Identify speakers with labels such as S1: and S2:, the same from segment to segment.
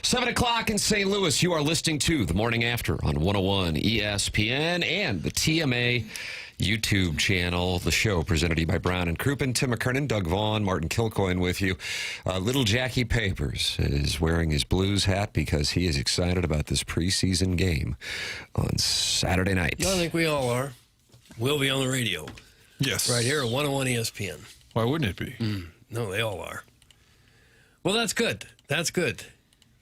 S1: 7 o'clock in St. Louis. You are listening to The Morning After on 101 ESPN and the TMA YouTube channel. The show presented to you by Brown and Crouppen. Tim McKernan, Doug Vaughn, Martin Kilcoyne with you. Little Jackie Papers is wearing his Blues hat because he is excited about this preseason game on Saturday night.
S2: I think we all are. We'll be on the radio.
S3: Yes.
S2: Right here at 101 ESPN.
S3: Why wouldn't it be?
S2: No, they all are. Well, that's good. That's good.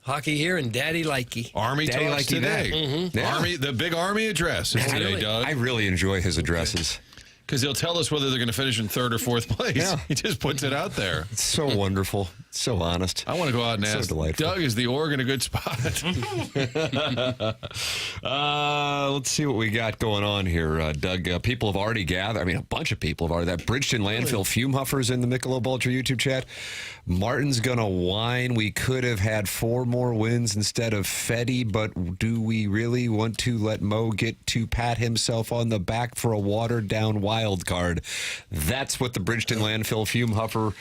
S2: Hockey here and Daddy Likey.
S3: Army
S1: Daddy
S3: talks
S1: Likey
S3: today.
S1: Mm-hmm. Yeah.
S3: Army, the big Army address is today, Doug.
S1: I really enjoy his addresses.
S3: Because he'll tell us whether they're going to finish in third or fourth place.
S1: Yeah.
S3: He just puts it out there.
S1: It's so wonderful. So honest.
S3: I want to go out and ask,
S1: delightful.
S3: Doug, is the Oregon a good spot?
S1: Let's see what we got going on here, Doug. People have already gathered. I mean, a bunch of people have already. That Bridgeton landfill fume huffers in the Michelob Ultra YouTube chat. Martin's going to whine. We could have had 4 more wins instead of Fetty, but do we really want to let Mo get to pat himself on the back for a watered-down wild card? That's what the Bridgeton landfill fume huffer.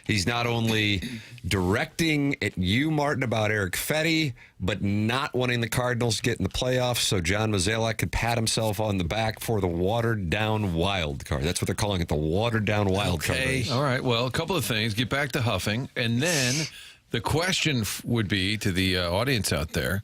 S1: He's not only directing at you, Martin, about Eric Fetty, but not wanting the Cardinals to get in the playoffs so John Mozeliak could pat himself on the back for the watered-down wild card. That's what they're calling it, the watered-down wild card.
S3: All right, well, a couple of things. Get back to huffing. And then the question would be to the audience out there,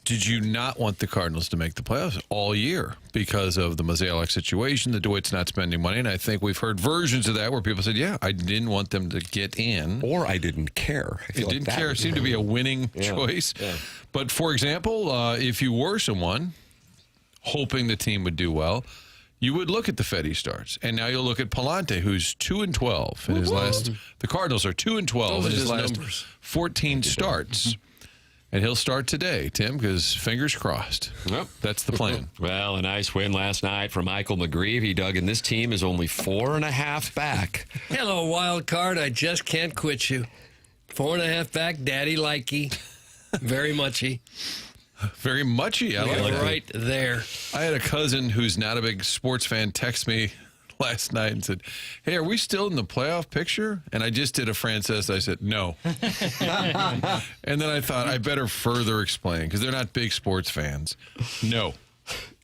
S3: did you not want the Cardinals to make the playoffs all year because of the Mozeliak situation, the DeWitt's not spending money? And I think we've heard versions of that where people said, yeah, I didn't want them to get in.
S1: Or I didn't care.
S3: It didn't care. It seemed to be a winning choice. Yeah. But, for example, if you were someone hoping the team would do well, you would look at the Fetty starts. And now you'll look at Palante, who's 2-12 in his last. The Cardinals are 2-12 in his last 14 starts. And he'll start today, Tim, because fingers crossed. Yep. That's the plan.
S1: Well, a nice win last night for Michael McGreevy, Doug, and this team is only 4.5 back.
S2: Hello, wild card. I just can't quit you. 4.5 back, Daddy Likey. Very muchy.
S3: Very muchy. I like that.
S2: Right there.
S3: I had a cousin who's not a big sports fan text me last night and said, hey, are we still in the playoff picture? And I just did a Frances. I said, no. And then I thought, I better further explain, because they're not big sports fans. No.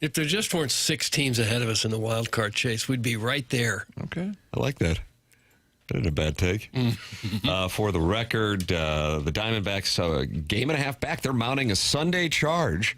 S2: If there just weren't 6 teams ahead of us in the wild card chase, we'd be right there.
S3: Okay.
S1: I like that. That isn't a bad take. For the record, the Diamondbacks, game and a half back. They're mounting a Sunday charge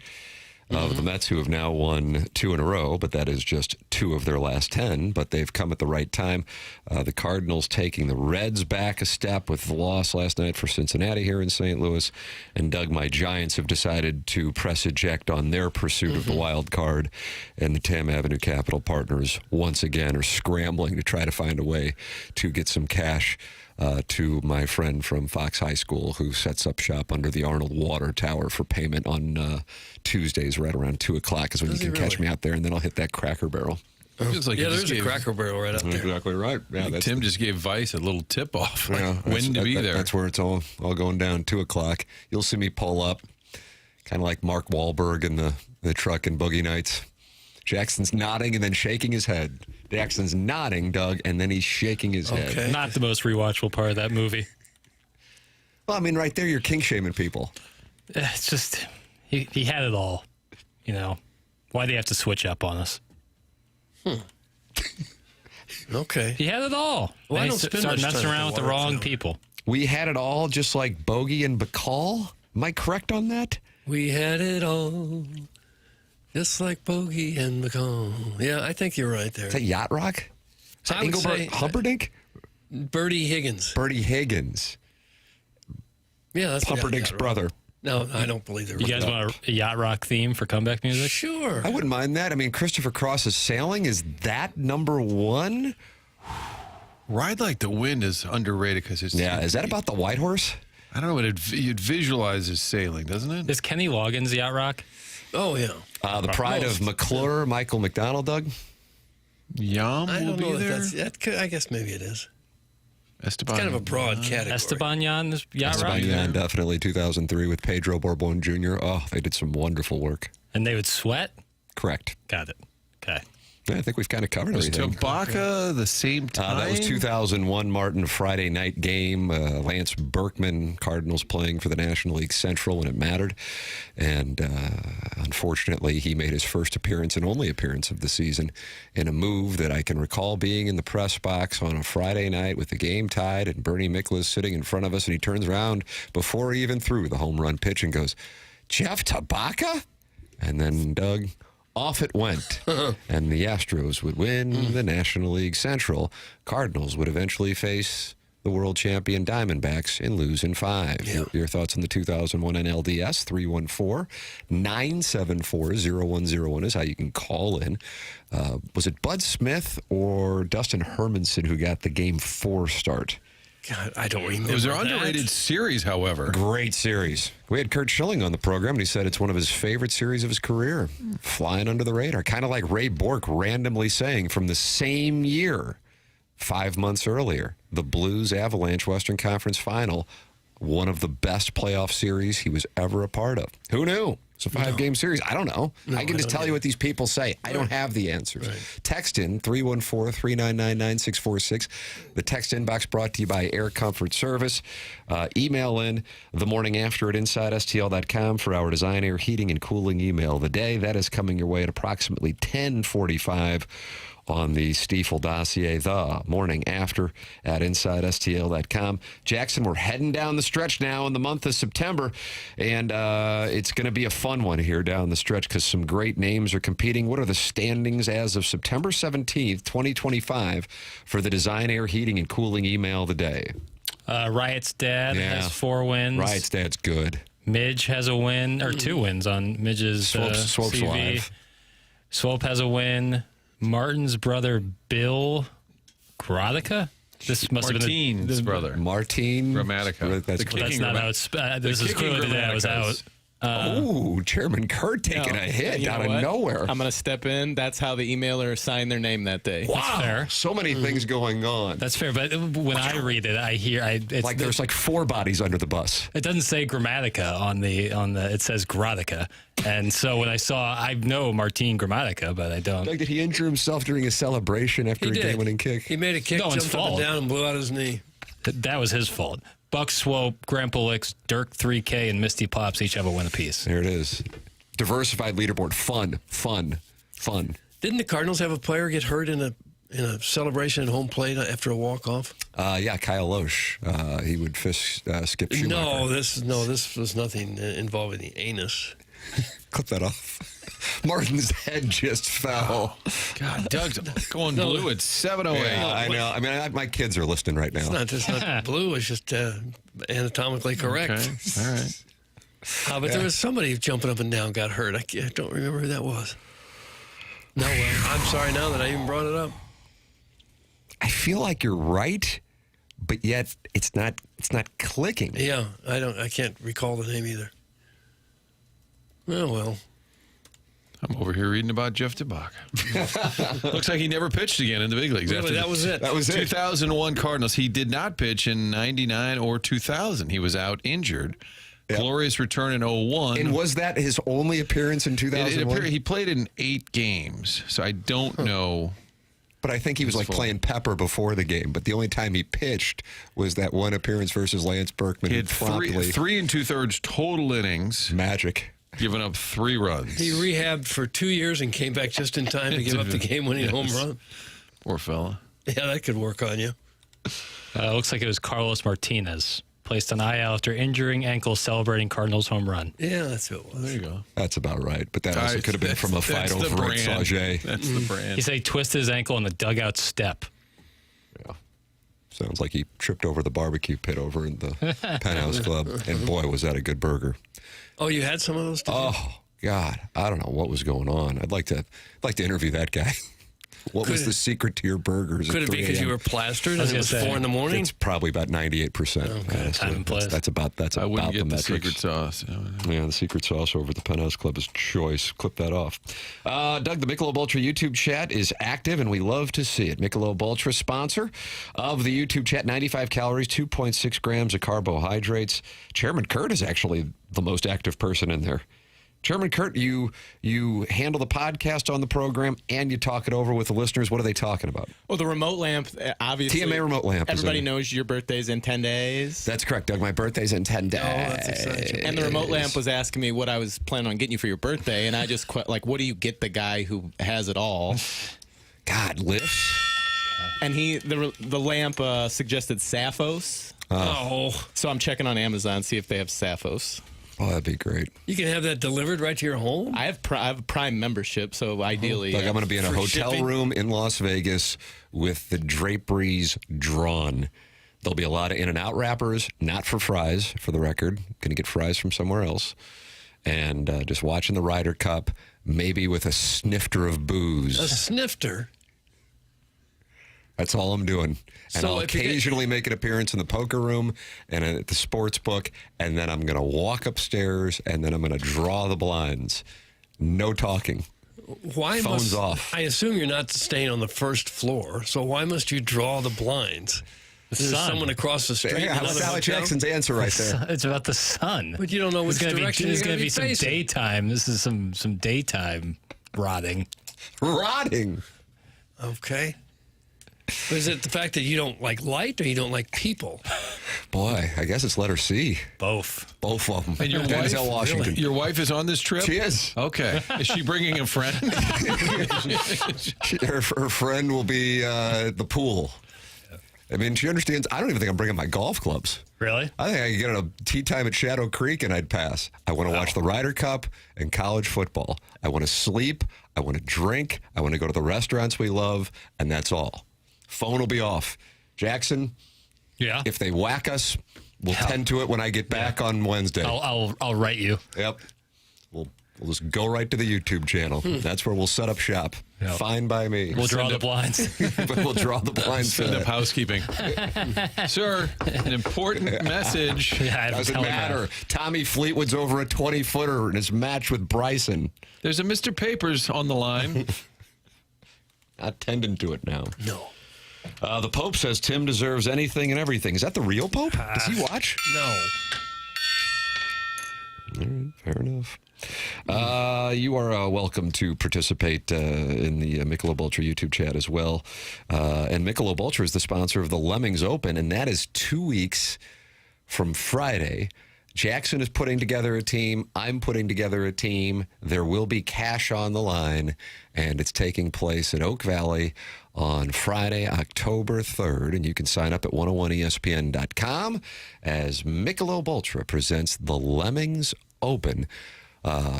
S1: of the Mets, who have now won 2 in a row, but that is just 2 of their last 10, but they've come at the right time. The Cardinals taking the Reds back a step with the loss last night for Cincinnati here in St. Louis. And Doug, my Giants have decided to press eject on their pursuit of the wild card, and the Tam Avenue Capital Partners once again are scrambling to try to find a way to get some cash to my friend from Fox High School, who sets up shop under the Arnold Water Tower for payment on Tuesdays right around 2 o'clock is when you can catch me out there, and then I'll hit that Cracker Barrel.
S3: Like
S2: there's a Cracker Barrel right out there.
S1: Exactly right. Yeah,
S3: Tim just gave Vice a little tip-off when to be there.
S1: That's where it's all going down, 2 o'clock. You'll see me pull up, kind of like Mark Wahlberg in the truck in Boogie Nights. Jackson's nodding and then shaking his head. Jackson's nodding, Doug, and then he's shaking his head.
S4: Not the most rewatchable part of that movie.
S1: Well, I mean, right there, you're king-shaming people.
S4: It's just, he had it all. You know, why do you have to switch up on us?
S2: Okay.
S4: He had it all.
S2: Well, I don't
S4: start
S2: spend much
S4: messing
S2: time
S4: around
S2: at
S4: with the wrong people.
S1: We had it all just like Bogey and Bacall? Am I correct on that?
S2: We had it all. Just like Bogey and McCall. Yeah, I think you're right there.
S1: Is that Yacht Rock? Is that Engelbert Humperdinck?
S2: Bertie Higgins.
S1: Bertie Higgins.
S2: Yeah, that's
S1: Humperdinck's brother.
S2: No, I don't believe they're
S4: You guys want a Yacht Rock theme for comeback music?
S2: Sure.
S1: I wouldn't mind that. I mean, Christopher Cross's Sailing, is that number 1?
S3: Ride Like the Wind is underrated because it's...
S1: Yeah, is that about the White Horse?
S3: I don't know, but it visualizes sailing, doesn't it?
S4: Is Kenny Loggins Yacht Rock?
S2: Oh, yeah.
S1: The Pride of McClure, Michael McDonald, Doug?
S3: Yum
S2: I
S3: will
S2: don't
S3: be
S2: know
S3: there.
S2: I guess maybe it is.
S3: Esteban.
S2: It's kind of a broad category.
S4: Esteban Yan is Yacht Rock?
S1: Esteban, definitely, 2003 with Pedro Borbon Jr. Oh, they did some wonderful work.
S4: And they would sweat?
S1: Correct.
S4: Got it. Okay.
S1: I think we've kind of covered
S3: Was
S1: everything.
S3: Tabaka the same time?
S1: That was 2001 Martin Friday night game. Lance Berkman, Cardinals playing for the National League Central when it mattered. And unfortunately, he made his first appearance and only appearance of the season in a move that I can recall being in the press box on a Friday night with the game tied and Bernie Miklasz sitting in front of us. And he turns around before he even threw the home run pitch and goes, "Jeff Tabaka?" And then, Doug, off it went. And the Astros would win the National League Central. Cardinals would eventually face the world champion Diamondbacks and lose in 5.
S2: Yeah.
S1: Your thoughts on the 2001 NLDS? 314-974-0101 is how you can call in. Was it Bud Smith or Dustin Hermanson who got the Game 4 start?
S2: God, I don't remember.
S3: It was their
S2: that.
S3: underrated series, however.
S1: Great series. We had Kurt Schilling on the program, and he said it's one of his favorite series of his career. Flying under the radar. Kind of like Ray Bork randomly saying from the same year, 5 months earlier, the Blues Avalanche Western Conference Final, one of the best playoff series he was ever a part of. Who knew? It's a 5-game series. I don't know. I can just tell you what these people say. I don't have the answers. Text in 314-399-9646. The text inbox brought to you by Air Comfort Service. Email in themorningafter@InsideSTL.com for our Design Air Heating and Cooling email of the day. That is coming your way at approximately 10:45 on the Stiefel dossier, the morning after at InsideSTL.com. Jackson, we're heading down the stretch now in the month of September, and it's going to be a fun one here down the stretch because some great names are competing. What are the standings as of September 17th, 2025 for the Design Air Heating and Cooling email of the day?
S4: Riot's dad
S1: Yeah.
S4: has 4 wins.
S1: Riot's dad's good.
S4: Midge has a win, or 2 wins on Midge's
S1: Swope's
S4: CV.
S1: live.
S4: Swope has a win. Martin's brother, Bill Grodica? This must have been
S3: Martin's brother.
S1: Martin.
S3: Grammatica.
S1: That's
S3: The
S1: correct.
S4: That's not how it's. This is
S3: kicking
S4: clearly the day I was
S3: Gramaticas.
S4: out.
S1: Ooh, Chairman Kurt taking a hit
S5: You
S1: out
S5: know
S1: of
S5: what?
S1: nowhere.
S5: I'm going to step in. That's how the emailer signed their name that day.
S1: Wow,
S4: fair.
S1: so many things going on.
S4: That's fair, but when I read it, I hear it's
S1: Like there's like 4 bodies under the bus.
S4: it doesn't say Grammatica on the it says Grodica, and so when I know Martin Grammatica, but I don't.
S1: Like, did he injure himself during a celebration after
S2: He
S1: a
S2: did.
S1: game-winning kick?
S2: He made a kick,
S4: No one's
S2: jumped up and
S4: fault.
S2: down, and blew out his knee.
S4: That was his fault. Buck Swope, Grandpa Licks, Dirk 3K, and Misty Pops each have a win apiece.
S1: There it is. Diversified leaderboard. Fun.
S2: Didn't the Cardinals have a player get hurt in a celebration at home plate after a walk-off?
S1: Yeah, Kyle Loesch. He would skip Schumacher.
S2: No, this was nothing involving the anus.
S1: Clip that off. Martin's head just fell.
S3: God, Doug's going blue at 7:08.
S1: Yeah, I know. I mean, my kids are listening right now.
S2: It's not blue. It's just anatomically correct.
S3: Okay, all right.
S2: But there was somebody jumping up and down got hurt. I don't remember who that was. No, well, I'm sorry now that I even brought it up.
S1: I feel like you're right, but yet it's not clicking.
S2: Yeah, I can't recall the name either. Oh, well.
S3: I'm over here reading about Jeff Tabaka. Looks like he never pitched again in the big leagues.
S2: Really,
S3: after
S2: that was it.
S1: That was it.
S3: 2001 Cardinals. He did not pitch in 99 or 2000. He was out injured.
S1: Yep.
S3: Glorious return in 01.
S1: And was that his only appearance in
S3: It
S1: 2001?
S3: appeared he played in 8 games, so I don't know.
S1: But I think he was like
S3: full.
S1: playing Pepper before the game. But the only time he pitched was that one appearance versus Lance Berkman.
S3: He had
S1: promptly
S3: 3 2/3 total innings,
S1: magic.
S3: giving up 3 runs.
S2: He rehabbed for 2 years and came back just in time to give up the game-winning home run.
S3: Poor fella.
S2: Yeah, that could work on you.
S4: Looks like it was Carlos Martinez, placed on IL after injuring ankle celebrating Cardinals home run.
S2: Yeah, that's who it was.
S3: There you go.
S1: That's about right. But that also could have been from a fight
S3: That's the
S1: over at
S3: brand.
S1: Sauget.
S3: That's the brand.
S4: He said he twisted his ankle on the dugout step.
S1: Yeah. Sounds like he tripped over the barbecue pit over in the Penthouse Club. And boy, was that a good burger.
S2: Oh, you had some of those? Did you?
S1: Oh, God. I don't know what was going on. I'd like to interview that guy. What was the secret to your burgers?
S2: Could
S1: at
S2: it be
S1: 3
S2: because you
S1: a.m.?
S2: were plastered
S4: I was
S2: and it was
S4: gonna say,
S2: 4 in the morning?
S1: It's probably about 98%. honestly.
S4: Time and place.
S1: That's about
S3: I wouldn't
S1: the
S3: get the
S1: metrics.
S3: secret sauce.
S1: Yeah, the secret sauce over at the Penthouse Club is choice. Clip that off. Doug, the Michelob Ultra YouTube chat is active, and we love to see it. Michelob Ultra, sponsor of the YouTube chat. 95 calories, 2.6 grams of carbohydrates. Chairman Kurt is actually the most active person in there. Chairman Kurt, you handle the podcast on the program and you talk it over with the listeners. What are they talking about?
S5: Well, the remote lamp, obviously.
S1: TMA remote lamp.
S5: Everybody knows your birthday's in 10 days.
S1: That's correct, Doug. My birthday's in 10 days.
S2: Oh, that's exciting.
S5: And the remote lamp was asking me what I was planning on getting you for your birthday, and I just what do you get the guy who has it all?
S1: God, lifts.
S5: And the lamp suggested Sappho's.
S2: Oh,
S5: So I'm checking on Amazon, see if they have Sappho's.
S1: Oh, that'd be great.
S2: you can have that delivered right to your home?
S5: I have a Prime membership, so ideally.
S1: Like I'm going to be in a
S2: For
S1: hotel
S2: shipping?
S1: room in Las Vegas with the draperies drawn. There'll be a lot of In-N-Out wrappers, not for fries, for the record. Going to get fries from somewhere else. And just watching the Ryder Cup, maybe with a snifter of
S2: A
S1: booze.
S2: snifter.
S1: That's all I'm doing. And
S2: So
S1: I'll
S2: if you get-
S1: occasionally make an appearance in the poker room and at the sports book, and then I'm going to walk upstairs, and then I'm going to draw the blinds. No talking.
S2: Why
S1: Phones
S2: must
S1: off.
S2: I assume you're not staying on the first floor, so why must you draw the blinds? There's
S4: sun.
S2: someone across the street. in
S1: Yeah,
S2: another
S1: Sally
S2: hotel?
S1: Jackson's answer right there.
S4: It's about the sun.
S2: But you don't know which direction
S4: There's
S2: you're
S4: going to
S2: be
S4: be some
S2: facing.
S4: daytime. This is some daytime rotting.
S1: Rotting.
S2: Okay. But is it the fact that you don't like light or you don't like people?
S1: Boy, I guess it's letter C.
S4: Both.
S1: Both of them.
S3: And your
S1: Denzel
S3: wife?
S1: Washington.
S3: Your wife is on this trip?
S1: She is.
S3: Okay. Is she bringing a friend?
S1: Her friend will be at the pool. I mean, she understands. I don't even think I'm bringing my golf clubs.
S4: Really?
S1: I think I could get a tea time at Shadow Creek and I'd pass. I want to watch the Ryder Cup and college football. I want to sleep. I want to drink. I want to go to the restaurants we love, and that's all. Phone will be off. Jackson,
S4: Yeah.
S1: if they whack us, we'll tend to it when I get back on Wednesday.
S4: I'll write you.
S1: Yep. We'll just go right to the YouTube channel. That's where we'll set up shop.
S4: Yep.
S1: Fine by me.
S4: We'll draw the blinds.
S1: But we'll draw the blinds for
S3: Send up
S1: that.
S3: housekeeping. Sir, an important message.
S4: Yeah, I
S1: Doesn't
S4: tell him that.
S1: matter. Tommy Fleetwood's over a 20-footer in his match with Bryson.
S3: There's a Mr. Papers on the line.
S1: Not tending to it now.
S2: No.
S1: The Pope says Tim deserves anything and everything. Is that the real Pope? Does he watch?
S2: No.
S1: All right, fair enough. You are welcome to participate in the Michelob Ultra YouTube chat as well. And Michelob Ultra is the sponsor of the Lemmings Open, and that is 2 weeks from Friday. Jackson is putting together a team. I'm putting together a team. There will be cash on the line, and it's taking place at Oak Valley on Friday, October 3rd. And you can sign up at 101ESPN.com as Michelob Ultra presents the Lemmings Open.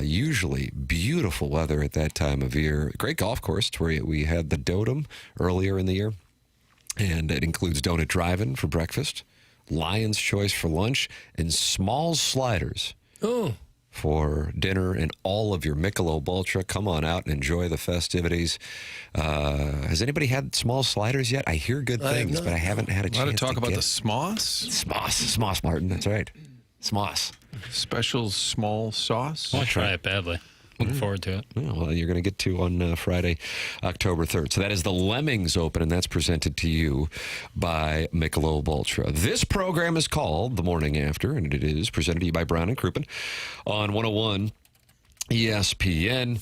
S1: Usually beautiful weather at that time of year. Great golf course. It's where we had the Dotem earlier in the year. And it includes donut drive-in for breakfast, Lion's Choice for lunch, and small sliders
S2: Oh.
S1: for dinner, and all of your Michelob Ultra. Come on out and enjoy the festivities. Has anybody had small sliders yet? I hear good
S2: I have
S1: things,
S2: not.
S1: but I haven't had a
S3: A lot
S1: chance
S3: of talk
S1: to
S3: about
S1: get
S3: the Smoss.
S1: Smoss, Martin. That's right. Smoss.
S3: Special small sauce.
S4: I want to try it badly. Looking forward to it.
S1: Oh, well, you're going to get to on Friday, October 3rd. So that is the Lemmings Open, and that's presented to you by Michelob Ultra. This program is called The Morning After, and it is presented to you by Brown and Crouppen on 101 ESPN.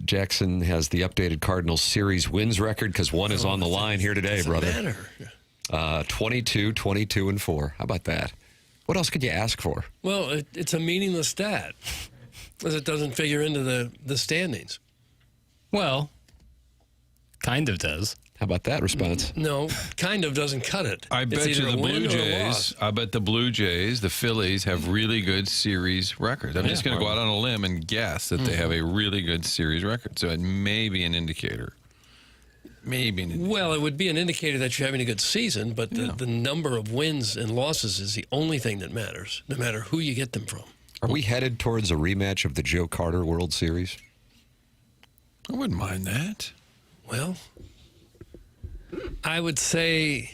S1: Jackson has the updated Cardinals series wins record because one is on the line here today,
S2: Doesn't
S1: brother.
S2: matter.
S1: 22, 22, and 4. How about that? What else could you ask for?
S2: Well, it's a meaningless stat, as it doesn't figure into the standings.
S4: Well, kind of does.
S1: How about that response?
S2: No, kind of doesn't cut it.
S3: I
S2: It's
S3: bet
S2: either
S3: you
S2: a
S3: the
S2: win
S3: Blue
S2: or a
S3: Jays.
S2: loss.
S3: I bet the Blue Jays, the Phillies, have really good series records. I'm just going to go out on a limb and guess that they have a really good series record. So it may be an indicator. Maybe an indicator.
S2: Well, it would be an indicator that you're having a good season, but the number of wins and losses is the only thing that matters, no matter who you get them from.
S1: Are we headed towards a rematch of the Joe Carter World Series?
S3: I wouldn't mind that.
S2: Well, I would say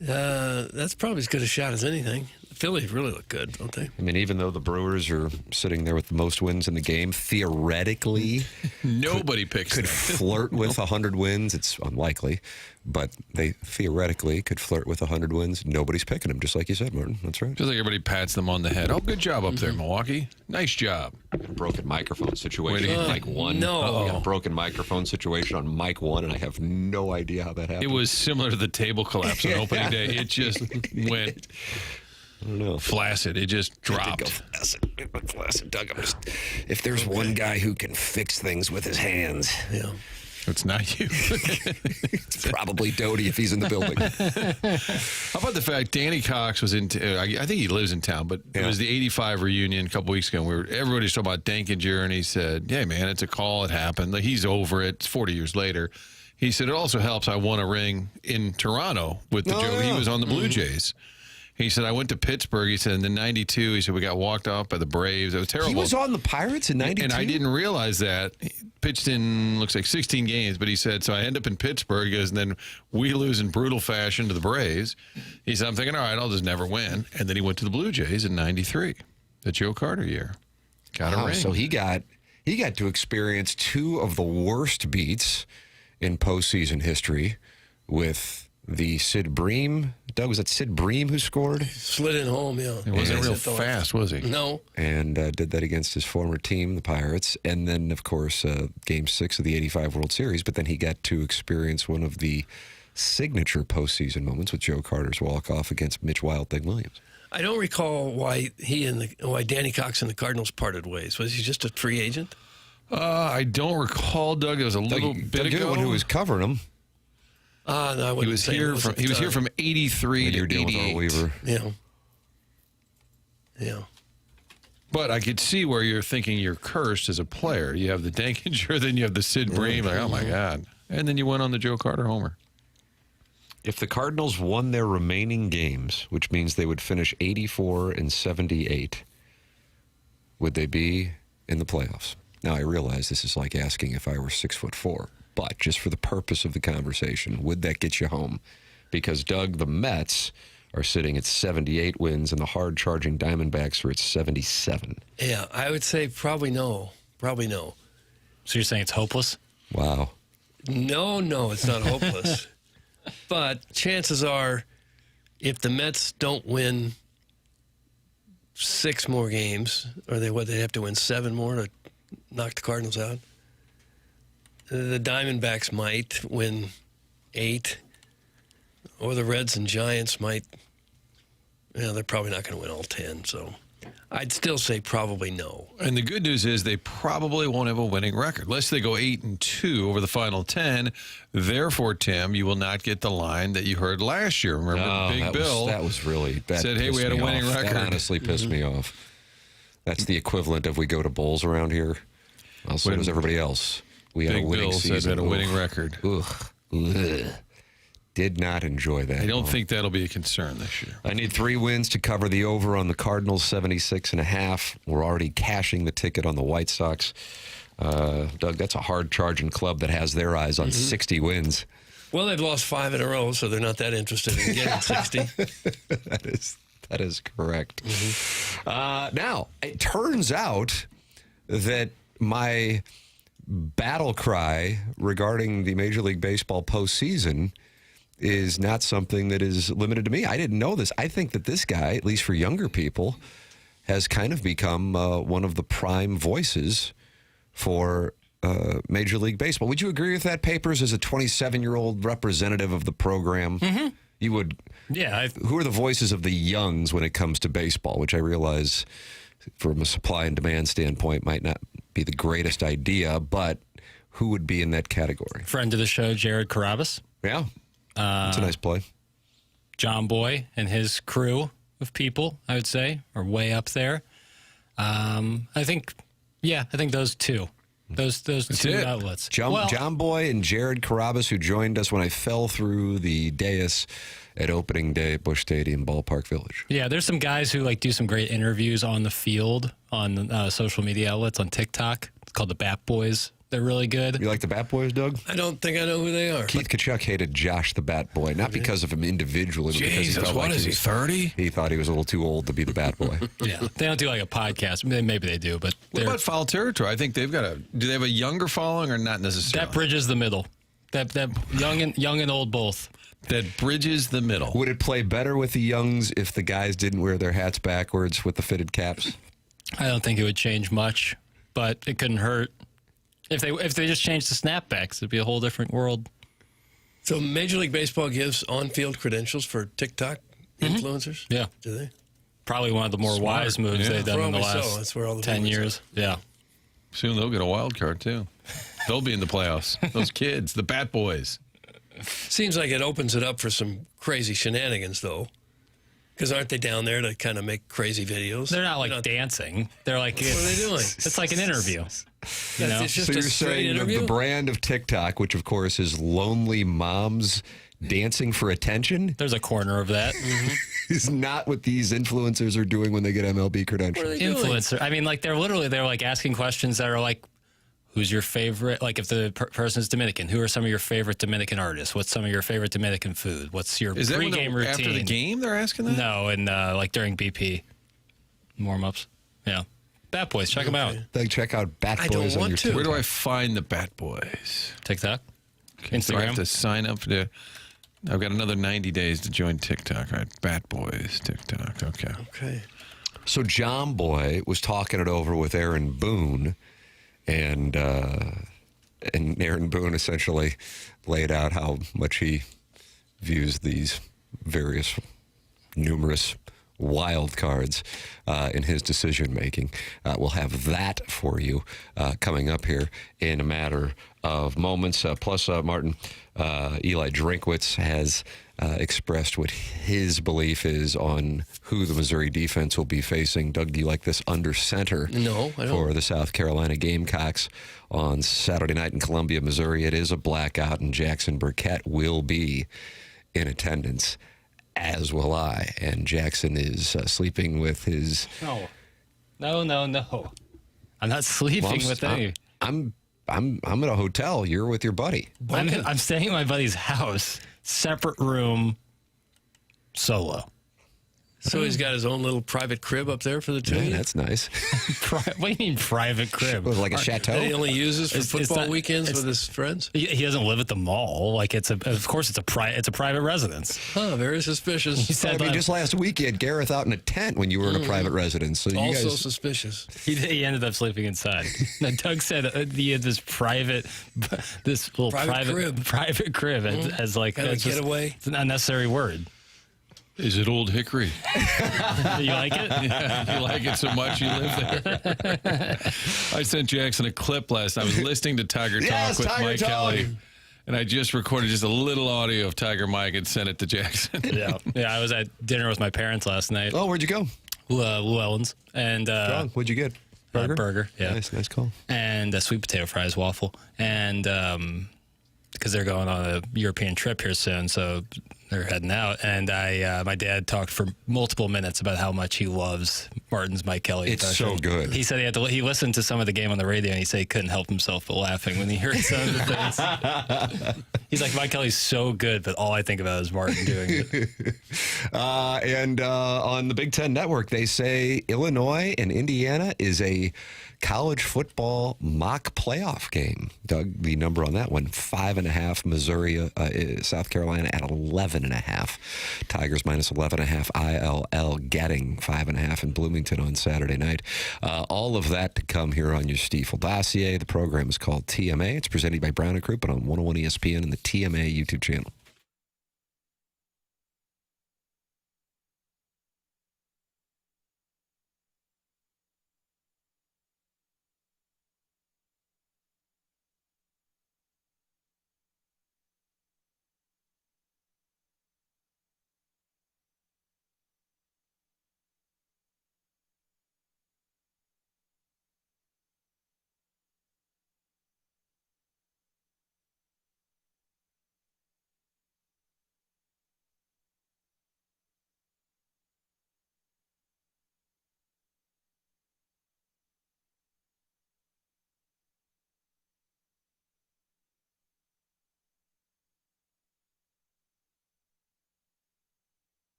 S2: that's probably as good a shot as anything. Philly really look good, don't they?
S1: I mean, even though the Brewers are sitting there with the most wins in the game, theoretically,
S3: Nobody picks
S1: could
S3: them.
S1: flirt with 100 wins. It's unlikely, but they theoretically could flirt with 100 wins. Nobody's picking them, just like you said, Martin. That's right.
S3: Just like everybody pats them on the head. Oh, good job up there, Milwaukee. Nice job.
S1: Broken microphone situation
S3: Wait,
S1: on Mike 1.
S2: no.
S1: We got a broken microphone situation on Mike 1, and I have no idea how that happened.
S3: It was similar to the table collapse on opening day. It just went
S1: I don't know.
S3: flaccid. It just
S1: It did go
S3: dropped.
S1: flaccid. Doug, if there's one guy who can fix things with his hands,
S2: Yeah.
S3: It's not you.
S1: it's probably Doty if he's in the building.
S3: How about the fact Danny Cox was in? I think he lives in town, but it
S1: Yeah.
S3: was the '85 reunion a couple weeks ago. Everybody's talking about Dankinger, and he said, "Yeah, man, it's a call. It happened. Like, he's over it. It's 40 years later." He said, "It also helps. I won a ring in Toronto with the Joe. He
S1: yeah.
S3: was on the Blue Jays." He said, "I went to Pittsburgh." He said, "In the '92, he said we got walked off by the Braves. It was terrible."
S1: He was on the Pirates in '92?
S3: And I didn't realize that. He pitched in, looks like 16 games, but he said, so I end up in Pittsburgh. He goes, and then we lose in brutal fashion to the Braves. He said, I'm thinking, all right, I'll just never win. And then he went to the Blue Jays in '93, the Joe Carter year. Got a
S1: Wow,
S3: ring.
S1: so he got to experience two of the worst beats in postseason history with the Sid Bream. Doug, was that Sid Bream who scored?
S2: Slid in home, yeah.
S3: It wasn't
S2: Yeah.
S3: real fast, was he?
S2: No.
S1: And did that against his former team, the Pirates. And then, of course, Game 6 of the '85 World Series. But then he got to experience one of the signature postseason moments with Joe Carter's walk-off against Mitch Wild Thing Williams.
S2: I don't recall why why Danny Cox and the Cardinals parted ways. Was he just a free agent?
S3: I don't recall, Doug. It was a little bit
S1: Doug, you're the
S3: ago.
S1: one who was covering him.
S2: No, I
S3: he
S2: wouldn't
S3: was
S2: say it
S3: here
S2: was
S3: from
S2: at the
S3: he was here
S2: time.
S3: from '83
S1: When
S3: to
S1: you were dealing with Earl
S3: '88.
S1: Weaver.
S2: Yeah. Yeah.
S3: But I could see where you're thinking you're cursed as a player. You have the Dankinger, then you have the Sid Bream. Like, oh my God! And then you went on the Joe Carter homer.
S1: If the Cardinals won their remaining games, which means they would finish 84 and 78, would they be in the playoffs? Now, I realize this is like asking if I were 6'4", but just for the purpose of the conversation, would that get you home? Because, Doug, the Mets are sitting at 78 wins, and the hard-charging Diamondbacks are at 77.
S2: Yeah, I would say probably no. Probably no.
S4: So you're saying it's hopeless?
S1: Wow.
S2: No, it's not hopeless. But chances are, if the Mets don't win 6 more games, or they have to win 7 more to knock the Cardinals out. The Diamondbacks might win 8, or the Reds and Giants might. They're probably not going to win all 10. So I'd still say probably no.
S3: And the good news is they probably won't have a winning record. Unless they go 8-2 over the final 10. Therefore, Tim, you will not get the line that you heard last year. Remember, Big Bill
S1: that was really bad.
S3: said, hey, we had a winning record.
S1: That honestly pissed me off. That's the equivalent of we go to bowls around here. Well, so
S3: When
S1: does everybody else. We had a
S3: Big
S1: winning
S3: Bill
S1: season.
S3: said we had a winning
S1: Ugh.
S3: record.
S1: Ugh. Did not enjoy that.
S3: I don't think that'll be a concern this year.
S1: I need 3 wins to cover the over on the Cardinals, 76.5. We're already cashing the ticket on the White Sox. Doug, that's a hard-charging club that has their eyes on 60 wins.
S2: Well, they've lost 5 in a row, so they're not that interested in getting 60.
S1: That is correct. Now, it turns out that my battle cry regarding the Major League Baseball postseason is not something that is limited to me. I didn't know this. I think that this guy, at least for younger people, has kind of become one of the prime voices for Major League Baseball. Would you agree with that, Papers, as a 27-year-old representative of the program? Mm-hmm. You would.
S4: Yeah.
S1: Who are the voices of the youngs when it comes to baseball, which I realize from a supply and demand standpoint might not be the greatest idea, but who would be in that category?
S4: Friend of the show, Jared Carabas.
S1: Yeah. That's a nice play.
S4: John Boy and his crew of people, I would say, are way up there. I think those two. Those two
S3: it.
S4: outlets.
S1: John Boy and Jared Carabas, who joined us when I fell through the dais at opening day at Busch Stadium, Ballpark Village.
S4: Yeah, there's some guys who do some great interviews on the field on social media outlets on TikTok. It's called the Bat Boys. They're really good.
S1: You like the Bat Boys, Doug?
S2: I don't think I know who they are.
S1: Keith Kachuk hated Josh the Bat Boy, not because of him individually, but because he
S3: Jesus,
S1: felt
S3: what
S1: like
S3: is he, 30?
S1: he thought he was a little too old to be the Bat Boy.
S4: Yeah, they don't do like a podcast. Maybe they do, but
S3: What about Foul Territory? I think they've got do they have a younger following or not necessarily?
S4: that bridges the middle. That young and old both.
S3: That bridges the middle.
S1: Would it play better with the youngs if the guys didn't wear their hats backwards with the fitted caps?
S4: I don't think it would change much, but it couldn't hurt. If they just changed the snapbacks, it'd be a whole different world.
S2: So Major League Baseball gives on-field credentials for TikTok influencers?
S4: Yeah.
S2: Do they?
S4: Probably one of the more
S3: Smart.
S4: wise moves
S3: Yeah.
S4: they've done in the
S2: Probably
S4: last
S2: so. That's where all the
S4: 10
S2: rumors
S4: years. Yeah.
S3: Soon they'll get a wild card, too. They'll be in the playoffs. Those kids, the Bat Boys.
S2: Seems like it opens it up for some crazy shenanigans, though. Because aren't they down there to kind of make crazy videos?
S4: They're not like dancing. They're like,
S2: What are they doing?
S4: it's like an interview. You know?
S2: It's just
S1: So
S2: a
S1: you're
S2: straight
S1: saying that
S2: interview?
S1: the brand of TikTok, which of course is lonely moms dancing for attention,
S4: There's a corner of that.
S1: is not what these influencers are doing when they get MLB
S2: What are
S1: credentials.
S2: they doing?
S4: Influencer. I mean, like they're like asking questions that are like, who's your favorite? Like if the person is Dominican, who are some of your favorite Dominican artists? What's some of your favorite Dominican food? What's your
S3: Is that when
S4: pregame routine?
S3: after the game they're asking that?
S4: No, and like during BP warm-ups. Yeah. Bat Boys, check them out.
S1: Like, check out Bat
S2: I
S1: Boys
S2: don't
S1: on
S2: want
S1: your
S2: to.
S3: Where do I find the Bat Boys?
S4: TikTok,
S3: Do I have
S4: Instagram.
S3: to sign up to... I've got another 90 days to join TikTok. All right, Bat Boys, TikTok. Okay.
S2: Okay.
S1: So John Boy was talking it over with Aaron Boone, and Aaron Boone essentially laid out how much he views these various numerous wild cards in his decision making. We'll have that for you coming up here in a matter of moments. Plus, Martin, Eli Drinkwitz has expressed what his belief is on who the Missouri defense will be facing. Doug, do you like this under center?
S2: No, I don't.
S1: For the South Carolina Gamecocks on Saturday night in Columbia, Missouri. It is a blackout, and Jackson Burkett will be in attendance, as will I. And Jackson is sleeping with his...
S4: No. I'm not sleeping with any.
S1: I'm at a hotel. You're with your buddy.
S4: I'm staying at my buddy's house, separate room, solo.
S2: So he's got his own little private crib up there for the two of
S1: Man,
S2: you?
S1: that's nice.
S4: What do you mean private crib?
S1: Like a chateau.
S2: That he only uses for
S4: It's
S2: football
S4: not-
S2: weekends
S4: it's-
S2: with his friends?
S4: He doesn't live at the mall. Like of course it's a private residence.
S2: Huh, very suspicious.
S4: He said
S1: I mean, just last week you had Gareth out in a tent when you were in a private residence. So you
S2: Also
S1: guys...
S2: suspicious.
S4: he ended up sleeping inside. Now, Doug said he had this little private crib as like
S2: Kind of a
S4: it's just-
S2: getaway.
S4: It's an unnecessary word.
S3: Is it Old Hickory?
S4: You like it?
S3: You like it so much you live there? I sent Jackson a clip last night. I was listening to Tiger Talk
S1: Yes,
S3: with
S1: Tiger
S3: Mike
S1: Talk.
S3: Kelly. And I just recorded just a little audio of Tiger Mike and sent it to Jackson.
S4: Yeah. I was at dinner with my parents last night.
S1: Oh, where'd you go?
S4: Llewellyn's and
S1: John, what'd you get?
S4: burger. Yeah.
S1: Nice call.
S4: And sweet potato fries, waffle, and because they're going on a European trip here soon, so they're heading out. And my dad talked for multiple minutes about how much he loves Martin's Mike Kelly
S1: It's
S4: impression.
S1: so good.
S4: He said he listened to some of the game on the radio, and he said he couldn't help himself but laughing when he heard some of the things. He's like, Mike Kelly's so good, but all I think about is Martin doing it.
S1: And on the Big Ten Network, they say Illinois and Indiana is a college football mock playoff game. Doug, the number on that one, 5.5. Missouri, South Carolina at 11.5. Tigers minus 11.5. ILL getting 5.5 in Bloomington on Saturday night. All of that to come here on your Stiefel dossier. The program is called TMA. It's presented by Brown & Crouppen on 101 ESPN and the TMA YouTube channel.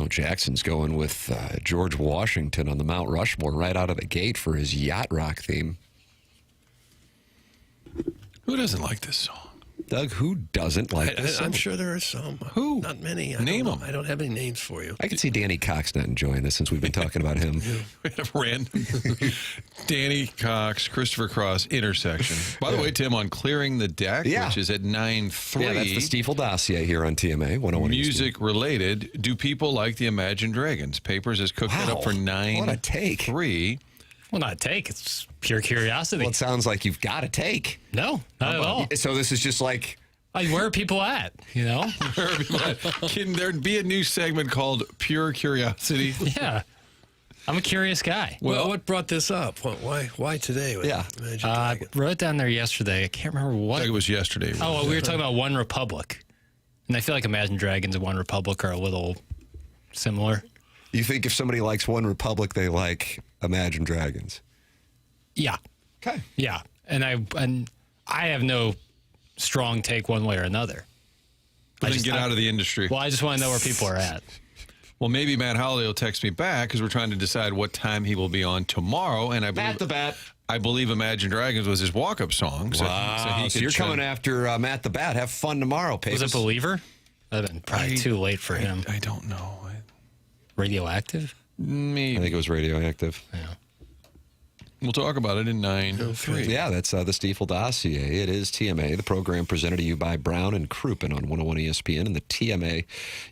S1: Well, Jackson's going with George Washington on the Mount Rushmore right out of the gate for his Yacht Rock theme.
S3: Who doesn't like this song?
S1: Doug, who doesn't like this
S2: I'm
S1: song?
S2: sure there are some.
S3: Who?
S2: Not many.
S3: Name them.
S2: I don't have any names for you.
S1: I can see Danny Cox not enjoying this since we've been talking about him.
S3: We have random Danny Cox, Christopher Cross intersection. By the way, Tim, on Clearing the Deck,
S1: Yeah.
S3: which is at 9:03.
S1: Yeah, that's the Stiefel dossier here on TMA 101.
S3: Music related. Do people like the Imagine Dragons? Papers has cooked it up for 9.
S1: What a take.
S3: 3.
S4: Well, not take. It's pure curiosity.
S1: Well, it sounds like you've got to take.
S4: No, not at all.
S1: So this is just like...
S4: Like, where are people at? You know?
S3: Can there be a new segment called Pure Curiosity?
S4: Yeah. I'm a curious guy.
S2: Well, what brought this up? Why today? with
S1: Yeah.
S2: Imagine
S4: I
S2: Dragons?
S4: wrote it down there yesterday. I can't remember
S3: I
S4: what.
S3: think it was yesterday.
S4: Oh, we were talking about One Republic. And I feel like Imagine Dragons and One Republic are a little similar.
S1: You think if somebody likes One Republic, they like Imagine Dragons?
S4: Yeah.
S1: Okay.
S4: Yeah. And I have no strong take one way or another.
S3: But then get out of the industry.
S4: Well, I just want to know where people are at.
S3: Well, maybe Matt Holiday will text me back because we're trying to decide what time he will be on tomorrow. And I believe,
S1: Matt the Bat.
S3: I believe Imagine Dragons was his walk-up song. So,
S1: Wow.
S3: he
S1: So
S3: could
S1: you're coming
S3: chime-
S1: after Matt the Bat. Have fun tomorrow, Papers.
S4: Was it Believer? That'd been probably too late for him.
S3: I don't know.
S4: Radioactive?
S1: I
S3: Maybe.
S1: think it was Radioactive.
S4: Yeah.
S3: We'll talk about it in 9:03.
S1: Yeah, that's the Stiefel dossier. It is TMA, the program presented to you by Brown and Crouppen on 101 ESPN and the TMA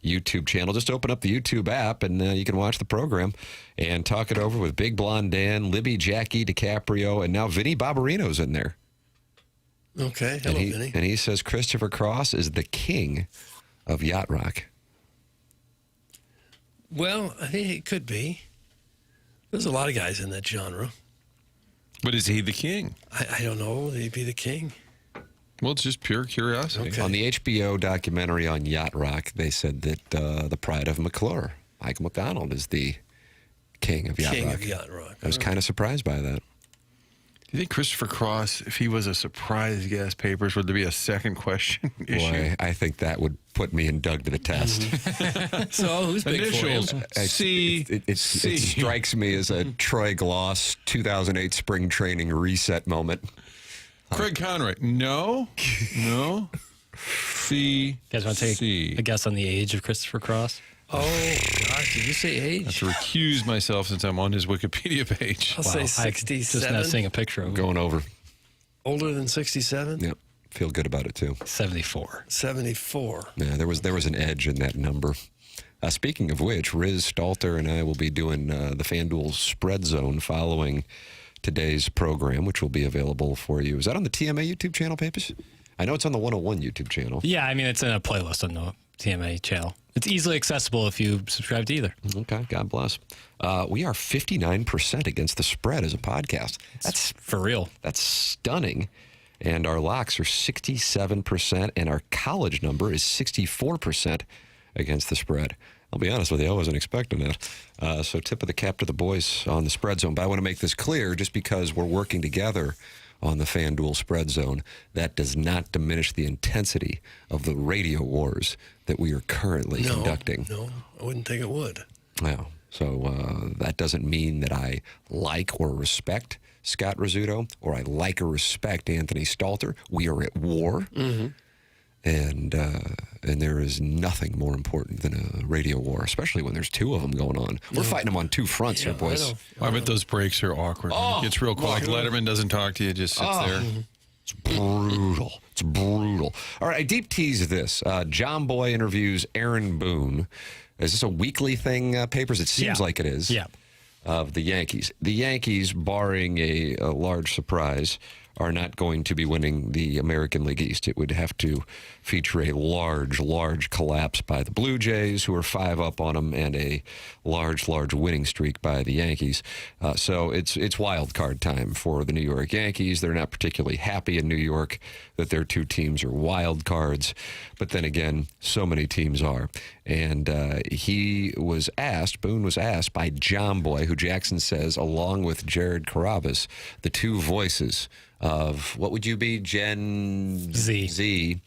S1: YouTube channel. Just open up the YouTube app and you can watch the program and talk it over with Big Blonde Dan, Libby, Jackie, DiCaprio, and now Vinny Barbarino's in there.
S2: Okay. Hello,
S1: and
S2: Vinny.
S1: he says Christopher Cross is the king of Yacht Rock.
S2: Well, I think it could be. There's a lot of guys in that genre.
S3: But is he the king?
S2: I don't know. He'd be the king.
S3: Well, it's just pure curiosity.
S2: Okay.
S1: On the HBO documentary on Yacht Rock, they said that the pride of McClure, Mike McDonald, is the king of Yacht
S2: King
S1: Rock.
S2: of Yacht Rock.
S1: I was kind of surprised by that.
S3: Do you think Christopher Cross, if he was a surprise guest, Papers, would there be a second question issue?
S1: Boy, I think that would put me and Doug to the test.
S2: So who's big
S3: Initials
S2: for him?
S3: C.
S1: It
S3: C.
S1: strikes me as a Troy Gloss 2008 spring training reset moment.
S3: Craig Conroy. No. C.
S4: You guys want to take
S3: C.
S4: a guess on the age of Christopher Cross?
S2: Oh, gosh. Did you say
S3: I have
S2: age?
S3: to recuse myself since I'm on his Wikipedia page.
S2: I'll say
S4: Just now
S2: 67.
S4: seeing a picture of him.
S1: Going over.
S2: Older than 67?
S1: Yep. Feel good about it, too.
S4: 74.
S2: 74.
S1: Yeah, there was an edge in that number. Speaking of which, Riz Stalter and I will be doing the FanDuel Spread Zone following today's program, which will be available for you. Is that on the TMA YouTube channel, Papers? I know it's on the 101 YouTube channel.
S4: Yeah, I mean, it's in a playlist on the TMA channel. It's easily accessible if you subscribe to either.
S1: Okay, God bless. We are 59% against the spread as a podcast. That's
S4: For real.
S1: That's stunning. And our locks are 67%, and our college number is 64% against the spread. I'll be honest with you, I wasn't expecting that. So tip of the cap to the boys on the spread zone. But I want to make this clear, just because we're working together on the FanDuel spread zone, that does not diminish the intensity of the radio wars that we are currently conducting.
S2: No, I wouldn't think it would.
S1: Wow. So that doesn't mean that I like or respect Scott Rizzuto or I like or respect Anthony Stalter. We are at war. Mm-hmm. And there is nothing more important than a radio war, especially when there's two of them going on. We're fighting them on two fronts here, boys.
S3: I bet those breaks are awkward. It gets real quiet. Letterman doesn't talk to you, just sits there.
S1: It's brutal. It's brutal. All right, I deep tease this. John Boy interviews Aaron Boone. Is this a weekly thing, Papers? It seems like it is.
S4: Yeah.
S1: Of the Yankees. The Yankees, barring a large surprise, are not going to be winning the American League East. It would have to feature a large collapse by the Blue Jays, who are 5 up on them, and a large winning streak by the Yankees. So it's wild card time for the New York Yankees. They're not particularly happy in New York that their two teams are wild cards. But then again, so many teams are. And Boone was asked by John Boy, who Jackson says, along with Jared Carabas, the two voices of, what would you be, Gen
S4: Z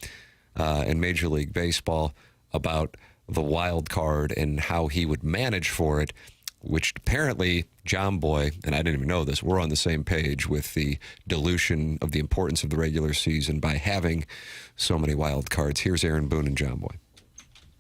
S1: in Major League Baseball, about the wild card and how he would manage for it, which apparently John Boy, and I didn't even know this, we're on the same page with the dilution of the importance of the regular season by having so many wild cards. Here's Aaron Boone and John Boy.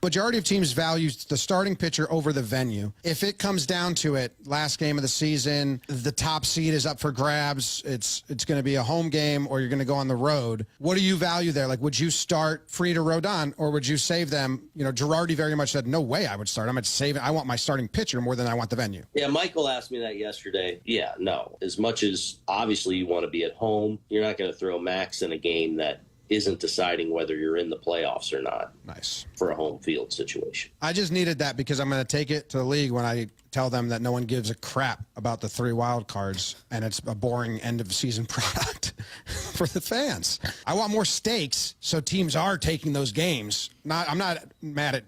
S6: Majority of teams value the starting pitcher over the venue. If it comes down to it, last game of the season, the top seed is up for grabs. It's going to be a home game, or you're going to go on the road. What do you value there? Like, would you start Fried or Rodon, or would you save them? You know, Girardi very much said, no way I would start. I'm going to save it. I want my starting pitcher more than I want the venue.
S7: Yeah, Michael asked me that yesterday. Yeah, no. As much as obviously you want to be at home, you're not going to throw Max in a game that isn't deciding whether you're in the playoffs or not.
S6: Nice.
S7: For a home field situation.
S6: I just needed that because I'm going to take it to the league when I tell them that no one gives a crap about the 3 wild cards and it's a boring end of season product for the fans. I want more stakes so teams are taking those games. I'm not mad at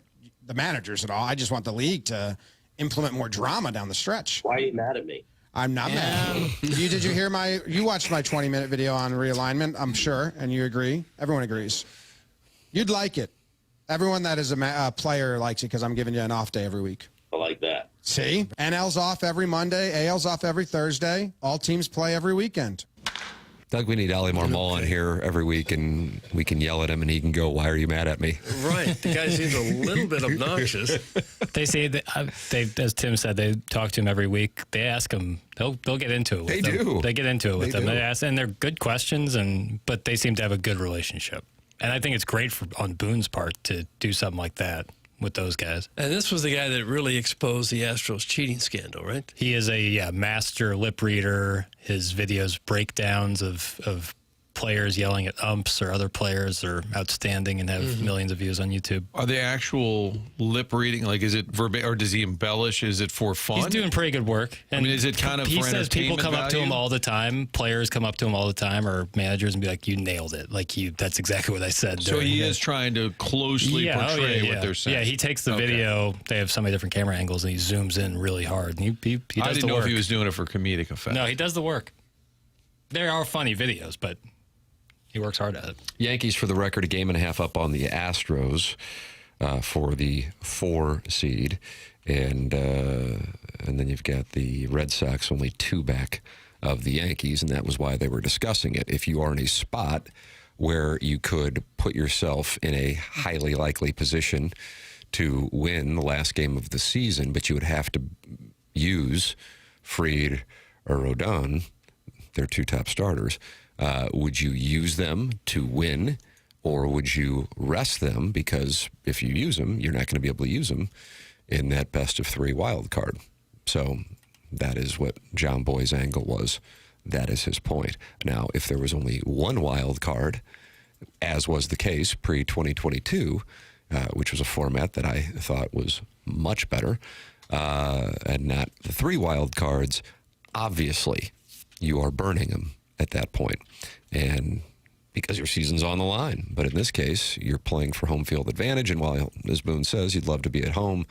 S6: the managers at all. I just want the league to implement more drama down the stretch.
S7: Why are you mad at me?
S6: I'm not mad. Did you hear you watched my 20-minute video on realignment, I'm sure, and you agree? Everyone agrees. You'd like it. Everyone that is a player likes it because I'm giving you an off day every week.
S7: I like that.
S6: See? NL's off every Monday. AL's off every Thursday. All teams play every weekend.
S1: Doug, we need Ali Marmol on here every week, and we can yell at him, and he can go, why are you mad at me?
S2: Right. The guy seems a little bit obnoxious.
S4: They say that as Tim said, they talk to him every week. They ask him. They'll get into it with
S1: They
S4: him.
S1: do.
S4: They get into it with
S1: They
S4: them.
S1: do.
S4: They ask, and they're good questions, but they seem to have a good relationship. And I think it's great on Boone's part to do something like that with those guys.
S2: And this was the guy that really exposed the Astros cheating scandal, right?
S4: He is a master lip reader. His videos breakdowns of players yelling at umps or other players are outstanding and have millions of views on YouTube.
S3: Are they actual lip reading? Like, is it verbatim, or does he embellish? Is it for fun?
S4: He's doing pretty good work. And
S3: I mean, is it kind of
S4: he
S3: for
S4: says people
S3: entertainment
S4: come up to him
S3: value?
S4: all the time. Players come up to him all the time, or managers, and be like, "You nailed it! Like that's exactly what I said."
S3: So he is trying to closely portray what they're saying.
S4: Yeah, he takes the video. They have so many different camera angles, and he zooms in really hard. And he does
S3: I didn't
S4: the
S3: know
S4: work.
S3: if he was doing it for comedic effect.
S4: No, he does the work. There are funny videos, but he works hard at it.
S1: Yankees, for the record, a game and a half up on the Astros for the 4 seed. And then you've got the Red Sox only 2 back of the Yankees, and that was why they were discussing it. If you are in a spot where you could put yourself in a highly likely position to win the last game of the season, but you would have to use Fried or Rodon, their 2 top starters, would you use them to win, or would you rest them? Because if you use them, you're not going to be able to use them in that best of 3 wild card. So that is what John Boy's angle was. That is his point. Now, if there was only 1 wild card, as was the case pre-2022, which was a format that I thought was much better, and not the 3 wild cards, obviously you are burning them at that point, and because your season's on the line. But in this case, you're playing for home field advantage, and while, as Boone says, you'd love to be at home,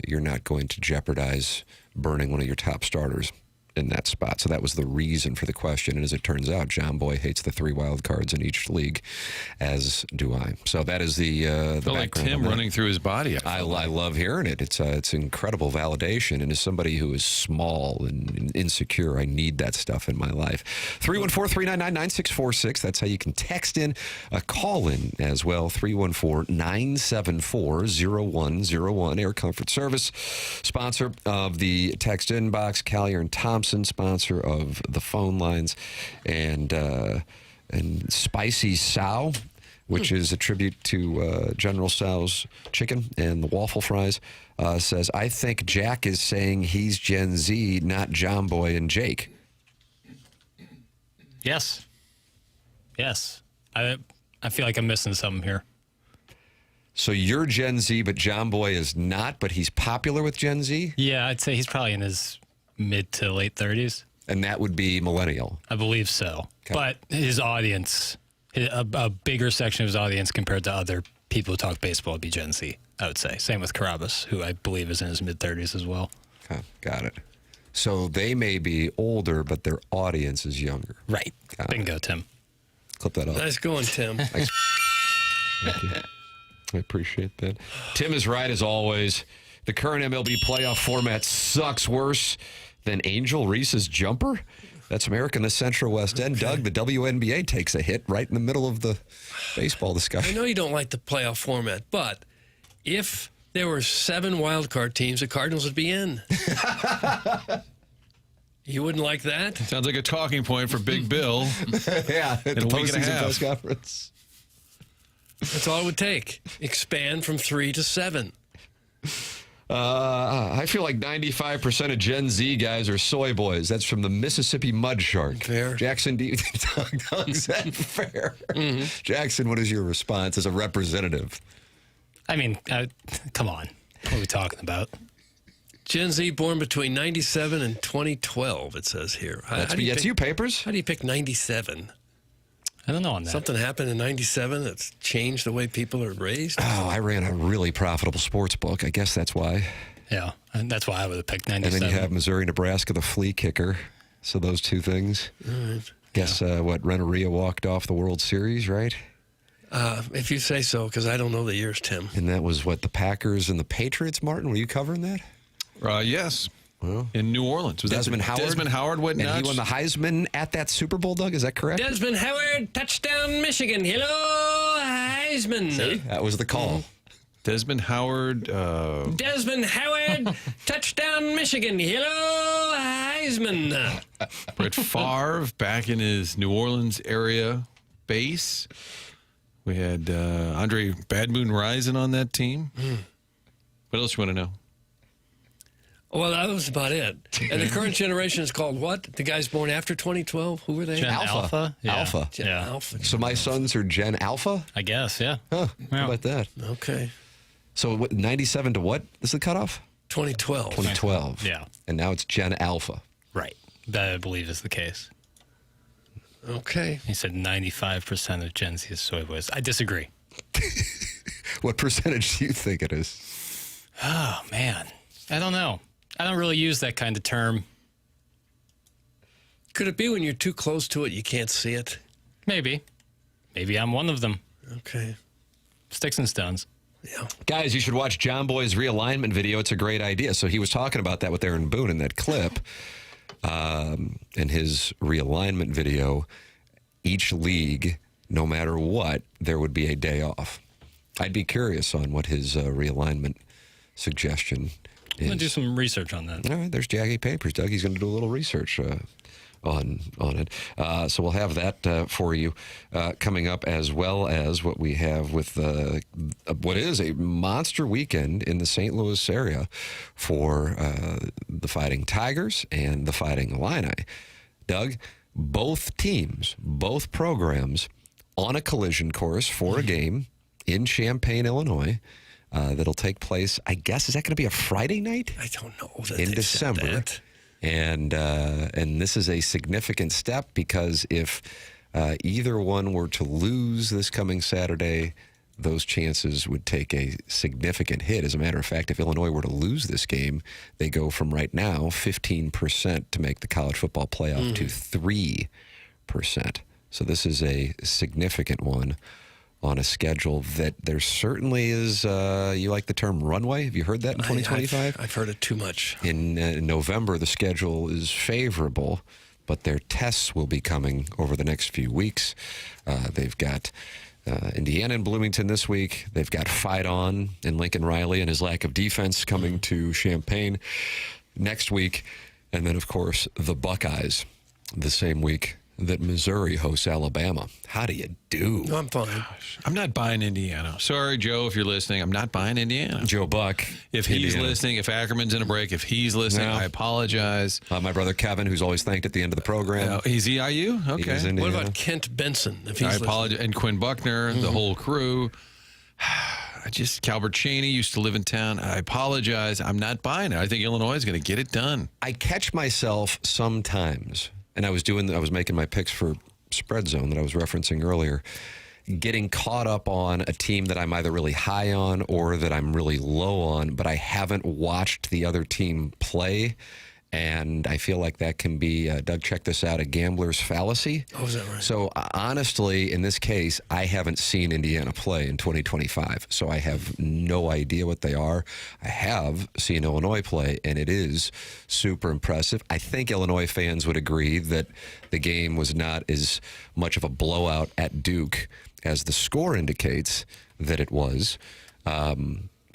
S1: you're not going to jeopardize burning one of your top starters in that spot. So that was the reason for the question, and as it turns out, John Boy hates the 3 wild cards in each league, as do I. So that is the
S3: I feel like
S1: background
S3: Tim
S1: on that.
S3: running through his body.
S1: I love hearing it. It's incredible validation. And as somebody who is small and insecure, I need that stuff in my life. 314-399-9646. That's how you can text in, call in as well. 314-974-0101. Air Comfort Service, sponsor of the text inbox. Collier and Thompson, sponsor of the phone lines. And Spicy Sow, which is a tribute to General Tso's chicken and the waffle fries, says, I think Jack is saying he's Gen Z, not John Boy and Jake.
S4: Yes. I feel like I'm missing something here.
S1: So you're Gen Z, but John Boy is not, but he's popular with Gen Z?
S4: Yeah, I'd say he's probably in his mid to late 30s.
S1: And that would be millennial.
S4: I believe so.
S1: Okay.
S4: But his audience, a bigger section of his audience compared to other people who talk baseball would be Gen Z, I would say. Same with Carabas, who I believe is in his mid-30s as well.
S1: Okay, got it. So they may be older, but their audience is younger.
S4: Right.
S1: Got
S4: Bingo, Tim.
S1: Clip that up.
S2: Nice going, Tim.
S1: Thank you. I appreciate that. Tim is right as always. The current MLB playoff format sucks worse than Angel Reese's jumper. That's America in the Central West End. Doug, the WNBA takes a hit right in the middle of the baseball discussion.
S2: I know you don't like the playoff format, but if there were 7 wild card teams, the Cardinals would be in. You wouldn't like that?
S3: Sounds like a talking point for Big Bill.
S1: Yeah, at the
S3: a week and a
S1: postseason
S3: half.
S1: press conference.
S2: That's all it would take. Expand from 3 to 7.
S1: I feel like 95% of Gen Z guys are soy boys. That's from the Mississippi Mud Shark.
S2: Fair.
S1: Jackson, Doug's that fair? Jackson, what is your response as a representative?
S4: I mean, come on. What are we talking about?
S2: Gen Z born between 97 and 2012, it says here.
S1: That's you, Papers.
S2: How do you pick 97?
S4: I don't know on that.
S2: Something happened in 97 that's changed the way people are raised?
S1: Oh, I ran a really profitable sports book. I guess that's why.
S4: Yeah, and that's why I would have picked
S1: And
S4: 97.
S1: then you have Missouri, Nebraska, the flea kicker. So those two things. Guess what? Renteria walked off the World Series, right?
S2: If you say so, because I don't know the years, Tim.
S1: And that was what, the Packers and the Patriots, Martin? Were you covering that?
S3: Yes. In New Orleans. Was
S1: Desmond
S3: that
S1: Howard?
S3: Desmond Howard went
S1: And
S3: nuts.
S1: he won the Heisman at that Super Bowl, Doug? Is that correct?
S2: Desmond Howard, touchdown, Michigan. Hello, Heisman.
S1: That was the call.
S3: Desmond Howard.
S2: Desmond Howard, touchdown, Michigan. Hello, Heisman.
S3: Brett Favre back in his New Orleans area base. We had Andre Bad Moon Rising on that team. What else you want to know?
S2: Well, that was about it. And the current generation is called what? The guys born after 2012? Who were they?
S4: Gen
S1: Alpha.
S4: Alpha? Yeah.
S1: Alpha.
S2: Gen
S4: Yeah.
S2: Alpha.
S1: So my sons are Gen Alpha?
S4: I guess, yeah.
S1: Huh. How about that?
S2: Okay.
S1: So what, 97 to what is the cutoff?
S2: 2012.
S1: 2012.
S4: Yeah.
S1: And now it's Gen Alpha.
S4: Right. That I believe is the case.
S2: Okay.
S4: He said 95% of Gen Z is soy boys. I disagree.
S1: What percentage do you think it is?
S4: Oh, man. I don't know. I don't really use that kind of term.
S2: Could it be when you're too close to it, you can't see it?
S4: Maybe. Maybe I'm one of them.
S2: Okay.
S4: Sticks and stones.
S2: Yeah.
S1: Guys, you should watch John Boy's realignment video. It's a great idea. So he was talking about that with Aaron Boone in that clip. In his realignment video, each league, no matter what, there would be a day off. I'd be curious on what his realignment suggestion is.
S4: I'm going to do some research on that.
S1: All right, there's Jaggy Papers. Doug, he's going to do a little research on it. So we'll have that for you coming up, as well as what we have with what is a monster weekend in the St. Louis area for the Fighting Tigers and the Fighting Illini. Doug, both teams, both programs on a collision course for a game in Champaign, Illinois. That'll take place, I guess, is that going to be a Friday night?
S2: I don't know. That
S1: In
S2: they said
S1: December.
S2: that.
S1: And this is a significant step because if either one were to lose this coming Saturday, those chances would take a significant hit. As a matter of fact, if Illinois were to lose this game, they go from right now 15% to make the college football playoff to 3%. So this is a significant one on a schedule that there certainly is, you like the term runway? Have you heard that in 2025?
S2: I've heard it too much.
S1: In November, the schedule is favorable, but their tests will be coming over the next few weeks. They've got Indiana and Bloomington this week. They've got Fight On and Lincoln Riley and his lack of defense coming to Champaign next week. And then, of course, the Buckeyes the same week that Missouri hosts Alabama. How do you do?
S2: No, I'm fine.
S3: I'm not buying Indiana. Sorry, Joe, if you're listening. I'm not buying Indiana.
S1: Joe Buck.
S3: If he's
S1: Indiana.
S3: listening, if Ackerman's in a break, if he's listening,
S1: No.
S3: I apologize.
S1: My brother Kevin, who's always thanked at the end of the program.
S3: He's EIU?
S1: He
S3: Okay.
S1: was
S2: What
S1: Indiana.
S2: about Kent Benson? If he's
S3: I
S2: listening?
S3: apologize. And Quinn Buckner, the whole crew. Calvert Cheney used to live in town. I apologize. I'm not buying it. I think Illinois is going to get it done.
S1: I catch myself sometimes, and I was making my picks for Spread Zone that I was referencing earlier, getting caught up on a team that I'm either really high on or that I'm really low on, but I haven't watched the other team play. And I feel like that can be, Doug, check this out, a gambler's fallacy.
S2: Oh, is that right?
S1: So honestly, in this case, I haven't seen Indiana play in 2025, so I have no idea what they are. I have seen Illinois play, and it is super impressive. I think Illinois fans would agree that the game was not as much of a blowout at Duke as the score indicates that it was.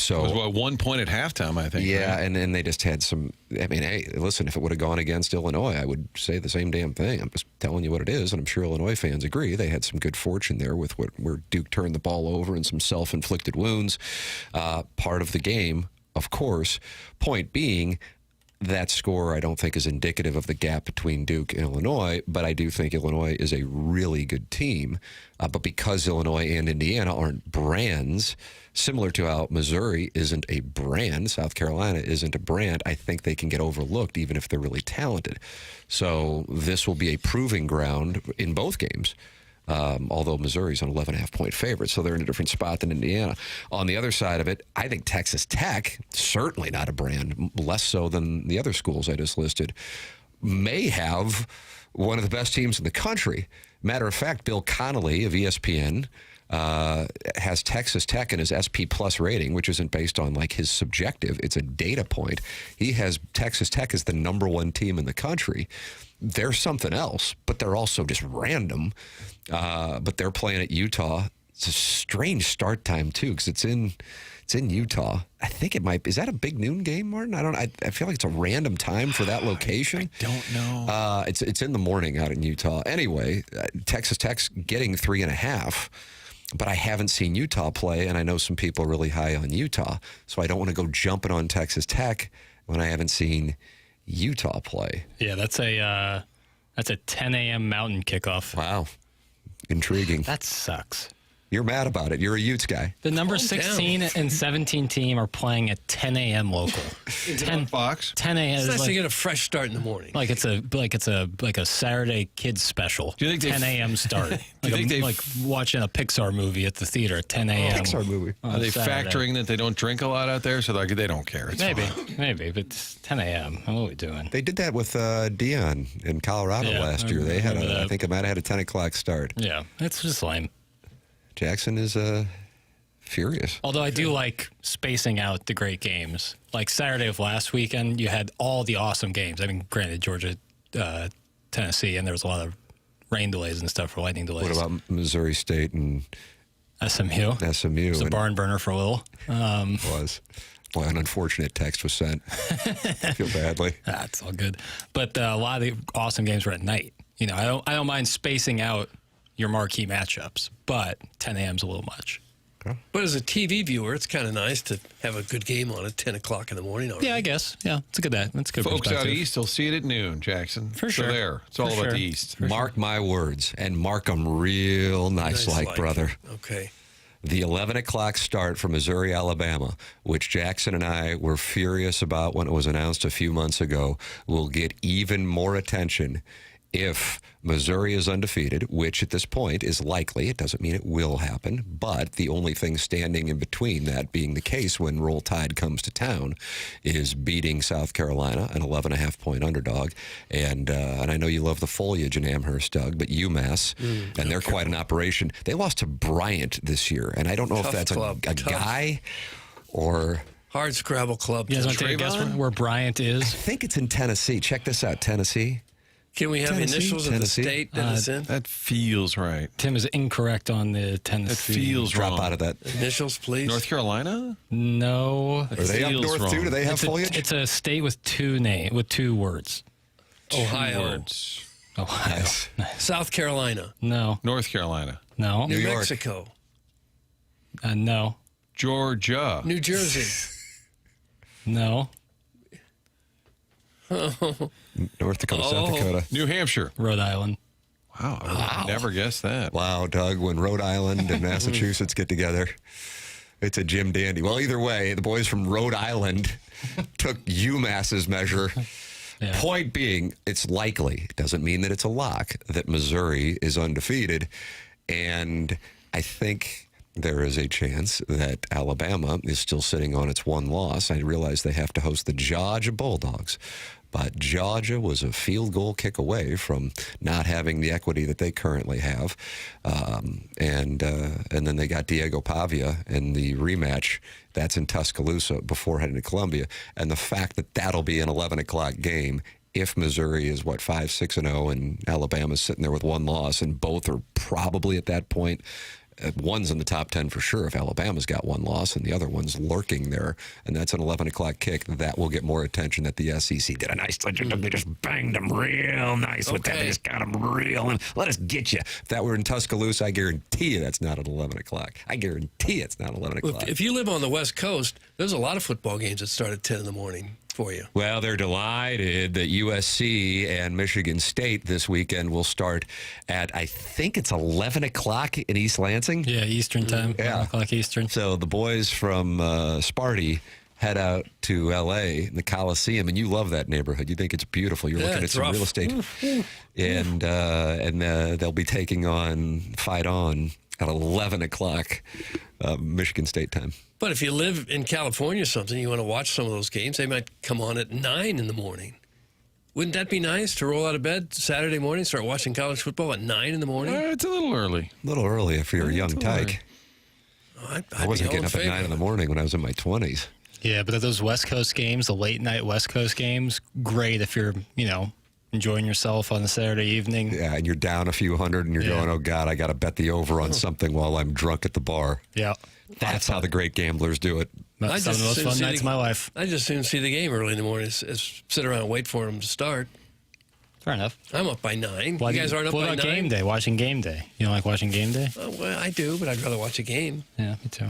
S1: So
S3: It was, 1 point at halftime, I think.
S1: yeah,
S3: right?
S1: and then they just had some. I mean, hey, listen, if it would have gone against Illinois, I would say the same damn thing. I'm just telling you what it is, and I'm sure Illinois fans agree. They had some good fortune there with where Duke turned the ball over and some self-inflicted wounds. Part of the game, of course. Point being, that score I don't think is indicative of the gap between Duke and Illinois, but I do think Illinois is a really good team. But because Illinois and Indiana aren't brands, similar to how Missouri isn't a brand, South Carolina isn't a brand, I think they can get overlooked even if they're really talented. So this will be a proving ground in both games. Although Missouri's an 11.5-point favorite, so they're in a different spot than Indiana. On the other side of it, I think Texas Tech, certainly not a brand, less so than the other schools I just listed, may have one of the best teams in the country. Matter of fact, Bill Connolly of ESPN has Texas Tech in his SP Plus rating, which isn't based on like his subjective. It's a data point. He has Texas Tech as the #1 team in the country. They're something else, but they're also just random. But they're playing at Utah. It's a strange start time too, because it's in Utah. I think it might be. Is that a big noon game, Martin? I feel like it's a random time for that location.
S3: I don't know.
S1: It's in the morning out in Utah. Anyway, Texas Tech's getting 3.5. But I haven't seen Utah play, and I know some people are really high on Utah, so I don't want to go jumping on Texas Tech when I haven't seen Utah play.
S4: Yeah, that's a 10 a.m. Mountain kickoff.
S1: Wow. Intriguing.
S4: That sucks.
S1: You're mad about it. You're a Utes guy.
S4: The number
S2: Calm
S4: 16 and 17 team are playing at 10 a.m. local. 10
S3: Fox.
S4: 10 a.m.
S2: It's
S4: is
S2: nice to
S4: like,
S2: get a fresh start in the morning.
S4: like it's a Saturday kids special.
S3: Do you think
S4: 10 a.m. start?
S3: you think they've-
S4: like watching a Pixar movie at the theater at 10 a.m.
S1: Pixar movie.
S4: on
S3: Are they
S4: Saturday.
S3: factoring that they don't drink a lot out there? So like they don't care. It's
S4: Maybe,
S3: fine.
S4: maybe, but it's 10 a.m. What are we doing?
S1: They did that with Dion in Colorado
S4: Yeah,
S1: last
S4: I
S1: year. They had
S4: remember that.
S1: I think it might have had a 10 o'clock start.
S4: Yeah, it's just lame.
S1: Jackson is furious.
S4: Although I do like spacing out the great games. Like Saturday of last weekend, you had all the awesome games. I mean, granted, Georgia, Tennessee, and there was a lot of rain delays and stuff for lightning delays.
S1: What about Missouri State and
S4: SMU?
S1: SMU?
S4: It was a
S1: And
S4: barn burner for a little.
S1: was. Boy, an unfortunate text was sent. I feel badly.
S4: That's all good. But a lot of the awesome games were at night. You know, I don't mind spacing out your marquee matchups, but 10 a.m. is a little much.
S2: But as a TV viewer, it's kind of nice to have a good game on at 10 o'clock in the morning already.
S4: Yeah, I guess. Yeah, it's a good. That's a good.
S3: Folks out
S4: perspective.
S3: east will see it at noon, Jackson.
S4: For
S3: So
S4: sure.
S3: there. It's all
S4: For
S3: about
S4: sure.
S3: the east.
S1: Mark my words, and mark them real nice like, brother.
S2: Okay.
S1: The 11 o'clock start for Missouri, Alabama, which Jackson and I were furious about when it was announced a few months ago, will get even more attention if Missouri is undefeated, which at this point is likely. It doesn't mean it will happen, but the only thing standing in between that being the case when Roll Tide comes to town is beating South Carolina, an 11.5-point underdog. And I know you love the foliage in Amherst, Doug, but UMass, and they're quite an operation. They lost to Bryant this year, and I don't know if
S2: Tough
S1: that's
S2: club.
S1: a
S2: Tough.
S1: guy or...
S2: Hard Scrabble club.
S4: You guys want to take a guess
S3: Trayvon?
S4: where Bryant
S1: I
S4: is?
S1: think it's in Tennessee. Check this out, Tennessee.
S2: Can we have
S1: Tennessee,
S2: initials of the
S1: Tennessee.
S2: state that it's in?
S3: That feels right.
S4: Tim is incorrect on the
S3: That
S4: Tennessee.
S3: feels
S1: Drop
S3: wrong.
S1: out of that.
S2: Initials, please.
S3: North Carolina?
S4: No.
S1: Are they up
S3: feels
S1: north
S3: wrong.
S1: too? Do they have
S4: It's a,
S1: foliage?
S4: it's a state with two words.
S2: Ohio.
S3: Words.
S4: Ohio.
S2: South Carolina.
S4: No.
S3: North Carolina.
S4: No.
S2: New
S1: York.
S2: Mexico.
S4: No.
S3: Georgia.
S2: New Jersey.
S4: No.
S1: North Dakota, South Dakota.
S3: New Hampshire.
S4: Rhode Island.
S3: Wow. I would never guess that.
S1: Wow, Doug, when Rhode Island and Massachusetts get together, it's a Jim Dandy. Well, either way, the boys from Rhode Island took UMass's measure.
S4: Yeah.
S1: Point being, it's likely, it doesn't mean that it's a lock, that Missouri is undefeated. And I think there is a chance that Alabama is still sitting on its one loss. I realize they have to host the Georgia Bulldogs. But Georgia was a field goal kick away from not having the equity that they currently have. And then they got Diego Pavia in the rematch. That's in Tuscaloosa before heading to Columbia. And the fact that that'll be an 11 o'clock game, if Missouri is, 5-6-0, and Alabama's sitting there with one loss, and both are probably at that point, one's in the top 10 for sure if Alabama's got one loss, and the other one's lurking there, and that's an 11 o'clock kick, that will get more attention that the SEC did a nice, they just banged them real nice with that. They just got them real, and let us get you. If that were in Tuscaloosa, I guarantee you that's not at 11 o'clock. I guarantee it's not 11 o'clock.
S2: If you live on the West Coast, there's a lot of football games that start at 10 in the morning for you.
S1: Well, they're delighted that USC and Michigan State this weekend will start at, I think it's 11 o'clock in East Lansing.
S4: Yeah, Eastern time. 11 o'clock Eastern.
S1: So the boys from Sparty head out to L.A. in the Coliseum, and you love that neighborhood. You think it's beautiful. You're looking at some real estate. And they'll be taking on Fight On at 11 o'clock Michigan State time.
S2: But if you live in California or something, you want to watch some of those games, they might come on at 9 in the morning. Wouldn't that be nice to roll out of bed Saturday morning, start watching college football at 9 in the morning?
S3: It's a little early.
S1: A little early if you're a young tyke. I wasn't getting up at 9 in the morning when I was in my 20s.
S4: Yeah, but those West Coast games, the late night West Coast games, great if you're, enjoying yourself on a Saturday evening.
S1: Yeah, and you're down a few hundred and you're going, oh, God, I got to bet the over on something while I'm drunk at the bar.
S4: Yeah.
S1: That's how the great gamblers do it.
S4: That's some of the most fun nights of my life.
S2: I just soon see the game early in the morning as sit around and wait for them to start.
S4: Fair enough.
S2: I'm up by 9.
S4: Why
S2: you guys aren't up by 9?
S4: What about game day? Watching game day? You don't like watching game day?
S2: Well, I do, but I'd rather watch a game.
S4: Yeah, me too.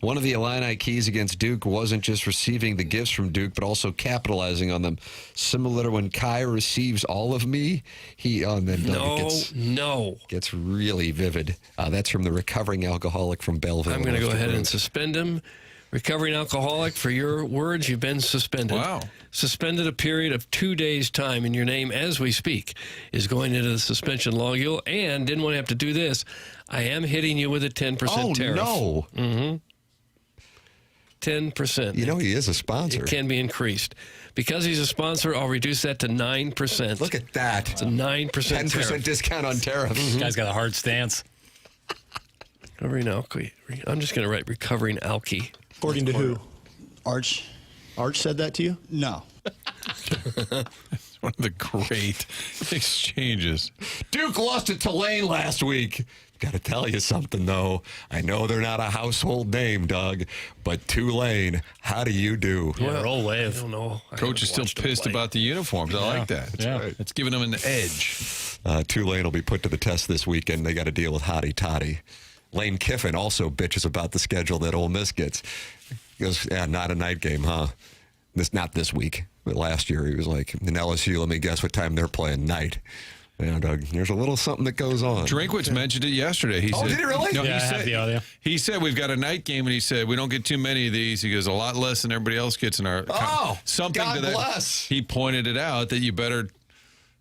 S1: One of the Illini keys against Duke wasn't just receiving the gifts from Duke, but also capitalizing on them. Similar to when Kai receives all of me, he gets really vivid. That's from the recovering alcoholic from Belleville.
S2: I'm going to go ahead and suspend him. Recovering alcoholic, for your words, you've been suspended.
S3: Wow.
S2: Suspended a period of 2 days' time, and your name, as we speak, is going into the suspension log. And didn't want to have to do this. I am hitting you with a 10% tariff.
S1: Oh, no.
S2: Mm-hmm. 10%.
S1: You know he is a sponsor.
S2: It can be increased. Because he's a sponsor, I'll reduce that to 9%.
S1: Look at that.
S2: It's a 9%
S1: 10%
S2: tariff.
S1: discount on tariffs.
S4: This guy's got a hard stance.
S2: Recovering alky. I'm just going to write recovering alky.
S8: According to who? Arch? Arch said that to you? No.
S3: It's one of the great exchanges.
S1: Duke lost to Tulane last week. Got to tell you something, though. I know they're not a household name, Doug, but Tulane, how do you do?
S4: Yeah, roll wave.
S2: I don't know.
S3: Coach is still pissed about the uniforms. I like that.
S4: Yeah.
S3: Right. It's giving them an edge.
S1: Tulane will be put to the test this weekend. They got to deal with Hottie Toddy. Lane Kiffin also bitches about the schedule that Ole Miss gets. He goes, yeah, not a night game, huh? Not this week, but last year he was like, in LSU, let me guess what time they're playing night. Yeah, Doug, there's a little something that goes on.
S3: Drinkwitz mentioned it yesterday. He said,
S1: did he really?
S3: No,
S4: Yeah,
S3: he
S4: I
S3: said,
S4: have the audio.
S3: He said we've got a night game, and he said we don't get too many of these. He goes, a lot less than everybody else gets in our. Something
S1: God
S3: to that.
S1: bless.
S3: He pointed it out that you better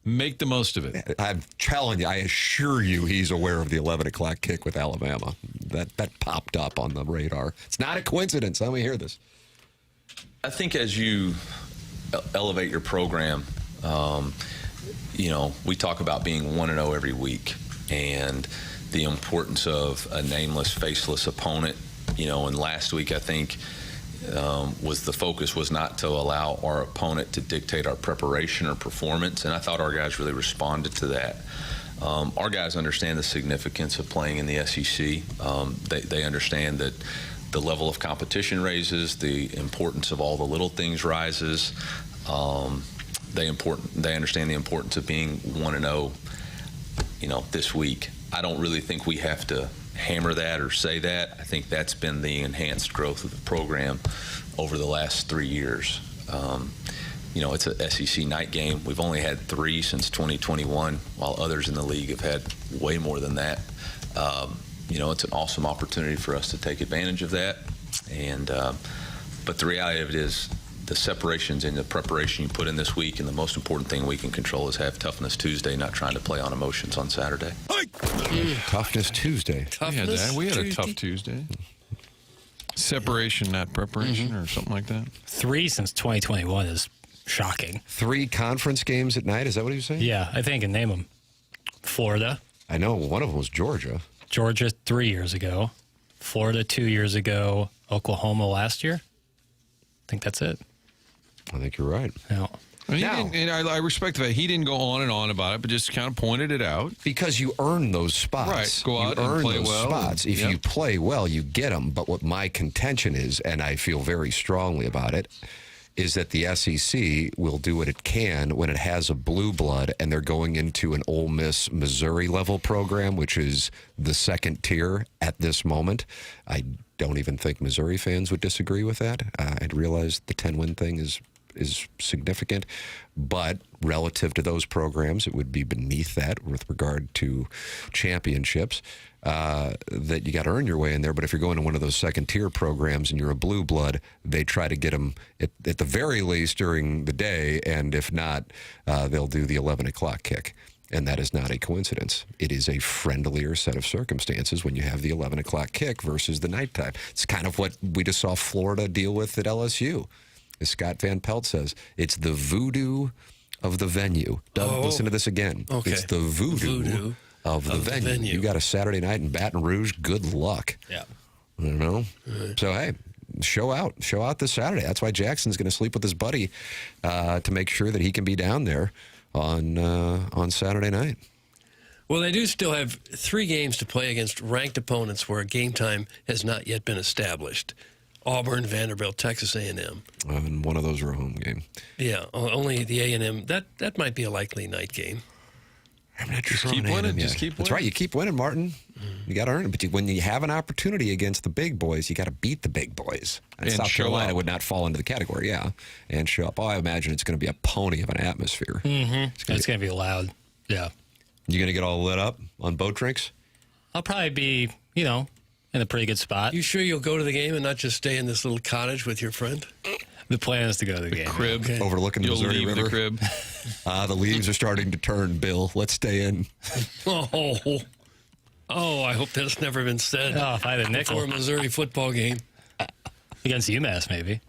S3: make the most of it.
S1: I'm telling you, I assure you he's aware of the 11 o'clock kick with Alabama. That popped up on the radar. It's not a coincidence. Let me hear this.
S9: I think as you elevate your program, we talk about being 1-0 every week and the importance of a nameless, faceless opponent. And last week I think the focus was not to allow our opponent to dictate our preparation or performance, and I thought our guys really responded to that. Our guys understand the significance of playing in the SEC. They understand that the level of competition raises, the importance of all the little things rises. They understand the importance of being 1-0, this week. I don't really think we have to hammer that or say that. I think that's been the enhanced growth of the program over the last 3 years. It's a SEC night game. We've only had 3 since 2021, while others in the league have had way more than that. It's an awesome opportunity for us to take advantage of that. But the reality of it is the separations in the preparation you put in this week, and the most important thing we can control is have Toughness Tuesday, not trying to play on emotions on Saturday.
S1: Toughness Tuesday.
S3: We had a tough Tuesday. Separation, not preparation, or something like that.
S4: 3 since 2021 is shocking.
S1: 3 conference games at night. Is that what he was saying?
S4: Yeah, I think, and name them. Florida.
S1: I know one of them was Georgia.
S4: Georgia 3 years ago. Florida 2 years ago. Oklahoma last year. I think that's it.
S1: I think you're right.
S4: Yeah.
S3: And
S1: Now-
S3: I respect that he didn't go on and on about it, but just kind of pointed it out.
S1: Because you earn those spots.
S3: Right. Go out
S1: you
S3: and
S1: earn
S3: play
S1: those
S3: well.
S1: spots. If
S3: Yep.
S1: you play well, you get them. But what my contention is, and I feel very strongly about it, is that the SEC will do what it can when it has a blue blood and they're going into an Ole Miss, Missouri level program, which is the second tier at this moment. I don't even think Missouri fans would disagree with that. I'd realize the 10-win thing is significant, but relative to those programs, it would be beneath that with regard to championships, that you got to earn your way in there. But if you're going to one of those second-tier programs and you're a blue blood, they try to get them at the very least during the day, and if not, they'll do the 11 o'clock kick. And that is not a coincidence. It is a friendlier set of circumstances when you have the 11 o'clock kick versus the nighttime. It's kind of what we just saw Florida deal with at LSU. As Scott Van Pelt says, it's the voodoo of the venue. Doug, listen to this again.
S2: Okay.
S1: It's the voodoo of the venue. You got a Saturday night in Baton Rouge, good luck.
S4: Yeah.
S1: You know? So, hey, show out this Saturday. That's why Jackson's going to sleep with his buddy to make sure that he can be down there on Saturday night.
S2: Well, they do still have 3 games to play against ranked opponents where game time has not yet been established. Auburn, Vanderbilt, Texas A&M.
S1: And one of those are a home game.
S2: Yeah, only the A&M. That might be a likely night game.
S1: I'm not
S3: Just
S1: throwing
S3: keep winning.
S1: A&M yet.
S3: Just keep
S1: That's
S3: winning.
S1: right. You keep winning, Martin. You got to earn it. But when you have an opportunity against the big boys, you got to beat the big boys. And
S3: And
S1: South
S3: show
S1: Carolina
S3: up.
S1: would not fall into the category, and show up. Oh, I imagine it's going to be a pony of an atmosphere.
S4: It's going to be loud. Yeah.
S1: You going to get all lit up on boat drinks?
S4: I'll probably be, in a pretty good spot.
S2: You sure you'll go to the game and not just stay in this little cottage with your friend?
S4: The plan is to go to the game.
S3: Crib.
S2: Okay.
S1: Overlooking the
S3: You'll
S1: Missouri
S3: leave
S1: River.
S3: the crib.
S1: The leaves are starting to turn, Bill. Let's stay in.
S2: Oh, I hope that's never been said
S4: Oh, if I had a nickel
S2: before a Missouri football game.
S4: against UMass, maybe.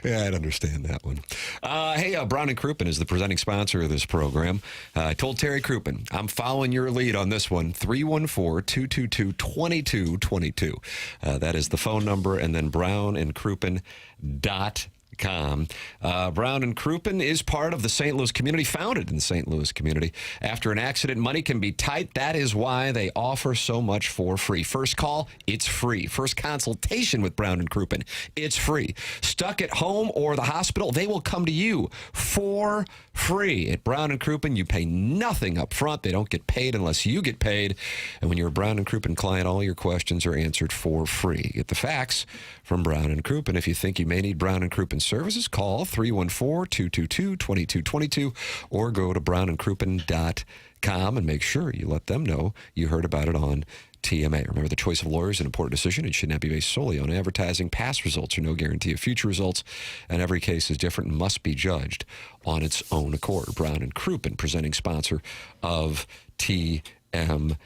S1: Yeah, I'd understand that one. Hey, Brown and Crouppen is the presenting sponsor of this program. I told Terry Crouppen, I'm following your lead on this one, 314-222-2222. That is the phone number, and then brownandcrouppen.com. Brown and Crouppen is part of the St. Louis community, founded in the St. Louis community. After an accident, money can be tight. That is why they offer so much for free. First call, it's free. First consultation with Brown and Crouppen, it's free. Stuck at home or the hospital, they will come to you for free. At Brown and Crouppen, you pay nothing up front. They don't get paid unless you get paid. And when you're a Brown and Crouppen client, all your questions are answered for free. Get the facts from Brown and Crouppen. If you think you may need Brown and Crouppen services, call 314-222-2222 or go to brownandcrouppen.com and make sure you let them know you heard about it on TMA. Remember, the choice of lawyer is an important decision. It should not be based solely on advertising. Past results are no guarantee of future results, and every case is different and must be judged on its own accord. Brown and Crouppen, presenting sponsor of TMA.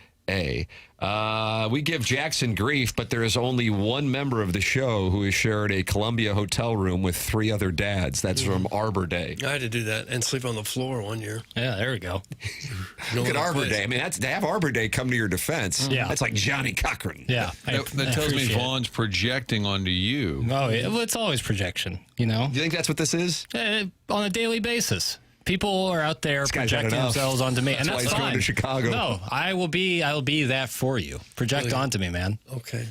S1: We give Jackson grief, but there is only one member of the show who has shared a Columbia hotel room with 3 other dads. That's from Arbor Day.
S2: I had to do that and sleep on the floor one year.
S4: Yeah, there we go.
S1: Look at Arbor Day. I mean, that's to have Arbor Day come to your defense.
S4: Yeah.
S1: That's like Johnny Cochran.
S4: Yeah.
S3: That tells me Vaughn's projecting onto you.
S4: Oh, yeah. Well, it's always projection, you know?
S1: You think that's what this is?
S4: On a daily basis. People are out there
S1: This guy's had
S4: projecting
S1: enough.
S4: themselves onto me, and
S1: That's why
S4: that's
S1: he's going
S4: fine.
S1: to Chicago.
S4: No, I will be that for you. Project onto me, man.
S2: Okay.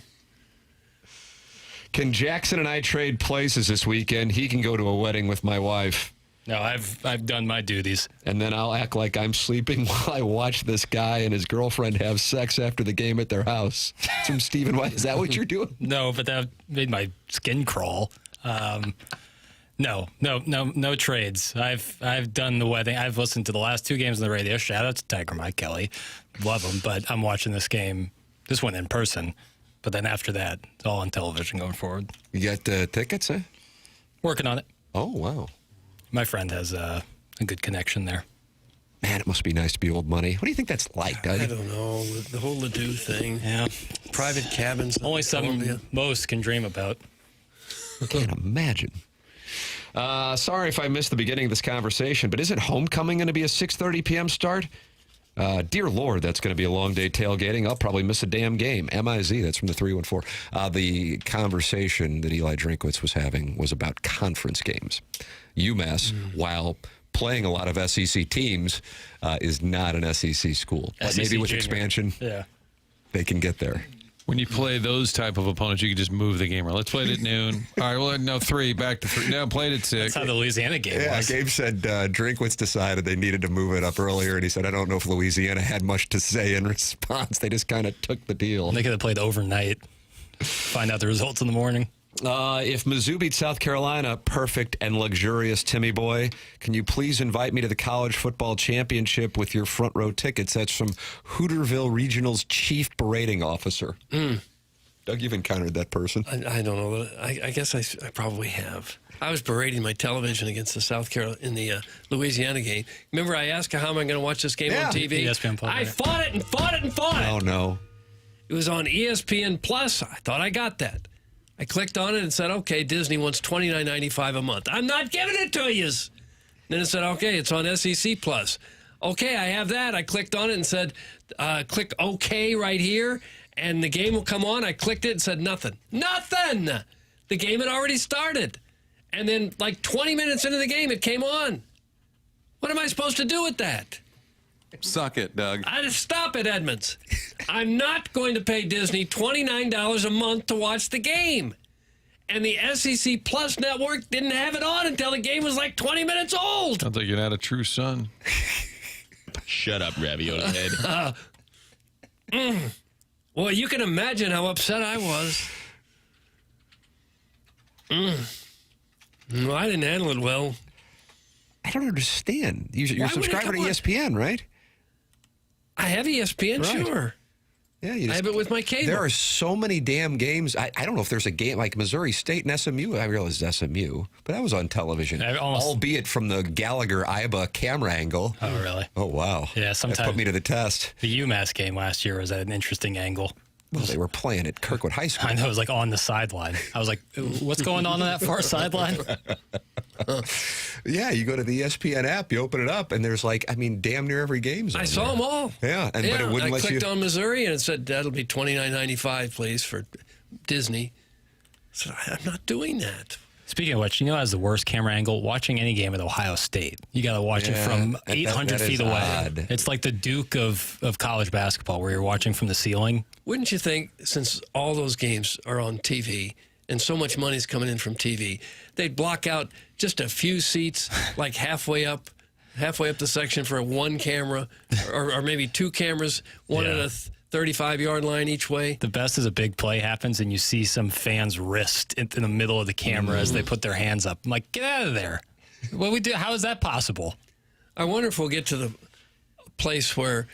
S1: Can Jackson and I trade places this weekend? He can go to a wedding with my wife,
S4: No, I've done my duties.
S1: and then I'll act like I'm sleeping while I watch this guy and his girlfriend have sex after the game at their house. It's from Stephen White. Is that what you're doing?
S4: No, but that made my skin crawl. No trades. I've done the wedding. I've listened to the last 2 games on the radio. Shout out to Tiger Mike Kelly. Love him, but I'm watching this one in person. But then after that, it's all on television going forward.
S1: You got tickets, eh?
S4: Working on it.
S1: Oh, wow.
S4: My friend has a good connection there.
S1: Man, it must be nice to be old money. What do you think that's like, Doug?
S2: I don't know. The whole Ledoux thing.
S4: Yeah.
S2: Private cabins.
S4: Only
S2: Columbia.
S4: something most can dream about.
S1: I can't imagine. Sorry if I missed the beginning of this conversation, but isn't homecoming going to be a 6:30 p.m. start? Dear Lord, that's going to be a long day tailgating. I'll probably miss a damn game. M-I-Z, that's from the 314. The conversation that Eli Drinkwitz was having was about conference games. UMass, while playing a lot of SEC teams, is not an SEC school. But maybe with expansion, they can get there.
S3: When you play those type of opponents, you can just move the game around. Let's play it at noon. All right, well, no, 3, back to 3. No, play it at 6.
S4: That's how the Louisiana game was.
S1: Gabe said Drinkwitz decided they needed to move it up earlier, and he said, I don't know if Louisiana had much to say in response. They just kind of took the deal.
S4: They could have played overnight. Find out the results in the morning.
S1: If Mizzou beats South Carolina, perfect and luxurious, Timmy boy, can you please invite me to the college football championship with your front row tickets? That's from Hooterville Regional's chief berating officer. Doug, you've encountered that person.
S2: I don't know. I guess I probably have. I was berating my television against the South Carolina in the Louisiana game. Remember, I asked how am I going to watch this game on TV?
S4: ESPN Plus,
S2: I fought it and fought it and fought it.
S1: Oh, no.
S2: It was on ESPN Plus. I thought I got that. I clicked on it and said, okay, Disney wants $29.95 a month. I'm not giving it to you. Then it said, okay, it's on SEC Plus. Okay, I have that. I clicked on it and said, click OK right here, and the game will come on. I clicked it and said nothing. Nothing! The game had already started. And then like 20 minutes into the game, it came on. What am I supposed to do with that?
S3: Suck it, Doug.
S2: Stop it, Edmonds. I'm not going to pay Disney $29 a month to watch the game. And the SEC Plus network didn't have it on until the game was like 20 minutes old.
S3: Sounds like you're not a true son.
S10: Shut up, Ravioli Head.
S2: Well, you can imagine how upset I was. Well, I didn't handle it well.
S1: I don't understand. You're subscriber to ESPN, right?
S2: I have ESPN,
S1: Right.
S2: sure.
S1: Yeah,
S2: I have it with my cable.
S1: There are so many damn games. I don't know if there's a game like Missouri State and SMU. I realize it's SMU, but that was on television, albeit from the Gallagher-Iba camera angle.
S4: Oh, really?
S1: Oh, wow.
S4: Yeah, sometimes.
S1: That put me to the test.
S4: The UMass game last year was at an interesting angle.
S1: Well, they were playing at Kirkwood High School.
S4: I know, it was like on the sideline. I was like, what's going on that far sideline?
S1: Yeah, you go to the ESPN app, you open it up, and there's like, damn near every game's on
S2: I saw
S1: there.
S2: them all.
S1: Yeah, but it wouldn't let you.
S2: I clicked on Missouri, and it said, that'll be $29.95, please, for Disney. So I'm not doing that.
S4: Speaking of which, as the worst camera angle, watching any game at Ohio State. You got to watch it from 800 feet away.
S1: Odd.
S4: It's like the Duke of college basketball where you're watching from the ceiling.
S2: Wouldn't you think, since all those games are on TV and so much money's coming in from TV, they'd block out just a few seats, like halfway up the section for one camera, or maybe two cameras, one at a 35-yard line each way.
S4: The best is a big play happens and you see some fan's wrist in the middle of the camera as they put their hands up. I'm like, get out of there. What we do? How is that possible?
S2: I wonder if we'll get to the place where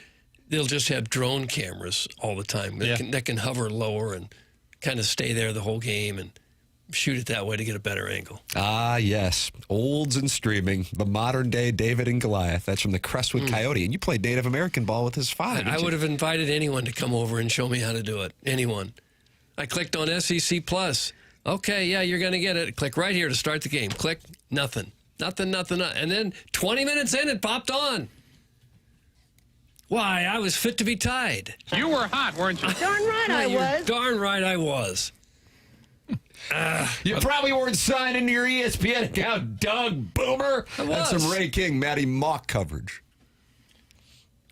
S2: they'll just have drone cameras all the time that can hover lower and kind of stay there the whole game and shoot it that way to get a better angle.
S1: Ah, yes. Olds and streaming. The modern day David and Goliath. That's from the Crestwood Coyote. And you played Native American ball with his father.
S2: I would have invited anyone to come over and show me how to do it. Anyone. I clicked on SEC Plus. Okay, yeah, you're going to get it. Click right here to start the game. Click. Nothing. Nothing. And then 20 minutes in, it popped on. Why, I was fit to be tied.
S11: You were hot, weren't you?
S12: Darn right I was.
S2: Darn right I was.
S1: You probably weren't signed into your ESPN account, Doug Boomer. That's some Ray King, Matty Mock coverage.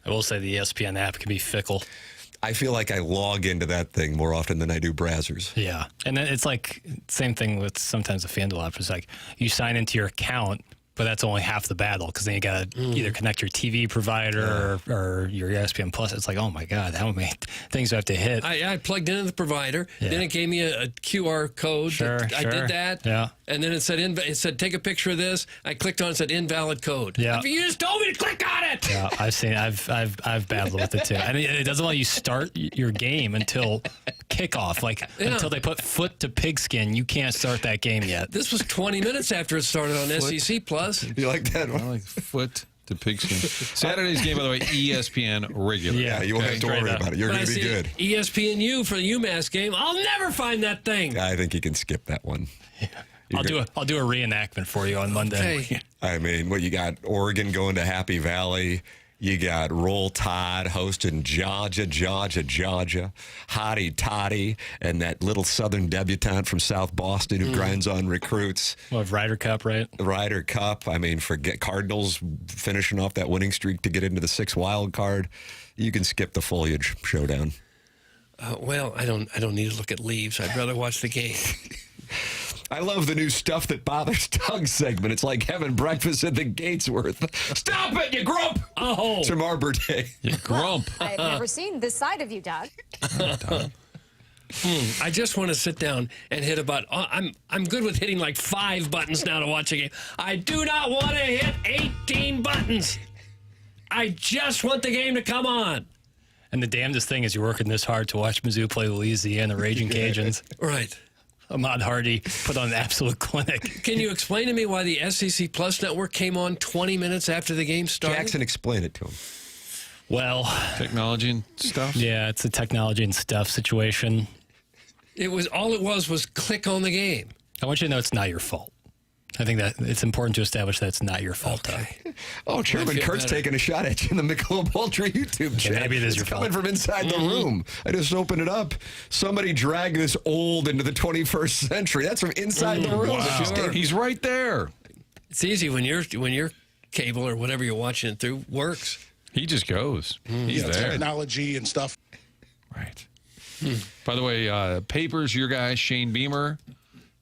S4: I will say the ESPN app can be fickle.
S1: I feel like I log into that thing more often than I do Brazzers.
S4: Yeah. And then it's like, same thing with sometimes the FanDuel app. It's like you sign into your account, but that's only half the battle because then you got to either connect your TV provider or your ESPN Plus. It's like, oh my God, how many things do I have to hit?
S2: I plugged into the provider. Then it gave me a QR code. I did that.
S4: Yeah.
S2: And then it said take a picture of this. I clicked on it. It said invalid code.
S4: Yeah.
S2: You just told me to click on it.
S4: Yeah, I've battled with it too. And it doesn't let you start your game until kickoff. Until they put foot to pigskin, you can't start that game yet.
S2: This was 20 minutes after it started on SEC Plus.
S1: You like that one?
S3: I like foot to pigskin. Saturday's game, by the way, ESPN regular.
S1: Yeah, you won't have to worry about it. You're going to be good.
S2: ESPNU for the UMass game. I'll never find that thing.
S1: I think you can skip that one.
S4: I'll do a reenactment for you on Monday.
S2: Okay.
S1: I mean, what you got? Oregon going to Happy Valley. You got Roll Tide hosting Georgia, Hottie Toddy, and that little Southern debutante from South Boston who grinds on recruits.
S4: Well, Ryder Cup, right?
S1: Ryder Cup. I mean, forget Cardinals finishing off that winning streak to get into the 6th wild card. You can skip the foliage showdown.
S2: Well, I don't need to look at leaves. I'd rather watch the game.
S1: I love the new Stuff That Bothers Doug segment. It's like having breakfast at the Gatesworth. Stop it, you grump!
S2: Oh.
S1: It's from Arbor Day.
S3: You grump.
S11: I've never seen this side of you, Doug.
S2: I just want to sit down and hit about. I'm good with hitting like 5 buttons now to watch a game. I do not want to hit 18 buttons. I just want the game to come on.
S4: And the damnedest thing is you're working this hard to watch Mizzou play Louisiana Raging Cajuns.
S2: Right.
S4: Ahmad Hardy put on an absolute clinic.
S2: Can you explain to me why the SEC Plus network came on 20 minutes after the game started?
S1: Jackson, explain it to him.
S4: Well,
S3: Technology and stuff.
S4: yeah, it's a technology and stuff situation.
S2: It was click on the game.
S4: I want you to know it's not your fault. I think that it's important to establish that it's not your fault, Doug.
S1: Oh, Chairman
S2: feel
S1: Kurt's
S2: better.
S1: taking a shot at you in the Michelob Ultra YouTube chat.
S4: maybe it is your
S1: It's coming
S4: fault.
S1: from inside the room. I just opened it up. Somebody dragged this old into the 21st century. That's from inside the room.
S3: Wow.
S2: Sure.
S3: He's right there.
S2: It's easy when your cable or whatever you're watching it through works.
S3: He just goes. He's there.
S12: Technology and stuff.
S3: Right. By the way, Papers, your guy, Shane Beamer,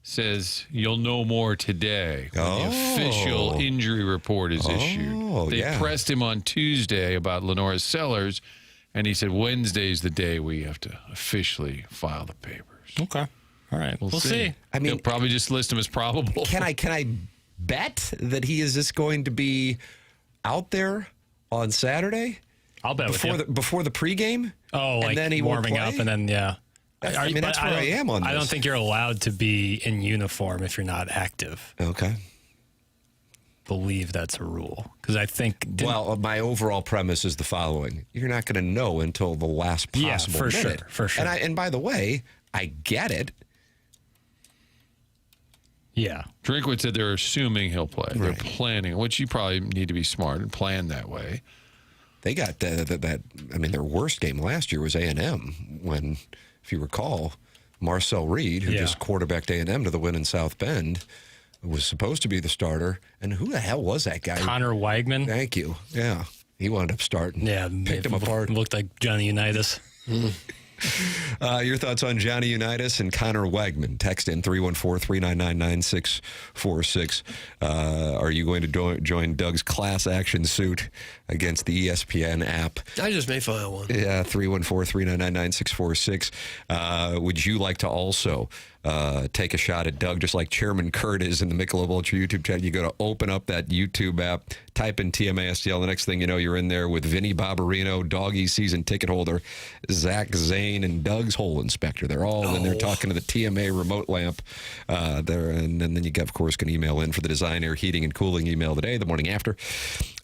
S3: says you'll know more today when the official injury report is issued. They
S1: yeah.
S3: pressed him on Tuesday about Lenora Sellers, and he said Wednesday's the day we have to officially file the papers.
S4: Okay. All right. We'll see.
S1: I mean,
S3: He'll probably just list him as probable.
S1: Can I bet that he is just going to be out there on Saturday
S4: I'll bet with you.
S1: before the pregame?
S4: Oh,
S1: and
S4: like
S1: then he won't
S4: warming up
S1: play?
S4: and then, yeah.
S1: That's where I am on this.
S4: I don't think you're allowed to be in uniform if you're not active.
S1: Okay.
S4: Believe that's a rule. Because I think...
S1: Well, my overall premise is the following. You're not going to know until the last possible minute.
S4: For sure.
S1: And by the way, I get it.
S4: Yeah.
S3: Drinkwitz said they're assuming he'll play. They're
S1: Right.
S3: planning, which you probably need to be smart and plan that way.
S1: They got that. I mean, their worst game last year was A&M when, if you recall, Marcel Reed, who just quarterbacked A&M to the win in South Bend, was supposed to be the starter. And who the hell was that guy?
S4: Connor Weigman.
S1: Thank you. Yeah. He wound up starting.
S4: Yeah.
S1: Picked him apart.
S4: Looked like Johnny Unitas.
S1: Your thoughts on Johnny Unitas and Connor Wegman? Text in 314-399-9646. Are you going to join Doug's class action suit against the ESPN app?
S2: I just may file one.
S1: Yeah, 314-399-9646. Would you like to also take a shot at Doug, just like Chairman Kurt is in the Michelob Ultra YouTube channel? You go to open up that YouTube app, type in TMA STL. The next thing you know, you're in there with Vinny Barbarino, Doggy season ticket holder, Zach Zane, and Doug's hole inspector. They're all in there talking to the TMA remote lamp there. And then you, of course, can email in for the Design, Air, Heating, and Cooling email today, the morning after,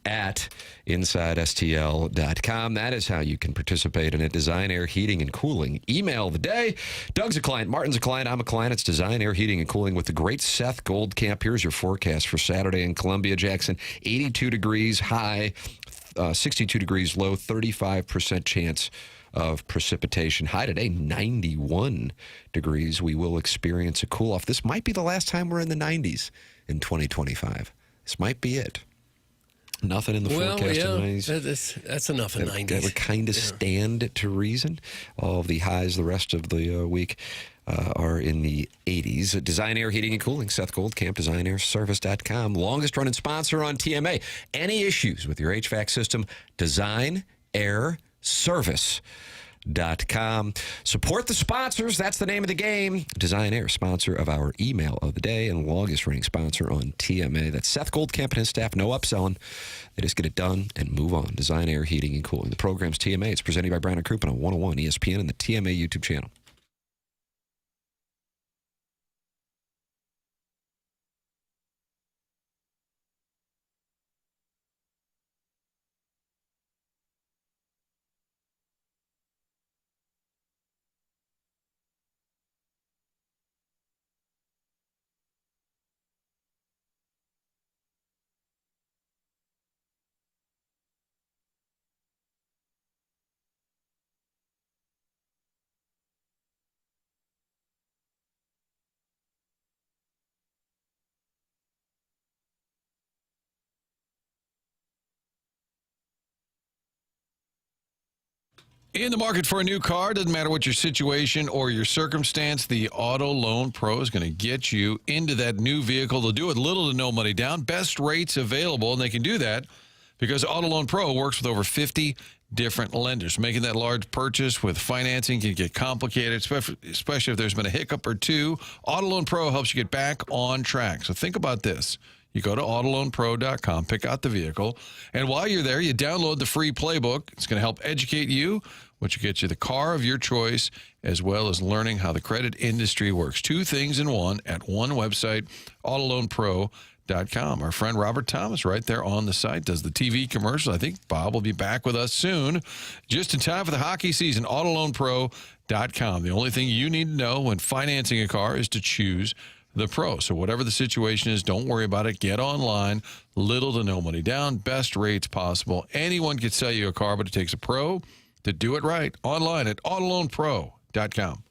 S1: at InsideSTL.com. That is how you can participate in it. Design, Air, Heating, and Cooling. Email the day. Doug's a client. Martin's a client. I'm a client. It's Design, Air, Heating, and Cooling with the great Seth Goldcamp. Here's your forecast for Saturday in Columbia, Jackson. 82 degrees high, 62 degrees low, 35% chance of precipitation. High today, 91 degrees. We will experience a cool-off. This might be the last time we're in the 90s in 2025. This might be it. Nothing in the forecast in the 90s.
S2: That's enough in 90s.
S1: That would kind of stand to reason. All of the highs the rest of the week are in the 80s. Design, Air, Heating, and Cooling. Seth Goldcamp, DesignAirService.com. Longest running sponsor on TMA. Any issues with your HVAC system, Design, Air, Service.com. Support the sponsors. That's the name of the game. Design Air, sponsor of our email of the day and longest running sponsor on TMA. That's Seth Goldcamp and his staff. No upselling. They just get it done and move on. Design, Air, Heating, and Cooling. The program's TMA. It's presented by Brown & Crouppen on 101 ESPN and the TMA YouTube channel.
S3: In the market for a new car, doesn't matter what your situation or your circumstance, the Auto Loan Pro is going to get you into that new vehicle. They'll do it little to no money down, best rates available, and they can do that because Auto Loan Pro works with over 50 different lenders. Making that large purchase with financing can get complicated, especially if there's been a hiccup or two. Auto Loan Pro helps you get back on track. So think about this. You go to autoloanpro.com, pick out the vehicle, and while you're there, you download the free playbook. It's going to help educate you, which will get you the car of your choice, as well as learning how the credit industry works. Two things in one at one website, autoloanpro.com. Our friend Robert Thomas right there on the site does the TV commercial. I think Bob will be back with us soon. Just in time for the hockey season, autoloanpro.com. The only thing you need to know when financing a car is to choose the pro. So whatever the situation is, don't worry about it. Get online. Little to no money down. Best rates possible. Anyone can sell you a car, but it takes a pro to do it right. Online at autoloanpro.com.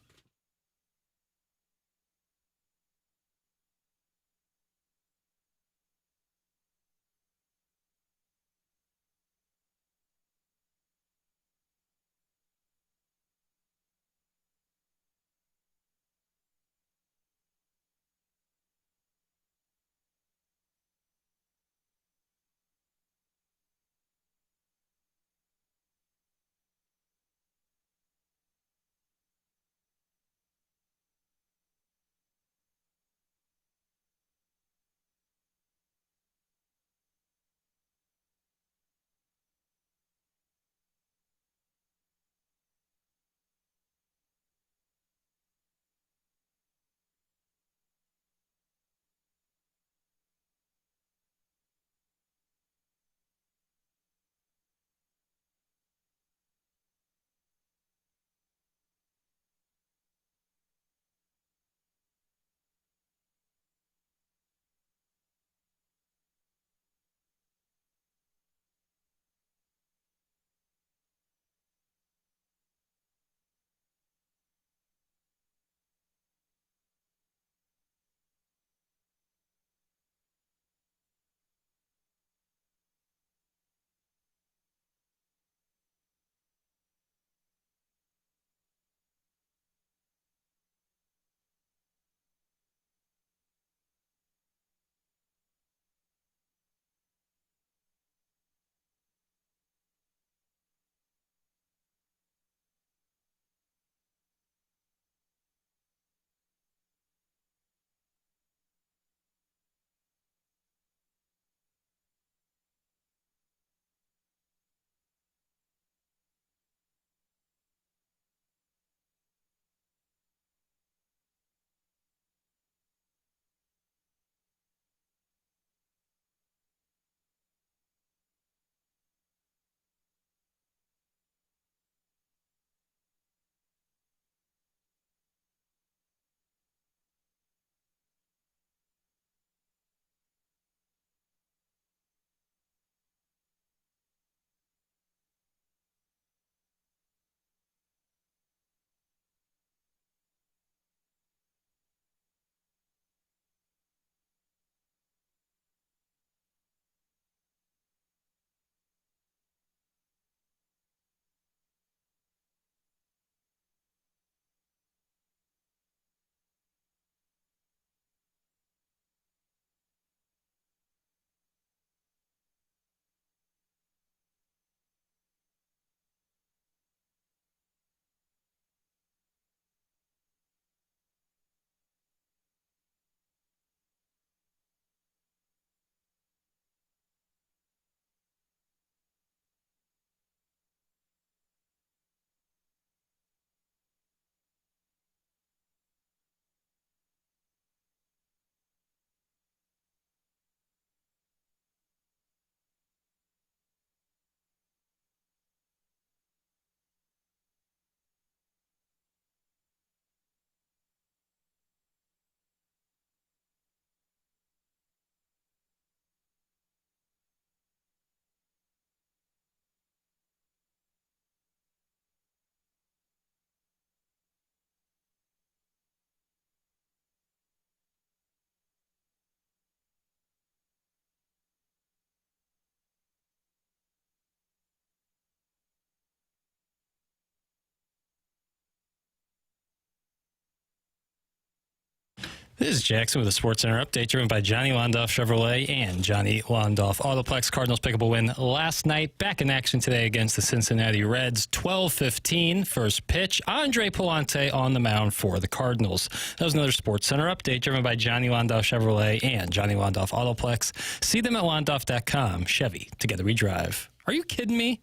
S4: This is Jackson with a Sports Center update driven by Johnny Londoff Chevrolet and Johnny Londoff Autoplex. Cardinals pick up a win last night. Back in action today against the Cincinnati Reds. 12:15 first pitch. Andre Palante on the mound for the Cardinals. That was another Sports Center update driven by Johnny Londoff Chevrolet and Johnny Londoff Autoplex. See them at londoff.com. Chevy, together we drive. Are you kidding me?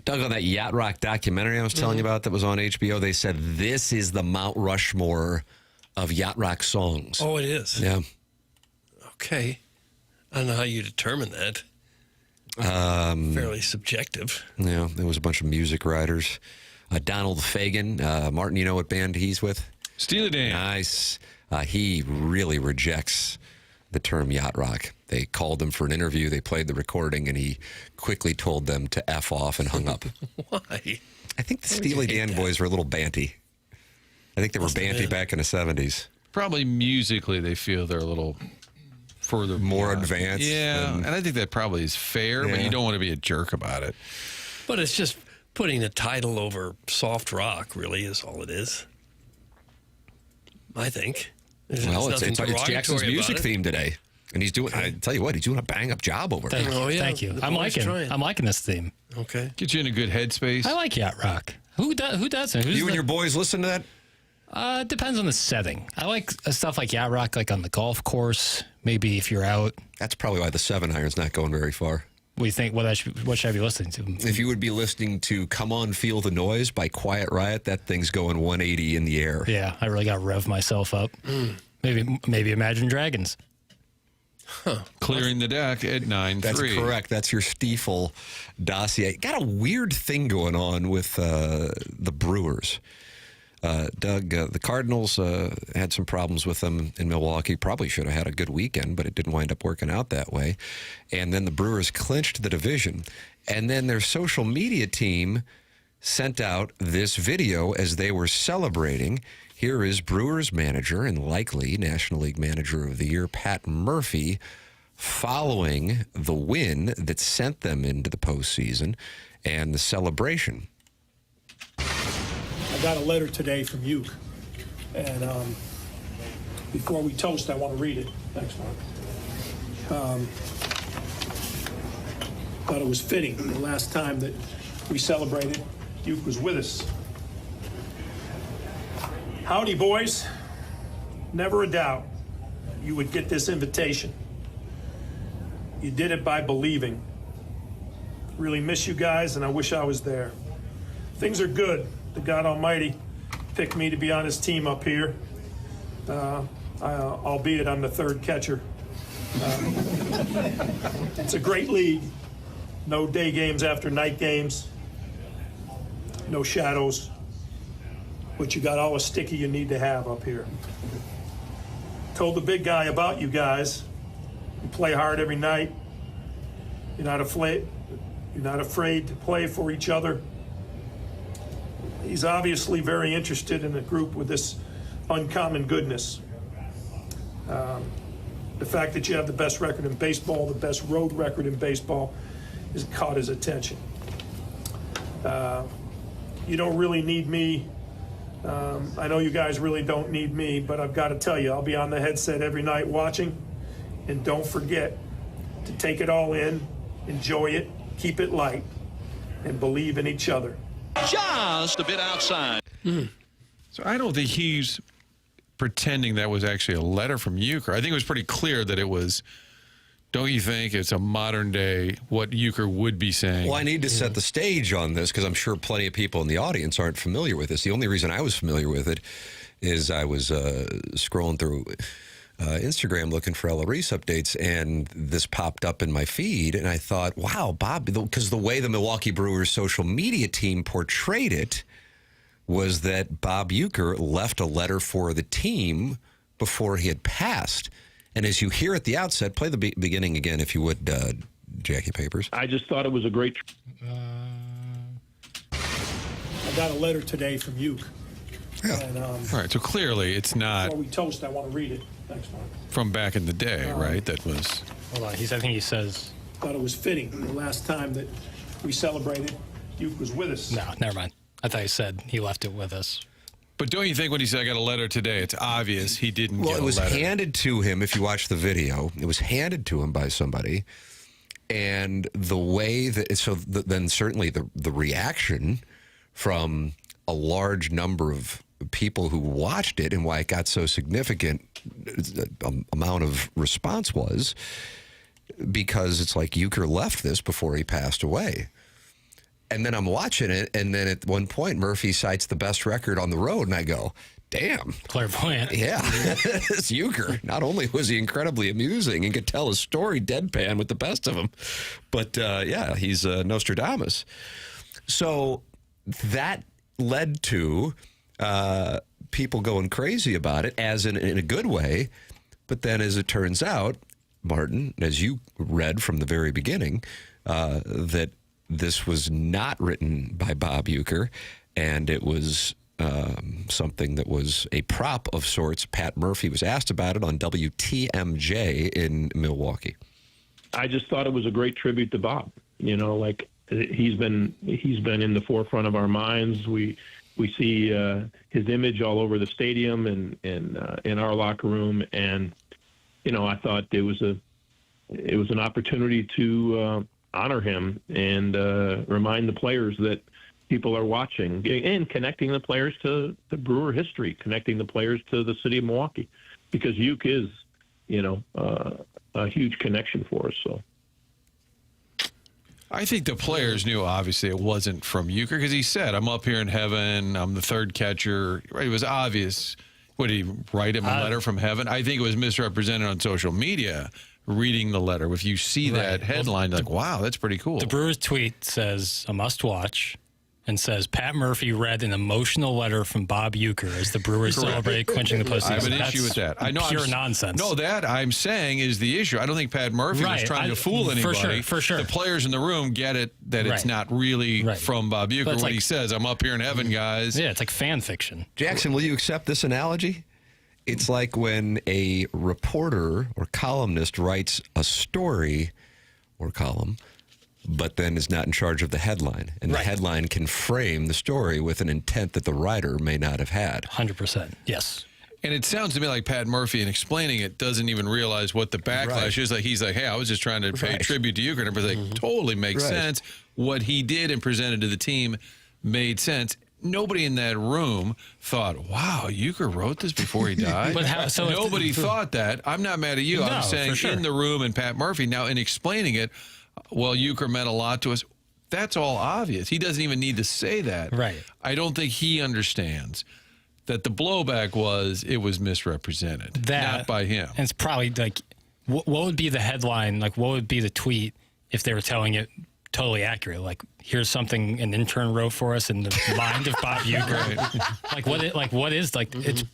S1: Doug, on that Yacht Rock documentary I was telling you about that was on HBO, they said this is the Mount Rushmore of Yacht Rock songs.
S2: Oh, it is?
S1: Yeah.
S2: Okay. I don't know how you determine that. Fairly subjective.
S1: Yeah, there was a bunch of music writers. Donald Fagen. Martin, you know what band he's with?
S3: Steely Dan.
S1: Nice. He really rejects the term Yacht Rock. They called him for an interview. They played the recording, and he quickly told them to F off and hung up.
S2: Why?
S1: I think the Steely Dan boys were a little banty. I think they were banty back in the 70s.
S3: Probably musically, they feel they're a little further
S1: more advanced.
S3: Yeah, and I think that probably is fair, but you don't want to be a jerk about it.
S2: But it's just putting a title over soft rock, really, is all it is. I think.
S1: Well, it's Jackson's music theme today. And he's doing, I tell you what, he's doing a bang-up job over there.
S4: Thank you. I'm liking this theme.
S2: Okay.
S3: Get you in a good headspace.
S4: I like Yacht Rock. Who doesn't?
S1: You and your boys listen to that?
S4: It depends on the setting. I like stuff like Yacht Rock, like on the golf course. Maybe if you're out.
S1: That's probably why the 7-iron's not going very far.
S4: What do you think? What should I be listening to?
S1: If you would be listening to Come On Feel the Noise by Quiet Riot, that thing's going 180 in the air.
S4: Yeah, I really got to rev myself up. Maybe Imagine Dragons.
S3: Huh. Clearing the deck at 9-3.
S1: That's correct. That's your Stiefel dossier. Got a weird thing going on with the Brewers. Doug, the Cardinals had some problems with them in Milwaukee. Probably should have had a good weekend, but it didn't wind up working out that way. And then the Brewers clinched the division. And then their social media team sent out this video as they were celebrating. Here is Brewers manager and likely National League Manager of the Year, Pat Murphy, following the win that sent them into the postseason and the celebration.
S12: I got a letter today from Uecker, and before we toast, I want to read it. Thanks, Mark. Thought it was fitting. The last time that we celebrated, Uecker was with us. Howdy, boys. Never a doubt you would get this invitation. You did it by believing. Really miss you guys, and I wish I was there. Things are good. The God Almighty picked me to be on his team up here, albeit I'm the third catcher. It's a great league. No day games after night games. No shadows. But you got all the sticky you need to have up here. Told the big guy about you guys. You play hard every night. You're not afraid to play for each other. He's obviously very interested in a group with this uncommon goodness. The fact that you have the best record in baseball, the best road record in baseball, has caught his attention. You don't really need me. I know you guys really don't need me, but I've got to tell you, I'll be on the headset every night watching. And don't forget to take it all in, enjoy it, keep it light, and believe in each other.
S13: Just a bit outside.
S3: So I don't think he's pretending that was actually a letter from Uecker. I think it was pretty clear that it was, don't you think, it's a modern day what Uecker would be saying.
S1: Well, I need to set the stage on this because I'm sure plenty of people in the audience aren't familiar with this. The only reason I was familiar with it is I was scrolling through Instagram looking for Ella Reese updates, and this popped up in my feed, and I thought, wow, Bob, because the way the Milwaukee Brewers social media team portrayed it was that Bob Uecker left a letter for the team before he had passed. And as you hear at the outset, play the beginning again, if you would, Jackie Papers.
S12: I just thought it was a great... I got a letter today from Uecker.
S1: Yeah.
S12: And,
S3: All right, so clearly it's not...
S12: Before we toast, I want to read it. Thanks, Mark.
S3: From back in the day, right? That was...
S4: Hold on. I think he says...
S12: thought it was fitting. The last time that we celebrated, Uke was with us.
S4: No, never mind. I thought he said he left it with us.
S3: But don't you think when he said, I got a letter today, it's obvious he didn't get a letter?
S1: Well, it was handed to him, if you watch the video, it was handed to him by somebody. And the way that, then certainly the reaction from a large number of people who watched it and why it got so significant amount of response was because it's like Uecker left this before he passed away. And then I'm watching it, and then at one point, Murphy cites the best record on the road, and I go, damn.
S4: Clairvoyant.
S1: Yeah. This Uecker, not only was he incredibly amusing and could tell a story deadpan with the best of them, but, yeah, he's Nostradamus. So that led to people going crazy about it, as in a good way. But then, as it turns out, Martin, as you read from the very beginning, that this was not written by Bob Uecker, and it was something that was a prop of sorts. Pat Murphy was asked about it on WTMJ in Milwaukee.
S14: I just thought it was a great tribute to Bob. You know, like he's been in the forefront of our minds. We see his image all over the stadium and in our locker room, and you know, I thought it was an opportunity to honor him and remind the players that people are watching, and connecting the players to the Brewer history, connecting the players to the city of Milwaukee, because Uke is, you know, a huge connection for us. So
S3: I think the players knew, obviously, it wasn't from Uecker, because he said, I'm up here in heaven, I'm the third catcher. Right? It was obvious. Would he write him a letter from heaven? I think it was misrepresented on social media, reading the letter. If you see that headline, like, wow, that's pretty cool.
S4: The Brewers tweet says, a must watch, and says, Pat Murphy read an emotional letter from Bob Uecker as the Brewers celebrated clinching the postseason.
S3: I have an issue with that. I know
S4: pure nonsense.
S3: No, that I'm saying is the issue. I don't think Pat Murphy was trying to fool anybody.
S4: For sure.
S3: The players in the room get it, that it's not really from Bob Uecker when he says, I'm up here in heaven, guys.
S4: Yeah, it's like fan fiction.
S1: Jackson, will you accept this analogy? It's like when a reporter or columnist writes a story or column, but then is not in charge of the headline. And the headline can frame the story with an intent that the writer may not have had.
S4: 100%. Yes.
S3: And it sounds to me like Pat Murphy, in explaining it, doesn't even realize what the backlash is. Like, he's like, hey, I was just trying to pay tribute to Uecker. And everything totally makes sense. What he did and presented to the team made sense. Nobody in that room thought, wow, Uecker wrote this before he died. Nobody thought that. I'm not mad at you. I'm saying in the room, and Pat Murphy, now in explaining it, well, Uecker meant a lot to us. That's all obvious. He doesn't even need to say that.
S4: Right.
S3: I don't think he understands that the blowback was it was misrepresented, not by him.
S4: And it's probably like, what would be the headline? Like, what would be the tweet if they were telling it totally accurate? Like, here's something an intern wrote for us in the mind of Bob Uecker. It's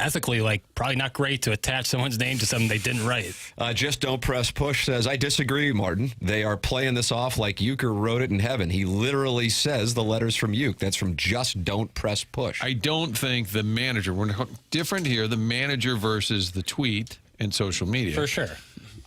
S4: ethically, like, probably not great to attach someone's name to something they didn't write.
S1: Just Don't Press Push says, I disagree, Martin. They are playing this off like Uecker wrote it in heaven. He literally says the letters from Uecker. That's from Just Don't Press Push.
S3: I don't think the manager, we're different here, the manager versus the tweet and social media.
S4: For sure.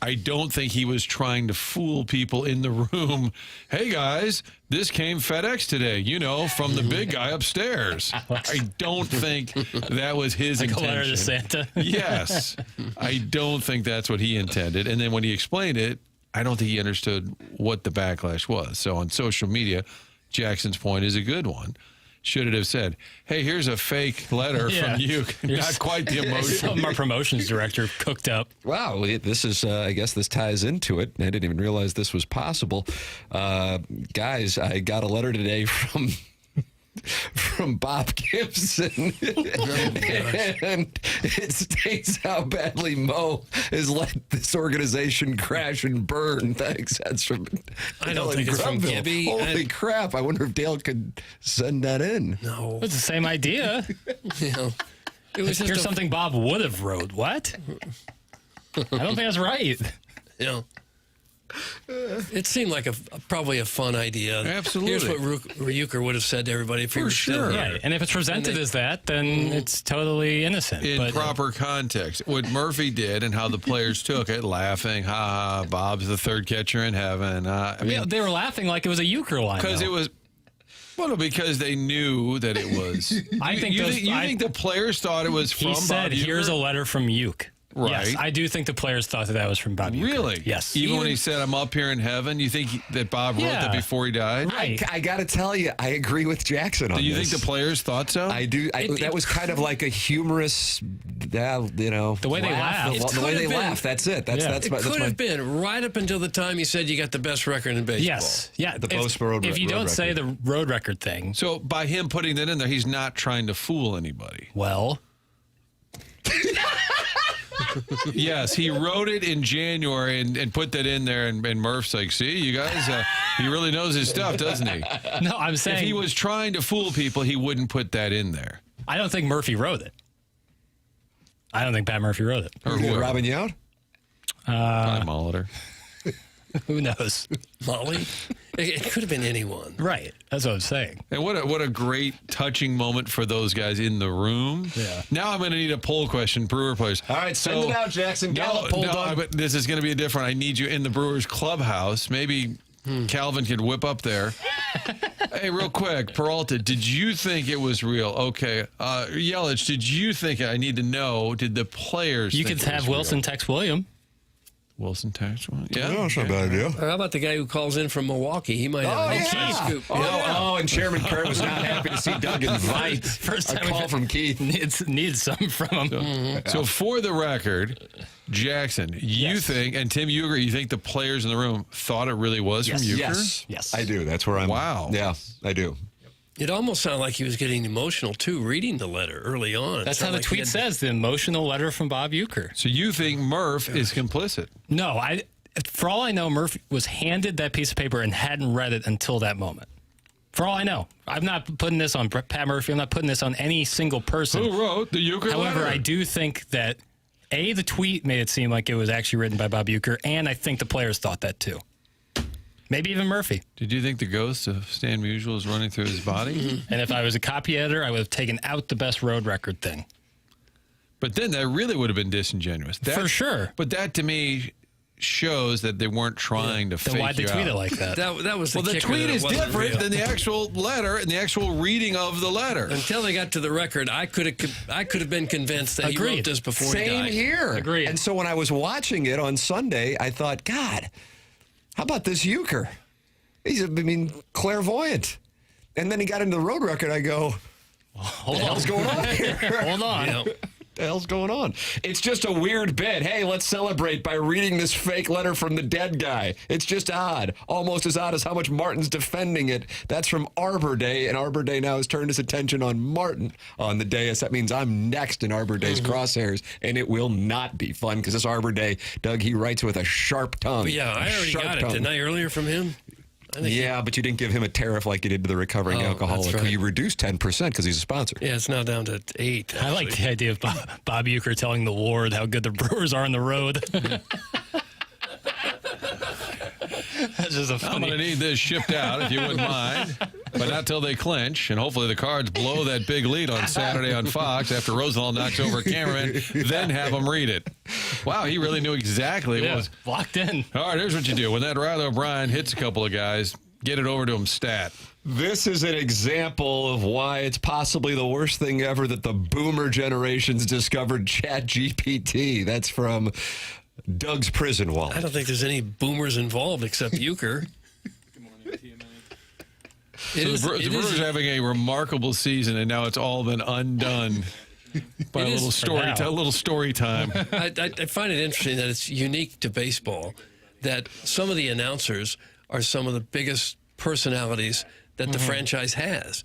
S3: I don't think he was trying to fool people in the room. Hey, guys, this came FedEx today, you know, from the big guy upstairs. I don't think that was his intention.
S4: Like a letter to Santa?
S3: Yes. I don't think that's what he intended. And then when he explained it, I don't think he understood what the backlash was. So on social media, Jackson's point is a good one. Should it have said, hey, here's a fake letter from you. Not quite the emotion.
S4: Something our promotions director cooked up.
S1: Wow, this is, I guess this ties into it. I didn't even realize this was possible. Guys, I got a letter today from Bob Gibson. And it states how badly Mo has let this organization crash and burn. Thanks. That's from
S2: I don't think it's from Gibby.
S1: Holy crap. I wonder if Dale could send that in.
S2: No.
S4: It's the same idea.
S2: It was
S4: Here's something Bob would have wrote. What? I don't think that's right.
S2: It seemed like probably a fun idea.
S3: Absolutely.
S2: Here's what Uecker would have said to everybody if he was still here.
S4: Right. And if it's presented as that, then it's totally innocent.
S3: In proper context, what Murphy did and how the players took it, laughing, ha ha, Bob's the third catcher in heaven. I mean,
S4: they were laughing like it was a Uecker line.
S3: Because it was. Well, because they knew that it was.
S4: I think
S3: you think the players thought it was from Bob Uecker?
S4: He said, here's a letter from Uecker.
S3: Right.
S4: Yes, I do think the players thought that was from Bob Uecker.
S3: Really?
S4: Yes.
S3: Even when he said, I'm up here in heaven, you think that Bob wrote that before he died?
S4: Right.
S1: I got to tell you, I agree with Jackson on
S3: Do you
S1: this.
S3: think the players thought so?
S1: I do. That was kind of like a humorous, the
S4: way they laughed.
S1: The way they laughed. That's it. That's
S2: it could have been right up until the time he said you got the best record in baseball.
S4: Yes. Yeah.
S1: If
S4: you don't say the road record thing.
S3: So by him putting that in there, he's not trying to fool anybody.
S4: Well.
S3: Yes, he wrote it in January and put that in there, and Murph's like, see, you guys, he really knows his stuff, doesn't he?
S4: No, I'm saying...
S3: If he was trying to fool people, he wouldn't put that in there.
S4: I don't think Murphy wrote it. I don't think Pat Murphy wrote it.
S1: Or who? Robin Yount?
S3: Probably Molitor.
S4: Who knows?
S2: Molly? It could have been anyone.
S4: Right. That's what I'm saying.
S3: And what a great touching moment for those guys in the room.
S4: Yeah.
S3: Now I'm going to need a poll question, Brewer players.
S1: All right, send it out, Jackson. Poll done.
S3: But this is going to be different. I need you in the Brewers clubhouse. Maybe Calvin could whip up there. Hey, real quick, Peralta, did you think it was real? Okay. Yelich, did you think I need to know, did the players
S4: You
S3: think
S4: could
S3: it was
S4: have Wilson
S3: real?
S4: text William.
S3: Wilson text one? Yeah.
S1: No, that's not a bad idea.
S2: How about the guy who calls in from Milwaukee? He might have a scoop.
S1: And Chairman Kerr was not happy to see Doug invite
S4: First
S1: a
S4: time
S1: call from Keith.
S4: Needs something from him.
S3: So for the record, Jackson, you think, and Tim Uecker, you think the players in the room thought it really was from Uecker?
S4: Yes.
S1: I do. That's where I'm.
S3: Wow.
S1: Yeah, I do.
S2: It almost sounded like he was getting emotional, too, reading the letter early on.
S4: That's how the tweet says, the emotional letter from Bob Uecker.
S3: So you think Murph is complicit?
S4: No, for all I know, Murph was handed that piece of paper and hadn't read it until that moment. For all I know. I'm not putting this on Pat Murphy. I'm not putting this on any single person.
S3: Who wrote the Uecker
S4: However,
S3: letter?
S4: I do think that, A, the tweet made it seem like it was actually written by Bob Uecker, and I think the players thought that, too. Maybe even Murphy.
S3: Did you think the ghost of Stan Musial is running through his body?
S4: And if I was a copy editor, I would have taken out the best road record thing.
S3: But then that really would have been disingenuous.
S4: For sure.
S3: But that, to me, shows that they weren't trying to fake
S4: Then why'd they
S3: you
S4: tweet
S3: out.
S4: it like that?
S2: That was the
S3: the
S2: kicker,
S3: tweet
S2: that it
S3: is
S2: wasn't
S3: different
S2: real.
S3: than the actual letter and the actual reading of the letter.
S2: Until they got to the record, I could have been convinced that he wrote this before he
S1: Same
S2: died.
S1: here.
S4: Agreed.
S1: And so when I was watching it on Sunday, I thought, God, how about this Uecker? He's, clairvoyant. And then he got into the road record. I go, what the hell's going on here?
S4: Hold on.
S1: What the hell's going on? It's just a weird bit. Hey, let's celebrate by reading this fake letter from the dead guy. It's just odd. Almost as odd as how much Martin's defending it. That's from Arbor Day, and Arbor Day now has turned his attention on Martin on the dais. That means I'm next in Arbor Day's crosshairs, and it will not be fun because this Arbor Day, Doug, he writes with a sharp tongue.
S2: But yeah, I already got it, didn't I, earlier from him?
S1: Yeah, but you didn't give him a tariff like you did to the recovering alcoholic.
S2: that's right.
S1: You reduced 10% because he's a sponsor.
S2: Yeah, it's now down to 8.
S4: I like the idea of Bob Uecker telling the Ward how good the Brewers are on the road. That's just a funny...
S3: I'm going to need this shipped out, if you wouldn't mind. But not till they clinch. And hopefully the Cards blow that big lead on Saturday on Fox after Rosenthal knocks over a cameraman. Then have them read it. Wow, he really knew exactly what was...
S4: Locked in.
S3: All right, here's what you do. When that Riley O'Brien hits a couple of guys, get it over to him stat.
S1: This is an example of why it's possibly the worst thing ever that the boomer generations discovered ChatGPT. That's from Doug's prison wallet.
S2: I don't think there's any boomers involved except Uecker.
S3: The Brewers are having a remarkable season, and now it's all been undone by a little story time.
S2: I find it interesting that it's unique to baseball that some of the announcers are some of the biggest personalities that the franchise has.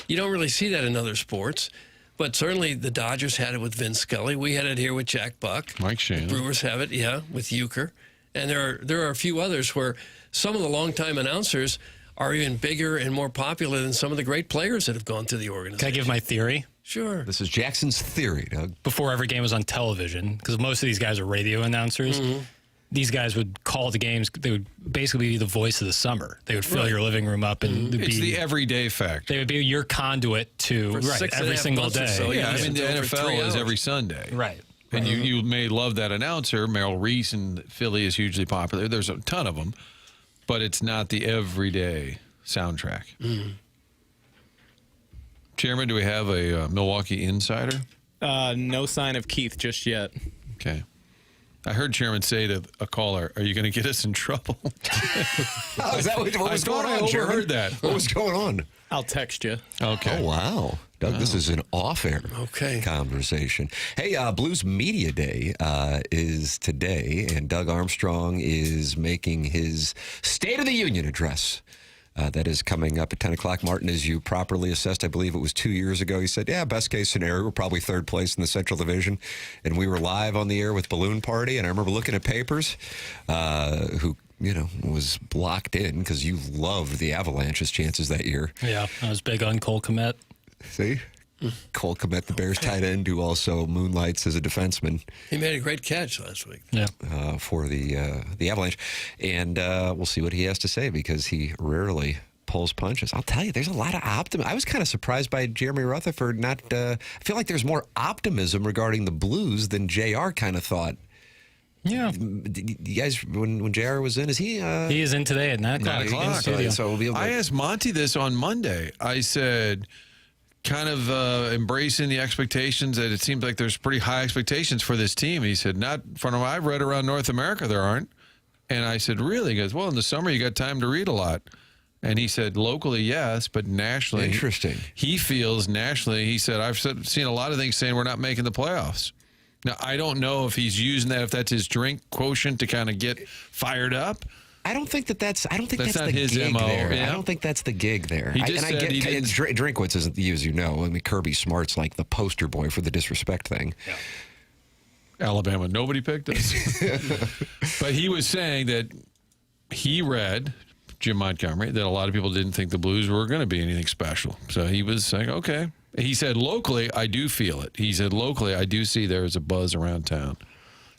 S2: You don't really see that in other sports, but certainly the Dodgers had it with Vin Scully. We had it here with Jack Buck.
S3: Mike Shannon.
S2: The Brewers have it, with Uecker. And there are a few others where some of the longtime announcers are even bigger and more popular than some of the great players that have gone through the organization.
S4: Can I give my theory?
S2: Sure.
S1: This is Jackson's theory, Doug.
S4: Before every game was on television, because most of these guys are radio announcers. these guys would call the games. They would basically be the voice of the summer. They would fill your living room up and
S3: It's the everyday fact.
S4: They would be your conduit to every single day.
S2: So,
S3: Yeah, I mean, the
S2: it's over 3
S3: NFL is
S2: hours.
S3: every Sunday.
S4: Right.
S3: And you may love that announcer. Merrill Reese in Philly is hugely popular. There's a ton of them. But it's not the everyday soundtrack. Chairman, do we have a Milwaukee insider?
S5: No sign of Keith just yet.
S3: Okay. I heard Chairman say to a caller, "Are you going to get us in trouble?"
S1: Is that what was going on?
S3: I overheard
S1: Chairman?
S3: that.
S1: What was going on?
S5: I'll text you.
S3: Okay.
S1: Oh, wow. Doug, this is an off-air conversation. Hey, Blues Media Day is today, and Doug Armstrong is making his State of the Union address. That is coming up at 10 o'clock. Martin, as you properly assessed, I believe it was 2 years ago, he said, best case scenario, we're probably third place in the Central Division. And we were live on the air with Balloon Party, and I remember looking at papers who, was locked in because you loved the Avalanche's chances that year.
S4: Yeah, I was big on Cole Kmet.
S1: See? Cole Kmet, the Bears tight end, who also moonlights as a defenseman.
S2: He made a great catch last week.
S4: Yeah.
S1: For the Avalanche. And we'll see what he has to say because he rarely pulls punches. I'll tell you, there's a lot of optimism. I was kind of surprised by Jeremy Rutherford. I feel like there's more optimism regarding the Blues than JR kind of thought.
S4: Yeah.
S1: You guys, when JR was in, is he?
S4: He is in today at 9 o'clock.
S3: 9 o'clock.
S1: So we'll be able to...
S3: I asked Monty this on Monday. I said, kind of embracing the expectations that it seems like there's pretty high expectations for this team. He said, not from what I've read around North America, there aren't. And I said, really? He goes, well, in the summer you got time to read a lot. And he said, locally, yes, but nationally.
S1: Interesting.
S3: He feels nationally, he said, I've seen a lot of things saying we're not making the playoffs. Now, I don't know if he's using that, if that's his drink quotients to kind of get fired up.
S1: I don't think that's
S3: not
S1: the
S3: his
S1: gig
S3: MO,
S1: there.
S3: yeah.
S1: I don't think that's the gig there.
S3: He just
S1: I
S3: said he didn't...
S1: Drinkwitz isn't, as you know. I mean, Kirby Smart's like the poster boy for the disrespect thing.
S3: Yeah. Alabama, nobody picked us. But he was saying that he read, Jim Montgomery, that a lot of people didn't think the Blues were going to be anything special. So he was saying, okay. He said, locally, I do feel it. He said, locally, I do see there is a buzz around town.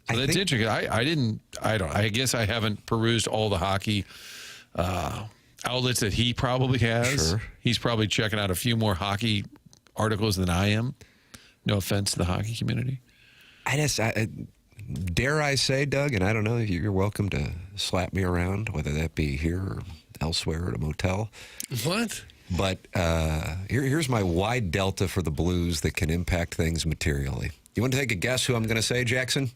S3: So that's interesting. I guess I haven't perused all the hockey outlets that he probably has.
S1: Sure.
S3: He's probably checking out a few more hockey articles than I am. No offense to the hockey community.
S1: Dare I say, Doug, and I don't know, you're welcome to slap me around, whether that be here or elsewhere at a motel.
S2: What?
S1: But here's my wide delta for the Blues that can impact things materially. You want to take a guess who I'm going to say, Jackson?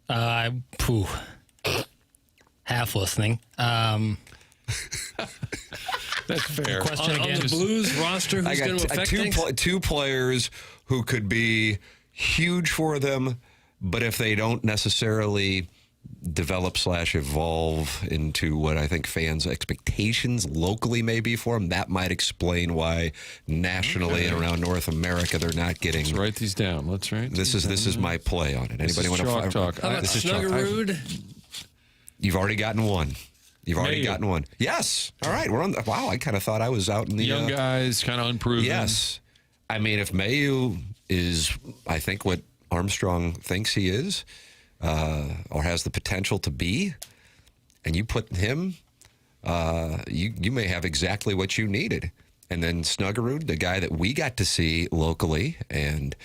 S4: Half listening.
S3: That's fair.
S4: Question
S2: on
S4: again.
S2: the Blues roster, who's going to affect things?
S1: Two players who could be huge for them, but if they don't necessarily develop/evolve into what I think fans' expectations locally may be for them, that might explain why nationally and around North America they're not getting.
S3: Let's write these down. Let's write.
S1: This is my play on it. Anybody want to
S3: talk?
S2: How about
S3: This is
S2: Snuggerud?
S1: You've already gotten one. You've already
S3: Mayu.
S1: gotten one. Yes. All right. We're on. Wow. I kind of thought I was out in the
S3: young guys, kind of unproven.
S1: Yes. I mean, if Mayu is, I think, what Armstrong thinks he is, or has the potential to be, and you put him, you may have exactly what you needed. And then Snuggerud, the guy that we got to see locally, and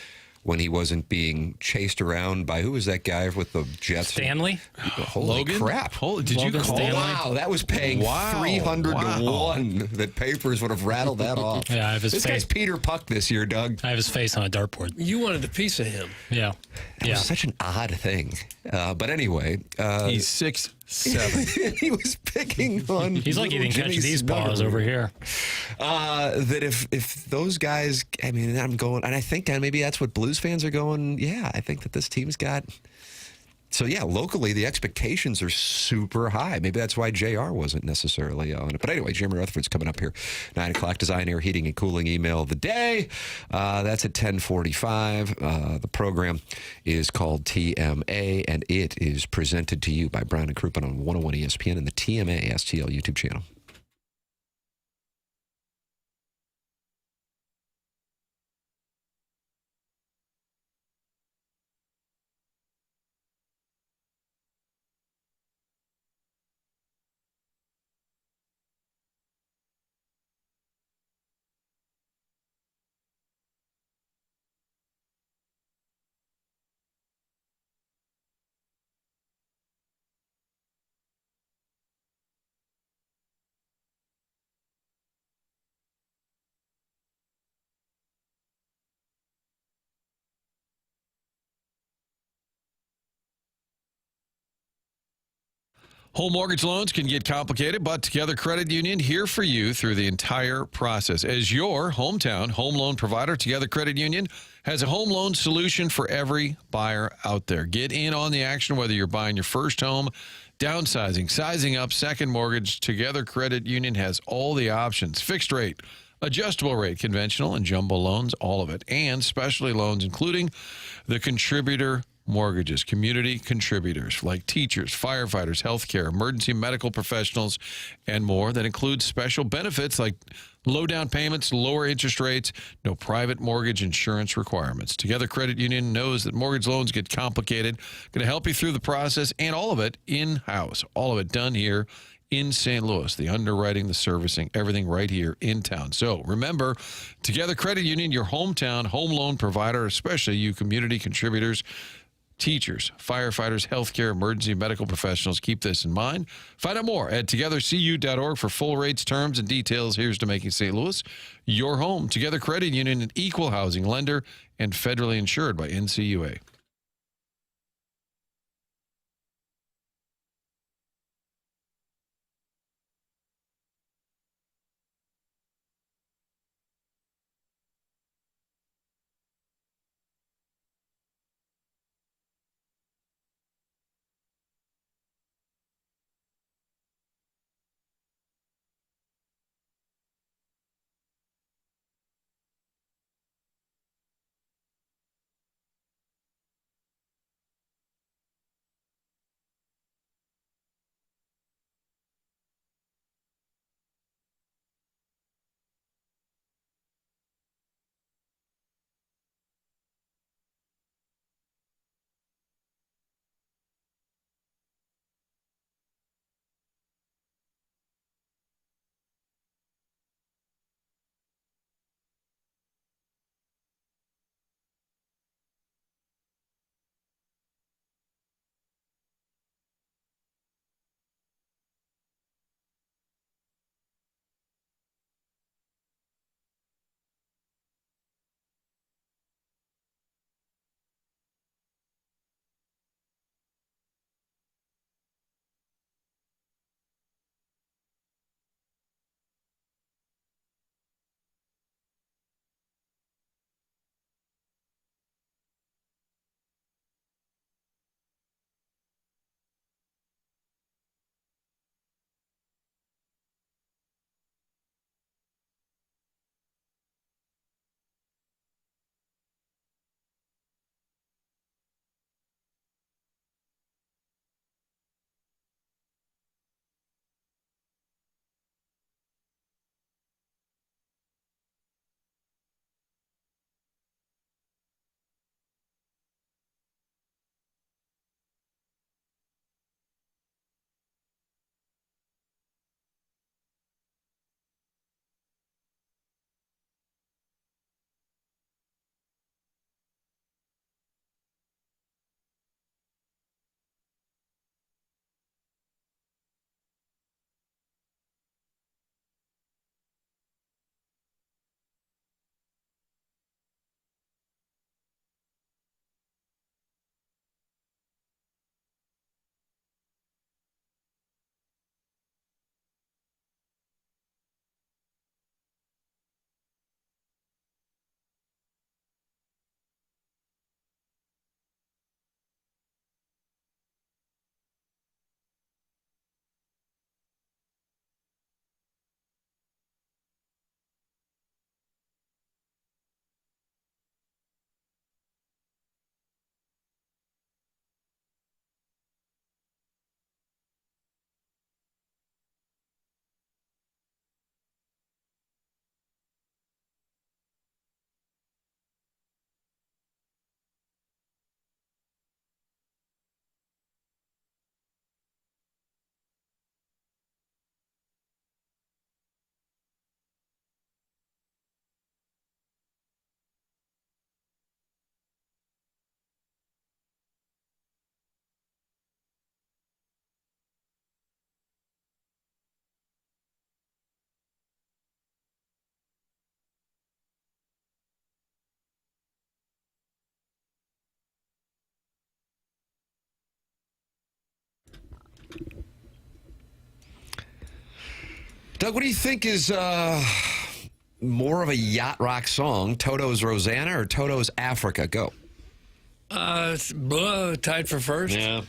S1: when he wasn't being chased around by, who was that guy with the Jets?
S4: Stanley?
S1: Holy
S3: Logan?
S1: crap.
S3: Did you
S4: Logan
S3: call
S4: Stanley?
S3: that?
S1: Wow, that was paying 300 to 1 that papers would have rattled that off.
S4: Yeah, I have his
S1: This
S4: face.
S1: guy's Peter Puck this year, Doug.
S4: I have his face on a dartboard.
S2: You wanted a piece of him.
S4: Yeah.
S1: That was such an odd thing. But anyway.
S3: He's 6'7".
S1: He was picking on.
S4: He's like, he
S1: little
S4: didn't catch
S1: Jimmy
S4: these balls
S1: Snuggerud.
S4: over here.
S1: That if those guys, I mean, I'm going, and I think maybe that's what Blues fans are going, yeah, I think that this team's got. So, yeah, locally, the expectations are super high. Maybe that's why JR wasn't necessarily on it. But anyway, Jeremy Rutherford's coming up here. 9 o'clock, Design, Air, Heating, and Cooling email of the day. That's at 10:45. The program is called TMA, and it is presented to you by Brown and Crouppen on 101 ESPN and the TMA STL YouTube channel.
S3: Home mortgage loans can get complicated, but Together Credit Union here for you through the entire process. As your hometown home loan provider, Together Credit Union has a home loan solution for every buyer out there. Get in on the action whether you're buying your first home, downsizing, sizing up, second mortgage. Together Credit Union has all the options. Fixed rate, adjustable rate, conventional and jumbo loans, all of it, and specialty loans, including the contributor mortgages, community contributors like teachers, firefighters, healthcare, emergency medical professionals, and more. That includes special benefits like low down payments, lower interest rates, no private mortgage insurance requirements. Together Credit Union knows that mortgage loans get complicated, going to help you through the process, and all of it in-house, all of it done here in St. Louis. The underwriting, the servicing, everything right here in town. So remember, Together Credit Union, your hometown home loan provider, especially you community contributors, teachers, firefighters, healthcare, emergency medical professionals. Keep this in mind. Find out more at togethercu.org for full rates, terms, and details. Here's to making St. Louis your home. Together Credit Union, an equal housing lender and federally insured by NCUA.
S1: Doug, what do you think is more of a Yacht Rock song, Toto's Rosanna or Toto's Africa? Go.
S2: Tied for first.
S1: Yeah.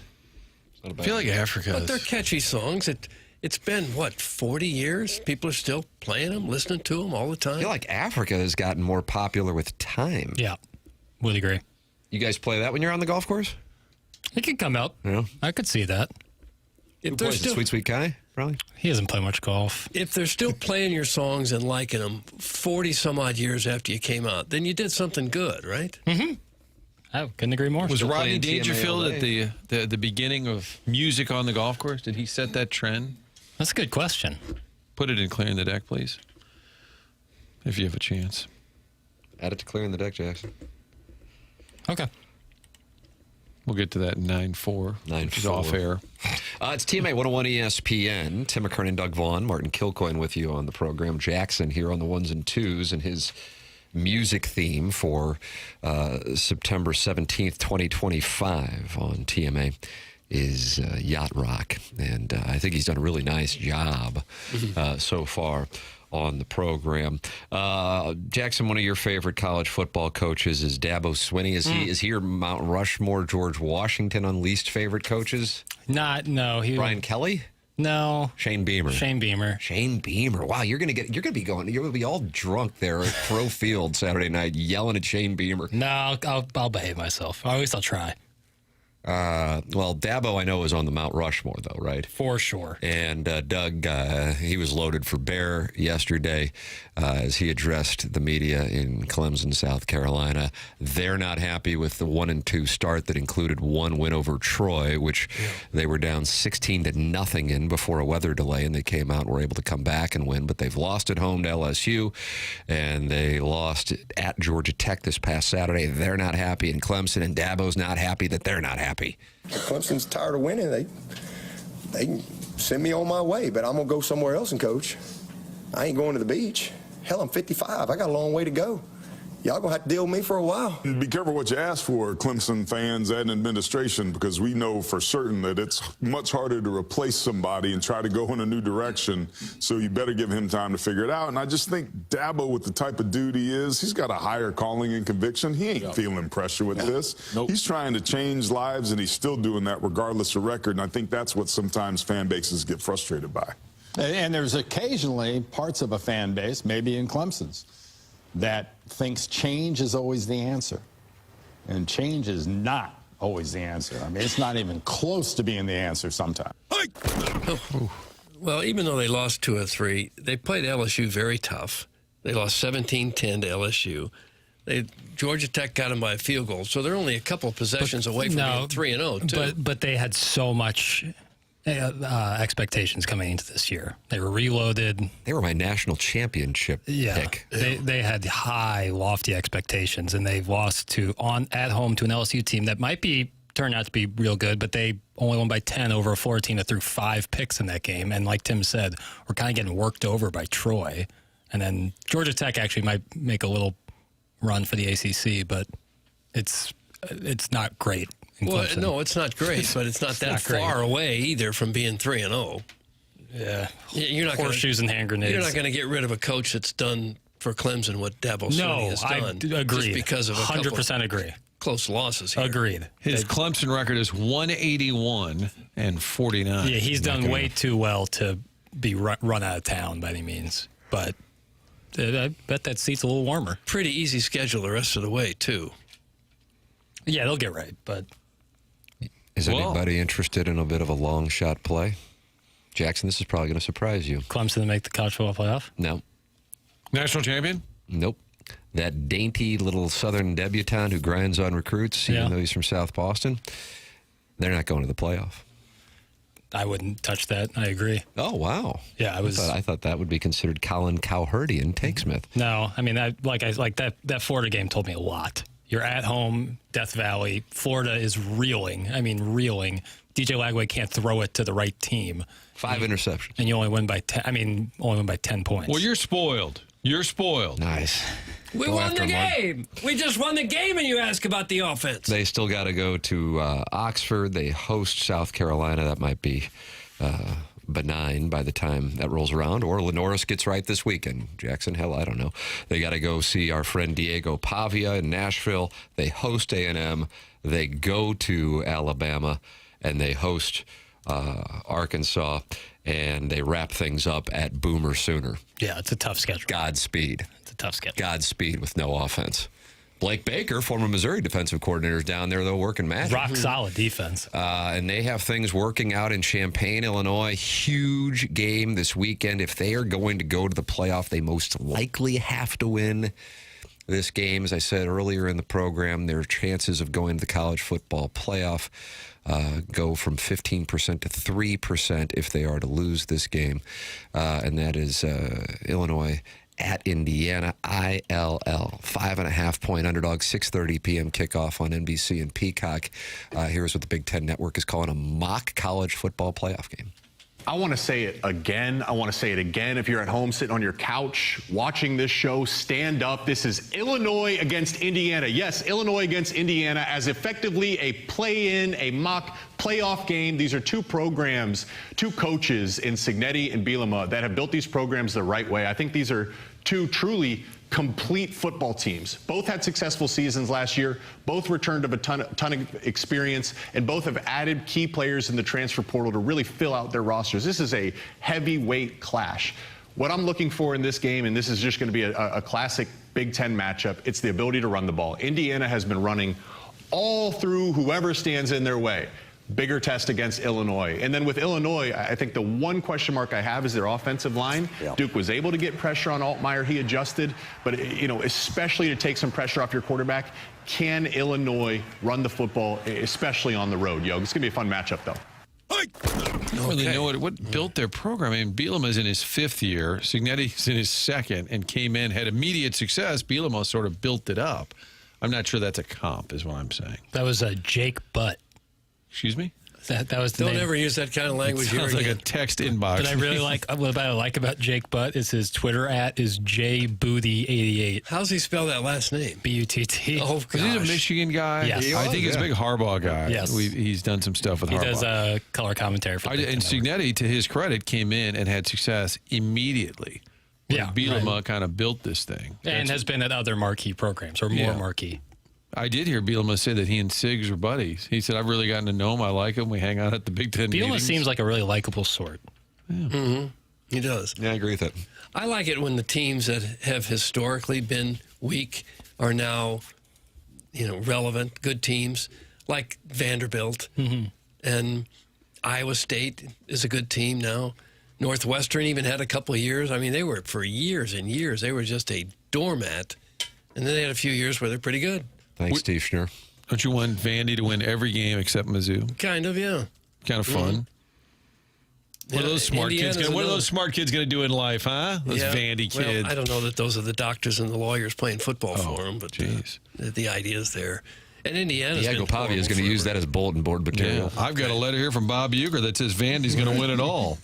S3: I feel like Africa
S2: But they're catchy songs. It's been, 40 years? People are still playing them, listening to them all the time.
S1: I feel like Africa has gotten more popular with time.
S4: Yeah, would agree.
S1: You guys play that when you're on the golf course?
S4: It could come out.
S1: Yeah.
S4: I could see that.
S1: Who plays it? Sweet, Sweet Guy, probably?
S4: He doesn't play much golf.
S2: If they're still playing your songs and liking them 40-some-odd years after you came out, then you did something good, right?
S4: Mm-hmm. I couldn't agree more.
S3: Was
S1: Still
S3: Rodney
S1: playing TMA
S3: Dangerfield
S1: all
S3: at
S1: day.
S3: the beginning of music on the golf course? Did he set that trend?
S4: That's a good question.
S3: Put it in Clearing the Deck, please, if you have a chance.
S1: Add it to Clearing the Deck, Jackson.
S4: Okay.
S3: We'll get to that in 9-4.
S1: 9-4.
S3: Which is off air.
S1: It's TMA 101 ESPN. Tim McKernan, Doug Vaughn, Martin Kilcoyne with you on the program. Jackson here on the ones and twos, and his music theme for September 17th, 2025 on TMA is Yacht Rock. And I think he's done a really nice job so far on the program. Jackson, one of your favorite college football coaches is Dabo Swinney. Is he your Mount Rushmore, George Washington on least favorite coaches?
S4: No.
S1: Brian Kelly?
S4: No.
S1: Shane Beamer.
S4: Shane Beamer.
S1: Wow, you're gonna be all drunk there at Pro Field Saturday night yelling at Shane Beamer.
S4: No, I'll behave myself. I'll try.
S1: Well, Dabo, I know, is on the Mount Rushmore, though, right?
S4: For sure.
S1: And Doug, he was loaded for bear yesterday as he addressed the media in Clemson, South Carolina. They're not happy with the 1-2 start that included one win over Troy, which they were down 16-0 in before a weather delay, and they came out and were able to come back and win. But they've lost at home to LSU, and they lost at Georgia Tech this past Saturday. They're not happy in Clemson, and Dabo's not happy that they're not happy.
S15: Clemson's tired of winning. They can send me on my way, but I'm going to go somewhere else and coach. I ain't going to the beach. Hell, I'm 55. I got a long way to go. Y'all going to have to deal with me for a while.
S16: Be careful what you ask for, Clemson fans and administration, because we know for certain that it's much harder to replace somebody and try to go in a new direction. So you better give him time to figure it out. And I just think Dabo, with the type of dude he is, he's got a higher calling and conviction. He ain't feeling pressure with this. He's trying to change lives, and he's still doing that regardless of record. And I think that's what sometimes fan bases get frustrated by.
S8: And there's occasionally parts of a fan base, maybe in Clemson's, that thinks change is always the answer. And change is not always the answer. I mean, it's not even close to being the answer sometimes.
S2: Well, even though they lost 2 of 3, they played LSU very tough. They lost 17-10 to LSU. Georgia Tech got them by a field goal, so they're only a couple of possessions away from being 3-0, too.
S4: But they had so much expectations coming into this year. They were reloaded.
S1: They were my national championship pick.
S4: They had high, lofty expectations, and they've lost at home to an LSU team that might turn out to be real good, but they only won by 10 over a Florida team that threw 5 picks in that game. And like Tim said, we're kind of getting worked over by Troy. And then Georgia Tech actually might make a little run for the ACC, but it's not great.
S2: Well, no, it's not great, but it's not that far away either from being 3-0.
S4: Yeah,
S2: you're not
S4: horseshoes and hand grenades.
S2: You're not going to get rid of a coach that's done for Clemson what Dabo Swinney has done.
S4: No, I agree.
S2: Just because of
S4: 100% agree.
S2: Close losses here.
S4: Agreed.
S3: His Clemson record is 181-49.
S4: Yeah, he's done way too well to be run out of town by any means. But I bet that seat's a little warmer.
S2: Pretty easy schedule the rest of the way, too.
S4: Yeah, they'll get right, but...
S1: Is anybody interested in a bit of a long shot play? Jackson, this is probably going to surprise you.
S4: Clemson to make the college football playoff?
S1: No.
S3: National champion?
S1: Nope. That dainty little Southern debutante who grinds on recruits, even though he's from South Boston, they're not going to the playoff.
S4: I wouldn't touch that. I agree.
S1: Oh, wow.
S4: Yeah,
S1: I thought that would be considered Colin Cowherdian Takesmith.
S4: No, I mean, that Florida game told me a lot. You're at home, Death Valley. Florida is reeling. I mean, reeling. DJ Lagway can't throw it to the right team.
S1: 5 interceptions.
S4: And you only win by 10. I mean, only win by 10 points.
S3: Well, you're spoiled. You're spoiled.
S1: Nice.
S2: We won the game. We just won the game, and you ask about the offense.
S1: They still got to go to Oxford. They host South Carolina. That might be benign by the time that rolls around. Or Lenoris gets right this weekend. Jackson, hell, I don't know. They got to go see our friend Diego Pavia in Nashville. They host A&M. They go to Alabama, and they host Arkansas, and they wrap things up at Boomer Sooner.
S4: Yeah, it's a tough schedule.
S1: Godspeed.
S4: It's a tough schedule.
S1: Godspeed with no offense. Blake Baker, former Missouri defensive coordinator, is down there, though, working magic.
S4: Rock solid defense.
S1: And they have things working out in Champaign, Illinois. Huge game this weekend. If they are going to go to the playoff, they most likely have to win this game. As I said earlier in the program, their chances of going to the college football playoff go from 15% to 3% if they are to lose this game. And that is Illinois at Indiana, ILL, 5.5-point underdog, 6:30 p.m. kickoff on NBC and Peacock. Here's what the Big Ten Network is calling a mock college football playoff game.
S17: I want to say it again. I want to say it again. If you're at home sitting on your couch watching this show, stand up. This is Illinois against Indiana. Yes, Illinois against Indiana as effectively a play-in, a mock playoff game. These are two programs, two coaches in Cignetti and Bielema that have built these programs the right way. I think these are two truly complete football teams. Both had successful seasons last year. Both returned of a ton of experience, and both have added key players in the transfer portal to really fill out their rosters. This is a heavyweight clash. What I'm looking for in this game, and this is just going to be a classic Big Ten matchup, it's the ability to run the ball. Indiana has been running all through whoever stands in their way. Bigger test against Illinois. And then with Illinois, I think the one question mark I have is their offensive line. Yeah. Duke was able to get pressure on Altmaier. He adjusted. But, you know, especially to take some pressure off your quarterback, can Illinois run the football, especially on the road? It's going to be a fun matchup, though.
S3: I don't really know what built their program. I mean, Bielema's in his 5th year. Cignetti's in his 2nd and came in, had immediate success. Bielema sort of built it up. I'm not sure that's a comp, is what I'm saying.
S4: That was Jake Butt.
S3: Excuse me?
S4: That was the
S2: Don't
S4: name.
S2: ever use that kind of language here.
S3: Sounds like a text inbox.
S4: But I really like what I like about Jake Butt is his Twitter @ is JBooty88.
S2: How's he spell that last name?
S4: B-U-T-T.
S2: Oh, gosh.
S3: He's a Michigan guy.
S4: Yes.
S3: I think he's a big Harbaugh guy.
S4: Yes.
S3: He's done some stuff with Harbaugh.
S4: He does color commentary for
S3: And Cignetti, to his credit, came in and had success immediately.
S4: Yeah.
S3: Bielema kind of built this thing.
S4: And has been at other marquee programs, or more marquee.
S3: I did hear Bielema say that he and Siggs are buddies. He said, I've really gotten to know him. I like him. We hang out at the Big Ten
S4: Bielema
S3: meetings.
S4: seems like a really likable sort.
S3: Yeah.
S2: Mm-hmm. He does.
S1: Yeah, I agree with that.
S2: I like it when the teams that have historically been weak are now, relevant, good teams, like Vanderbilt.
S4: Mm-hmm.
S2: And Iowa State is a good team now. Northwestern even had a couple of years. I mean, they were, for years and years, they were just a doormat. And then they had a few years where they're pretty good.
S1: Thanks, Steve Schnur.
S3: Don't you want Vandy to win every game except Mizzou?
S2: Kind of, yeah.
S3: Kind of fun.
S2: Yeah,
S3: What are those smart
S2: Indiana's
S3: kids? What are
S2: another-
S3: those smart kids going to do in life, huh? Those Vandy kids.
S2: Well, I don't know that those are the doctors and the lawyers playing football for them, but the idea is there. And Indiana's
S1: Diego
S2: been
S1: Pavia is going to
S2: horrible
S1: use that as bulletin board material.
S3: Yeah. I've got a letter here from Bob Uecker that says Vandy's going to win it all.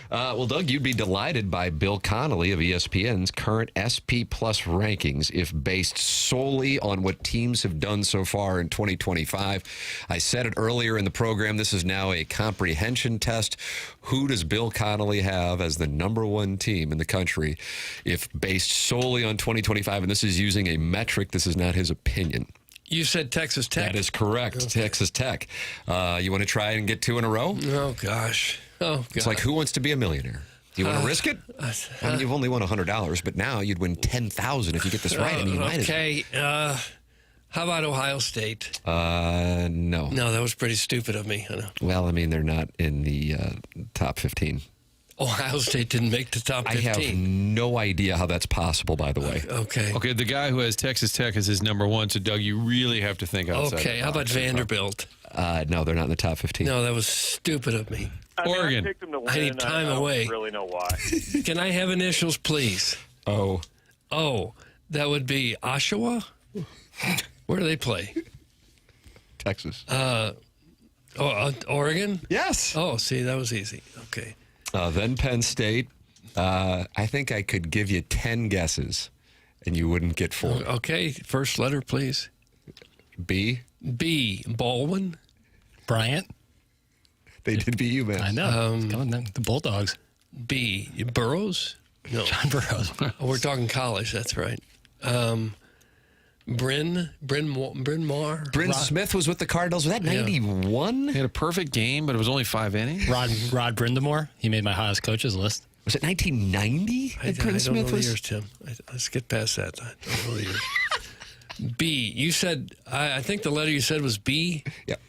S1: Well, Doug, you'd be delighted by Bill Connolly of ESPN's current SP Plus rankings if based solely on what teams have done so far in 2025. I said it earlier in the program. This is now a comprehension test. Who does Bill Connolly have as the #1 team in the country if based solely on 2025? And this is using a metric. This is not his opinion.
S2: You said Texas Tech.
S1: That is correct. Okay. Texas Tech. You want to try and get 2 in a row?
S2: Oh, gosh. Oh, God.
S1: It's like, who wants to be a millionaire? Do you want to risk it? I mean, you've only won $100, but now you'd win $10,000 if you get this right. I mean, you might as well.
S2: Okay. How about Ohio State?
S1: No.
S2: No, that was pretty stupid of me. I know.
S1: Well, I mean, they're not in the top 15.
S2: Ohio State didn't make the top 15.
S1: I have no idea how that's possible, by the way.
S2: Okay.
S3: Okay, the guy who has Texas Tech as his #1, so, Doug, you really have to think outside.
S2: Okay, how about Vanderbilt?
S1: No, they're not in the top 15.
S2: No, that was stupid of me.
S3: Oregon.
S18: I picked them to win.
S2: I need time away.
S18: I don't really know why.
S2: Can I have initials, please?
S1: Oh,
S2: that would be Oshawa? Where do they play?
S1: Texas.
S2: Oregon?
S1: Yes.
S2: Oh, see, that was easy. Okay.
S1: Then Penn State. I think I could give you 10 guesses, and you wouldn't get 4.
S2: Okay, first letter, please.
S1: B.
S2: B. Baldwin?
S4: Bryant?
S1: They did beat UMass.
S4: I know. The Bulldogs.
S2: B. Burrows? No.
S4: John Burrows.
S2: Oh, we're talking college. That's right. Bryn Mawr?
S1: Bryn Smith was with the Cardinals. Was that 91?
S3: He had a perfect game, but it was only 5 innings.
S4: Rod Brindamore. He made my highest coaches list.
S1: Was it 1990?
S2: I don't know the years, Tim. Let's get past that. I don't know the years. B. You said, I think the letter you said was B?
S1: Yep.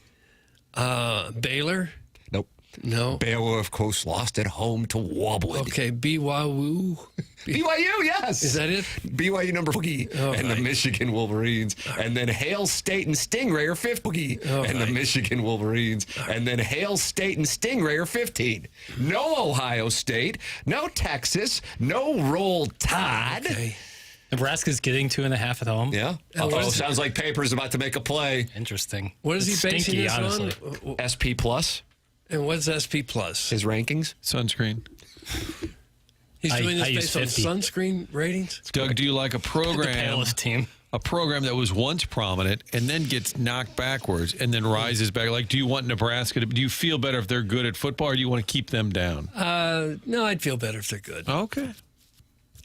S2: Baylor?
S1: Nope.
S2: No.
S1: Baylor, of course, lost at home to Wobwood.
S2: Okay, BYU.
S1: BYU, yes.
S2: Is that it?
S1: BYU number boogie and the Michigan Wolverines. And then Hale State and Stingray are 5th boogie and the Michigan Wolverines. And then Hale State and Stingray are 15. No Ohio State, no Texas, no Roll Tide.
S2: Okay.
S4: Nebraska's getting 2.5 at home.
S1: Yeah. Oh, sounds like Paper's about to make a play.
S4: Interesting.
S2: What is he basing this
S4: honestly.
S2: on?
S1: SP Plus.
S2: And what's SP Plus?
S1: His rankings?
S3: Sunscreen.
S2: He's doing this
S4: I
S2: based on
S4: 50.
S2: sunscreen ratings?
S3: Doug, do you like a
S4: The
S3: program?
S4: palest team.
S3: A program that was once prominent and then gets knocked backwards and then rises back. Like, do you want Nebraska to? Do you feel better if they're good at football, or do you want to keep them down?
S2: No, I'd feel better if they're good.
S3: Okay.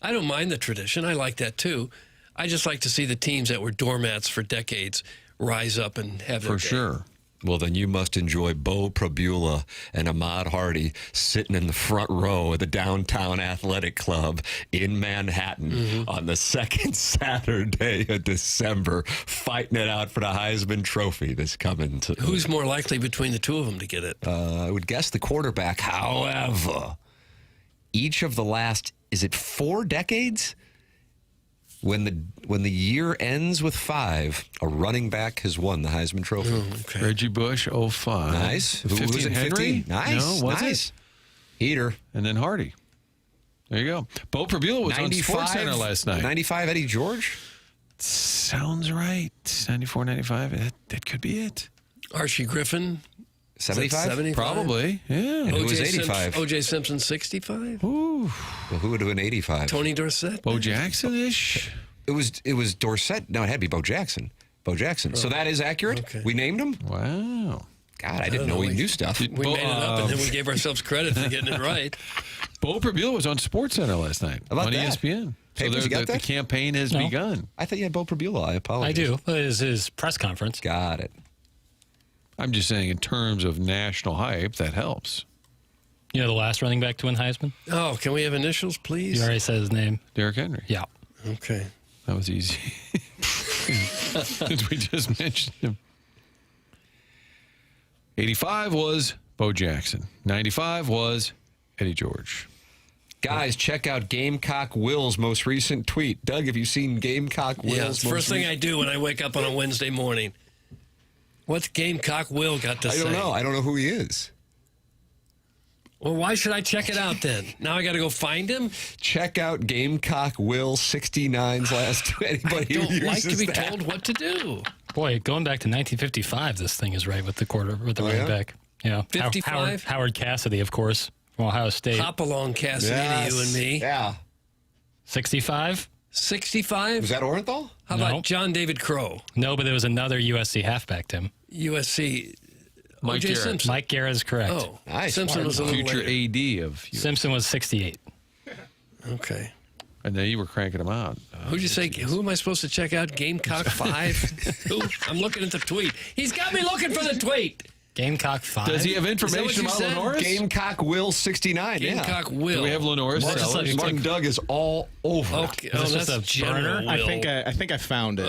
S2: I don't mind the tradition. I like that too. I just like to see the teams that were doormats for decades rise up and have their
S3: For
S2: day.
S3: sure.
S1: Well, then you must enjoy Beau Pribula and Ahmad Hardy sitting in the front row of the Downtown Athletic Club in Manhattan on the second Saturday of December, fighting it out for the Heisman Trophy this coming.
S2: Who's more likely between the two of them to get it?
S1: I would guess the quarterback. However, each of the last, is it 4 decades? When the year ends with 5, a running back has won the Heisman Trophy.
S2: Okay.
S3: Reggie Bush, 05.
S1: Nice. Who
S3: 15
S1: was it?
S3: Henry?
S1: 15? Nice.
S3: No, was
S1: nice.
S3: it?
S1: Heater.
S3: And then Hardy. There you go. Beau Pribula was on SportsCenter last night.
S1: 95 Eddie George?
S3: Sounds right. 94, 95. That could be it.
S2: Archie Griffin?
S1: 75?
S2: 75?
S3: Probably. Yeah.
S1: And who was 85?
S2: O.J. Simpson, 65?
S3: Ooh.
S1: Well, who would have been 85?
S2: Tony Dorsett?
S3: Bo Jackson-ish.
S1: It was Dorsett. No, it had to be Bo Jackson. Bo Jackson. So that is accurate?
S2: Okay.
S1: We named him?
S3: Wow.
S1: God, I didn't know we knew stuff.
S2: We made it up, and then we gave ourselves credit for getting it right.
S3: Beau Pribula was on SportsCenter last night.
S1: How about
S3: on
S1: that?
S3: ESPN.
S1: Papers, you got
S3: the
S1: that?
S3: campaign has begun.
S1: I thought you had Beau Pribula. I apologize.
S4: I do. It is his press conference.
S1: Got it.
S3: I'm just saying, in terms of national hype, that helps.
S4: You know the last running back to win Heisman?
S2: Oh, can we have initials, please?
S4: You already said his name.
S3: Derrick Henry.
S4: Yeah.
S2: Okay.
S3: That was easy. Since we just mentioned him. 85 was Bo Jackson. 95 was Eddie George.
S1: Guys, check out Gamecock Will's most recent tweet. Doug, have you seen Gamecock Will's
S2: Yeah, it's the first thing I do when I wake up on a Wednesday morning. What's Gamecock Will got to say?
S1: I don't know. I don't know who he is.
S2: Well, why should I check it out then? Now I got to go find him?
S1: Check out Gamecock Will 69's last tweet. Anybody
S2: I
S1: who
S2: don't like
S1: uses
S2: to be
S1: that.
S2: told what to do.
S4: Boy, going back to 1955, this thing is right with the running back. Yeah.
S2: 55?
S4: Howard Cassidy, of course, from Ohio State.
S2: Hop along, Cassidy, to you and me.
S1: Yeah.
S4: 65?
S2: 65?
S1: Was that Orenthal?
S2: How about John David Crow?
S4: No, but there was another USC halfback, Tim.
S2: USC.
S3: Mike
S2: O.J.
S3: Garrett.
S2: Simpson.
S4: Mike Garrett is correct.
S2: Oh,
S1: nice.
S2: Simpson was a little
S3: Future
S2: later.
S3: AD of USC.
S4: Simpson was 68.
S2: Okay.
S3: And then you were cranking them out.
S2: Who'd you say? Who am I supposed to check out? Gamecock 5? Who? I'm looking at the tweet. He's got me looking for the tweet.
S4: Gamecock 5.
S3: Does he have
S2: Is that what
S3: information
S2: you
S3: about
S2: said?
S3: Lenoris?
S1: Gamecock Will 69.
S2: Gamecock
S1: yeah.
S2: Will.
S3: Do we have Lenoris?
S1: Martin Doug is all over.
S2: Okay.
S4: Is this
S2: that's
S4: just a burner?
S2: General
S5: I
S2: Will.
S5: think I found it.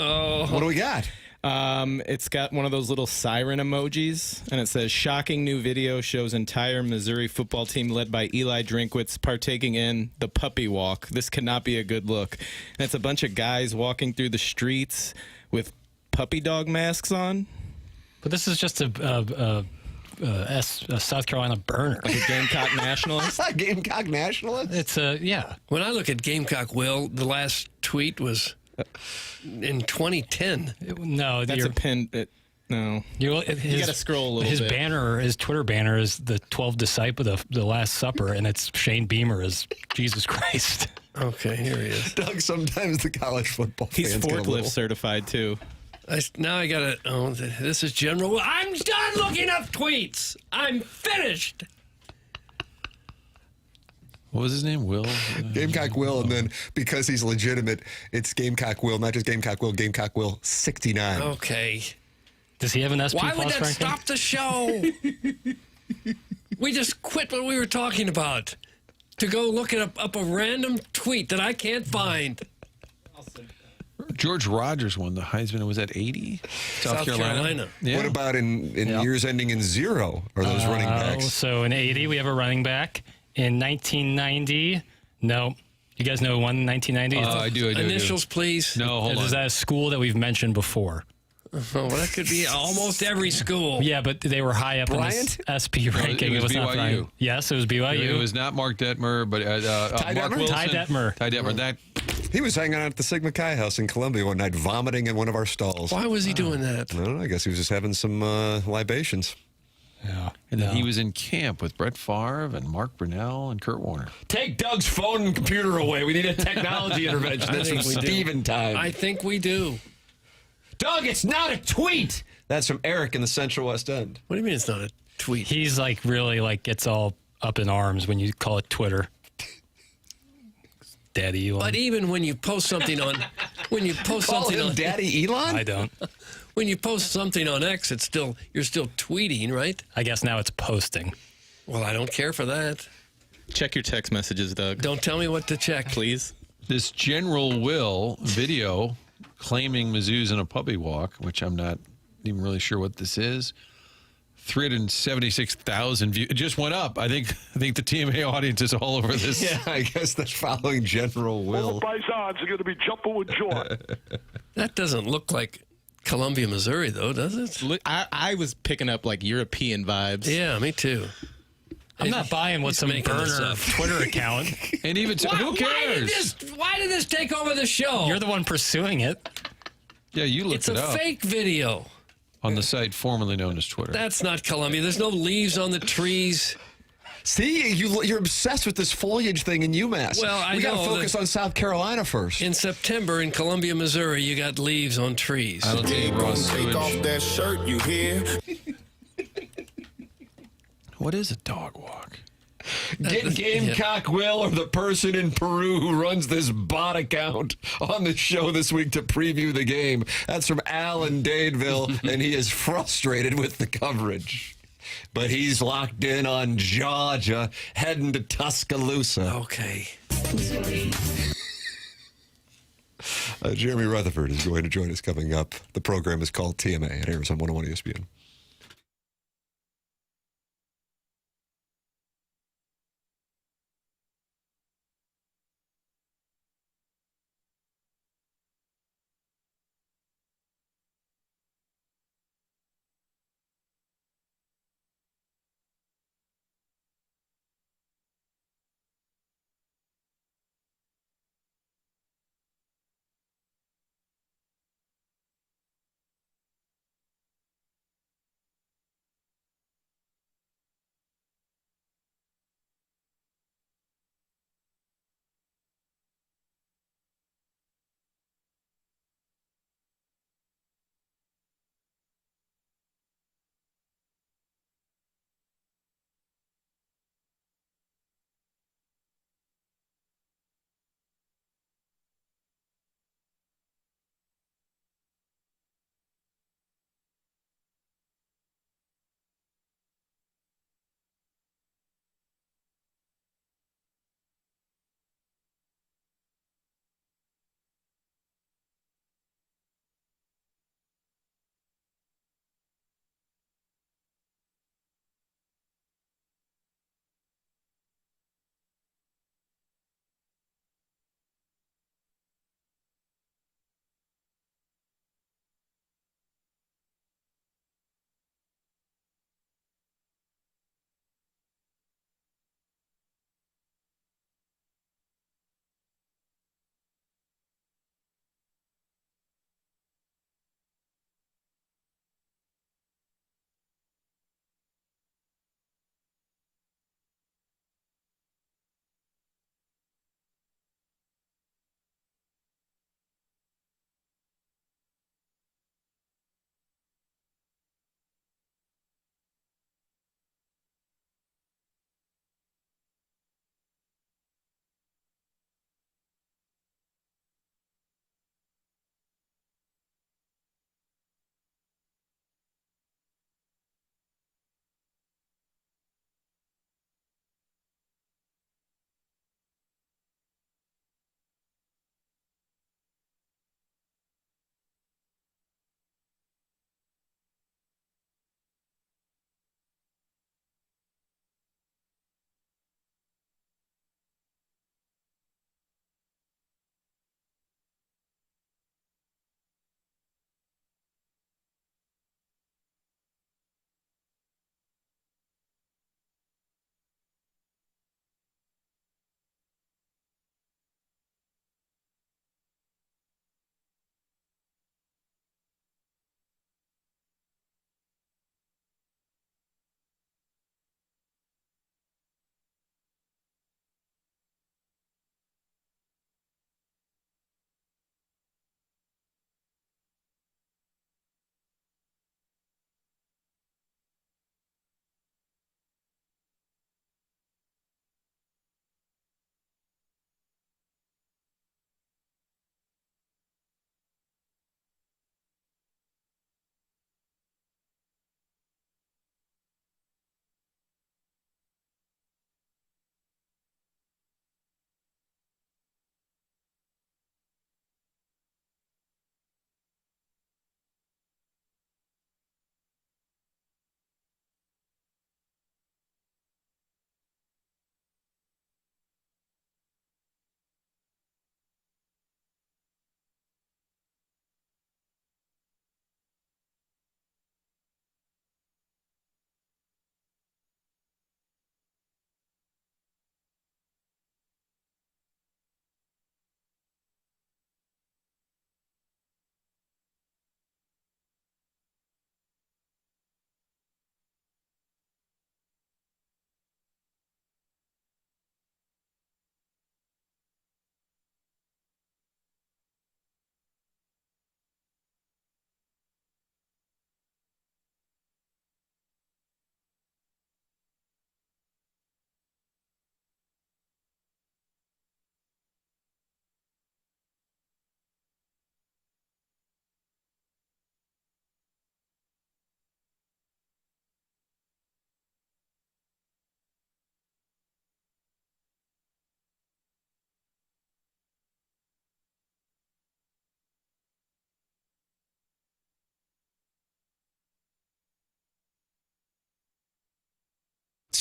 S1: What do we got?
S5: It's got one of those little siren emojis, and it says, "Shocking new video shows entire Missouri football team led by Eli Drinkwitz partaking in the puppy walk. This cannot be a good look." And it's a bunch of guys walking through the streets with puppy dog masks on.
S4: But this is just a South Carolina burner.
S5: Like a Gamecock nationalist.
S1: Gamecock nationalist?
S4: It's yeah.
S2: When I look at Gamecock Will, the last tweet was in 2010.
S4: No,
S5: That's a pin. No.
S4: You
S5: got to scroll a little
S4: his
S5: bit.
S4: banner, his Twitter banner is the 12 disciples of the Last Supper, and it's Shane Beamer as Jesus Christ.
S2: Okay, here he is.
S1: Doug, sometimes the college football
S5: He's
S1: fans get a
S5: forklift
S1: little...
S5: certified, too.
S2: Now I got to. Oh, this is general. I'm done looking up tweets. I'm finished.
S3: What was his name? Will?
S1: Gamecock Will, and then because he's legitimate, it's Gamecock Will, not just Gamecock Will 69.
S2: Okay.
S4: Does he have an SP
S2: Why would
S4: plus
S2: that
S4: ranking?
S2: stop the show? We just quit what we were talking about to go look up a random tweet that I can't find.
S3: George Rogers won the Heisman. Was that 80?
S2: South Carolina.
S3: Yeah.
S1: What about in years ending in 0? Are those running backs?
S4: So in 80, we have a running back. In 1990, no. You guys know who won in 1990?
S3: I do.
S2: Initials, please.
S3: No, hold on.
S4: Is that a school that we've mentioned before?
S2: Oh, well, that could be almost every school.
S4: Yeah, but they were high up
S1: Bryant?
S4: in the SP ranking.
S3: it was
S4: not
S3: BYU.
S4: Bryant. Yes, it was BYU.
S3: It was not Mark Detmer, but Mark Wilson.
S4: Ty Detmer.
S3: Ty Detmer. That
S1: He was hanging out at the Sigma Chi house in Columbia one night, vomiting in one of our stalls.
S2: Why was he doing that?
S1: I don't know. I guess he was just having some libations.
S3: Yeah. And then he was in camp with Brett Favre and Mark Brunell and Kurt Warner.
S1: Take Doug's phone and computer away. We need a technology intervention. That's from Steven time.
S2: I think we do.
S1: Doug, it's not a tweet. That's from Eric in the Central West End.
S2: What do you mean it's not a tweet?
S4: He's like really like gets all up in arms when you call it Twitter. Daddy Elon.
S2: But even when you post something on,
S1: Call him Daddy Elon?
S4: I don't.
S2: When you post something on X, you're still tweeting, right?
S4: I guess now it's posting.
S2: Well, I don't care for that.
S5: Check your text messages, Doug.
S2: Don't tell me what to check,
S5: please.
S3: This General Will video claiming Mizzou's in a puppy walk, which I'm not even really sure what this is. 376,000 views. It just went up. I think the TMA audience is all over this.
S1: Yeah, I guess that's following General Will.
S18: All the paisans are going to be jumping with joy.
S2: That doesn't look like Columbia, Missouri, though, does it?
S5: I was picking up like European vibes.
S2: Yeah, me too.
S4: I'm not buying what's some burner Twitter account.
S3: And even who cares?
S2: Why did this take over the show?
S4: You're the one pursuing it.
S3: Yeah, you looked
S2: It's
S3: it
S2: a
S3: up
S2: fake video.
S3: on the site formerly known as Twitter.
S2: That's not Columbia. There's no leaves on the trees.
S1: See, you're obsessed with this foliage thing in UMass.
S2: Well,
S1: we got to
S2: know
S1: focus on South Carolina first.
S2: In September in Columbia, Missouri, you got leaves on trees.
S3: I don't think
S18: Take off that shirt, you hear?
S3: What is a dog walk?
S1: Get Gamecock Will or the person in Peru who runs this bot account on the show this week to preview the game. That's from Alan Dadeville, and he is frustrated with the coverage. But he's locked in on Georgia, heading to Tuscaloosa.
S2: Okay.
S1: Jeremy Rutherford is going to join us coming up. The program is called TMA. It airs on 101 ESPN.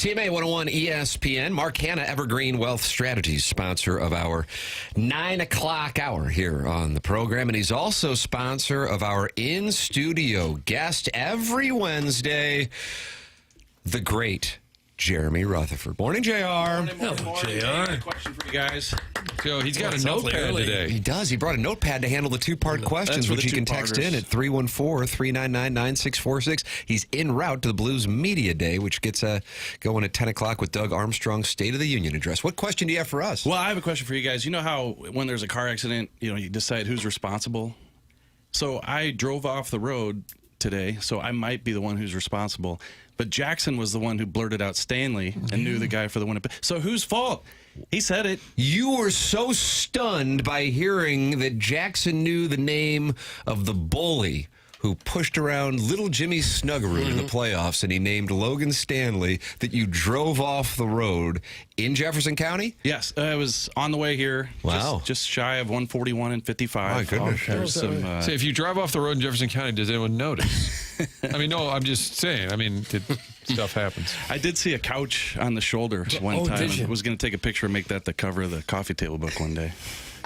S1: CMA 101 ESPN. Mark Hanna, Evergreen Wealth Strategies, sponsor of our 9 o'clock hour here on the program. And he's also sponsor of our in-studio guest every Wednesday, the great Jeremy Rutherford. Morning, JR.
S3: Morning,
S2: JR.
S3: Question for you guys. So he's got a notepad today.
S1: He does. He brought a notepad to handle the two-part questions, which you can text in at 314-399-9646. He's en route to the Blues Media Day, which gets going at 10 o'clock with Doug Armstrong's State of the Union address. What question do you have for us?
S19: Well, I have a question for you guys. You know how when there's a car accident, you decide who's responsible? So I drove off the road today, so I might be the one who's responsible. But Jackson was the one who blurted out Stanley and knew the guy for the Winnipeg. So whose fault? He said it.
S1: You were so stunned by hearing that Jackson knew the name of the bully who pushed around little Jimmy Snuggerud in the playoffs, and he named Logan Stanley, that you drove off the road in Jefferson County?
S19: Yes, I was on the way here.
S1: Wow.
S19: Just shy of 141 and 55.
S1: My goodness.
S19: There's some,
S3: So if you drive off the road in Jefferson County, does anyone notice? I mean, no, I'm just saying. I mean, stuff happens.
S19: I did see a couch on the shoulder one time. I was going to take a picture and make that the cover of the coffee table book one day.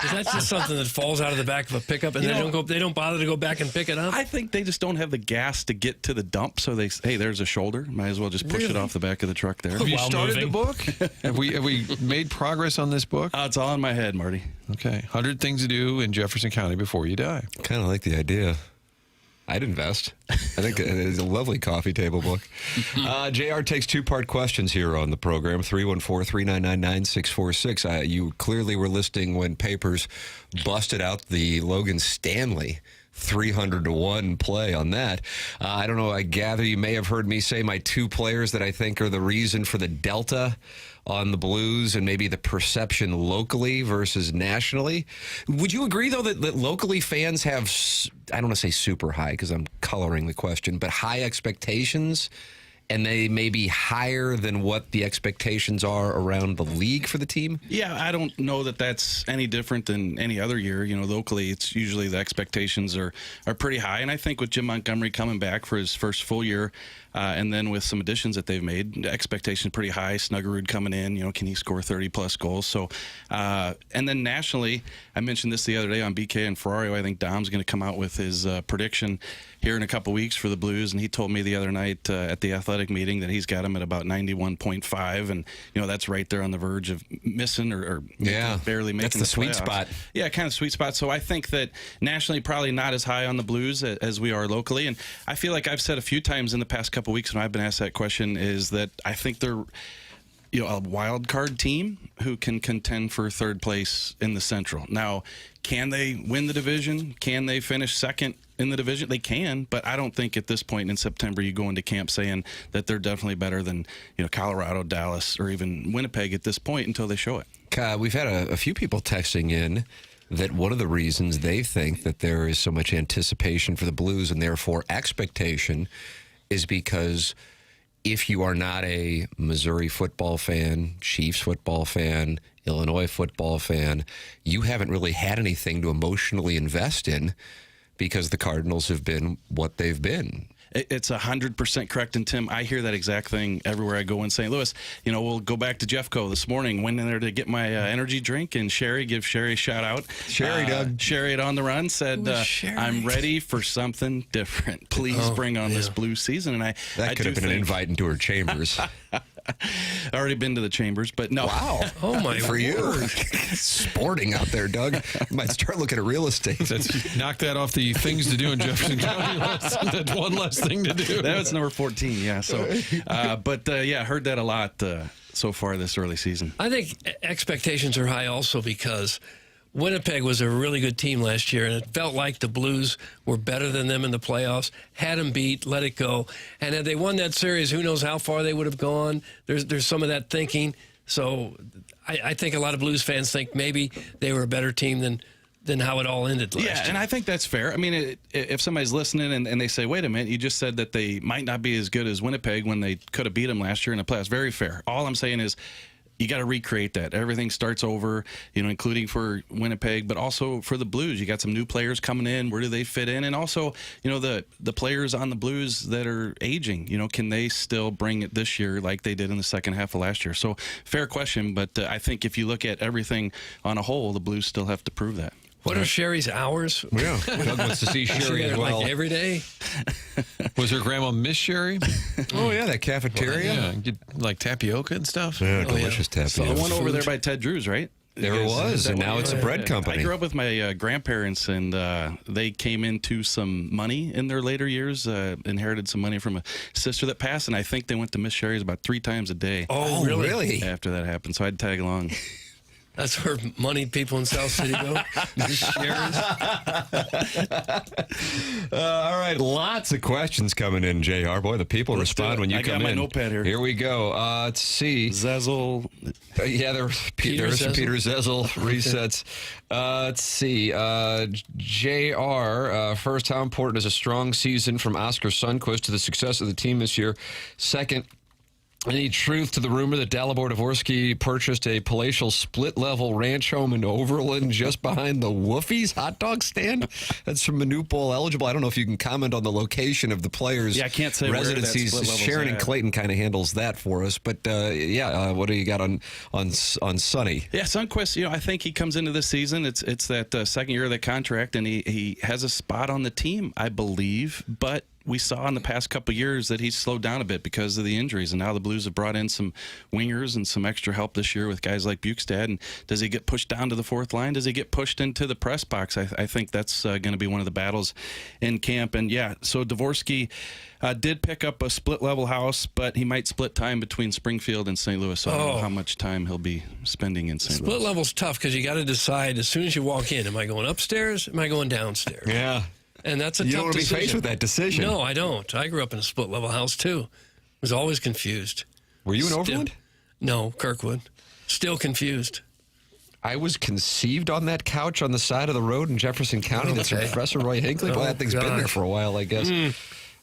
S2: Is that just something that falls out of the back of a pickup and they don't bother to go back and pick it up?
S19: I think they just don't have the gas to get to the dump, so they say, hey, there's a shoulder. Might as well just push it off the back of the truck there.
S3: Have you started the book? have we made progress on this book?
S19: It's all in my head, Marty.
S3: Okay. 100 Things to Do in Jefferson County Before You Die.
S1: Kind of like the idea. I'd invest. I think it is a lovely coffee table book. JR takes two-part questions here on the program, 314-399-9646. You clearly were listening when papers busted out the Logan Stanley 300-1 play on that. I don't know, I gather you may have heard me say my two players that I think are the reason for the delta on the Blues and maybe the perception locally versus nationally. Would you agree, though, that locally fans have, I don't want to say super high because I'm coloring the question, but high expectations, and they may be higher than what the expectations are around the league for the team?
S19: Yeah, I don't know that that's any different than any other year. Locally, it's usually the expectations are pretty high. And I think with Jim Montgomery coming back for his first full year, and then with some additions that they've made, the expectations pretty high. Snuggerud coming in, can he score 30-plus goals? So, and then nationally, I mentioned this the other day on BK and Ferrario. I think Dom's going to come out with his prediction here in a couple weeks for the Blues, and he told me the other night at the athletic meeting that he's got him at about 91.5, and that's right there on the verge of missing or barely making
S1: that's the sweet
S19: playoffs.
S1: spot.
S19: Yeah, kind of sweet spot. So I think that nationally probably not as high on the Blues as we are locally, and I feel like I've said a few times in the past couple weeks when I've been asked that question is that I think they're a wild card team who can contend for third place in the Central. Now, can they win the division? Can they finish second in the division? They can, but I don't think at this point in September you go into camp saying that they're definitely better than Colorado, Dallas, or even Winnipeg at this point until they show it.
S1: We've had a few people texting in that one of the reasons they think that there is so much anticipation for the Blues and therefore expectation is because if you are not a Missouri football fan, Chiefs football fan, Illinois football fan, you haven't really had anything to emotionally invest in because the Cardinals have been what they've been.
S19: It's 100% correct. And Tim, I hear that exact thing everywhere I go in St. Louis. We'll go back to Jeffco this morning. Went in there to get my energy drink, and give Sherry a shout out.
S1: Sherry, Doug.
S19: Sherry at On the Run said, I'm ready for something different. Please bring on this Blues season. And
S1: that could have been an invite into her chambers.
S19: Already been to the chambers, but no.
S1: Wow.
S2: Oh, my
S1: For you. Sporting out there, Doug. You might start looking at real estate.
S3: Knock that off the things to do in Jefferson County. That's one less thing to do.
S19: That was number 14, yeah. So, heard that a lot so far this early season.
S2: I think expectations are high also because Winnipeg was a really good team last year, and it felt like the Blues were better than them in the playoffs, had them beat, let it go. And had they won that series, who knows how far they would have gone. There's some of that thinking. So I think a lot of Blues fans think maybe they were a better team than how it all ended last year.
S19: Yeah, and I think that's fair. I mean, if somebody's listening and they say, wait a minute, you just said that they might not be as good as Winnipeg when they could have beat them last year in the playoffs. Very fair. All I'm saying is you got to recreate that. Everything starts over, including for Winnipeg, but also for the Blues. You got some new players coming in. Where do they fit in? And also, the players on the Blues that are aging, can they still bring it this year like they did in the second half of last year? So fair question, but I think if you look at everything on a whole, the Blues still have to prove that.
S2: What are Sherry's hours?
S1: Yeah, Doug wants to see Sherry as well.
S2: Like every day?
S3: Was her grandma Miss Sherry?
S1: Oh, yeah, that cafeteria.
S3: Yeah, get like tapioca and stuff.
S1: Yeah, delicious tapioca.
S19: The one over there by Ted Drew's, right?
S1: There it was, and now it's a bread company.
S19: I grew up with my grandparents, and they came into some money in their later years, inherited some money from a sister that passed, and I think they went to Miss Sherry's about 3 times a day.
S2: Oh, really?
S19: After that happened, so I'd tag along.
S2: That's where money people in South City go.
S1: All right, lots of questions coming in, JR. Boy, the people respond when you come in.
S19: I got my notepad here.
S1: Here we go. Let's see.
S19: Zezel.
S1: Yeah, there's some Peter Zezel resets. Let's see. JR, first, how important is a strong season from Oscar Sundquist to the success of the team this year? Second, any truth to the rumor that Dalibor Dvorsky purchased a palatial split-level ranch home in Overland just behind the Woofie's hot dog stand? That's from Manupol eligible. I don't know if you can comment on the location of the players'
S19: I can't say
S1: residencies.
S19: Where that
S1: Sharon and Clayton kind of handles that for us. But, what do you got on Sonny?
S19: Yeah, Sundquist, I think he comes into this season. It's that second year of that contract, and he has a spot on the team, I believe. But we saw in the past couple of years that he's slowed down a bit because of the injuries, and now the Blues have brought in some wingers and some extra help this year with guys like Bukestad. And does he get pushed down to the fourth line? Does he get pushed into the press box? I think that's going to be one of the battles in camp. And yeah, so Dvorsky did pick up a split-level house, but he might split time between Springfield and St. Louis. So I don't know how much time he'll be spending in St. Louis.
S2: Split level's tough because you got to decide as soon as you walk in, am I going upstairs? Am I going downstairs?
S1: Yeah.
S2: And that's a
S1: you
S2: tough
S1: don't want to be
S2: decision.
S1: faced with that decision.
S2: No, I don't. I grew up in a split-level house, too. Was always confused.
S1: Were you in Overland?
S2: No, Kirkwood. Still confused.
S1: I was conceived on that couch on the side of the road in Jefferson County. That's Professor Roy Hinckley. Well, that thing's been there for a while, I guess.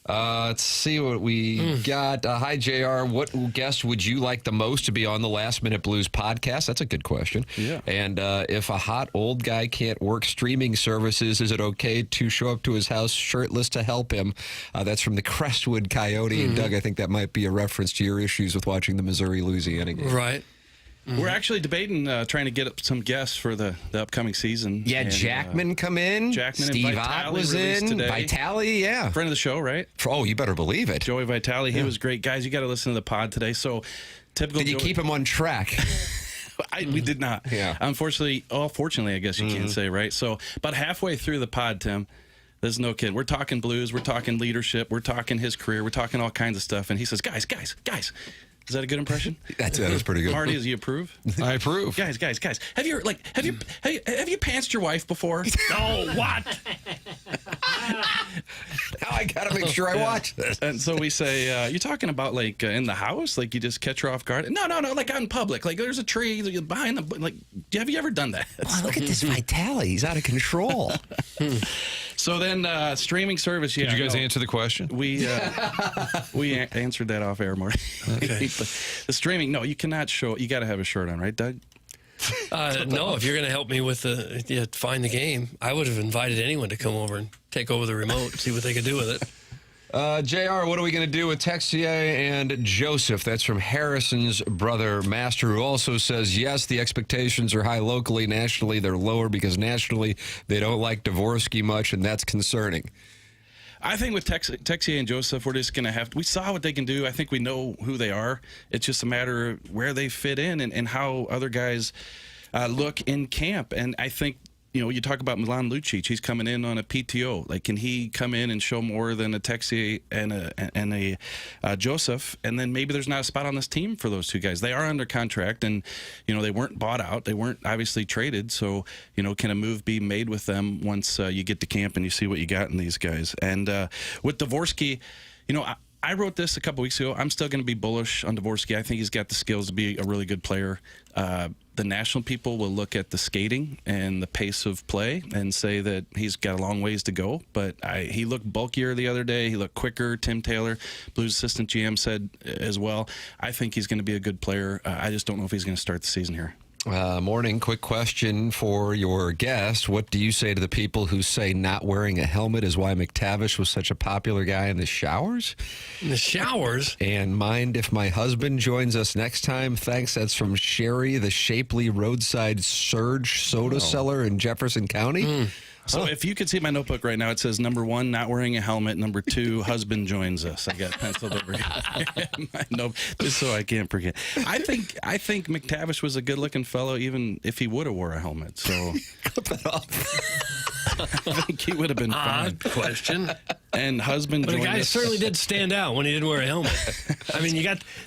S1: Let's see what we got. Hi, JR. What guest would you like the most to be on the Last Minute Blues podcast? That's a good question.
S19: Yeah.
S1: And if a hot old guy can't work streaming services, is it okay to show up to his house shirtless to help him? That's from the Crestwood Coyote. And Doug, I think that might be a reference to your issues with watching the Missouri-Louisiana game.
S2: Right.
S19: We're actually debating trying to get up some guests for the upcoming season.
S1: Yeah,
S19: and,
S1: Jackman come in.
S19: Jackman
S1: Steve
S19: and
S1: Ott
S19: Vitale
S1: was
S19: released
S1: in.
S19: today.
S1: Vitale, yeah.
S19: Friend of the show, right?
S1: Oh, you better believe it.
S19: Joey Vitale, he was great. Guys, you got to listen to the pod today. So, typical.
S1: Did you keep him on track?
S19: We did not.
S1: Yeah.
S19: Fortunately, I guess you can't say, right? So, about halfway through the pod, Tim, there's no kidding. We're talking Blues. We're talking leadership. We're talking his career. We're talking all kinds of stuff. And he says, guys. Is that a good impression?
S1: That is pretty good.
S19: Marty, do you approve?
S3: I approve.
S19: Guys. Have you pantsed your wife before? No, what?
S1: Now I gotta make sure I watch this.
S19: And so we say, you're talking about like in the house, like you just catch her off guard? No, like out in public, like there's a tree behind the like. Have you ever done that?
S1: Oh, look at this Vitale. He's out of control.
S19: So then streaming service. Yeah,
S3: Did you guys answer the question?
S19: We answered that off air, Marty.
S2: Okay.
S19: But the streaming, no, you cannot show. You got to have a shirt on, right, Doug?
S2: No, if you're going to help me with find the game, I would have invited anyone to come over and take over the remote, see what they could do with it.
S1: JR, what are we going to do with Texier and Joseph? That's from Harrison's brother, Master, who also says, yes, the expectations are high locally. Nationally, they're lower because nationally they don't like Dvorsky much, and that's concerning.
S19: I think with Texier and Joseph, we're just going to have to. We saw what they can do. I think we know who they are. It's just a matter of where they fit in and how other guys look in camp. And I think, you talk about Milan Lucic. He's coming in on a PTO. Like, can he come in and show more than a Texier and a Joseph? And then maybe there's not a spot on this team for those two guys. They are under contract, and they weren't bought out. They weren't obviously traded. So can a move be made with them once you get to camp and you see what you got in these guys? And with Dvorsky, I wrote this a couple weeks ago. I'm still going to be bullish on Dvorsky. I think he's got the skills to be a really good player. the national people will look at the skating and the pace of play and say that he's got a long ways to go. But he looked bulkier the other day. He looked quicker. Tim Taylor, Blues assistant GM, said as well. I think he's going to be a good player. I just don't know if he's going to start the season here.
S1: Morning, quick question for your guest. What do you say to the people who say not wearing a helmet is why McTavish was such a popular guy in the showers?
S2: In the showers?
S1: And mind if my husband joins us next time? Thanks. That's from Sherry, the Shapely Roadside Surge Soda Cellar in Jefferson County.
S19: So if you could see my notebook right now, it says number 1, not wearing a helmet. Number 2, husband joins us. I got penciled over here. No, just so I can't forget. I think McTavish was a good-looking fellow, even if he would have wore a helmet. So
S1: cut that off.
S19: I think he would have been fine.
S2: Odd question.
S19: And husband
S2: But the
S19: joined
S2: guy
S19: us.
S2: certainly did stand out when he didn't wear a helmet. I mean,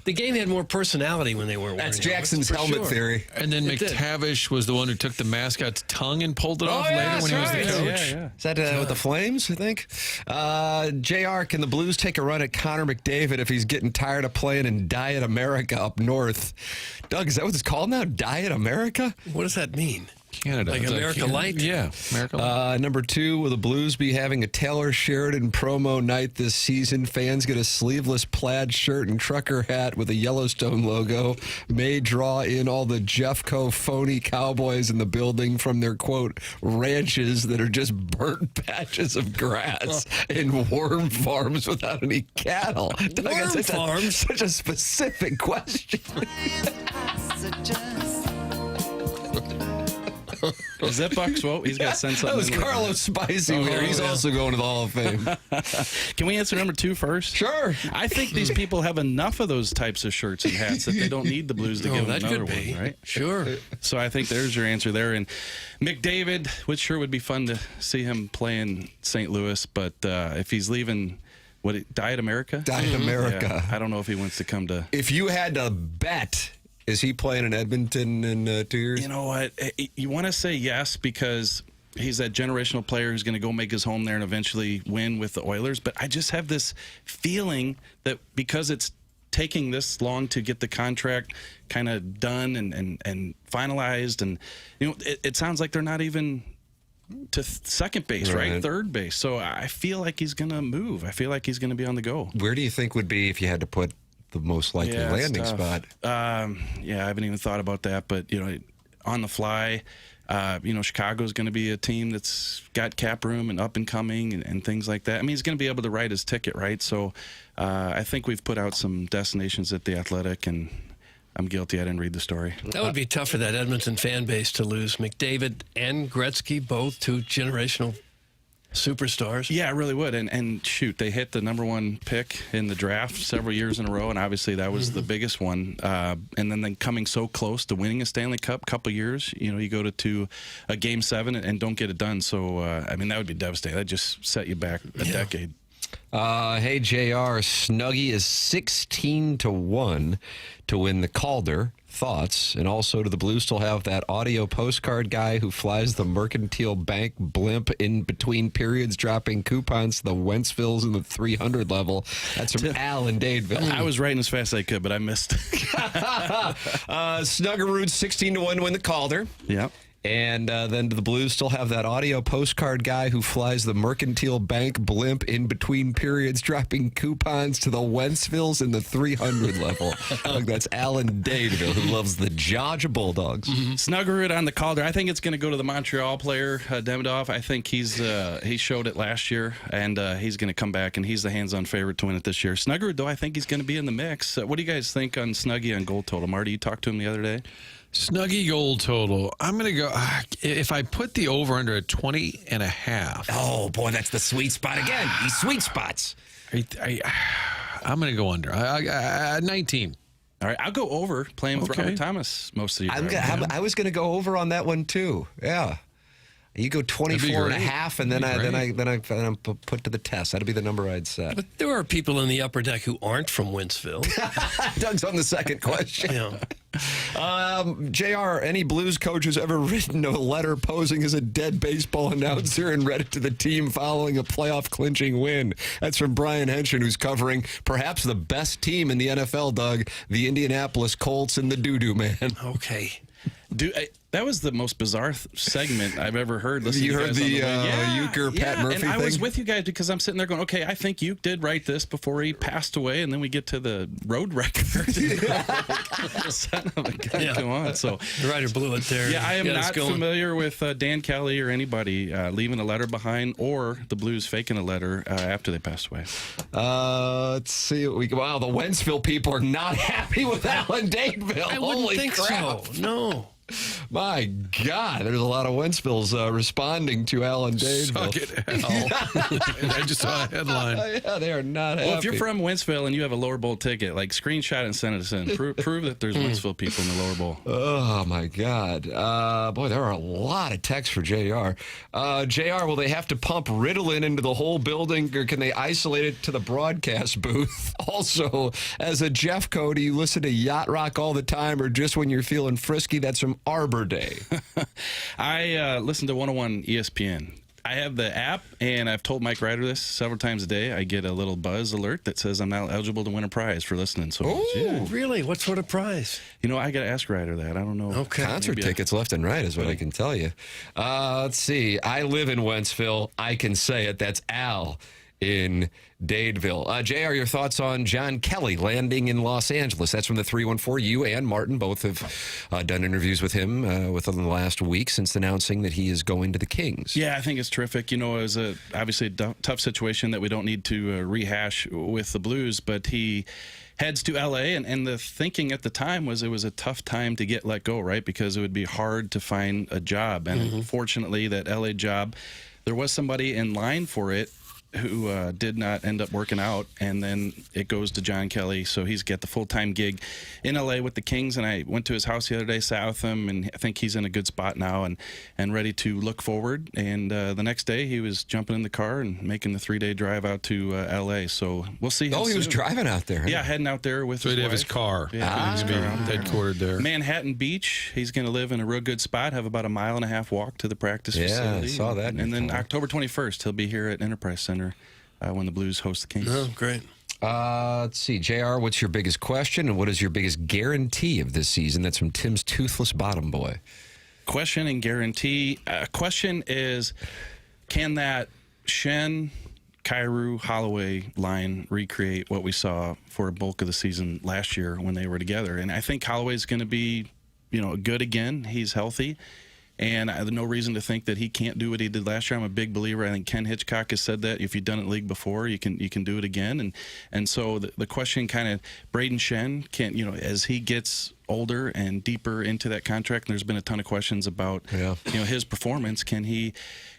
S2: the game had more personality when they weren't wearing
S1: That's
S2: helmets,
S1: Jackson's
S2: for
S1: helmet
S2: sure.
S1: theory.
S3: And then
S2: It did.
S3: McTavish was the one who took the mascot's tongue and pulled it off later
S1: yeah,
S3: when he was the
S1: that's
S3: coach.
S1: right.
S19: Yeah.
S1: Is that with the Flames, I think? JR, can the Blues take a run at Connor McDavid if he's getting tired of playing in Diet America up north? Doug, is that what it's called now? Diet America?
S2: What does that mean?
S3: Canada.
S2: Like
S3: It's
S2: America Light?
S3: Yeah, America Light.
S1: Number 2, will the Blues be having a Taylor Sheridan promo night this season? Fans get a sleeveless plaid shirt and trucker hat with a Yellowstone logo. May draw in all the Jeffco phony cowboys in the building from their, quote, ranches that are just burnt patches of grass and worm farms without any cattle. Doug,
S2: Worm
S1: that's
S2: farms?
S1: Such a specific question.
S19: Is that Buck Swope? He's got to send something.
S1: That was
S19: in with
S1: Carlos Spicy
S19: Oh,
S1: there. He's
S19: yeah.
S1: also going to the Hall of Fame.
S19: Can we answer number 2 first?
S1: Sure.
S19: I think these people have enough of those types of shirts and hats that they don't need the Blues to give them
S2: that
S19: another
S2: could be.
S19: one, right?
S2: Sure.
S19: So I think there's your answer there. And McDavid, which sure would be fun to see him play in St. Louis, but if he's leaving, Diet America?
S1: Diet America.
S19: Yeah, I don't know if he wants to come to.
S1: If you had to bet, is he playing in Edmonton in 2 years?
S19: You know what? You want to say yes because he's that generational player who's going to go make his home there and eventually win with the Oilers. But I just have this feeling that because it's taking this long to get the contract kind of done and finalized, and it sounds like they're not even to second base, right? Third base. So I feel like he's going to move. I feel like he's going to be on the go.
S1: Where do you think would be if you had to put the most likely
S19: Yeah, it's
S1: landing
S19: tough.
S1: spot?
S19: Yeah, I haven't even thought about that, but on the fly, Chicago's going to be a team that's got cap room and up and coming and things like that. I mean, he's going to be able to write his ticket, right? So I think we've put out some destinations at the Athletic, and I'm guilty. I didn't read the story.
S2: That would be tough for that Edmonton fan base to lose McDavid and Gretzky, both 2 generational superstars.
S19: Yeah, it really would. And shoot, they hit the number 1 pick in the draft several years in a row, and obviously that was the biggest one. And then coming so close to winning a Stanley Cup, couple years, you go to a Game 7 and don't get it done. So, I mean, that would be devastating. That just set you back a decade.
S1: Hey, JR, Snuggie is 16-1 to win the Calder. Thoughts? And also, do the Blues still have that audio postcard guy who flies the Mercantile Bank blimp in between periods, dropping coupons to the Wentzvilles in the 300 level? That's from Al in Dadeville.
S19: I was writing as fast as I could, but I missed.
S1: Snuggerud 16-1 to win the Calder.
S19: Yeah.
S1: And then do the Blues still have that audio postcard guy who flies the Mercantile Bank blimp in between periods, dropping coupons to the Wentzvilles in the 300 level? Look, that's Alan Dadeville, who loves the Georgia Bulldogs.
S19: Snuggerud on the Calder. I think it's going to go to the Montreal player, Demidov. I think he showed it last year, and he's going to come back, and he's the hands-on favorite to win it this year. Snuggerud, though, I think he's going to be in the mix. What do you guys think on Snuggie on goal total? Marty, you talked to him the other day?
S3: Snuggie goal total. I'm going to go, if I put the over-under at 20.5.
S1: Oh, boy, that's the sweet spot again. These sweet spots.
S3: I'm going to go under. 19.
S19: All right, I'll go over playing with Robert Thomas most of the year.
S1: I was going to go over on that one, too. Yeah. You go 24.5, and then I put to the test. That'd be the number I'd set.
S2: But there are people in the upper deck who aren't from Wentzville.
S1: Doug's on the second question.
S2: Yeah.
S1: JR, any Blues coaches ever written a letter posing as a dead baseball announcer and read it to the team following a playoff clinching win? That's from Brian Henshin, who's covering perhaps the best team in the NFL, Doug, the Indianapolis Colts and the Doo-Doo Man.
S2: Okay.
S19: That was the most bizarre segment I've ever heard. Listening
S1: You
S19: to
S1: heard
S19: you
S1: the
S19: guys
S1: Uecker, Pat Murphy
S19: and I was
S1: thing?
S19: with you guys because I'm sitting there going, okay, I think Ueck did write this before he passed away, and then we get to the road record. Son of a gun, come on. So
S2: The writer blew it there.
S19: yeah, I am
S2: Got us
S19: not
S2: going.
S19: familiar with Dan Kelly or anybody leaving a letter behind or the Blues faking a letter after they passed away.
S1: Let's see what wow, the Wentzville people are not happy with Alan Dadeville.
S2: I wouldn't
S1: Holy
S2: think
S1: crap.
S2: so. No.
S1: My God, there's a lot of Wentzvilles responding to Alan Dadeville.
S3: Suck it, Al. I just saw a headline.
S1: Yeah, they are not happy.
S19: Well, if you're from Wentzville and you have a lower bowl ticket, like screenshot and send us in. Prove that there's Wentzville people in the lower bowl.
S1: Oh, my God. Boy, there are a lot of texts for JR. JR, will they have to pump Ritalin into the whole building, or can they isolate it to the broadcast booth? Also, as a Jeffco, do you listen to Yacht Rock all the time, or just when you're feeling frisky? That's from Arbor Day.
S19: I listen to 101 ESPN. I have the app, and I've told Mike Ryder this several times a day. I get a little buzz alert that says I'm now eligible to win a prize for listening so much. Yeah.
S2: Really? What sort of prize?
S19: You know, I got to ask Ryder that. I don't know.
S2: Okay.
S1: Concert tickets left and right is what I can tell you. Let's see. I live in Wentzville. I can say it. That's Al in Dadeville. JR, your thoughts on John Kelly landing in Los Angeles? That's from the 314. You and Martin both have done interviews with him within the last week since announcing that he is going to the Kings.
S19: Yeah, I think it's terrific. You know, it was obviously a tough situation that we don't need to rehash with the Blues, but he heads to L.A., and the thinking at the time was it was a tough time to get let go, right? Because it would be hard to find a job. And unfortunately, that L.A. job, there was somebody in line for it who did not end up working out, and then it goes to John Kelly, so he's got the full-time gig in L.A. with the Kings, and I went to his house the other day, sat with him, and I think he's in a good spot now and ready to look forward, and the next day he was jumping in the car and making the 3-day drive out to L.A., so we'll see him
S1: he was
S19: soon.
S1: driving out there.
S19: Yeah, heading out there with
S3: So
S19: his
S3: he'd have
S19: wife.
S3: his car.
S19: Yeah,
S3: He's going to be headquartered there.
S19: Manhattan Beach. He's going to live in a real good spot, have about a 1.5 mile walk to the practice facility.
S1: I saw that.
S19: And then October 21st, he'll be here at Enterprise Center when the Blues host the Kings.
S2: Oh, great.
S1: Let's see. JR, what's your biggest question, and what is your biggest guarantee of this season? That's from Tim's Toothless Bottom Boy.
S19: Question and guarantee. Question is, can that Shen, Kyrou, Holloway line recreate what we saw for a bulk of the season last year when they were together? And I think Holloway's going to be, good again. He's healthy. And I have no reason to think that he can't do what he did last year. I'm a big believer. I think Ken Hitchcock has said that if you've done it in league before, you can do it again. And so the question kind of Braden Shen can, as he gets older and deeper into that contract, and there's been a ton of questions about his performance. Can he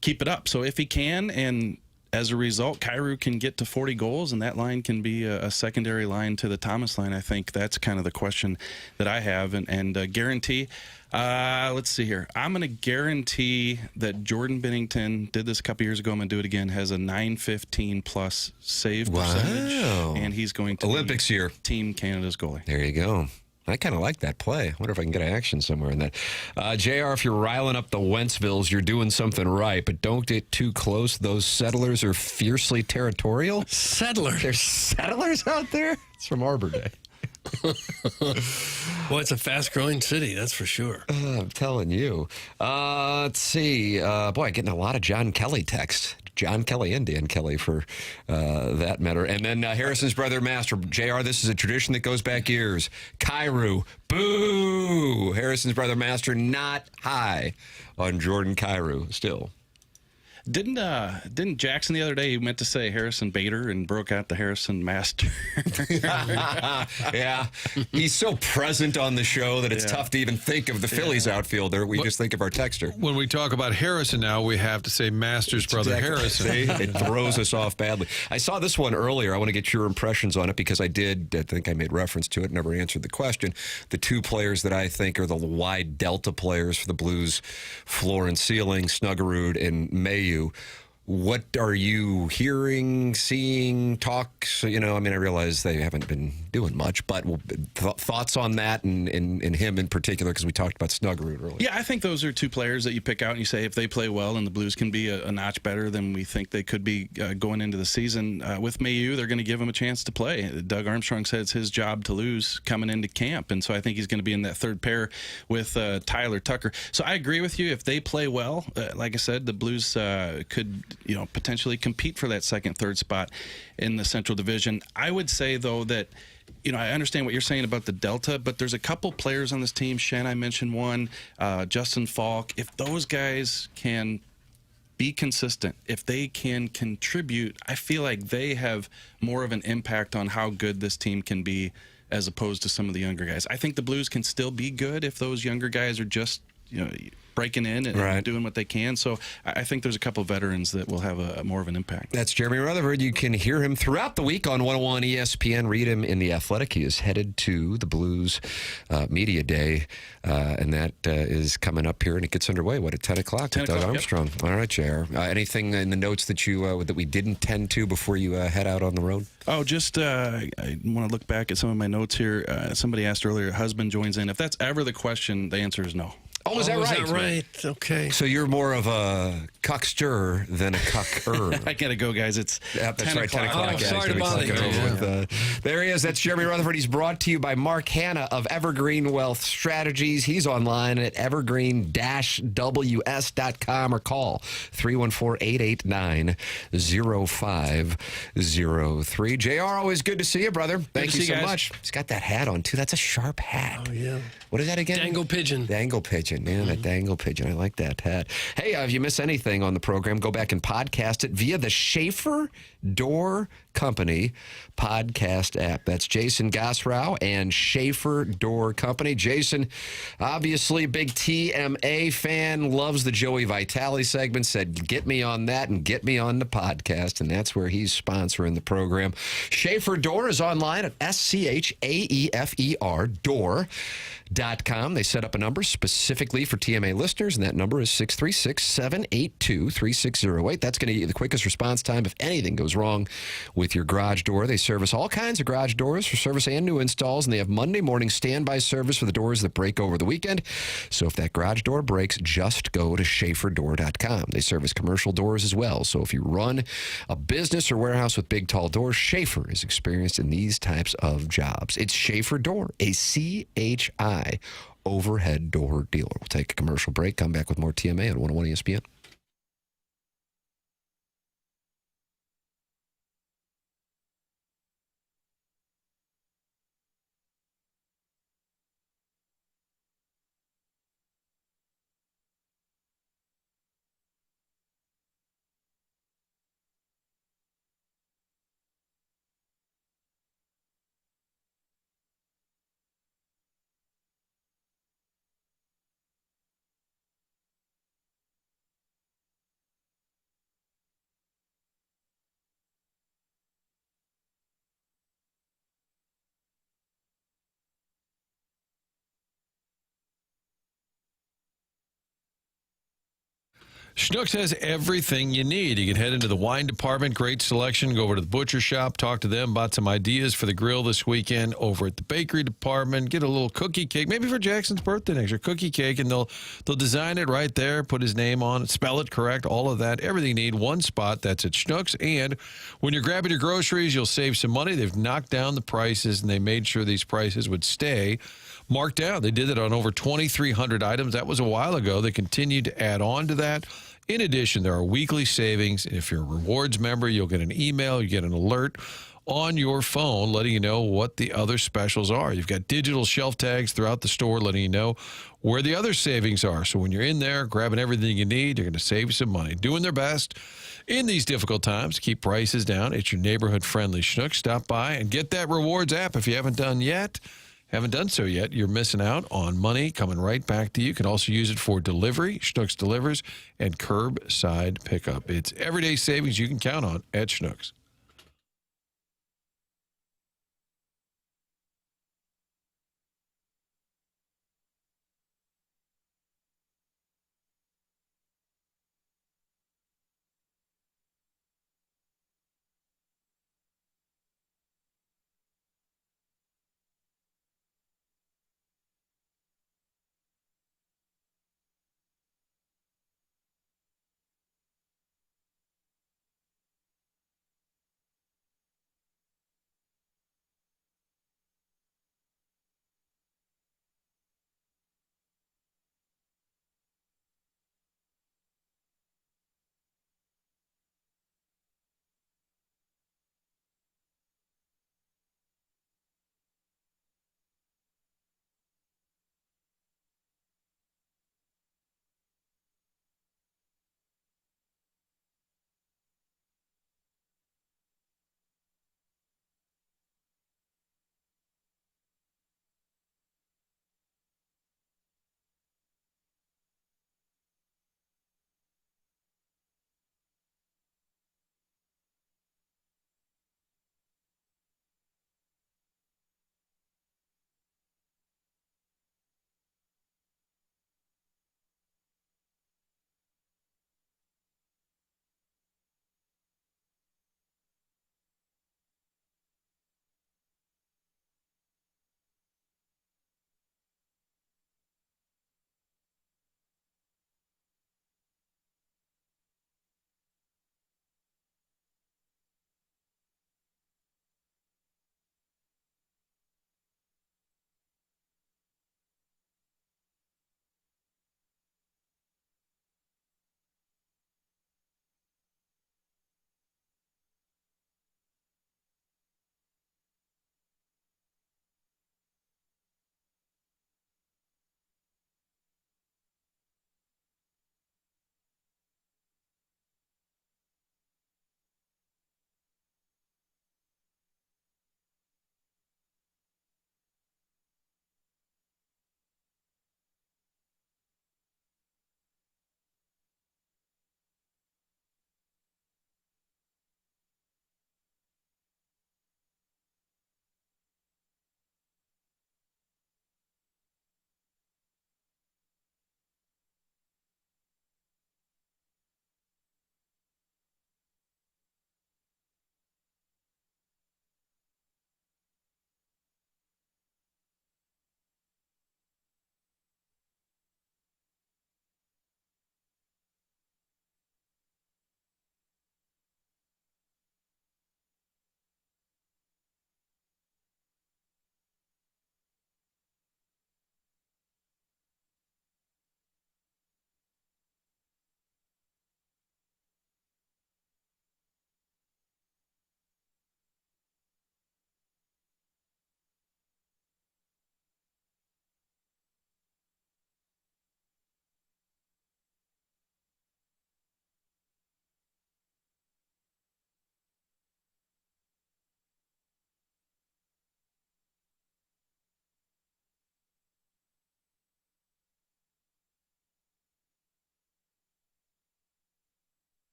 S19: keep it up? So if he can, and as a result, Kyrou can get to 40 goals, and that line can be a secondary line to the Thomas line. I think that's kind of the question that I have. And guarantee, let's see here. I'm going to guarantee that Jordan Bennington did this a couple years ago. I'm going to do it again. Has a 915 plus save percentage, and he's going to
S1: Olympics year.
S19: Team Canada's goalie.
S1: There you go. I kind of like that play. I wonder if I can get action somewhere in that. JR, if you're riling up the Wentzvilles, you're doing something right, but don't get too close. Those settlers are fiercely territorial.
S2: Settlers?
S1: There's settlers out there? It's from Arbor Day.
S2: Well, it's a fast-growing city, that's for sure.
S1: I'm telling you. Let's see. Boy, getting a lot of John Kelly text. John Kelly and Dan Kelly, for that matter. And then Harrison's brother, Master. JR, this is a tradition that goes back years. Kyrou, boo! Harrison's brother, Master, not high on Jordan Kyrou still.
S19: Didn't Jackson the other day, he meant to say Harrison Bader and broke out the Harrison Master.
S1: Yeah. He's so present on the show that it's tough to even think of the Phillies outfielder. We just think of our texter.
S3: When we talk about Harrison now, we have to say Master's brother Harrison.
S1: See? It throws us off badly. I saw this one earlier. I want to get your impressions on it because I think I made reference to it, never answered the question. The two players that I think are the wide delta players for the Blues, floor and ceiling, Snuggerud and Mayu. What are you hearing, seeing, talks? I realize they haven't been doing much, but thoughts on that and him in particular, because we talked about Snuggerud earlier.
S19: Yeah, I think those are two players that you pick out and you say if they play well and the Blues can be a notch better than we think they could be going into the season. With Mayu, they're going to give him a chance to play. Doug Armstrong said it's his job to lose coming into camp, and so I think he's going to be in that third pair with Tyler Tucker. So I agree with you. If they play well, like I said, the Blues could potentially compete for that second, third spot in the Central Division. I would say, though, that I understand what you're saying about the Delta, but there's a couple players on this team. Shen, I mentioned one, Justin Falk. If those guys can be consistent, if they can contribute, I feel like they have more of an impact on how good this team can be as opposed to some of the younger guys. I think the Blues can still be good if those younger guys are just breaking in and doing what they can. So I think there's a couple of veterans that will have a more of an impact.
S1: That's Jeremy Rutherford. You can hear him throughout the week on 101 ESPN. Read him in The Athletic. He is headed to the Blues Media Day, and that is coming up here, and it gets underway, at 10 o'clock with Doug Armstrong. Yep. All right, JR. Anything in the notes that you that we didn't tend to before you head out on the road?
S19: Oh, just I want to look back at some of my notes here. Somebody asked earlier, husband joins in. If that's ever the question, the answer is no.
S1: Oh, is that right?
S2: Okay.
S1: So you're more of a cuckster than a cucker.
S19: I gotta go, guys. It's 10
S1: right, 10 o'clock.
S2: Oh, sorry to bother you.
S1: There he is. That's Jeremy Rutherford. He's brought to you by Mark Hanna of Evergreen Wealth Strategies. He's online at evergreen-ws.com or call 314-889-0503. JR, always good to see you, brother. Thank you so much. He's got that hat on, too. That's a sharp hat.
S2: Oh, yeah.
S1: What is that again?
S2: Dangle pigeon.
S1: Dangle pigeon. Yeah, that dangle pigeon. I like that hat. Hey, if you miss anything on the program, go back and podcast it via the Schaefer Door Company podcast app. That's Jason Gosrow and Schaefer Door Company. Jason, obviously big TMA fan, loves the Joey Vitale segment, said get me on that and get me on the podcast, and that's where he's sponsoring the program. Schaefer Door is online at SCHAEFER door.com. They set up a number specifically for TMA listeners, and that number is 636-782-3608. That's going to get you the quickest response time if anything goes wrong with your garage door. They service all kinds of garage doors for service and new installs, and they have Monday morning standby service for the doors that break over the weekend. So if that garage door breaks, just go to SchaeferDoor.com. They service commercial doors as well. So if you run a business or warehouse with big, tall doors, Schaefer is experienced in these types of jobs. It's Schaefer Door, a CHI overhead door dealer. We'll take a commercial break, come back with more TMA on 101 ESPN.
S3: Schnucks has everything you need. You can head into the wine department, great selection. Go over to the butcher shop, talk to them about some ideas for the grill this weekend. Over at the bakery department, get a little cookie cake, maybe for Jackson's birthday next year, cookie cake, and they'll design it right there, put his name on it, spell it correct, all of that. Everything you need, one spot. That's at Schnucks. And when you're grabbing your groceries, you'll save some money. They've knocked down the prices, and they made sure these prices would stay marked down. They did it on over 2,300 items. That was a while ago. They continue to add on to that. In addition, there are weekly savings. If you're a rewards member, you'll get an email, you get an alert on your phone letting you know what the other specials are. You've got digital shelf tags throughout the store letting you know where the other savings are. So when you're in there grabbing everything you need, you're going to save some money. Doing their best in these difficult times to keep prices down. It's your neighborhood-friendly Schnucks. Stop by and get that rewards app if you haven't done so yet, you're missing out on money coming right back to you. You can also use it for delivery, Schnucks delivers, and curbside pickup. It's everyday savings you can count on at Schnucks.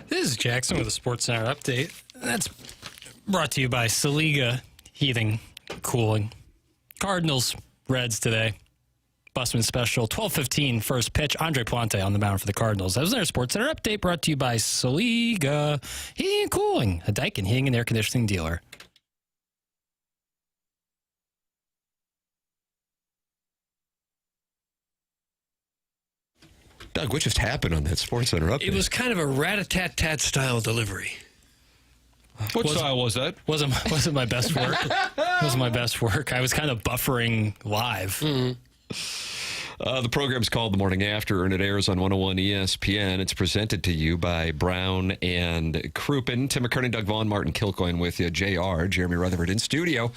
S4: This is Jackson with a Sports Center update. That's brought to you by Saliga Heating, Cooling. Cardinals, Reds today. Busman special, 12:15 first pitch. Andre Plante on the mound for the Cardinals. That was their Sports Center update brought to you by Saliga Heating and Cooling, a Daikin heating and air conditioning dealer.
S1: Doug, what just happened on that Sports Center update?
S2: It was kind of a rat-a-tat-tat style delivery.
S3: What style was that?
S4: Wasn't my best work. Wasn't my best work. I was kind of buffering live.
S1: The program's called The Morning After, and it airs on 101 ESPN. It's presented to you by Brown and Crouppen. Tim McKernan, Doug Vaughn, Martin Kilcoyne with you. JR, Jeremy Rutherford in studio,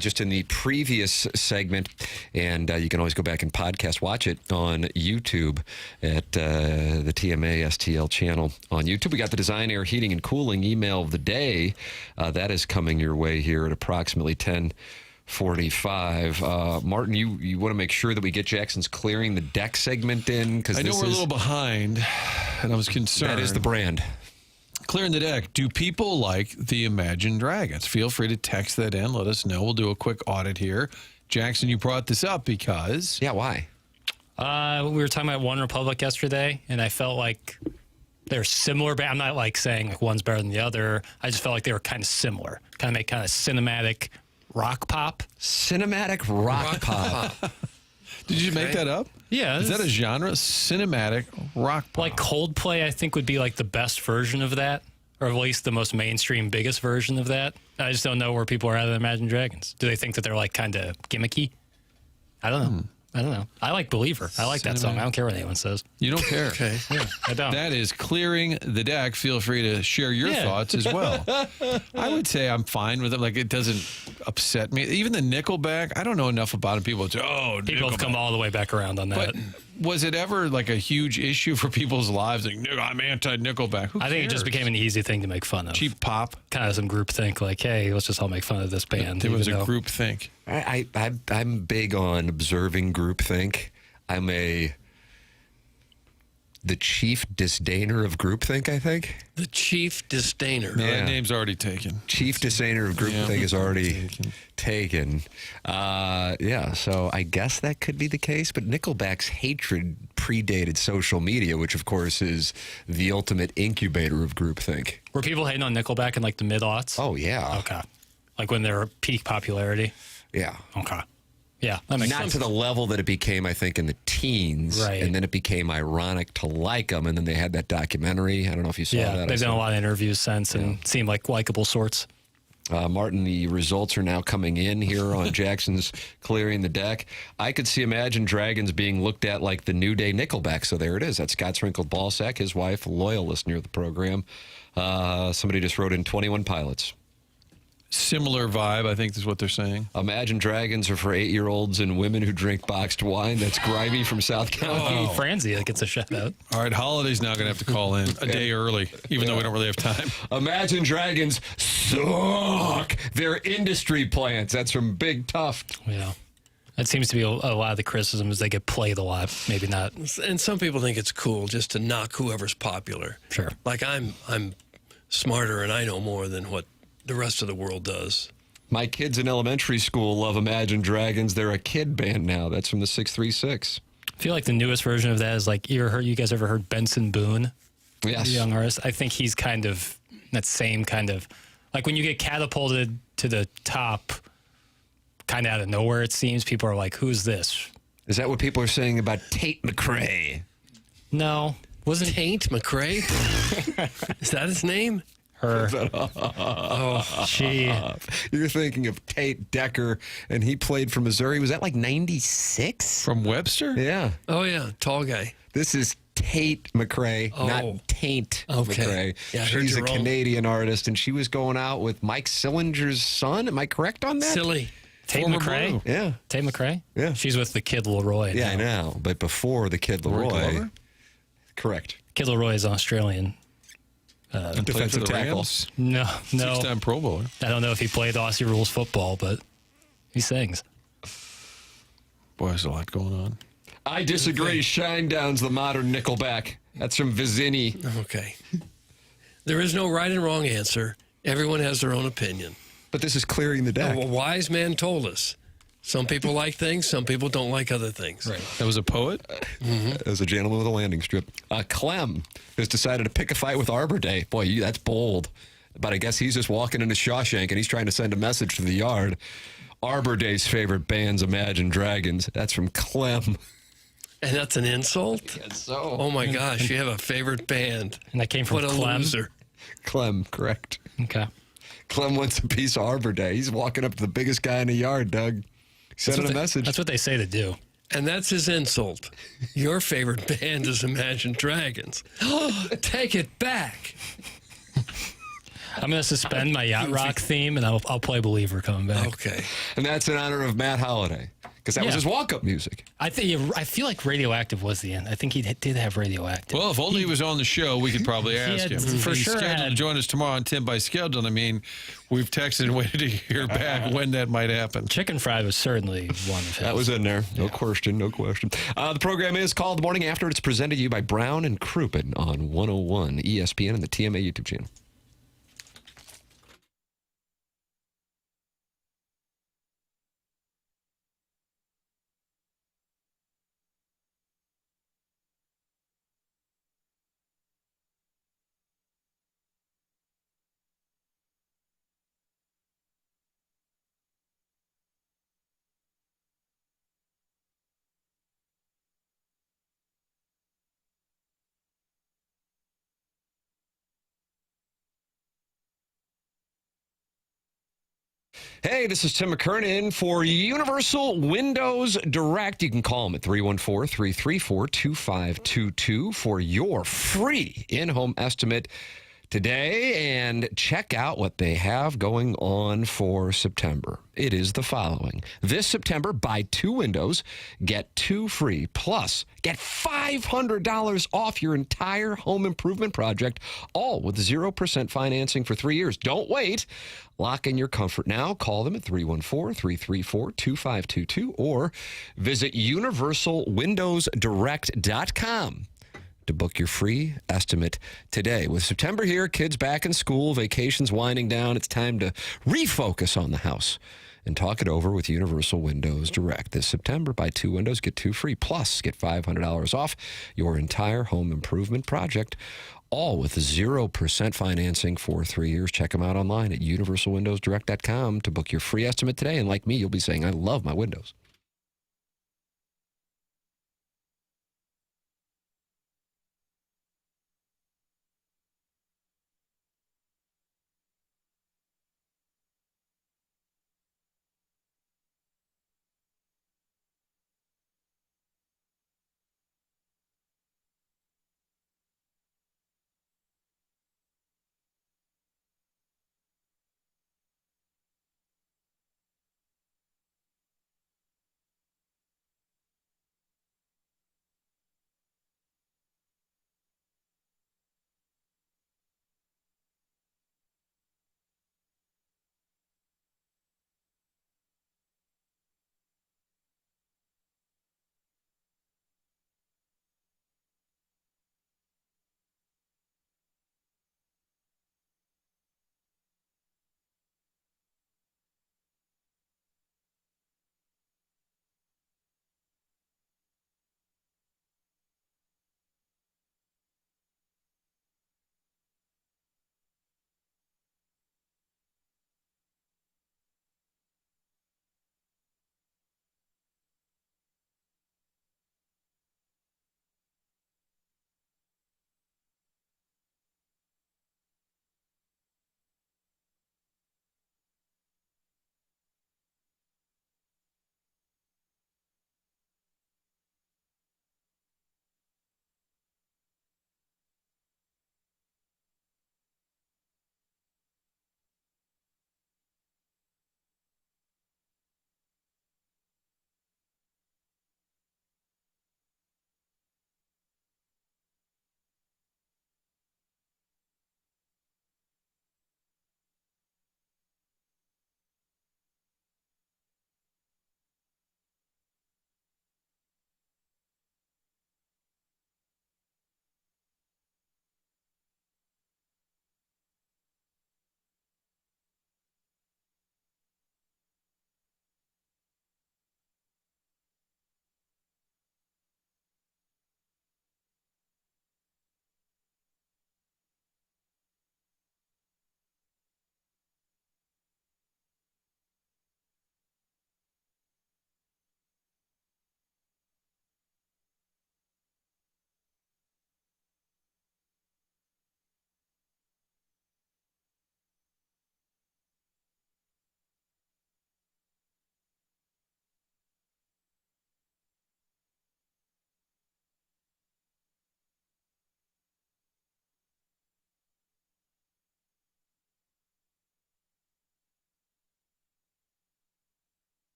S1: just in the previous segment. And you can always go back and podcast, watch it on YouTube at the TMA STL channel on YouTube. We got the Design Air Heating and Cooling email of the day. That is coming your way here at approximately 10:45. Martin, you want to make sure that we get Jackson's Clearing the Deck segment in?
S3: I know we're a little behind, and I was concerned.
S1: That is the brand.
S3: Clearing the Deck. Do people like the Imagine Dragons? Feel free to text that in. Let us know. We'll do a quick audit here. Jackson, you brought this up because...
S1: Yeah, why?
S4: We were talking about One Republic yesterday, and I felt like they're similar. But I'm not like saying like one's better than the other. I just felt like they were kind of similar. Kind of make kind of cinematic rock pop.
S1: Cinematic rock pop.
S3: Did you make that up?
S4: Yeah.
S3: Is that a genre? Cinematic rock pop.
S4: Like Coldplay, I think, would be like the best version of that, or at least the most mainstream, biggest version of that. I just don't know where people are at with Imagine Dragons. Do they think that they're like kind of gimmicky? I don't know. I don't know. I like Believer. I like that song. I don't care what anyone says.
S3: You don't care.
S4: Okay. Yeah, I don't.
S3: That is Clearing the Deck. Feel free to share your thoughts as well. I would say I'm fine with it. Like, it doesn't upset me. Even the Nickelback, I don't know enough about it. People say, oh,
S4: people have come all the way back around on that.
S3: But was it ever like a huge issue for people's lives? Like, I'm anti-Nickelback. Who
S4: I think it just
S3: cares?
S4: became an easy thing to make fun of.
S3: Cheap pop.
S4: Kind of some group think, like, hey, let's just all make fun of this band.
S3: It was a group think.
S1: I'm big on observing groupthink. I'm the chief disdainer of groupthink, I think.
S2: The chief disdainer.
S3: No, that name's already taken.
S1: Chief disdainer of groupthink is already taken. So I guess that could be the case. But Nickelback's hatred predated social media, which, of course, is the ultimate incubator of groupthink.
S4: Were people hating on Nickelback in like the mid-aughts?
S1: Oh, yeah.
S4: Okay. Like when they were peak popularity?
S1: Yeah.
S4: Okay. Yeah, that makes
S1: Not
S4: sense.
S1: to the level that it became, I think, in the teens.
S4: Right.
S1: And then it became ironic to like them. And then they had that documentary. I don't know if you saw that.
S4: They've done a lot of interviews since and seem like likable sorts.
S1: Martin, the results are now coming in here on Jackson's Clearing the Deck. I could see Imagine Dragons being looked at like the New Day Nickelback. So there it is. That's Scott's Wrinkled Ballsack, his wife, a loyal listener of the program. Somebody just wrote in 21 Pilots.
S3: Similar vibe, I think is what they're saying.
S1: Imagine Dragons are for 8-year-olds and women who drink boxed wine. That's Grimy from South County.
S4: Franzi that gets a shout out.
S3: All right, Holiday's now going to have to call in a day early, even though we don't really have time.
S1: Imagine Dragons suck. They're industry plants. That's from Big Tuft.
S4: Yeah. That seems to be a lot of the criticism is they get played a lot. Maybe not.
S2: And some people think it's cool just to knock whoever's popular.
S4: Sure.
S2: Like I'm smarter and I know more than what the rest of the world does.
S1: My kids in elementary school love Imagine Dragons. They're a kid band now. That's from the 636.
S4: I feel like the newest version of that is like, you guys ever heard Benson Boone?
S1: Yes.
S4: The young artist. I think he's kind of that same kind of, like when you get catapulted to the top, kind of out of nowhere, it seems, people are like, who's this?
S1: Is that what people are saying about Tate McRae?
S4: No. Wasn't
S2: Tate McRae? Is that his name?
S4: Her.
S1: You're thinking of Tate Decker, and he played for Missouri. Was that like 96?
S3: From Webster?
S1: Yeah.
S2: Oh, yeah. Tall guy.
S1: This is Tate McRae, not Taint McRae.
S2: Yeah, I heard
S1: She's
S2: you
S1: a
S2: wrong.
S1: Canadian artist, and she was going out with Mike Sillinger's son. Am I correct on that?
S2: Silly.
S4: Tate
S1: Former
S4: McRae?
S1: Blue. Yeah.
S4: Tate McRae?
S1: Yeah.
S4: She's with the Kid Leroy.
S1: Yeah,
S4: now.
S1: I know. But before the Kid
S3: Roy
S1: Leroy.
S3: Glover?
S1: Correct.
S4: Kid Leroy is Australian.
S3: And played for
S1: defensive
S3: the
S1: tackle.
S3: Rams?
S4: No.
S3: Six-time Pro Bowler.
S4: I don't know if he played Aussie rules football, but he sings.
S3: Boy, there's a lot going on.
S1: I disagree. Shinedown's the modern Nickelback. That's from Vizini.
S2: Okay. There is no right and wrong answer. Everyone has their own opinion.
S1: But this is clearing the deck.
S2: A wise man told us. Some people like things, some people don't like other things.
S3: Right. That was a poet?
S1: That was a gentleman with a landing strip. Clem has decided to pick a fight with Arbor Day. Boy, that's bold. But I guess he's just walking into Shawshank and he's trying to send a message to the yard. Arbor Day's favorite band's Imagine Dragons. That's from Clem.
S2: And that's an insult?
S1: I guess so.
S2: Oh, my gosh. You have a favorite band.
S4: And that came from
S2: What a
S4: Clem?
S2: loser.
S1: Clem, correct.
S4: Okay.
S1: Clem wants a piece of Arbor Day. He's walking up to the biggest guy in the yard, Doug. Sending a message.
S4: That's what they say to do.
S2: And that's his insult. Your favorite band is Imagine Dragons. Take it back.
S4: I'm going to suspend my Yacht Rock theme, and I'll play Believer coming back.
S2: Okay.
S1: And that's in honor of Matt Holliday, because that was his walk-up music.
S4: I feel like Radioactive was the end. I think he did have Radioactive.
S3: Well, if only he was on the show, we could probably ask him.
S4: For
S3: He's
S4: sure
S3: scheduled to join us tomorrow on Tim by Schedule. I mean, we've texted and waited to hear back when that might happen.
S4: Chicken Fried was certainly one of his.
S1: That was in there. No question, no question. The program is called The Morning After. It's presented to you by Brown and Crouppen on 101 ESPN and the TMA YouTube channel. Hey, this is Tim McKernan for Universal Windows Direct. You can call them at 314-334-2522 for your free in-home estimate today, and check out what they have going on for September. It is the following. This September, buy 2 windows, get 2 free, plus get $500 off your entire home improvement project, all with 0% financing for 3 years. Don't wait. Lock in your comfort now. Call them at 314-334-2522 or visit universalwindowsdirect.com to book your free estimate today. With September here, kids back in school, vacations winding down, it's time to refocus on the house and talk it over with Universal Windows Direct. This September, buy 2 windows, get 2 free, plus get $500 off your entire home improvement project, all with 0% financing for 3 years. Check them out online at universalwindowsdirect.com to book your free estimate today. And like me, you'll be saying, I love my windows.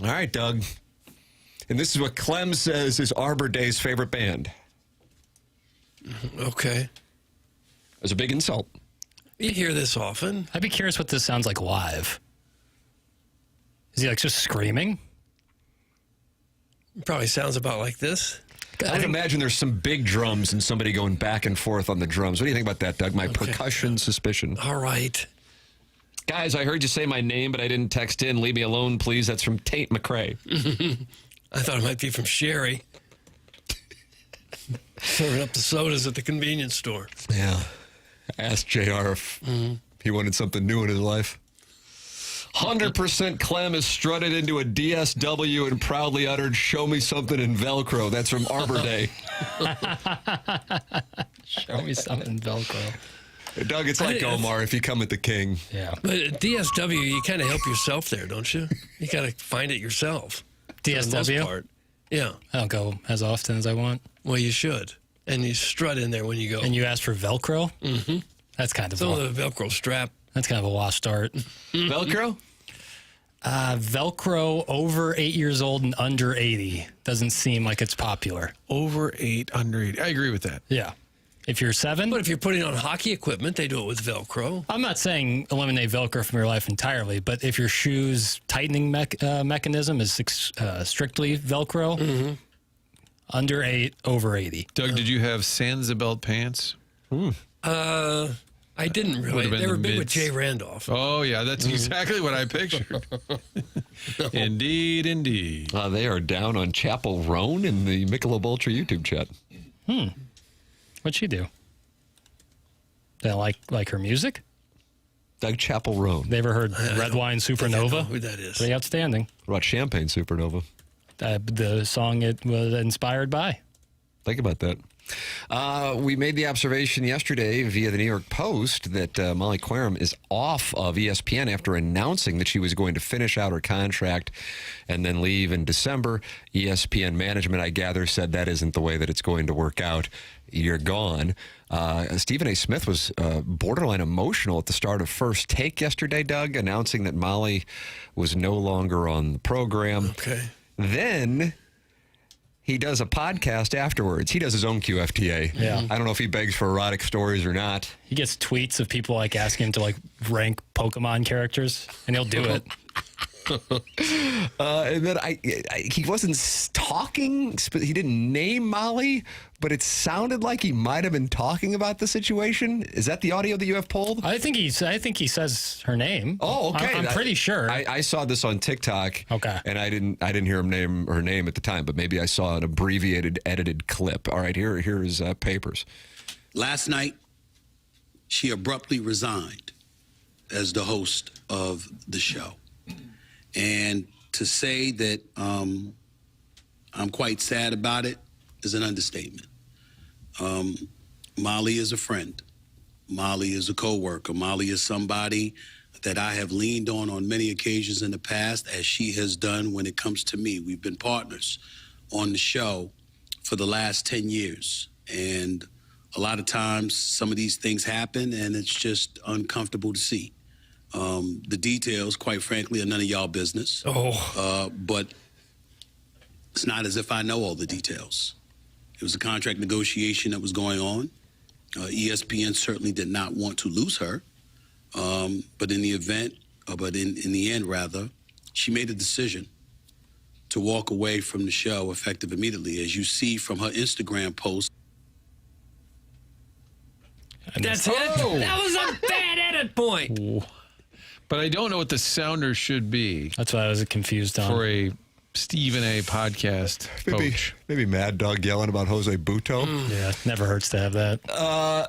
S1: All right, Doug. And this is what Clem says is Arbor Day's favorite band.
S2: Okay.
S1: It's a big insult.
S2: You hear this often.
S4: I'd be curious what this sounds like live. Is he like just screaming?
S2: It probably sounds about like this.
S1: I would imagine there's some big drums and somebody going back and forth on the drums. What do you think about that, Doug? My percussion suspicion.
S2: All right.
S1: Guys, I heard you say my name, but I didn't text in. Leave me alone, please. That's from Tate McRae.
S2: I thought it might be from Sherry. Serving up the sodas at the convenience store.
S1: Yeah. Asked JR if he wanted something new in his life. 100% Clem has strutted into a DSW and proudly uttered, "Show me something in Velcro." That's from Arbor Day.
S4: Show me something in Velcro.
S1: Doug, it's like Omar if you come at the king.
S4: Yeah.
S2: But at DSW, you kind of help yourself there, don't you? You got to find it yourself. For the most
S4: DSW?
S2: part. Yeah.
S4: I don't go as often as I want.
S2: Well, you should. And you strut in there when you go.
S4: And you ask for Velcro?
S2: Mm-hmm.
S4: That's kind of
S2: the Velcro strap.
S4: That's kind of a lost start.
S1: Velcro?
S4: Velcro over 8 years old and under 80 doesn't seem like it's popular.
S3: Over 8, under 8. I agree with that.
S4: Yeah. If you're 7.
S2: But if you're putting on hockey equipment, they do it with Velcro.
S4: I'm not saying eliminate Velcro from your life entirely, but if your shoe's tightening mechanism is strictly Velcro, under 8, over 80.
S3: Doug, did you have Sansa pants?
S2: I didn't really. They were big with Jay Randolph.
S3: Oh, yeah, that's exactly what I pictured. Indeed, indeed.
S1: They are down on Chapel Roan in the Michelob Ultra YouTube chat.
S4: What'd she do? They like her music?
S1: Doug Chapel Roan.
S4: They ever heard Red Wine Supernova?
S2: I know who that is.
S4: Pretty outstanding.
S1: What about Champagne Supernova?
S4: The song it was inspired by.
S1: Think about that. We made the observation yesterday via the New York Post that Molly Qerim is off of ESPN after announcing that she was going to finish out her contract and then leave in December. ESPN management, I gather, said that isn't the way that it's going to work out. You're gone. Stephen A. Smith was borderline emotional at the start of First Take yesterday, Doug, announcing that Molly was no longer on the program.
S2: Okay.
S1: Then he does a podcast afterwards. He does his own QFTA.
S4: Yeah.
S1: I don't know if he begs for erotic stories or not.
S4: He gets tweets of people asking him to rank Pokemon characters, and he'll do it.
S1: And then he wasn't talking. He didn't name Molly, but it sounded like he might have been talking about the situation. Is that the audio that you have pulled?
S4: I think he says her name.
S1: Oh, okay.
S4: I'm pretty sure.
S1: I saw this on TikTok.
S4: Okay.
S1: And I didn't hear him name her name at the time, but maybe I saw an abbreviated, edited clip. All right, here is Papers.
S20: Last night, she abruptly resigned as the host of the show. And to say that I'm quite sad about it is an understatement. Molly is a friend. Molly is a coworker. Molly is somebody that I have leaned on many occasions in the past, as she has done when it comes to me. We've been partners on the show for the last 10 years. And a lot of times some of these things happen, and it's just uncomfortable to see. The details, quite frankly, are none of y'all business. But it's not as if I know all the details. It was a contract negotiation that was going on. ESPN certainly did not want to lose her. But in the end, rather, she made a decision to walk away from the show effective immediately. As you see from her Instagram post.
S2: That's it. That was a bad edit point.
S3: But I don't know what the sounder should be.
S4: That's what I was confused on.
S3: For a Stephen A. podcast coach.
S1: Maybe Mad Dog yelling about Jose Buto.
S4: Yeah, never hurts to have that.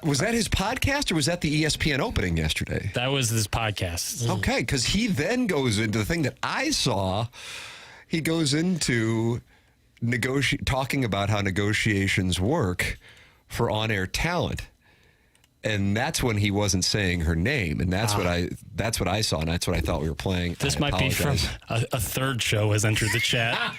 S1: Was that his podcast or was that the ESPN opening yesterday?
S4: That was his podcast.
S1: Okay, because he then goes into the thing that I saw. He goes into talking about how negotiations work for on-air talent. And that's when he wasn't saying her name, and that's what I saw, and that's what I thought we were playing.
S4: This might be from a third show has entered the chat,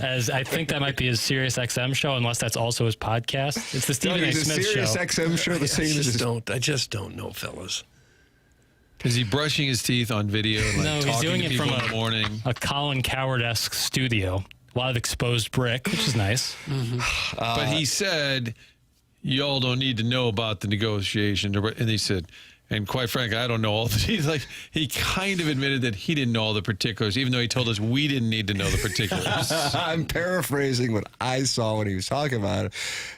S4: as I think that might be his Sirius XM show, unless that's also his podcast. It's the Stephen A. Smith show.
S1: Sirius XM show, the same as
S2: I just don't know, fellas.
S3: Is he brushing his teeth on video? And,
S4: No, he's
S3: talking
S4: doing
S3: to
S4: it
S3: people
S4: from
S3: in the morning?
S4: a Colin Coward-esque studio. A lot of exposed brick, which is nice.
S3: But he said, y'all don't need to know about the negotiation. And he said, and quite frankly, I don't know all the he's like he kind of admitted that he didn't know all the particulars, even though he told us we didn't need to know the particulars.
S1: I'm paraphrasing what I saw when he was talking about it.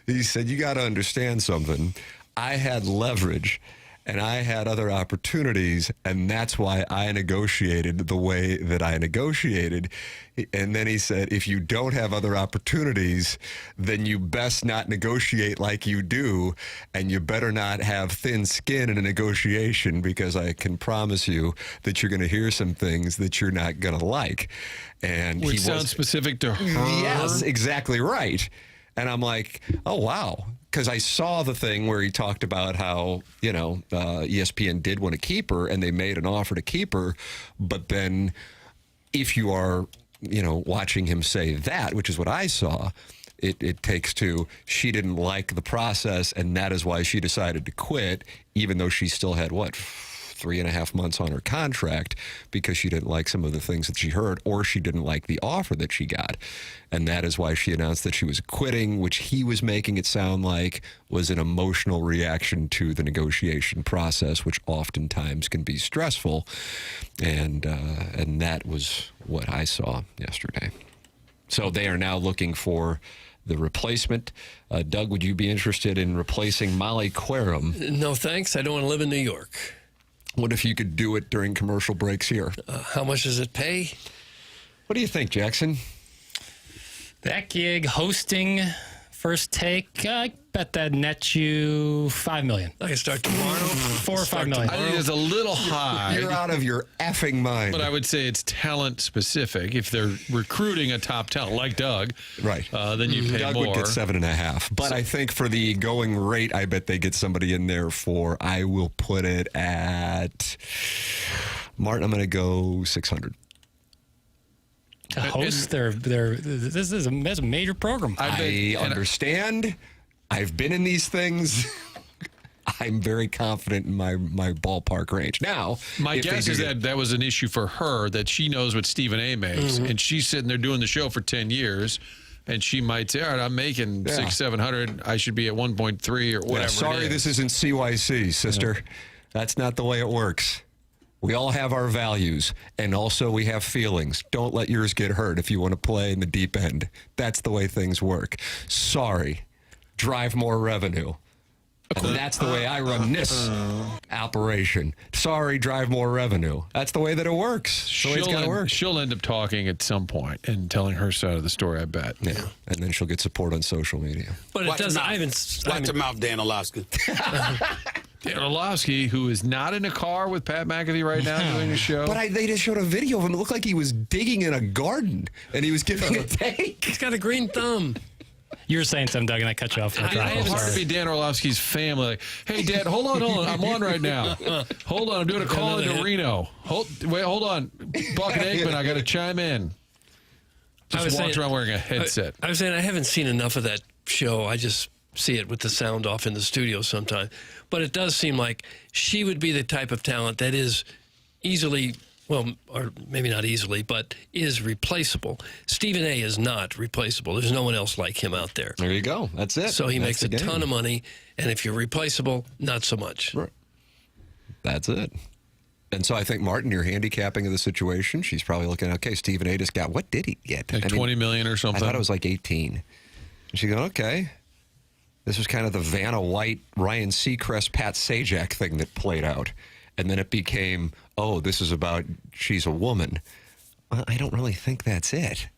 S1: He said, you got to understand something. I had leverage and I had other opportunities, and that's why I negotiated the way that I negotiated. And then he said, if you don't have other opportunities, then you best not negotiate like you do, and you better not have thin skin in a negotiation, because I can promise you that you're going to hear some things that you're not going to like. And
S3: Which sounds specific to her.
S1: Yes, exactly right. And I'm like, oh, wow. Because I saw the thing where he talked about how, ESPN did want to keep her and they made an offer to keep her. But then if you are, watching him say that, which is what I saw, it takes to she didn't like the process, and that is why she decided to quit, even though she still had, 3.5 months on her contract, because she didn't like some of the things that she heard, or she didn't like the offer that she got. And that is why she announced that she was quitting, which he was making it sound like was an emotional reaction to the negotiation process, which oftentimes can be stressful. And that was what I saw yesterday. So they are now looking for the replacement. Doug, would you be interested in replacing Molly Qerim?
S2: No, thanks. I don't want to live in New York.
S1: What if you could do it during commercial breaks here?
S2: How much does it pay?
S1: What do you think, Jackson?
S4: That gig, hosting, First Take, I bet that nets you $5 million.
S2: I can start tomorrow.
S4: 4 or 5 million.
S3: I think it's a little high.
S1: You're out of your effing mind.
S3: But I would say it's talent specific. If they're recruiting a top talent like Doug,
S1: right,
S3: then you pay
S1: Doug
S3: more.
S1: would get 7.5. But I think for the going rate, I bet they get somebody in there for, I will put it at, Martin, I'm going to go 600.
S4: To host this is a major program.
S1: I understand. I've been in these things. I'm very confident in my ballpark range. Now,
S3: my guess is that was an issue for her, that she knows what Stephen A makes, and she's sitting there doing the show for 10 years, and she might say, all right, I'm making 600-700. I should be at 1.3 or whatever.
S1: Sorry, this isn't CYC, sister. Yeah. That's not the way it works. We all have our values, and also we have feelings. Don't let yours get hurt if you want to play in the deep end. That's the way things work. Sorry. Drive more revenue. And that's the way I run this operation. Sorry, drive more revenue. That's the way that it works. It's got to work.
S3: She'll end up talking at some point and telling her side of the story, I bet.
S1: Yeah, and then she'll get support on social media.
S2: But it doesn't.
S20: Watch your mouth, Dan Orlovsky.
S3: Dan Orlovsky, who is not in a car with Pat McAfee right now doing a show.
S1: But they just showed a video of him. It looked like he was digging in a garden, and he was giving a take.
S2: He's got a green thumb.
S4: You were saying something, Doug, and I cut you off.
S3: It's hard to be Dan Orlovsky's family. Like, hey, Dad, hold on. I'm on right now. Hold on. I'm doing a call into Reno. Hold on. Buck and Aikman, I got to chime in. Just walks around wearing a headset.
S2: I was saying I haven't seen enough of that show. I just see it with the sound off in the studio sometimes. But it does seem like she would be the type of talent that is easily, well, or maybe not easily, but is replaceable. Stephen A. is not replaceable. There's no one else like him out there.
S1: There you go. That's it.
S2: So he
S1: That's
S2: makes a ton of money, and if you're replaceable, not so much.
S1: Right. That's it. And so I think, Martin, your handicapping of the situation, she's probably looking, okay, Stephen A. just got, what did he get?
S3: Like $20 million or something?
S1: I thought it was like 18. And she's going, okay. This was kind of the Vanna White, Ryan Seacrest, Pat Sajak thing that played out. And then it became, oh, this is about she's a woman. Well, I don't really think that's it.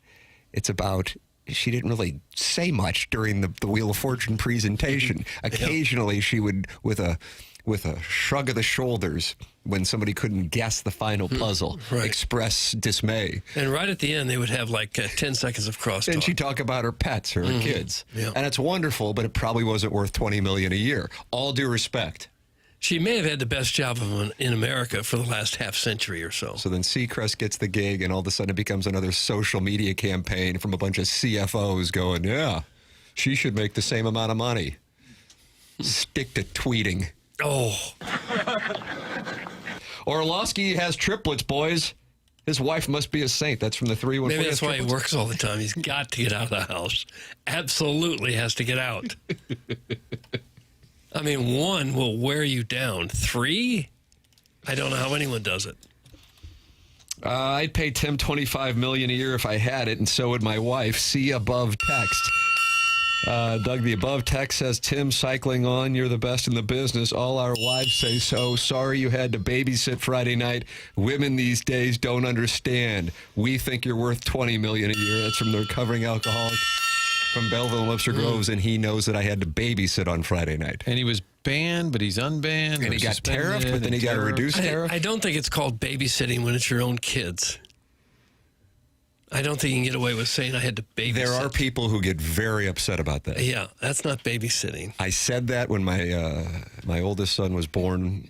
S1: It's about she didn't really say much during the Wheel of Fortune presentation. Occasionally she would, with a shrug of the shoulders when somebody couldn't guess the final puzzle, express dismay.
S2: And right at the end, they would have like 10 seconds of crosstalk.
S1: And she'd talk about her pets, her kids. Yeah. And it's wonderful, but it probably wasn't worth $20 million a year. All due respect.
S2: She may have had the best job in America for the last half century or so.
S1: So then Seacrest gets the gig, and all of a sudden it becomes another social media campaign from a bunch of CFOs going, yeah, she should make the same amount of money. Stick to tweeting.
S2: Oh.
S1: Orlowski has triplets, boys. His wife must be a saint. That's from the 314.
S2: Maybe that's why he works all the time. He's got to get out of the house. Absolutely has to get out. I mean, 1 will wear you down. 3? I don't know how anyone does it.
S1: I'd pay Tim $25 million a year if I had it, and so would my wife. See above text. Doug, the above text says, Tim, cycling on, you're the best in the business. All our wives say so. Sorry you had to babysit Friday night. Women these days don't understand. We think you're worth $20 million a year. That's from the recovering alcoholic from Belleville and Webster Groves, and he knows that I had to babysit on Friday night.
S3: And he was banned, but he's unbanned.
S1: And he got tariffed, but then he got a reduced tariff.
S2: I don't think it's called babysitting when it's your own kids. I don't think you can get away with saying I had to babysit.
S1: There are people who get very upset about that.
S2: Yeah, that's not babysitting.
S1: I said that when my oldest son was born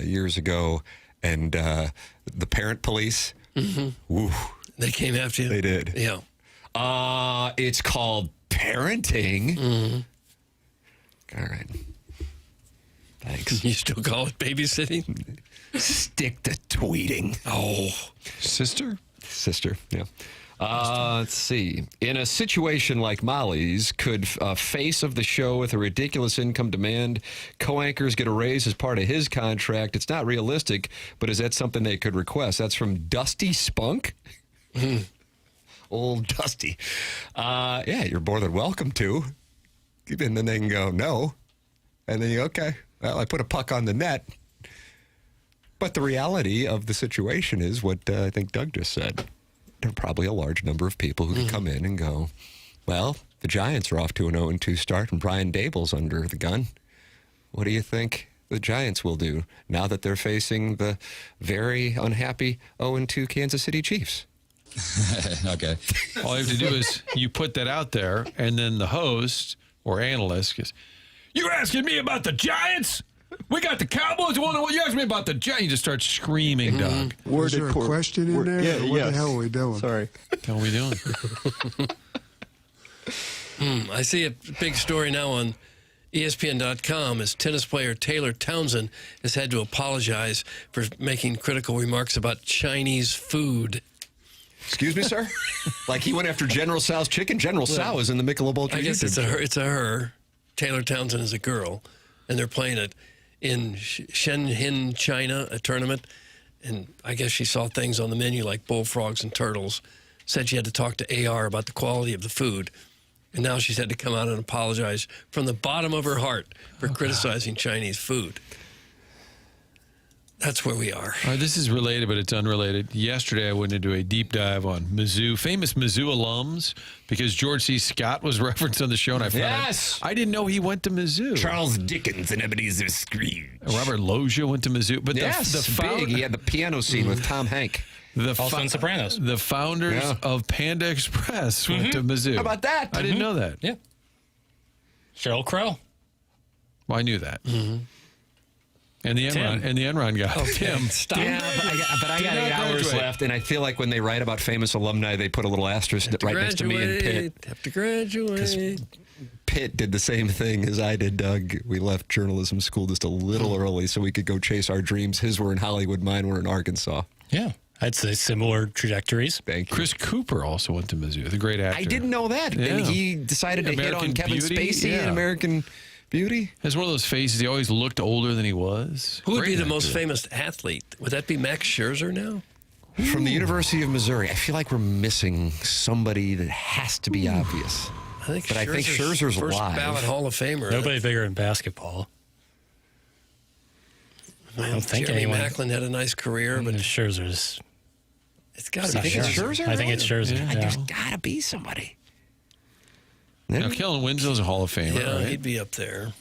S1: years ago, and the parent police, woo,
S2: they came after you?
S1: They did.
S2: Yeah.
S1: It's called parenting. All right. Thanks.
S2: You still call it babysitting?
S1: Stick to tweeting.
S2: Oh.
S1: Sister, yeah. Let's see. In a situation like Molly's, could face of the show with a ridiculous income demand co-anchors get a raise as part of his contract? It's not realistic, but is that something they could request? That's from Dusty Spunk. Old Dusty. Yeah, you're more than welcome to. And then they can go, no. And then you, okay, well, I put a puck on the net. But the reality of the situation is what I think Doug just said. There are probably a large number of people who can come in and go, well, the Giants are off to an 0-2 start, and Brian Dable's under the gun. What do you think the Giants will do now that they're facing the very unhappy 0-2 Kansas City Chiefs?
S10: Okay.
S3: All you have to do is you put that out there, and then the host or analyst goes, you asking me about the Giants? We got the Cowboys. You asked me about the Giants. You just start screaming, Doug.
S21: Was there a question in there?
S3: Yeah,
S21: what the hell are we doing?
S3: Sorry. What are we doing?
S2: I see a big story now on ESPN.com as tennis player Taylor Townsend has had to apologize for making critical remarks about Chinese food.
S1: Excuse me, sir? Like he went after General Tso's chicken? General Tso is in the Michelob Ultra.
S2: I guess it's a her. Taylor Townsend is a girl, and they're playing it in Shenzhen, China, a tournament. And I guess she saw things on the menu like bullfrogs and turtles. Said she had to talk to AR about the quality of the food. And now she's had to come out and apologize from the bottom of her heart for criticizing Chinese food. That's where we are.
S3: All right, this is related, but it's unrelated. Yesterday, I went into a deep dive on Mizzou, famous Mizzou alums, because George C. Scott was referenced on the show, and I found I didn't know he went to Mizzou.
S1: Charles Dickens and Ebenezer Scrooge.
S3: Robert Loggia went to Mizzou. But the
S1: big. He had the piano scene with Tom Hank.
S4: Also in Sopranos.
S3: The founders of Panda Express went to Mizzou.
S1: How about that?
S3: I didn't know that.
S4: Yeah. Sheryl Crow.
S3: Well, I knew that. And the Enron guy.
S1: Oh,
S3: Tim.
S1: Stop. Yeah, but I got 8 hours left, and I feel like when they write about famous alumni, they put a little asterisk right next to me and Pitt.
S2: Have to graduate.
S1: Pitt did the same thing as I did, Doug. We left journalism school just a little early so we could go chase our dreams. His were in Hollywood, mine were in Arkansas.
S4: Yeah. I'd say similar trajectories.
S1: Thank you.
S3: Chris Cooper also went to Mizzou, the great actor.
S1: I didn't know that.
S3: Yeah.
S1: And he decided to hit on Kevin
S3: Beauty?
S1: Spacey in American Beauty.
S3: Has one of those faces. He always looked older than he was.
S2: Who would be the
S3: Great
S2: most
S3: actor.
S2: famous athlete? Would that be Max Scherzer now?
S1: From the University of Missouri. I feel like we're missing somebody that has to be obvious.
S2: I think
S1: But I think Scherzer's
S2: first
S1: live.
S2: ballot Hall of Famer.
S4: Nobody bigger in basketball. I don't think
S2: Jeremy
S4: anyone.
S2: Macklin had a nice career, but
S4: Scherzer's.
S2: It's got to be
S1: think it's Scherzer?
S4: I think it's Scherzer.
S1: Like,
S4: Yeah.
S1: there's got to be somebody.
S3: Now, Kellen Winslow's a Hall of Famer,
S2: Yeah,
S3: right?
S2: he'd be up there.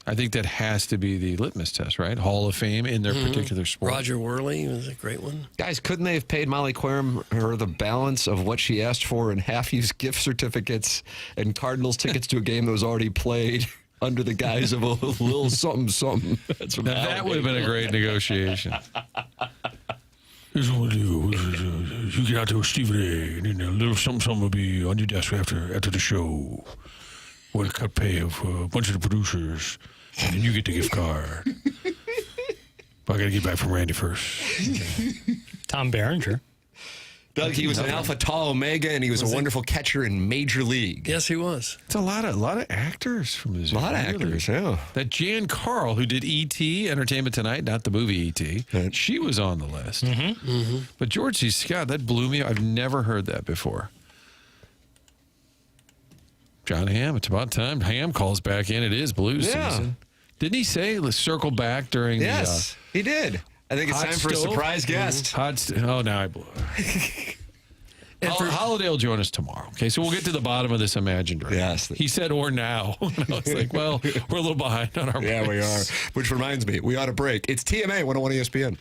S3: I think that has to be the litmus test, right? Hall of Fame in their particular sport.
S2: Roger Worley was a great one.
S1: Guys, couldn't they have paid Molly Qerim her the balance of what she asked for in half-use gift certificates and Cardinals tickets to a game that was already played under the guise of a little something? That's from
S3: Now, that would have been a great negotiation.
S21: Here's what we'll do. You get out there with Stephen A. and then a little something will be on your desk after the show. With a cut pay of a bunch of the producers. And then you get the gift card. Well, I got to get back from Randy first.
S4: Tom Berenger.
S1: Doug, he was an Alpha Tau Omega, and he was a wonderful catcher in Major League.
S2: Yes, he was.
S3: It's a lot of actors from Mizzou.
S1: A lot of actors, yeah.
S3: That Jan Carl, who did E.T., Entertainment Tonight, not the movie E.T., she was on the list. But George C. Scott, that blew me. I've never heard that before. John Hamm, it's about time. Hamm calls back in. It is blues season. Didn't he say, let's circle back during
S1: Yes, he did. I think it's
S3: Hot
S1: time for a
S3: stove?
S1: surprise guest.
S3: Now I blew it. Holiday will join us tomorrow. Okay, so we'll get to the bottom of this imagined race.
S1: Yes.
S3: He said, or now. And I was like, well, we're a little behind on our
S1: Yeah, we are. Which reminds me, we ought to break. It's TMA 101 ESPN.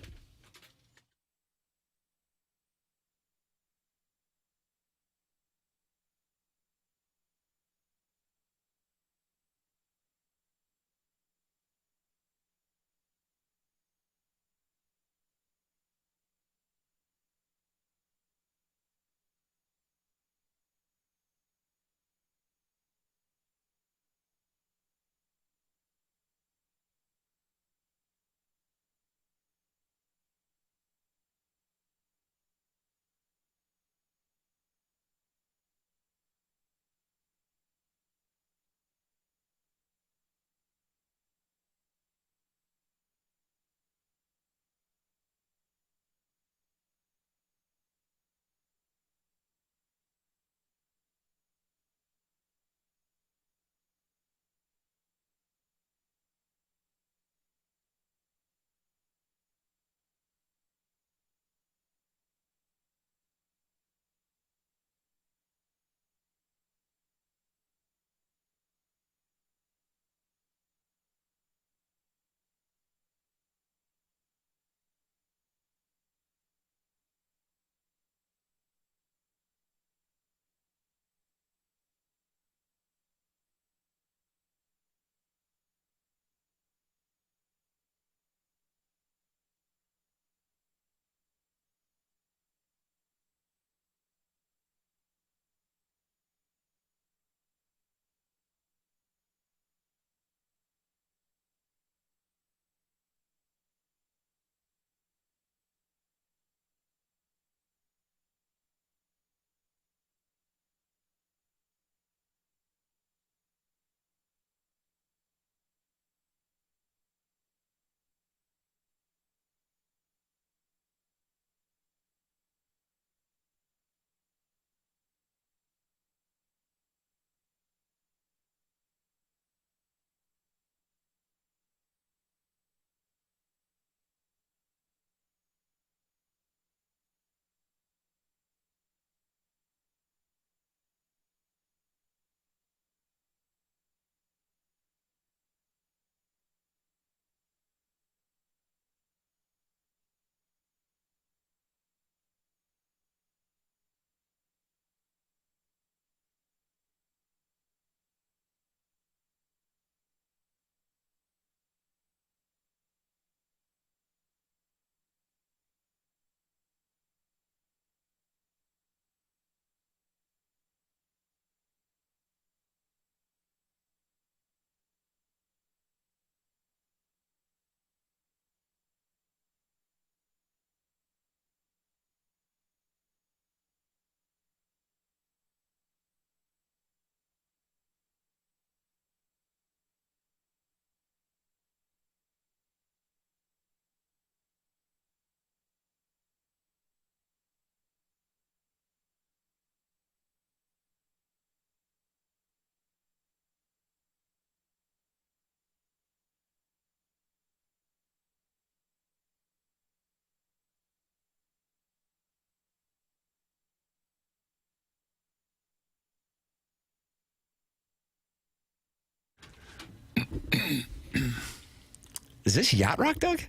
S1: Is this Yacht Rock, Doug?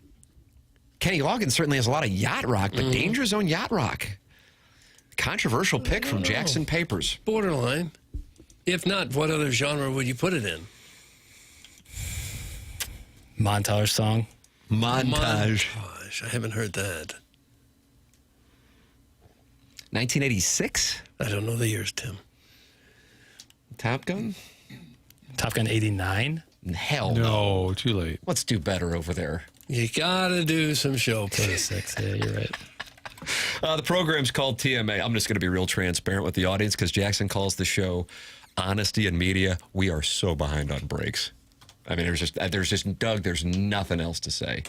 S1: Kenny Loggins certainly has a lot of Yacht Rock, but Danger Zone Yacht Rock. Controversial pick from Jackson Papers.
S2: Borderline. If not, what other genre would you put it in?
S4: Montage song.
S1: Montage.
S2: I haven't heard that.
S1: 1986?
S2: I don't know the years, Tim.
S1: Top Gun?
S4: Top Gun 89?
S1: Hell no.
S3: No, too late.
S1: Let's do better over there.
S2: You got to do some show play.
S5: 6, yeah, you're right.
S1: The program's called TMA. I'm just going to be real transparent with the audience because Jackson calls the show Honesty in Media. We are so behind on breaks. I mean, there's just Doug, there's nothing else to say.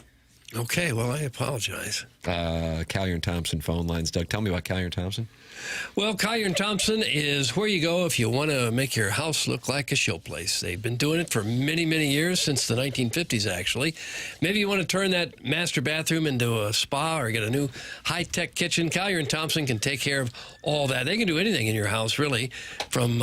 S2: Okay, well, I apologize.
S1: Collier and Thompson phone lines. Doug, tell me about Collier and Thompson.
S2: Well, Collier and Thompson is where you go if you want to make your house look like a showplace. They've been doing it for many, many years, since the 1950s, actually. Maybe you want to turn that master bathroom into a spa or get a new high-tech kitchen. Collier and Thompson can take care of all that. They can do anything in your house, really, from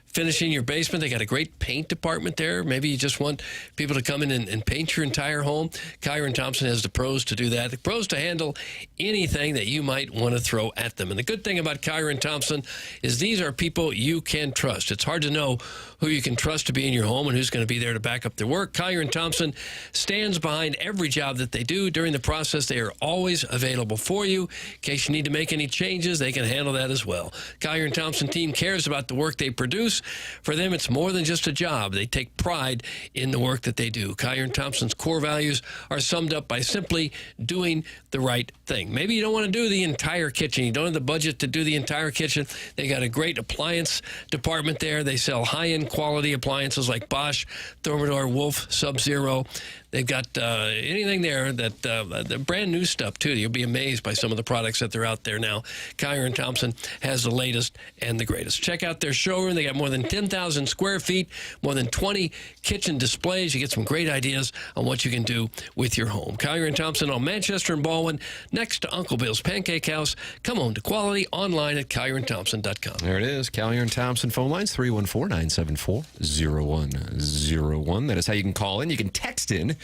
S2: finishing your basement. They got a great paint department there. Maybe you just want people to come in and paint your entire home. Collier and Thompson has the pros to do that. The pros to handle anything that you might want to throw at them. And the good thing about Collier and Thompson is these are people you can trust. It's hard to know who you can trust to be in your home and who's going to be there to back up their work. Collier and Thompson stands behind every job that they do. During the process, they are always available for you. In case you need to make any changes, they can handle that as well. Collier and Thompson team cares about the work they produce. For them, it's more than just a job. They take pride in the work that they do. Collier and Thompson's core values are summed up by simply doing the right thing. Maybe you don't want to do the entire kitchen. You don't have the budget to do the entire kitchen. They got a great appliance department there. They sell high-end quality appliances like Bosch, Thermador, Wolf, Sub-Zero. They've got anything there that the brand new stuff, too. You'll be amazed by some of the products that they're out there now. Collier and Thompson has the latest and the greatest. Check out their showroom. They got more than 10,000 square feet, more than 20 kitchen displays. You get some great ideas on what you can do with your home. Collier and Thompson on Manchester and Baldwin, next to Uncle Bill's Pancake House. Come on to quality online at collierandthompson.com.
S1: There it is. Collier and Thompson phone lines, 314-974-0101. That is how you can call in. You can text in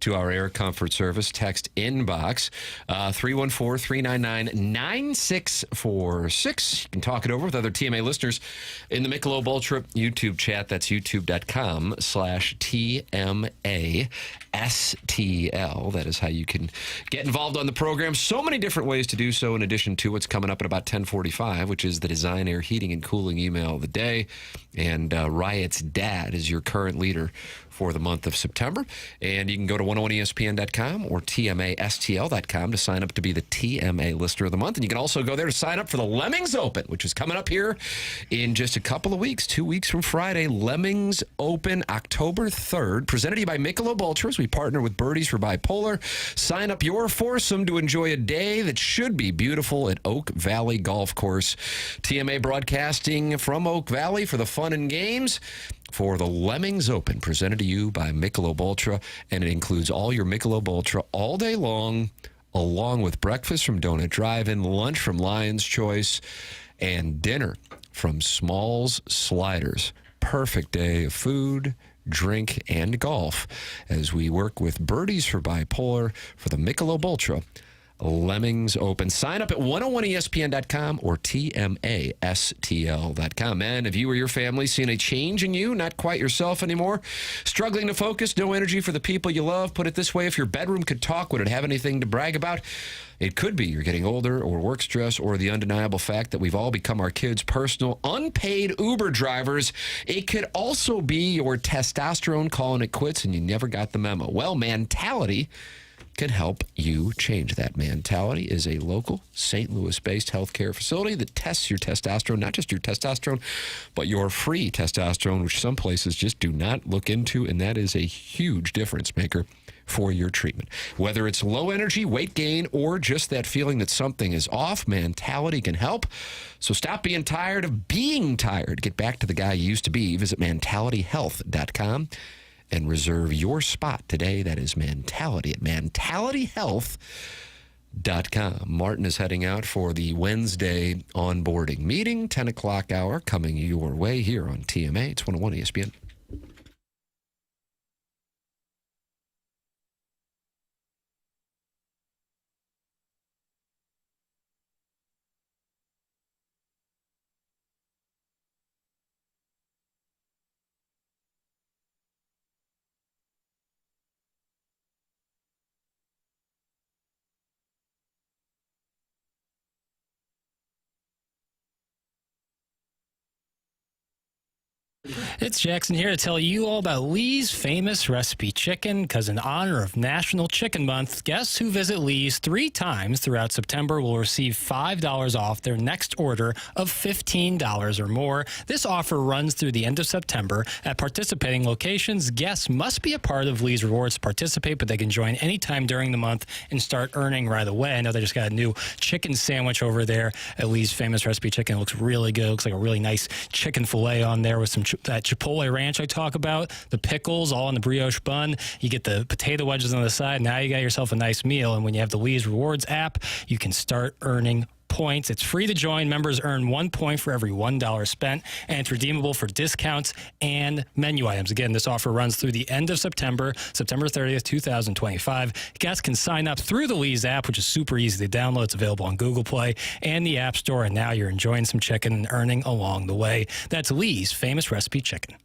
S1: to our Air Comfort Service text inbox, 314-399-9646. You can talk it over with other TMA listeners in the Michelob Ultra YouTube chat. That's youtube.com/TMASTL. That is how you can get involved on the program. So many different ways to do so, in addition to what's coming up at about 10:45, which is the Design, Air, Heating, and Cooling email of the day. And Riot's dad is your current leader for the month of September. And you can go to 101ESPN.com or TMASTL.com to sign up to be the TMA Listener of the Month. And you can also go there to sign up for the Lemmings Open, which is coming up here in just a couple of weeks, 2 weeks from Friday. Lemmings Open, October 3rd, presented to you by Michelob Ultras. We partner with Birdies for Bipolar. Sign up your foursome to enjoy a day that should be beautiful at Oak Valley Golf Course. TMA broadcasting from Oak Valley for the fun and games for the Lemmings Open, presented to you by Michelob Ultra, and it includes all your Michelob Ultra all day long, along with breakfast from Donut Drive-In, lunch from Lion's Choice, and dinner from Smalls Sliders. Perfect day of food, drink, and golf as we work with Birdies for Bipolar for the Michelob Ultra Lemmings Open. Sign up at 101ESPN.com or TMASTL.com. And have you or your family seen a change in you? Not quite yourself anymore? Struggling to focus? No energy for the people you love? Put it this way, if your bedroom could talk, would it have anything to brag about? It could be you're getting older, or work stress, or the undeniable fact that we've all become our kids' personal unpaid Uber drivers. It could also be your testosterone calling it quits and you never got the memo. Well, Mentality can help you change that. Mentality is a local St. Louis-based healthcare facility that tests your testosterone, not just your testosterone, but your free testosterone, which some places just do not look into, and that is a huge difference maker for your treatment. Whether it's low energy, weight gain, or just that feeling that something is off, Mentality can help. So stop being tired of being tired. Get back to the guy you used to be. Visit mentalityhealth.com and reserve your spot today. That is Mentality at mentalityhealth.com. Martin is heading out for the Wednesday onboarding meeting, 10 o'clock hour, coming your way here on TMA. It's 101 ESPN.
S4: It's Jackson here to tell you all about Lee's famous recipe chicken, because in honor of National Chicken Month, guests who visit Lee's 3 times throughout September will receive $5 off their next order of $15 or more. This offer runs through the end of September. At participating locations, guests must be a part of Lee's Rewards to participate, but they can join anytime during the month and start earning right away. I know they just got a new chicken sandwich over there at Lee's famous recipe chicken. It looks really good. It looks like a really nice chicken filet on there with some that Chipotle ranch I talk about, the pickles all on the brioche bun. You get the potato wedges on the side. Now you got yourself a nice meal. And when you have the Lee's Rewards app, you can start earning points. It's free to join. Members earn 1 point for every $1 spent, and it's redeemable for discounts and menu items. Again, this offer runs through the end of September, September 30th, 2025. Guests can sign up through the Lee's app, which is super easy to download. It's available on Google Play and the App Store, and now you're enjoying some chicken and earning along the way. That's Lee's famous recipe chicken.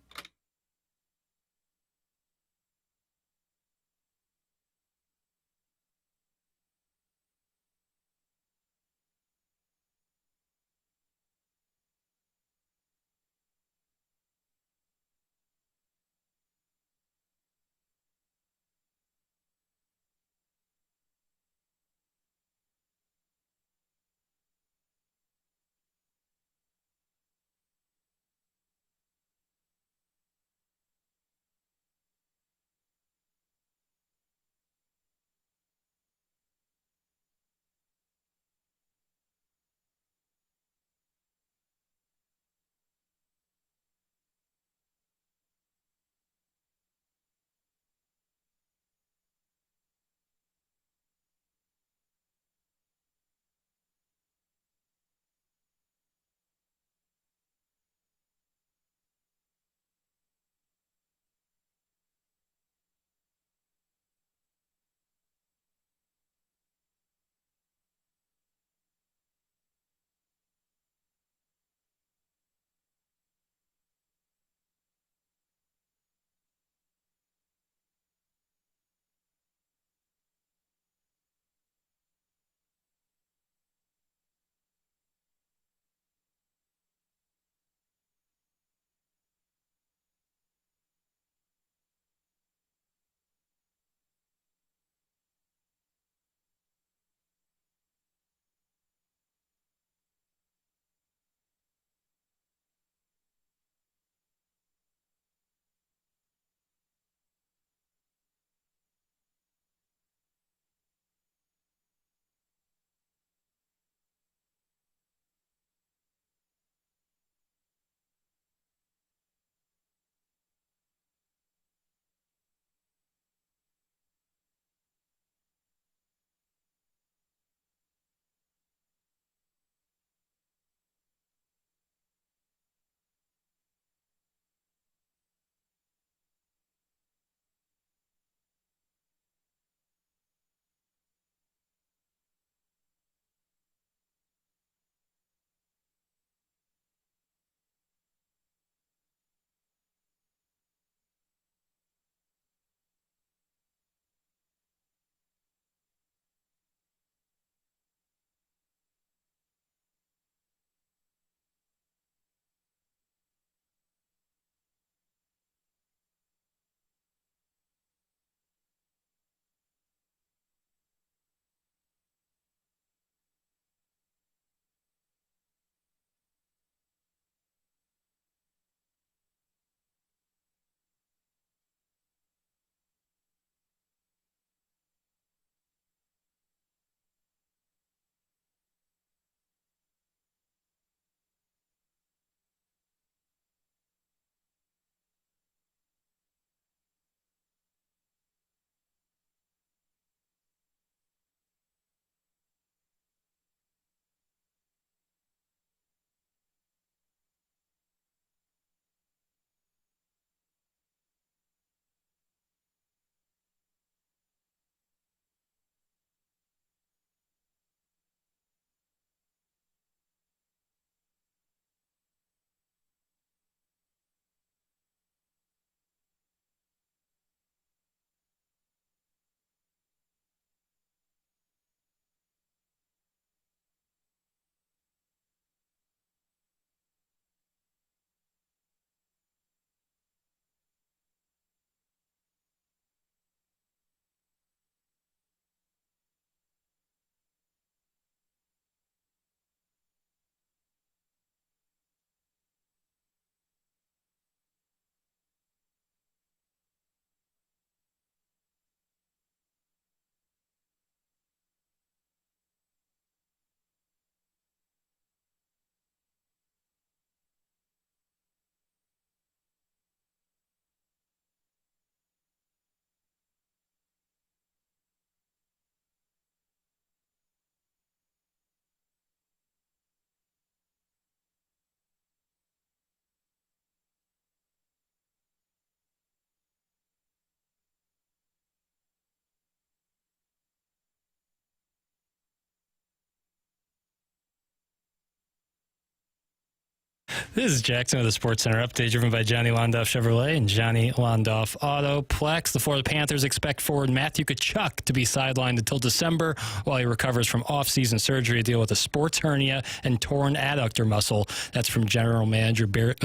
S4: This is Jackson with the Sports Center update, driven by Johnny Londoff Chevrolet and Johnny Londoff Autoplex. The Florida Panthers expect forward Matthew Tkachuk to be sidelined until December while he recovers from off-season surgery to deal with a sports hernia and torn adductor muscle. That's from General Manager Bill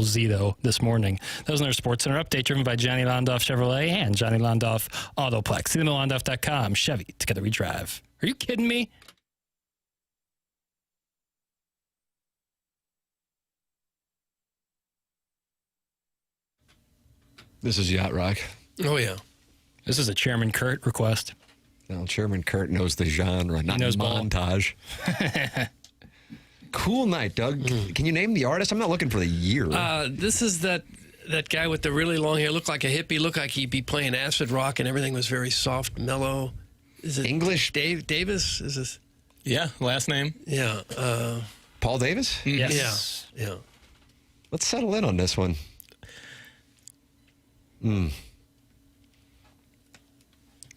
S4: Zito this morning. Those are their Sports Center update, driven by Johnny Londoff Chevrolet and Johnny Londoff Autoplex. See them at Londoff.com. Chevy, together we drive. Are you kidding me?
S1: This is Yacht Rock.
S2: Oh, yeah.
S4: This is a Chairman Kurt request.
S1: Well, Chairman Kurt knows the genre, not
S4: knows
S1: montage. Cool night, Doug. Can you name the artist? I'm not looking for the year.
S2: This is that guy with the really long hair. Looked like a hippie. Looked like he'd be playing acid rock, and everything was very soft, mellow. Is it
S1: English?
S2: Davis? Is this?
S5: Yeah, last name.
S2: Yeah.
S1: Paul Davis?
S4: Yes.
S2: Yeah.
S1: Let's settle in on this one.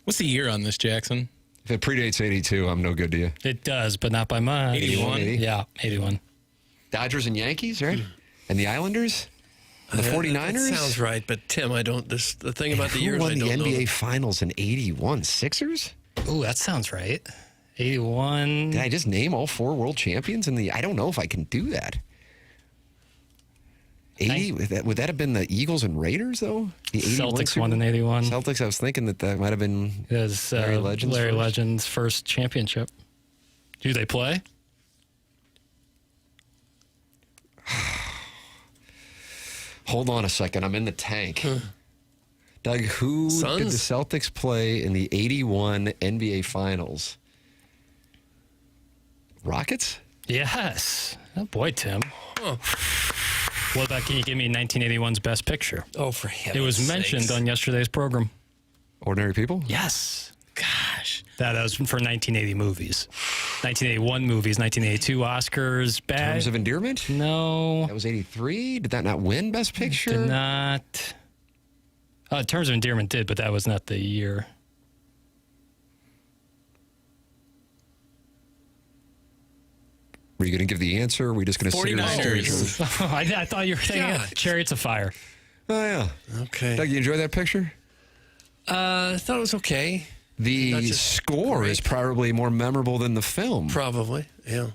S5: What's the year on this, Jackson?
S1: If it predates 82, I'm no good to you.
S4: It does, but not by mine.
S5: 81?
S4: Yeah, 81.
S1: Dodgers and Yankees, right? And the Islanders? And the 49ers?
S2: That sounds right, but Tim, I don't. The thing about the years,
S1: Who
S2: I
S1: won the
S2: don't
S1: NBA
S2: know.
S1: Finals in 81? Sixers?
S4: Ooh, that sounds right. 81.
S1: Did I just name all 4 world champions? I don't know if I can do that. 80? Would that have been the Eagles and Raiders, though? The 81
S4: Celtics
S1: Super
S4: won in
S1: Bowl?
S4: 81.
S1: Celtics, I was thinking that might have been
S4: It was
S1: Larry Legend's
S4: Legend's first championship. Do they play?
S1: Hold on a second. I'm in the tank. Doug, who
S2: Suns?
S1: did the Celtics play in the 81 NBA Finals? Rockets?
S4: Yes. Oh, boy, Tim. What about, can you give me 1981's Best Picture?
S2: Oh, for heaven's
S4: It was mentioned
S2: sakes.
S4: on yesterday's program.
S1: Ordinary People?
S4: Yes. Gosh. That was for 1980 movies. 1981 movies, 1982 Oscars. Bad.
S1: Terms of Endearment?
S4: No.
S1: That was 83? Did that not win Best Picture?
S4: Did not. Terms of Endearment did, but that was not the year.
S1: Were you going to give the answer? Or were we just going to sit here and stare at each other?
S4: I thought you were saying Chariots of Fire.
S1: Oh, yeah.
S2: Okay.
S1: Doug, you enjoy that picture?
S2: I thought it was okay.
S1: The
S2: Not just
S1: score is probably more memorable than the film.
S2: Probably, yeah.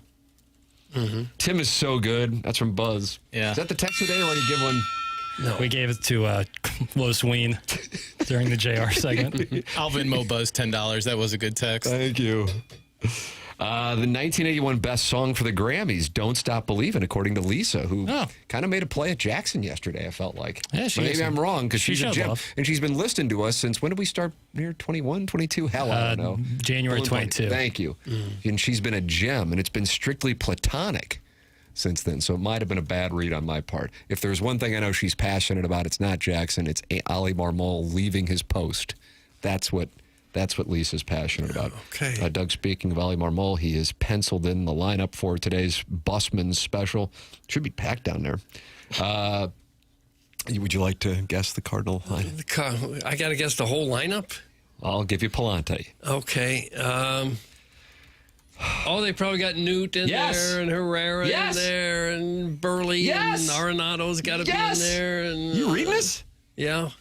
S1: Tim is so good. That's from Buzz.
S5: Yeah.
S1: Is that the text today, or did you give one?
S2: No.
S4: We gave it to Lois Ween during the JR segment.
S5: I'll Venmo Buzz $10. That was a good text.
S1: Thank you. The 1981 best song for the Grammys, Don't Stop Believin', according to Lisa, who kind of made a play at Jackson yesterday, I felt like.
S4: Yeah,
S1: But maybe I'm wrong, because
S4: she
S1: she's a
S4: showed
S1: gem.
S4: love.
S1: And she's been listening to us since, when did we start here? 21, 22? Hell, I don't know.
S4: January 22.
S1: Thank you. And she's been a gem, and it's been strictly platonic since then. So it might have been a bad read on my part. If there's one thing I know she's passionate about, it's not Jackson, it's Ali Marmol leaving his post. That's what Lisa's passionate about.
S2: Okay.
S1: Doug, speaking of Ali Marmol, he is penciled in the lineup for today's Busman's special. Should be packed down there. Would you like to guess the Cardinal line?
S2: I got to guess the whole lineup?
S1: I'll give you Palante.
S2: Okay. They probably got Newt in there, and Herrera in there, and Burley, and Arenado's got to be in there. And
S1: you reading this?
S2: Yeah.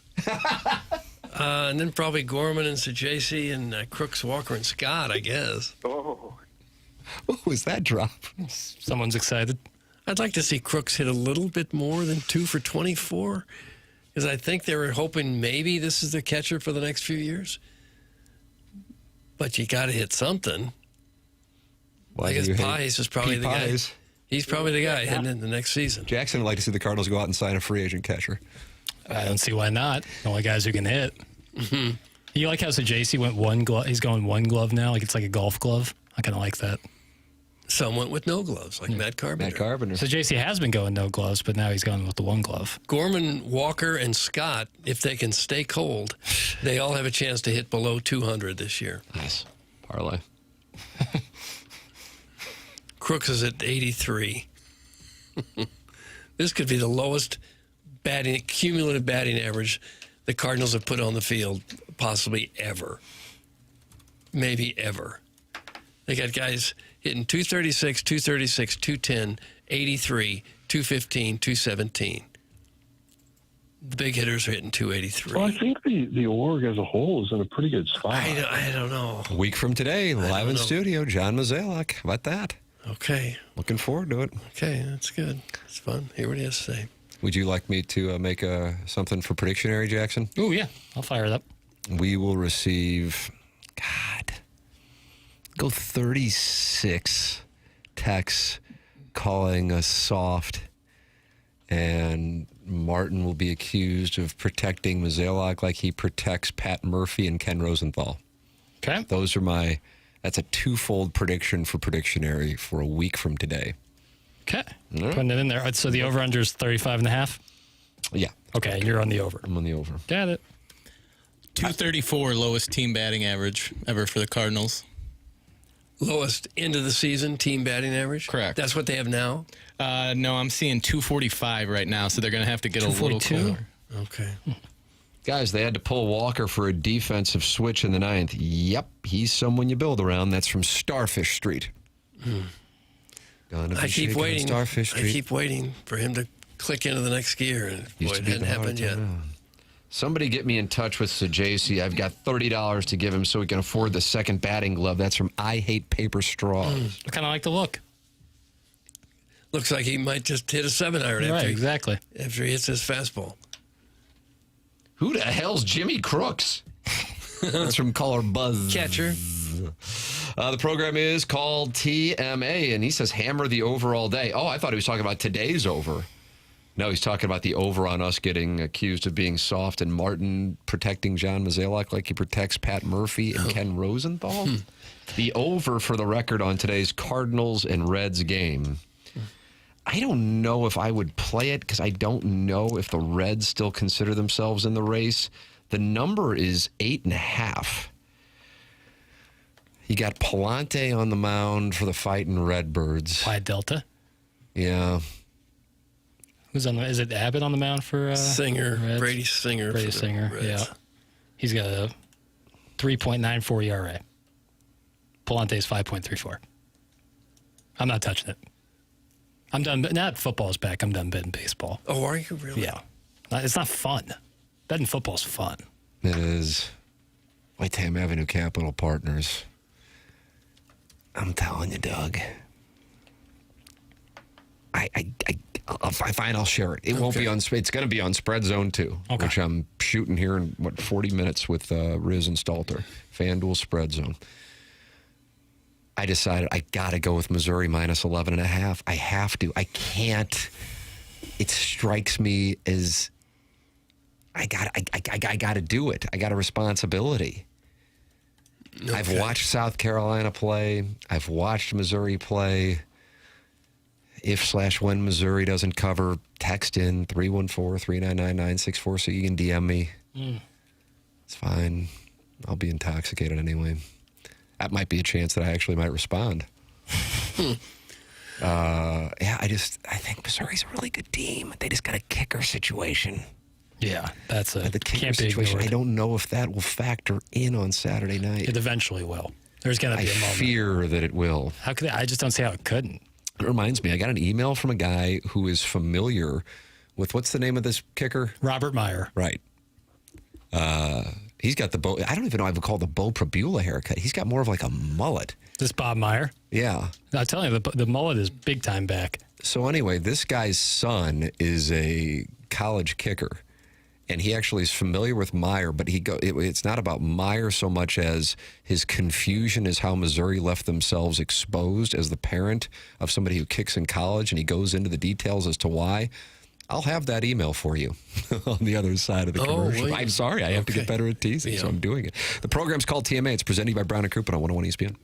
S2: And then probably Gorman and Sajaci and Crooks, Walker, and Scott, I guess.
S1: Oh. What was that drop?
S4: Someone's excited.
S2: I'd like to see Crooks hit a little bit more than 2 for 24, because I think they were hoping maybe this is their catcher for the next few years. But you got to hit something. I guess Pies is probably the guy. He's probably the guy heading in the next season.
S1: Jackson would like to see the Cardinals go out and sign a free agent catcher.
S4: I don't see why not. The only guys who can hit. Mm-hmm. You like how Sajaci went one glove? He's going one glove now. Like it's like a golf glove. I kind of like that.
S2: Some went with no gloves, like Matt Carpenter.
S4: Sajaci has been going no gloves, but now he's going with the one glove.
S2: Gorman, Walker, and Scott, if they can stay cold, they all have a chance to hit below 200 this year.
S1: Nice. Parlay.
S2: Crooks is at 83. This could be the lowest cumulative batting average the Cardinals have put on the field, possibly ever. Maybe ever. They got guys hitting 236, 236, 210, 83, 215, 217. The big hitters are hitting 283.
S14: Well, I think the org as a whole is in a pretty good spot.
S2: I don't know.
S1: A week from today, live in studio, John Mozeliak. How about that?
S2: Okay.
S1: Looking forward to it.
S2: Okay, that's good. It's fun. Hear what he has to say.
S1: Would you like me to make something for Predictionary, Jackson?
S4: Oh, yeah. I'll fire it up.
S1: We will receive, go 36 texts calling us soft, and Martin will be accused of protecting Mozeliak like he protects Pat Murphy and Ken Rosenthal.
S4: Okay.
S1: That's a twofold prediction for Predictionary for a week from today.
S4: Okay.
S1: Right.
S4: Putting it in there. So the over-under is 35.5?
S1: Yeah.
S4: Okay, and you're on the over.
S1: I'm on the over.
S4: Got it.
S5: 234, lowest team batting average ever for the Cardinals.
S2: Lowest end of the season team batting average?
S5: Correct.
S2: That's what they have now?
S5: No, I'm seeing 245 right now, so they're going to have to get a little cooler.
S2: Okay.
S1: Guys, they had to pull Walker for a defensive switch in the ninth. Yep, he's someone you build around. That's from Starfish Street.
S2: I keep waiting.
S1: Starfish Street.
S2: I keep waiting for him to click into the next gear, and boy, it hadn't happened yet.
S1: Somebody get me in touch with Sajasi. I've got $30 to give him so he can afford the second batting glove. That's from I Hate Paper Straws.
S4: I kind of like the look.
S2: Looks like he might just hit a 7-iron
S4: Right, exactly.
S2: after he hits his fastball.
S1: Who the hell's Jimmy Crooks? That's from caller Buzz.
S2: Catcher.
S1: The program is called TMA, and he says hammer the over all day. Oh, I thought he was talking about today's over. No, he's talking about the over on us getting accused of being soft and Martin protecting John Mozeliak like he protects Pat Murphy and Ken Rosenthal. The over for the record on today's Cardinals and Reds game. I don't know if I would play it because I don't know if the Reds still consider themselves in the race. The number is 8.5. You got Palante on the mound for the fighting Redbirds.
S4: Pi Delta.
S1: Yeah.
S4: Who's on? Is it Abbott on the mound for
S2: Singer?
S4: Reds?
S2: Brady Singer.
S4: Brady
S2: for the
S4: Singer.
S2: Reds.
S4: Yeah. He's got a 3.94 ERA. Palante's 5.34. I'm not touching it. I'm done. Not football's back. I'm done betting baseball.
S2: Oh, are you really?
S4: Yeah. It's not fun. Betting football's fun.
S1: It is. Whiteham Avenue Capital Partners. I'm telling you, Doug. Fine, I'll share it. It won't be on. It's going to be on Spread Zone 2, which I'm shooting here in 40 minutes with Riz and Stalter. FanDuel Spread Zone. I decided I got to go with Missouri minus 11.5. I have to. I can't. It strikes me as I got to do it. I got a responsibility. Okay. I've watched South Carolina play. I've watched Missouri play. If/when Missouri doesn't cover, text in 314-399-964 so you can DM me. It's fine. I'll be intoxicated anyway. That might be a chance that I actually might respond. I think Missouri's a really good team. They just got a kicker situation.
S4: Yeah, that's a
S1: the kicker
S4: can't be
S1: situation.
S4: ignored.
S1: I don't know if that will factor in on Saturday night.
S4: It eventually will. There's going to be a moment.
S1: I fear that it will.
S4: How could I just don't see how it couldn't.
S1: It reminds me, I got an email from a guy who is familiar with, what's the name of this kicker?
S4: Robert Meyer.
S1: Right. He's got the I don't even know I would call the Beau Pribula haircut. He's got more of like a mullet.
S4: This Bob Meyer?
S1: Yeah.
S4: I'm telling you, the mullet is big time back.
S1: So anyway, this guy's son is a college kicker. And he actually is familiar with Meyer, but it's not about Meyer so much as his confusion is how Missouri left themselves exposed as the parent of somebody who kicks in college, and he goes into the details as to why. I'll have that email for you on the other side of the commercial.
S2: Wait.
S1: I'm sorry, I have to get better at teasing, so I'm doing it. The program's called TMA. It's presented by Brown & Crouppen on 101 ESPN.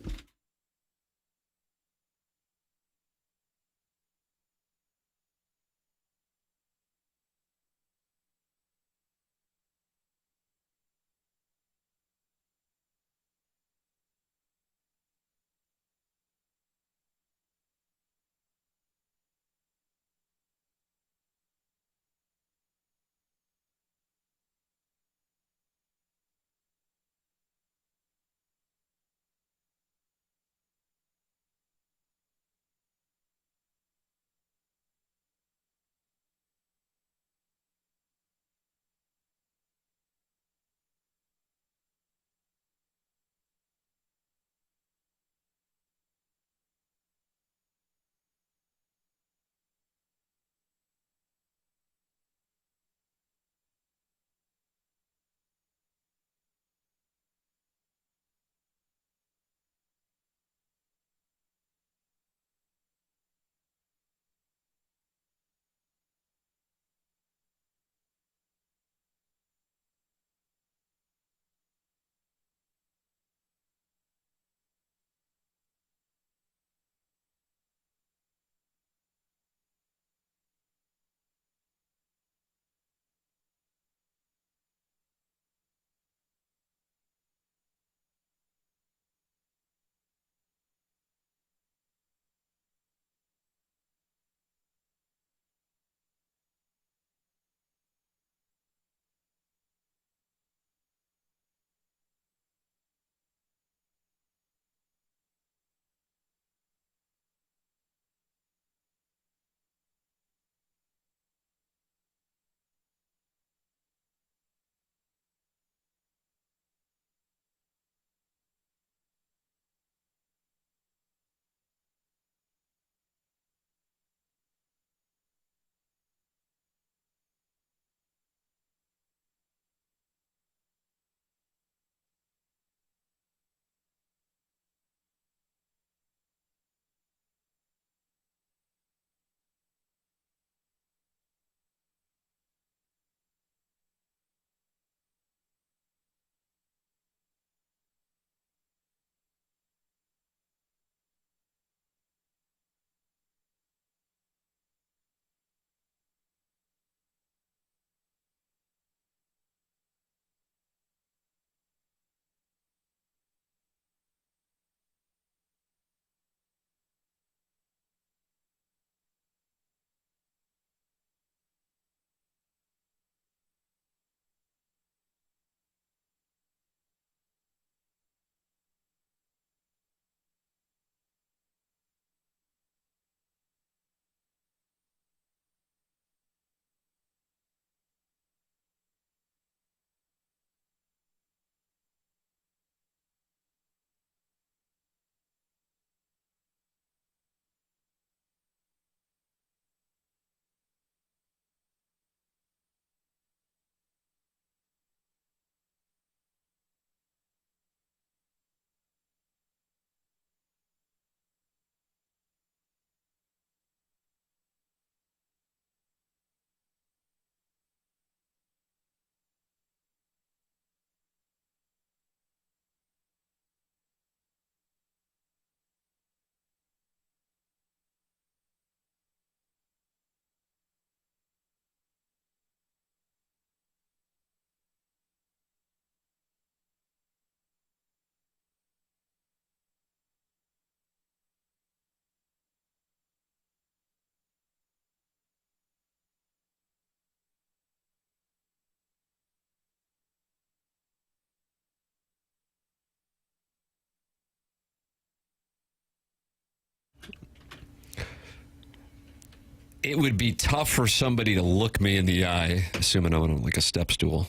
S1: It would be tough for somebody to look me in the eye, assuming I'm on like a step stool,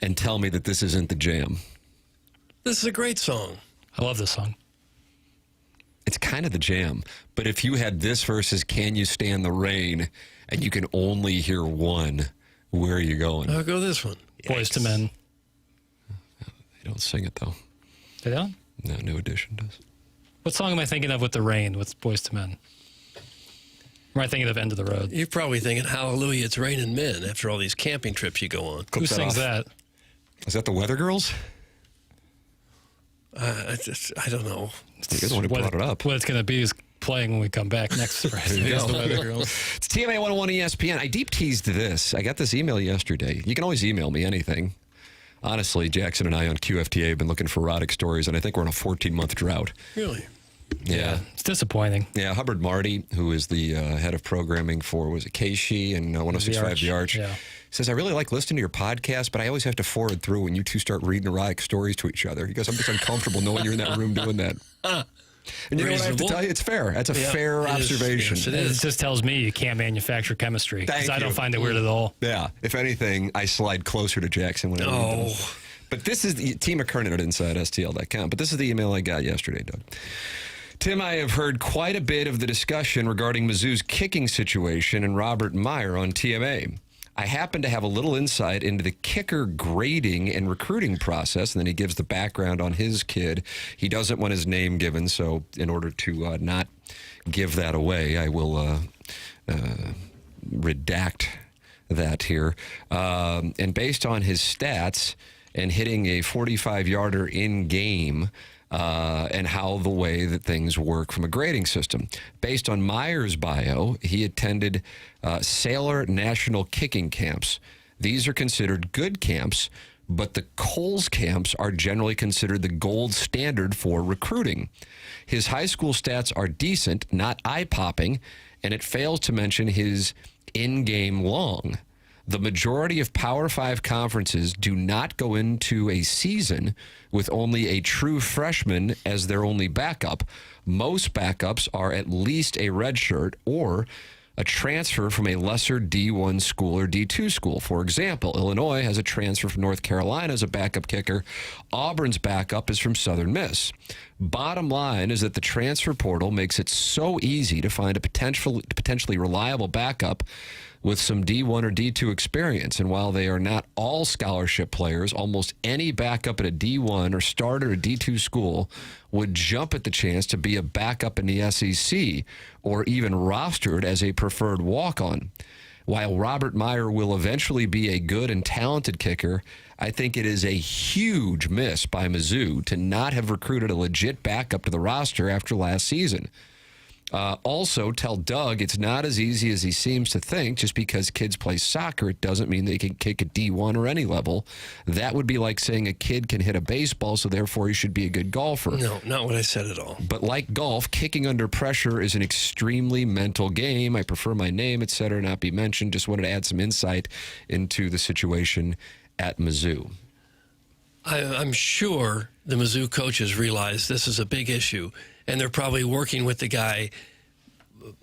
S1: and tell me that this isn't the jam.
S2: This is a great song.
S4: I love this song.
S1: It's kind of the jam. But if you had this versus Can You Stand the Rain, and you can only hear one, where are you going?
S2: I'll go this one.
S4: Boys to Men.
S1: They don't sing it, though.
S4: They don't?
S1: No, New Edition does.
S4: What song am I thinking of with the rain with Boys to Men? Or am I thinking of End of the Road?
S2: You're probably thinking, hallelujah, it's raining men after all these camping trips you go on.
S4: Who sings that?
S1: Is that the Weather Girls?
S2: I don't know.
S1: You're the one who brought it up.
S4: What it's going to be is playing when we come back next Friday.
S1: There you go.
S4: The Weather Girls.
S1: It's TMA 101 ESPN. I deep teased this. I got this email yesterday. You can always email me anything. Honestly, Jackson and I on QFTA have been looking for erotic stories, and I think we're on a 14-month drought.
S2: Really?
S1: Yeah.
S4: It's disappointing.
S1: Yeah, Hubbard Marty, who is the head of programming for, was it KSHE and 106.5 The Arch, says, I really like listening to your podcast, but I always have to forward through when you two start reading erotic stories to each other. He goes, I'm just uncomfortable knowing you're in that room doing that. And you know what I have to tell you? It's fair. That's a fair observation.
S4: Yes, it is. It just tells me you can't manufacture chemistry. Because I don't find it weird at all.
S1: Yeah. If anything, I slide closer to Jackson when I need them. But this is the Team McKernan at InsideSTL.com. But this is the email I got yesterday, Doug. Tim, I have heard quite a bit of the discussion regarding Mizzou's kicking situation and Robert Meyer on TMA. I happen to have a little insight into the kicker grading and recruiting process, and then he gives the background on his kid. He doesn't want his name given, so in order to not give that away, I will redact that here. And based on his stats and hitting a 45-yarder in-game, and how the way that things work from a grading system. Based on Meyer's bio, he attended Sailor National Kicking Camps. These are considered good camps, but the Coles camps are generally considered the gold standard for recruiting. His high school stats are decent, not eye-popping, and it fails to mention his in-game long. The majority of Power 5 conferences do not go into a season with only a true freshman as their only backup. Most backups are at least a redshirt or a transfer from a lesser D1 school or D2 school. For example, Illinois has a transfer from North Carolina as a backup kicker. Auburn's backup is from Southern Miss. Bottom line is that the transfer portal makes it so easy to find a potentially reliable backup with some D1 or D2 experience. And while they are not all scholarship players, almost any backup at a D1 or starter at a D2 school would jump at the chance to be a backup in the SEC or even rostered as a preferred walk-on. While Robert Meyer will eventually be a good and talented kicker, I think it is a huge miss by Mizzou to not have recruited a legit backup to the roster after last season. Also, tell Doug it's not as easy as he seems to think. Just because kids play soccer, it doesn't mean they can kick at D1 or any level. That would be like saying a kid can hit a baseball, so therefore he should be a good golfer.
S2: No, not what I said at all.
S1: But like golf, kicking under pressure is an extremely mental game. I prefer my name, etc., not be mentioned. Just wanted to add some insight into the situation at Mizzou.
S2: I'm sure the Mizzou coaches realize this is a big issue, and they're probably working with the guy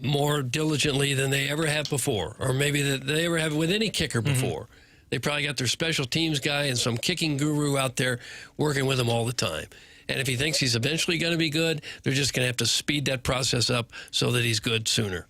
S2: more diligently than they ever have before, or maybe that they ever have with any kicker before. They probably got their special teams guy and some kicking guru out there working with them all the time. And if he thinks he's eventually going to be good, they're just going to have to speed that process up so that he's good sooner.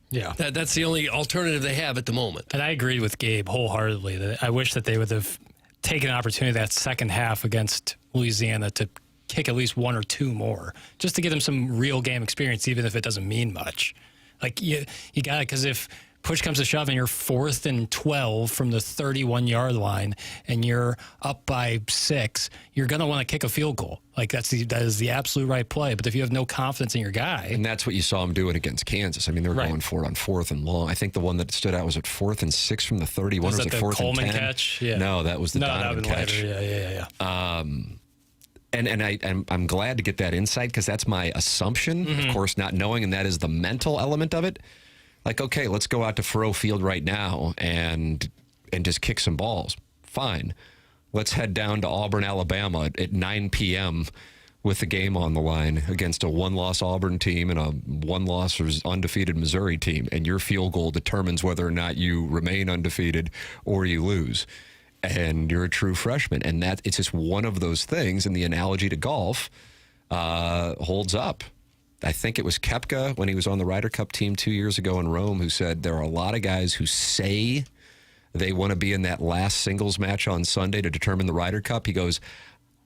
S4: Yeah.
S2: That's the only alternative they have at the moment.
S4: And I agree with Gabe wholeheartedly that I wish that they would have taken an opportunity that second half against Louisiana to kick at least one or two more, just to get him some real game experience, even if it doesn't mean much. Like, you got it, because if push comes to shove and you're 4th and 12 from the 31-yard line and you're up by 6, you're going to want to kick a field goal. Like, that is the absolute right play. But if you have no confidence in your guy...
S1: And that's what you saw him doing against Kansas. I mean, they were going for it on 4th and long. I think the one that stood out was at 4th and 6 from the 31.
S4: Was
S1: it
S4: that the
S1: 4th
S4: Coleman
S1: and 10?
S4: catch? Yeah.
S1: No, that was the Donovan catch.
S4: Later. Yeah.
S1: And I'm glad to get that insight, because that's my assumption, of course, not knowing, and that is the mental element of it. Like, okay, let's go out to Faroe Field right now and just kick some balls. Fine. Let's head down to Auburn, Alabama at 9 p.m. with the game on the line against a one-loss Auburn team and a one-loss or undefeated Missouri team, and your field goal determines whether or not you remain undefeated or you lose. And you're a true freshman. And that it's just one of those things, and the analogy to golf holds up. I think it was Koepka when he was on the Ryder Cup team 2 years ago in Rome who said there are a lot of guys who say they want to be in that last singles match on Sunday to determine the Ryder Cup. He goes,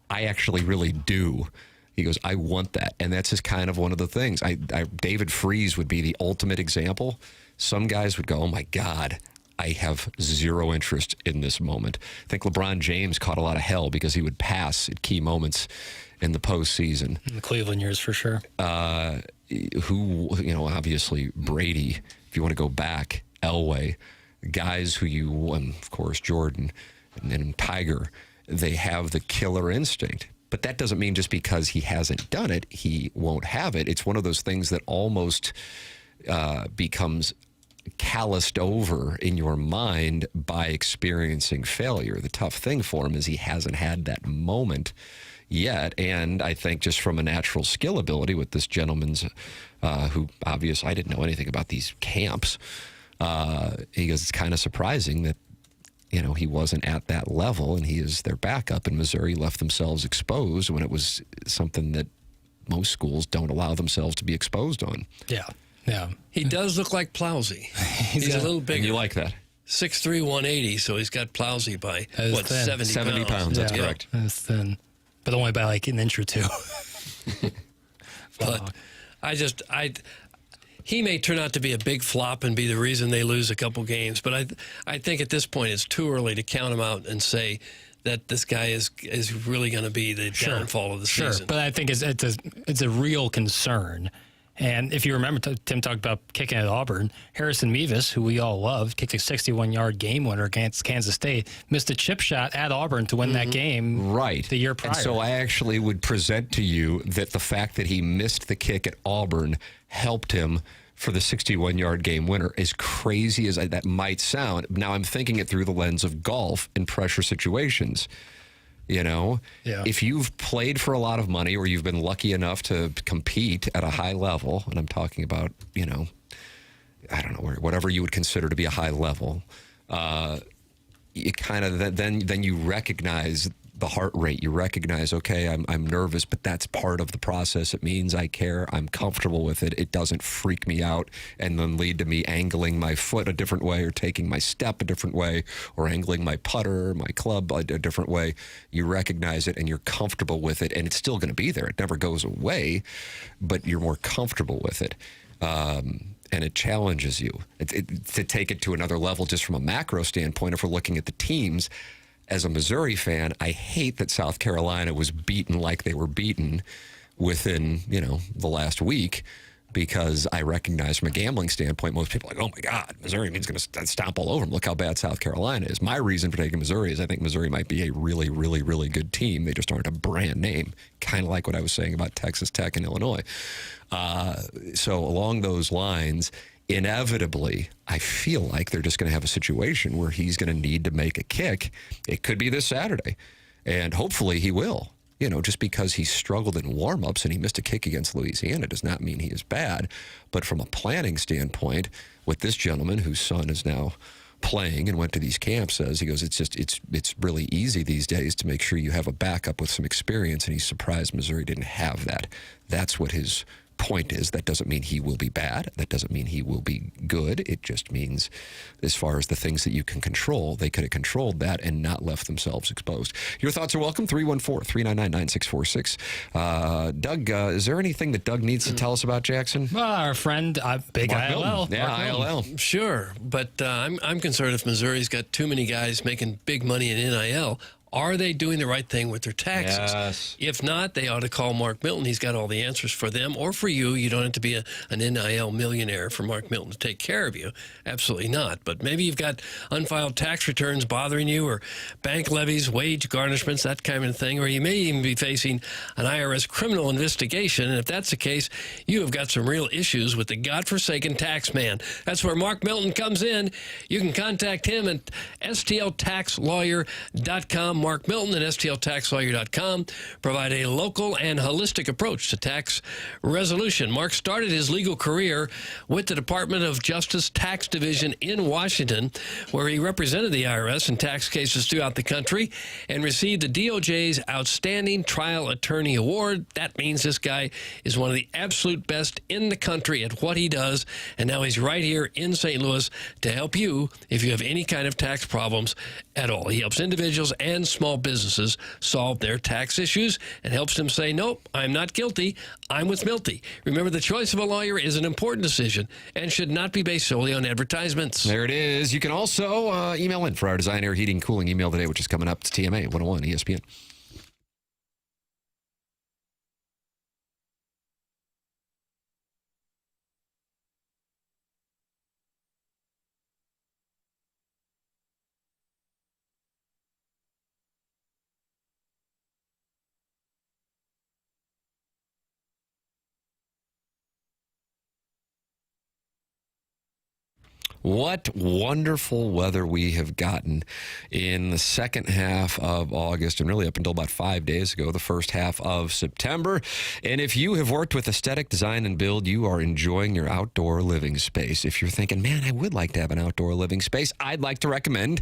S1: I actually really do. He goes, I want that. And that's just kind of one of the things. David Freese would be the ultimate example. Some guys would go, oh, my God, I have zero interest in this moment. I think LeBron James caught a lot of hell because he would pass at key moments in the postseason.
S4: In the Cleveland years, for sure.
S1: Obviously Brady, if you want to go back, Elway, guys who of course, Jordan and then Tiger, they have the killer instinct. But that doesn't mean just because he hasn't done it, he won't have it. It's one of those things that almost becomes calloused over in your mind by experiencing failure. The tough thing for him is he hasn't had that moment yet. And I think just from a natural skill ability with this gentleman's, who obviously I didn't know anything about these camps, he goes, it's kind of surprising that he wasn't at that level, and he is their backup. And Missouri left themselves exposed when it was something that most schools don't allow themselves to be exposed on.
S4: Yeah.
S2: He does look like Plowsy. He's a little bigger.
S1: And you like that?
S2: 6'3", 180, so he's got Plowsy by,
S4: That is thin.
S1: 70 pounds, that's correct.
S4: That's thin. But only by like an inch or two.
S2: But he may turn out to be a big flop and be the reason they lose a couple games. But I think at this point it's too early to count him out and say that this guy is really going to be the downfall of the season.
S4: But I think it's a real concern. And if you remember, Tim talked about kicking at Auburn. Harrison Mevis, who we all love, kicked a 61-yard game winner against Kansas State, missed a chip shot at Auburn to win that game the year prior.
S1: And so I actually would present to you that the fact that he missed the kick at Auburn helped him for the 61-yard game winner, as crazy as that might sound. Now I'm thinking it through the lens of golf and pressure situations. If you've played for a lot of money or you've been lucky enough to compete at a high level, and I'm talking about, I don't know, whatever you would consider to be a high level, you kind of then you recognize the heart rate. You recognize, okay, I'm nervous, but that's part of the process. It means I care. I'm comfortable with it. It doesn't freak me out and then lead to me angling my foot a different way or taking my step a different way or angling my putter, my club a different way. You recognize it and you're comfortable with it, and it's still going to be there. It never goes away, but you're more comfortable with it. And it challenges you to take it to another level just from a macro standpoint. If we're looking at the teams, as a Missouri fan, I hate that South Carolina was beaten like they were beaten within, the last week, because I recognize from a gambling standpoint, most people are like, oh my God, Missouri means going to stomp all over them. Look how bad South Carolina is. My reason for taking Missouri is I think Missouri might be a really, really, really good team. They just aren't a brand name, kind of like what I was saying about Texas Tech and Illinois. So along those lines, inevitably, I feel like they're just going to have a situation where he's going to need to make a kick. It could be this Saturday, and hopefully he will. Just because he struggled in warm-ups and he missed a kick against Louisiana does not mean he is bad. But from a planning standpoint, with this gentleman whose son is now playing and went to these camps, says, he goes, it's really easy these days to make sure you have a backup with some experience, and he's surprised Missouri didn't have that. That's what his point is. That doesn't mean he will be bad. That doesn't mean he will be good. It just means as far as the things that you can control, they could have controlled that and not left themselves exposed. Your thoughts are welcome. 314-399-9646. Doug, is there anything that Doug needs to tell us about Jackson?
S4: Our friend, Big
S1: Mark
S4: ILL.
S1: Milton. Yeah, ILL.
S2: Sure, but I'm concerned if Missouri's got too many guys making big money in NIL. Are they doing the right thing with their taxes?
S1: Yes.
S2: If not, they ought to call Mark Milton. He's got all the answers for them. Or for you. You don't have to be an NIL millionaire for Mark Milton to take care of you. Absolutely not. But maybe you've got unfiled tax returns bothering you, or bank levies, wage garnishments, that kind of thing. Or you may even be facing an IRS criminal investigation. And if that's the case, you have got some real issues with the godforsaken tax man. That's where Mark Milton comes in. You can contact him at stltaxlawyer.com. Mark Milton and STLTaxLawyer.com provide a local and holistic approach to tax resolution. Mark started his legal career with the Department of Justice Tax Division in Washington, where he represented the IRS in tax cases throughout the country and received the DOJ's Outstanding Trial Attorney Award. That means this guy is one of the absolute best in the country at what he does, and now he's right here in St. Louis to help you if you have any kind of tax problems at all. He helps individuals and small businesses solve their tax issues and helps them say, nope, I'm not guilty, I'm with Milty. Remember, the choice of a lawyer is an important decision and should not be based solely on advertisements.
S1: There it is. You can also email in for our Design, Air, Heating, Cooling email today, which is coming up. It's TMA 101 ESPN. What wonderful weather we have gotten in the second half of August and really up until about 5 days ago, the first half of September. And if you have worked with aesthetic design and build, you are enjoying your outdoor living space. If you're thinking, man, I would like to have an outdoor living space, I'd like to recommend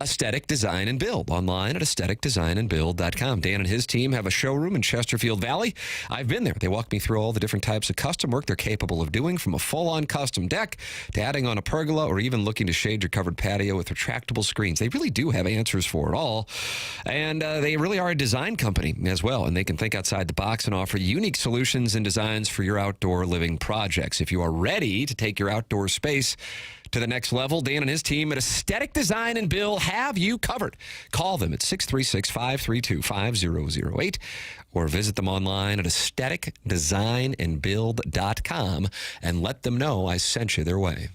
S1: Aesthetic Design and Build online at aestheticdesignandbuild.com. Dan and his team have a showroom in Chesterfield Valley. I've been there. They walk me through all the different types of custom work they're capable of doing, from a full-on custom deck to adding on a pergola, or even looking to shade your covered patio with retractable screens. They really do have answers for it all. And they really are a design company as well, and they can think outside the box and offer unique solutions and designs for your outdoor living projects. If you are ready to take your outdoor space to the next level, Dan and his team at Aesthetic Design and Build have you covered. Call them at 636-532-5008 or visit them online at aestheticdesignandbuild.com and let them know I sent you their way.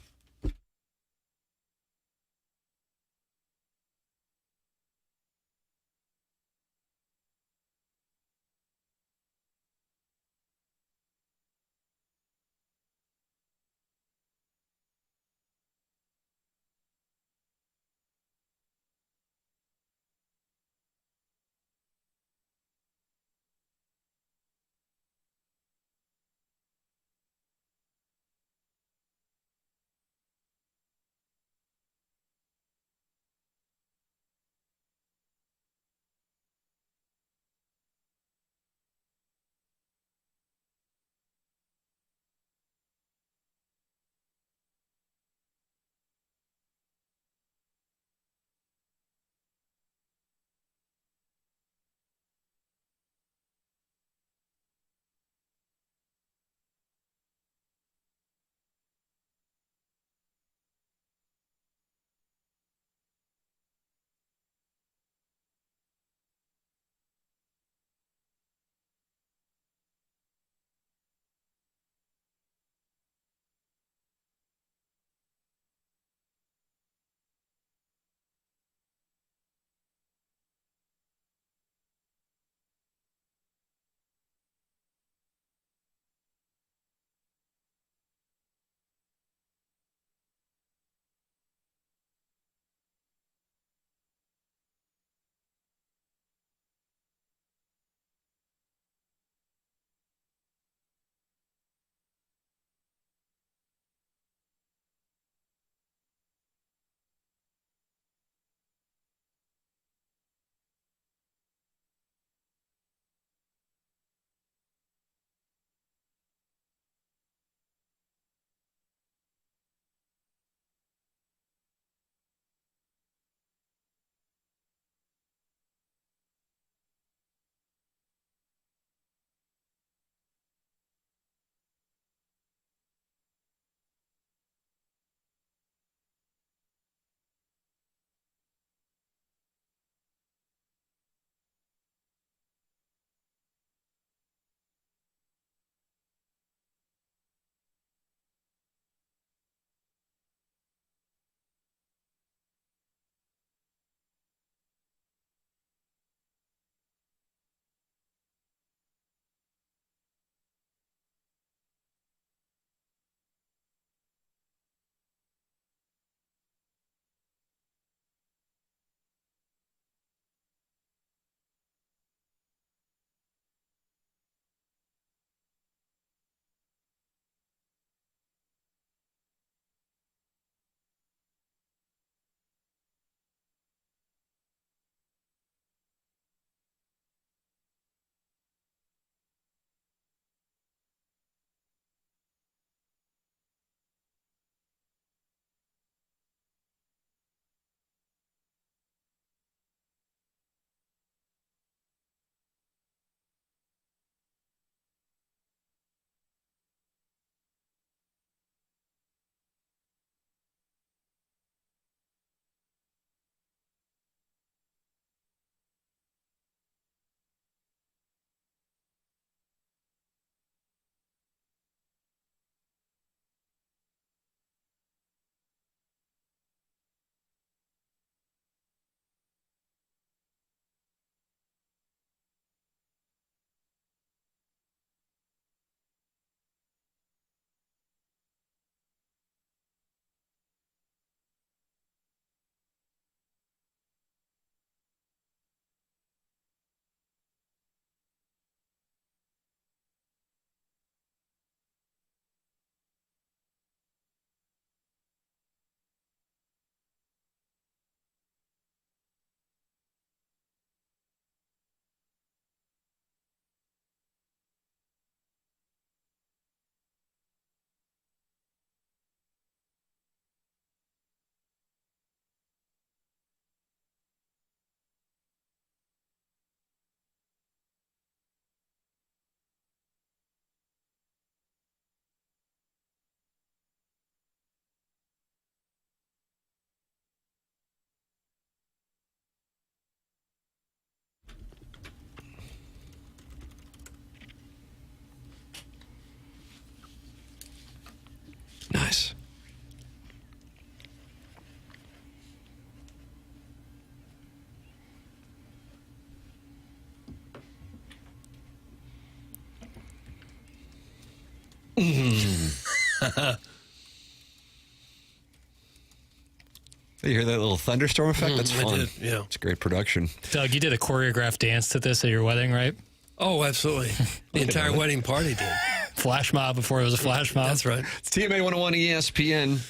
S1: You hear that little thunderstorm effect? That's fun.
S2: I did, yeah.
S1: It's great production.
S4: Doug, you did a choreographed dance to this at your wedding, right?
S2: Oh, absolutely. The entire wedding party did.
S4: Flash mob before it was a flash mob.
S2: That's right.
S1: It's TMA 101 ESPN. How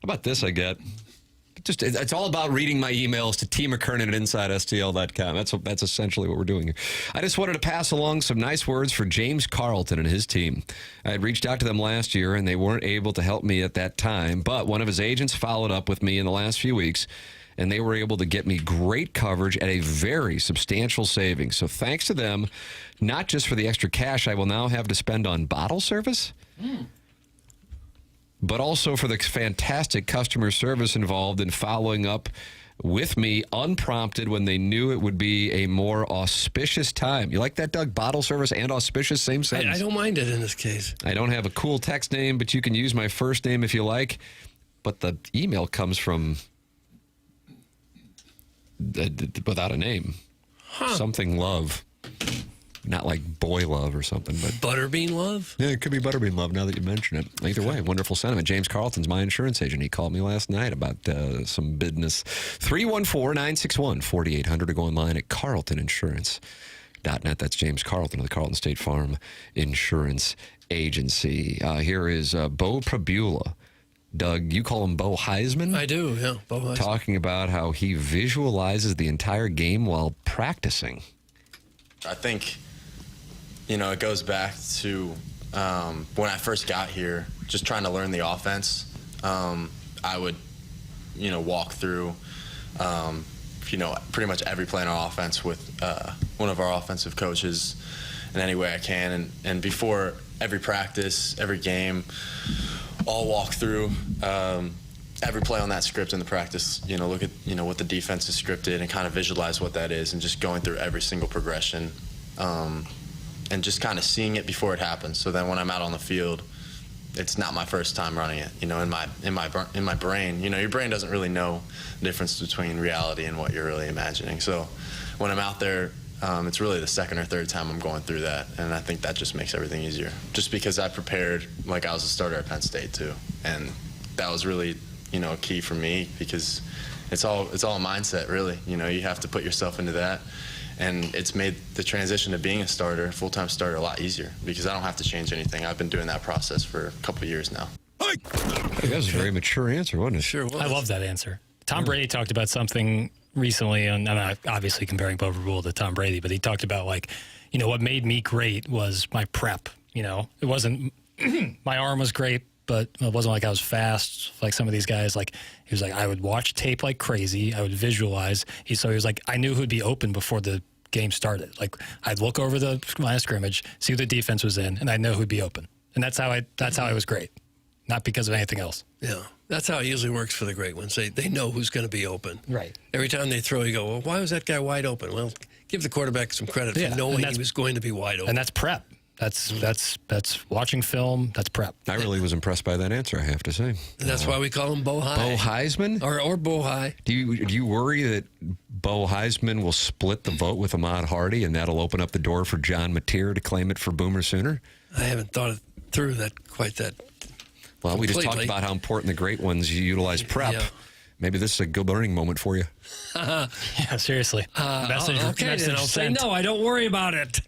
S1: about this I get? It's all about reading my emails to tmckernan at InsideSTL.com. That's essentially what we're doing here. I just wanted to pass along some nice words for James Carlton and his team. I had reached out to them last year, and they weren't able to help me at that time, but one of his agents followed up with me in the last few weeks, and they were able to get me great coverage at a very substantial savings. So thanks to them, not just for the extra cash I will now have to spend on bottle service, but also for the fantastic customer service involved in following up with me unprompted when they knew it would be a more auspicious time. You like that, Doug? Bottle service and auspicious, same sentence.
S2: I don't mind it in this case.
S1: I don't have a cool text name, but you can use my first name if you like. But the email comes from without a name. Something love. Not like boy love or something, but
S2: Butterbean love?
S1: Yeah, it could be Butterbean love now that you mention it. Either way, wonderful sentiment. James Carlton's my insurance agent. He called me last night about some business. 314-961-4800 or go online at carltoninsurance.net. That's James Carlton of the Carlton State Farm Insurance Agency. Here is Beau Pribula. Doug, you call him Beau Heisman?
S2: I do, yeah. Beau Heisman.
S1: Talking about how he visualizes the entire game while practicing.
S7: I think, it goes back to when I first got here, just trying to learn the offense. I would, walk through, pretty much every play in our offense with one of our offensive coaches in any way I can. And before every practice, every game, I'll walk through every play on that script in the practice, look at, what the defense is scripted and kind of visualize what that is and just going through every single progression and just kind of seeing it before it happens. So then when I'm out on the field, it's not my first time running it, in my brain, your brain doesn't really know the difference between reality and what you're really imagining. So when I'm out there, it's really the second or third time I'm going through that, and I think that just makes everything easier. Just because I prepared like I was a starter at Penn State too, and that was really, a key for me because it's all a mindset really. You have to put yourself into that, and it's made the transition to being a starter, full-time starter, a lot easier because I don't have to change anything. I've been doing that process for a couple of years now.
S1: That was a very mature answer, wasn't it?
S2: Sure was.
S4: I love that answer. Tom Brady talked about something recently, and I'm not obviously comparing Beau Pribula to Tom Brady, but he talked about what made me great was my prep. It wasn't my arm was great, but it wasn't like I was fast like some of these guys. He was like, I would watch tape like crazy. I would visualize. So he was like, I knew who'd be open before the game started. I'd look over the line of scrimmage, see who the defense was in, and I know who'd be open. And that's how I was great, not because of anything else.
S2: Yeah, that's how it usually works for the great ones. They know who's going to be open.
S4: Right.
S2: Every time they throw, you go, well, why was that guy wide open? Well, give the quarterback some credit for knowing he was going to be wide open.
S4: And that's prep. That's watching film. That's prep.
S1: I really was impressed by that answer, I have to say.
S2: And that's why we call him Beau High.
S1: Beau Heisman?
S2: Or Beau High.
S1: Do you worry that Beau Heisman will split the vote with Ahmad Hardy, and that'll open up the door for John Mateer to claim it for Boomer Sooner?
S2: I haven't thought it through quite that.
S1: Well, we just talked about how important the great ones utilize prep. Yeah. Maybe this is a good learning moment for you.
S4: Yeah, seriously.
S2: Okay, then I'll say, no, I don't worry about it.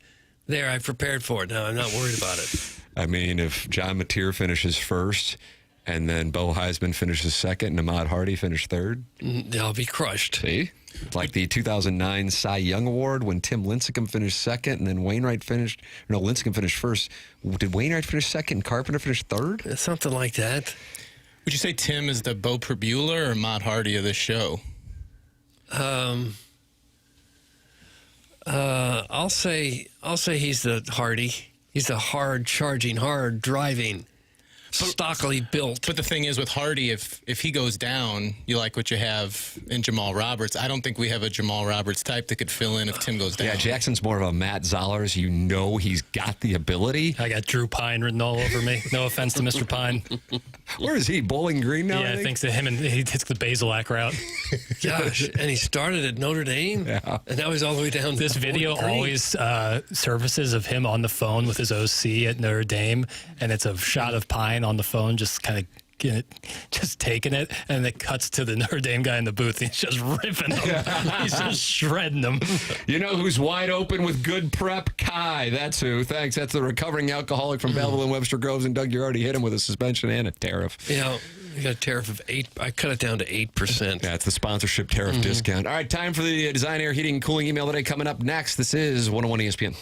S2: There, I prepared for it. Now I'm not worried about it.
S1: I mean, if John Mateer finishes first and then Beau Heisman finishes second and Ahmad Hardy finished third,
S2: I'll be crushed.
S1: See? Like the 2009 Cy Young Award when Tim Lincecum finished second and then Wainwright finished. No, Lincecum finished first. Did Wainwright finish second and Carpenter finish third?
S2: Something like that.
S5: Would you say Tim is the Beau Pribula or Ahmad Hardy of this show?
S2: I'll say he's the Hardy. He's the hard charging, hard driving. stockily built.
S5: But the thing is with Hardy, if he goes down, you like what you have in Jamal Roberts. I don't think we have a Jamal Roberts type that could fill in if Tim goes down.
S1: Yeah, Jackson's more of a Matt Zollers. You know he's got the ability.
S4: I got Drew Pine written all over me. No offense to Mr. Pine.
S1: Where is he? Bowling Green now?
S4: Yeah, I think so. Him and he hits the Basilak route.
S2: Gosh, and he started at Notre Dame, and now he's all the way down.
S4: This video
S2: Bowling Green.
S4: always surfaces of him on the phone with his OC at Notre Dame, and it's a shot of Pine on the phone, just kind of just taking it, and it cuts to the Notre Dame guy in the booth. And he's just ripping them. He's just shredding them.
S1: You know who's wide open with good prep? Kai. That's who. Thanks. That's the recovering alcoholic from Belleville and Webster Groves. And Doug, you already hit him with a suspension and a tariff.
S2: You know, you got a tariff of 8. I cut it down to 8%.
S1: That's the sponsorship tariff discount. All right, time for the Design Air Heating and Cooling email today. Coming up next, this is 101 ESPN.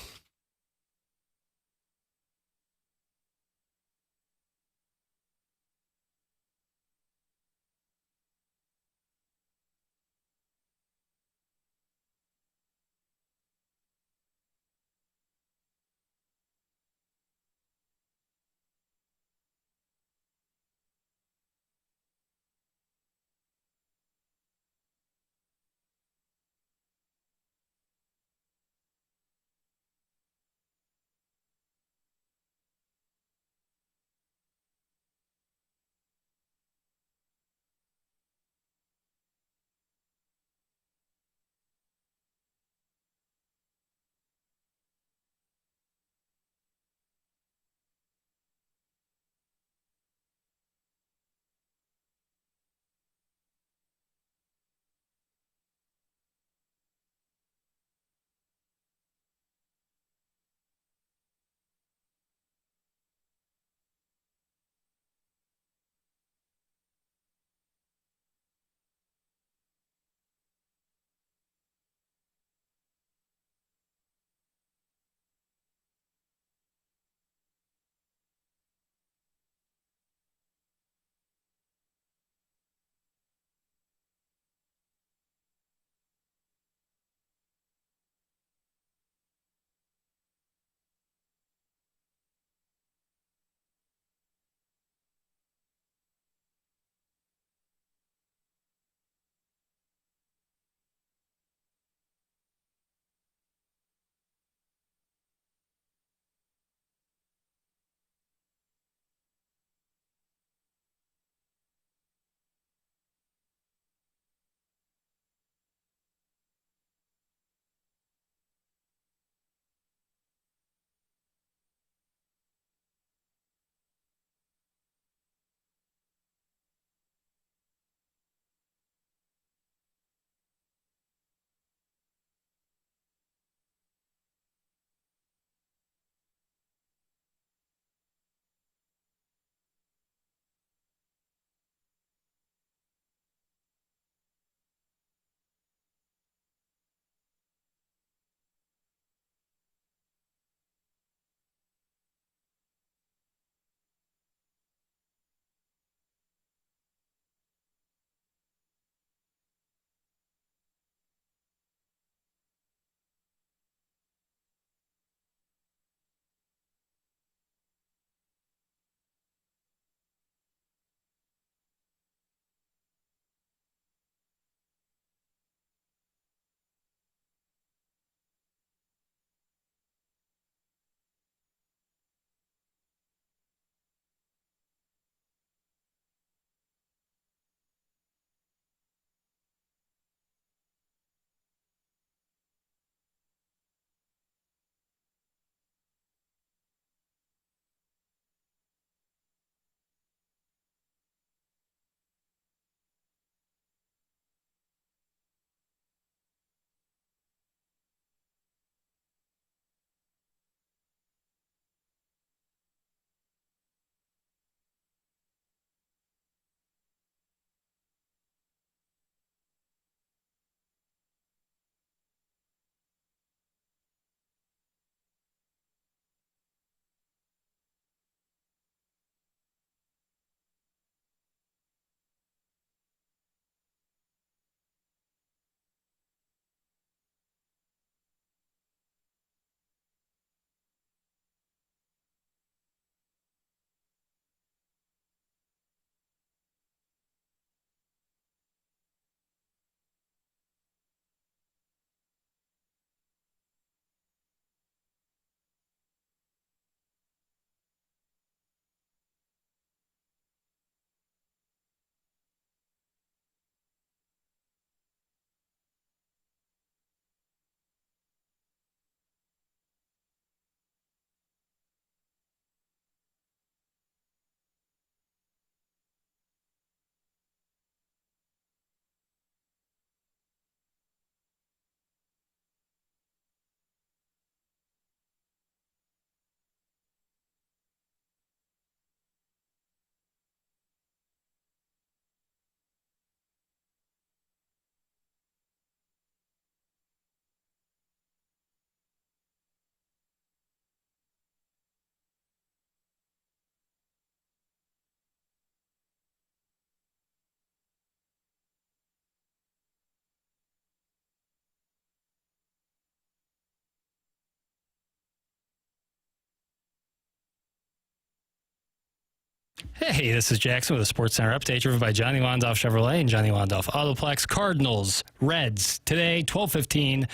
S4: Hey, this is Jackson with a Sports Center update driven by Johnny Wandoff Chevrolet and Johnny Wandoff Autoplex. Cardinals, Reds, today, 12:15.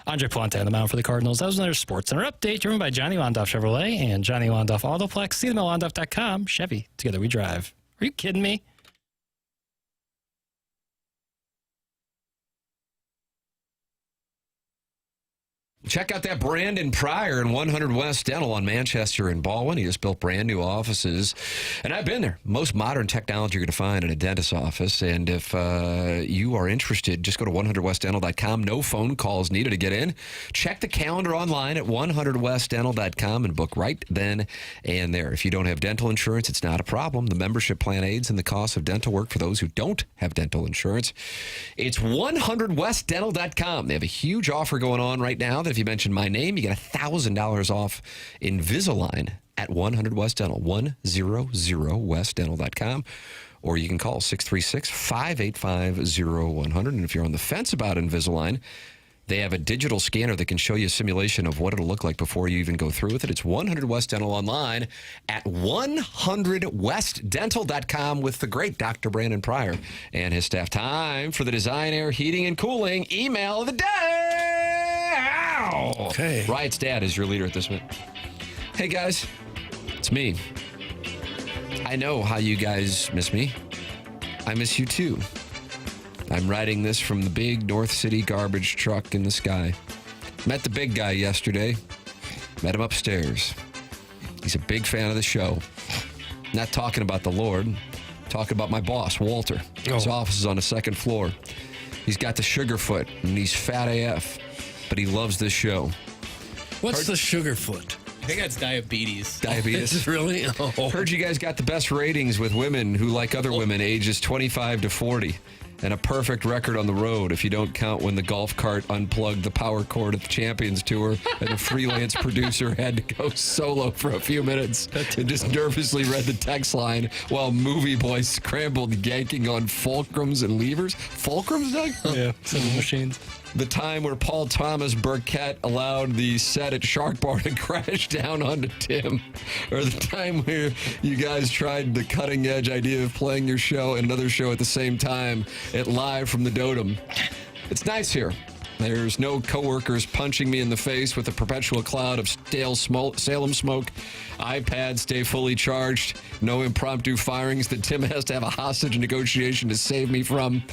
S4: Andre Palante on the mound for the Cardinals. That was another Sports Center update driven by Johnny Wandoff Chevrolet and Johnny Wandoff Autoplex. See them at wandoff.com. Chevy, together we drive. Are you kidding me?
S1: Check out that Brandon Pryor in 100 West Dental on Manchester and Baldwin. He just built brand new offices. And I've been there. Most modern technology you're going to find in a dentist's office. And if you are interested, just go to 100westdental.com. No phone calls needed to get in. Check the calendar online at 100westdental.com and book right then and there. If you don't have dental insurance, it's not a problem. The membership plan aids in the cost of dental work for those who don't have dental insurance. It's 100westdental.com. They have a huge offer going on right now that if you mention my name, you get $1,000 off Invisalign at 100 West Dental, 100westdental.com, or you can call 636-585-0100. And if you're on the fence about Invisalign, they have a digital scanner that can show you a simulation of what it'll look like before you even go through with it. It's 100 West Dental online at 100westdental.com with the great Dr. Brandon Pryor and his staff. Time for the Design Air Heating and Cooling email of the day. Okay. Riot's dad is your leader at this minute. Hey, guys. It's me. I know how you guys miss me. I miss you, too. I'm writing this from the big North City garbage truck in the sky. Met the big guy yesterday. Met him upstairs. He's a big fan of the show. Not talking about the Lord. Talking about my boss, Walter. His office is on the second floor. He's got the Sugarfoot, and he's fat AF. But he loves this show.
S2: What's the Sugarfoot?
S5: I think that's diabetes.
S1: Diabetes?
S2: Really? Oh.
S1: Heard you guys got the best ratings with women who like other women ages 25 to 40. And a perfect record on the road if you don't count when the golf cart unplugged the power cord at the Champions Tour and the freelance producer had to go solo for a few minutes and just nervously read the text line while Movie Boy scrambled yanking on fulcrums and levers. Fulcrums, Doug?
S4: Yeah, some machines.
S1: The time where Paul Thomas Burkett allowed the set at Shark Bar to crash down onto Tim. Or the time where you guys tried the cutting edge idea of playing your show and another show at the same time at Live from the Dotem. It's nice here. There's no coworkers punching me in the face with a perpetual cloud of stale Salem smoke. iPads stay fully charged. No impromptu firings that Tim has to have a hostage negotiation to save me from.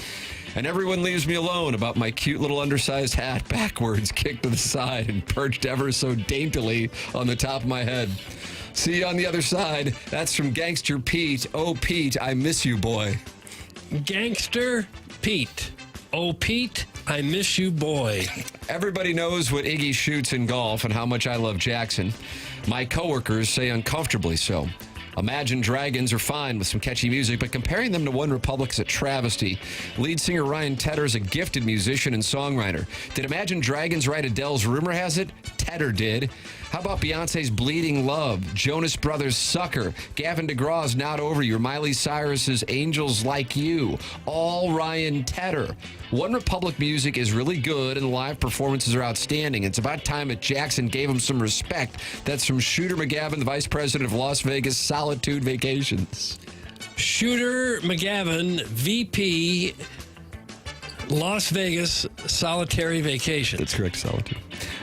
S1: And everyone leaves me alone about my cute little undersized hat backwards, kicked to the side, and perched ever so daintily on the top of my head. See you on the other side. That's from Gangster Pete. Oh, Pete, I miss you, boy.
S2: Gangster Pete. Oh, Pete, I miss you, boy.
S1: Everybody knows what Iggy shoots in golf and how much I love Jackson. My coworkers say uncomfortably so. Imagine Dragons are fine with some catchy music, but comparing them to One Republic is a travesty. Lead singer Ryan Tedder is a gifted musician and songwriter. Did Imagine Dragons write Adele's Rumor Has It? Tedder did. How about Beyonce's Bleeding Love, Jonas Brothers' Sucker, Gavin DeGraw's Not Over You, Miley Cyrus's Angels Like You? All Ryan Tedder. One Republic music is really good and the live performances are outstanding. It's about time that Jackson gave him some respect. That's from Shooter McGavin, the vice president of Las Vegas Solitude Vacations.
S2: Shooter McGavin, VP, Las Vegas Solitary Vacation.
S1: That's correct, Solitude.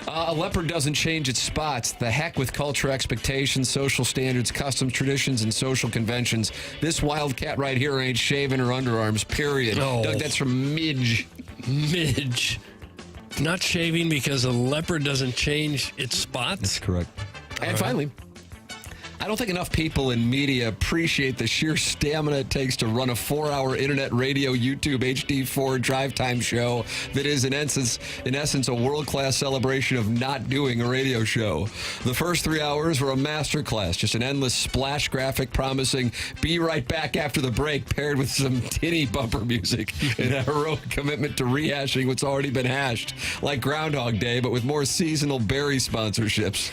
S1: A leopard doesn't change its spots. The heck with culture expectations, social standards, customs, traditions, and social conventions. This wildcat right here ain't shaving her underarms, period.
S2: Oh.
S1: Doug, that's from Midge.
S2: Midge. Not shaving because a leopard doesn't change its spots?
S1: That's correct. And finally, I don't think enough people in media appreciate the sheer stamina it takes to run a 4-hour internet, radio, YouTube, HD4 drive time show that is, in essence, a world-class celebration of not doing a radio show. The first 3 hours were a masterclass, just an endless splash graphic promising be right back after the break, paired with some tinny bumper music and a heroic commitment to rehashing what's already been hashed, like Groundhog Day, but with more seasonal berry sponsorships.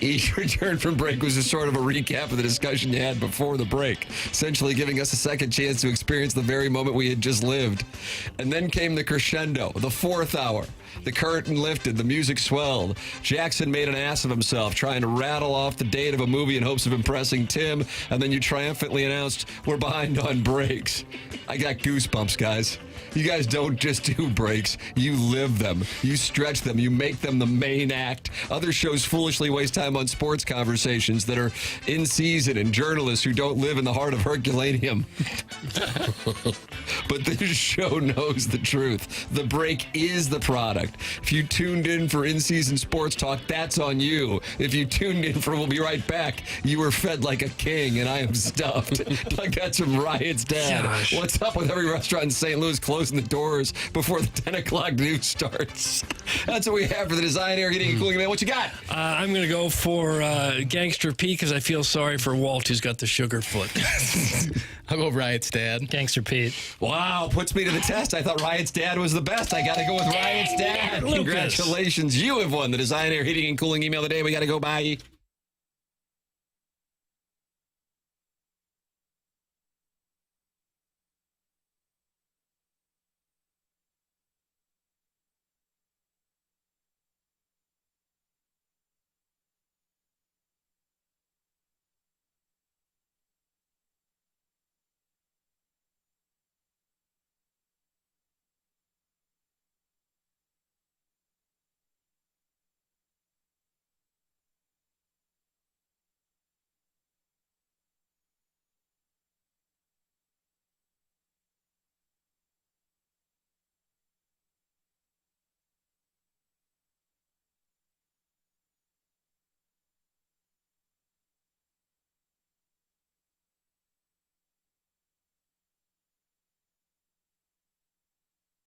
S1: Each return from break was a sort of a recap of the discussion you had before the break, essentially giving us a second chance to experience the very moment we had just lived. And then came the crescendo, the fourth hour. The curtain lifted, the music swelled. Jackson made an ass of himself, trying to rattle off the date of a movie in hopes of impressing Tim, and then you triumphantly announced, we're behind on breaks. I got goosebumps, guys. You guys don't just do breaks. You live them. You stretch them. You make them the main act. Other shows foolishly waste time on sports conversations that are in season and journalists who don't live in the heart of Herculaneum. But this show knows the truth. The break is the product. If you tuned in for in-season sports talk, that's on you. If you tuned in for We'll Be Right Back, you were fed like a king, and I am stuffed. Like that's from Riot's dad.
S2: Gosh.
S1: What's up with every restaurant in St. Louis closing the doors before the 10 o'clock news starts? That's what we have for the Design, Air, Heating, and Cooling Man. What you got?
S2: I'm going to go for Gangster Pete because I feel sorry for Walt, who's got the sugar foot.
S5: I'll go Riot's dad.
S4: Gangster Pete.
S1: Wow, puts me to the test. I thought Riot's dad was the best. I got to go with Riot's dad.
S2: Lucas.
S1: Congratulations. You have won the Design, Air, Heating, and Cooling email of the day. We got to go. Bye.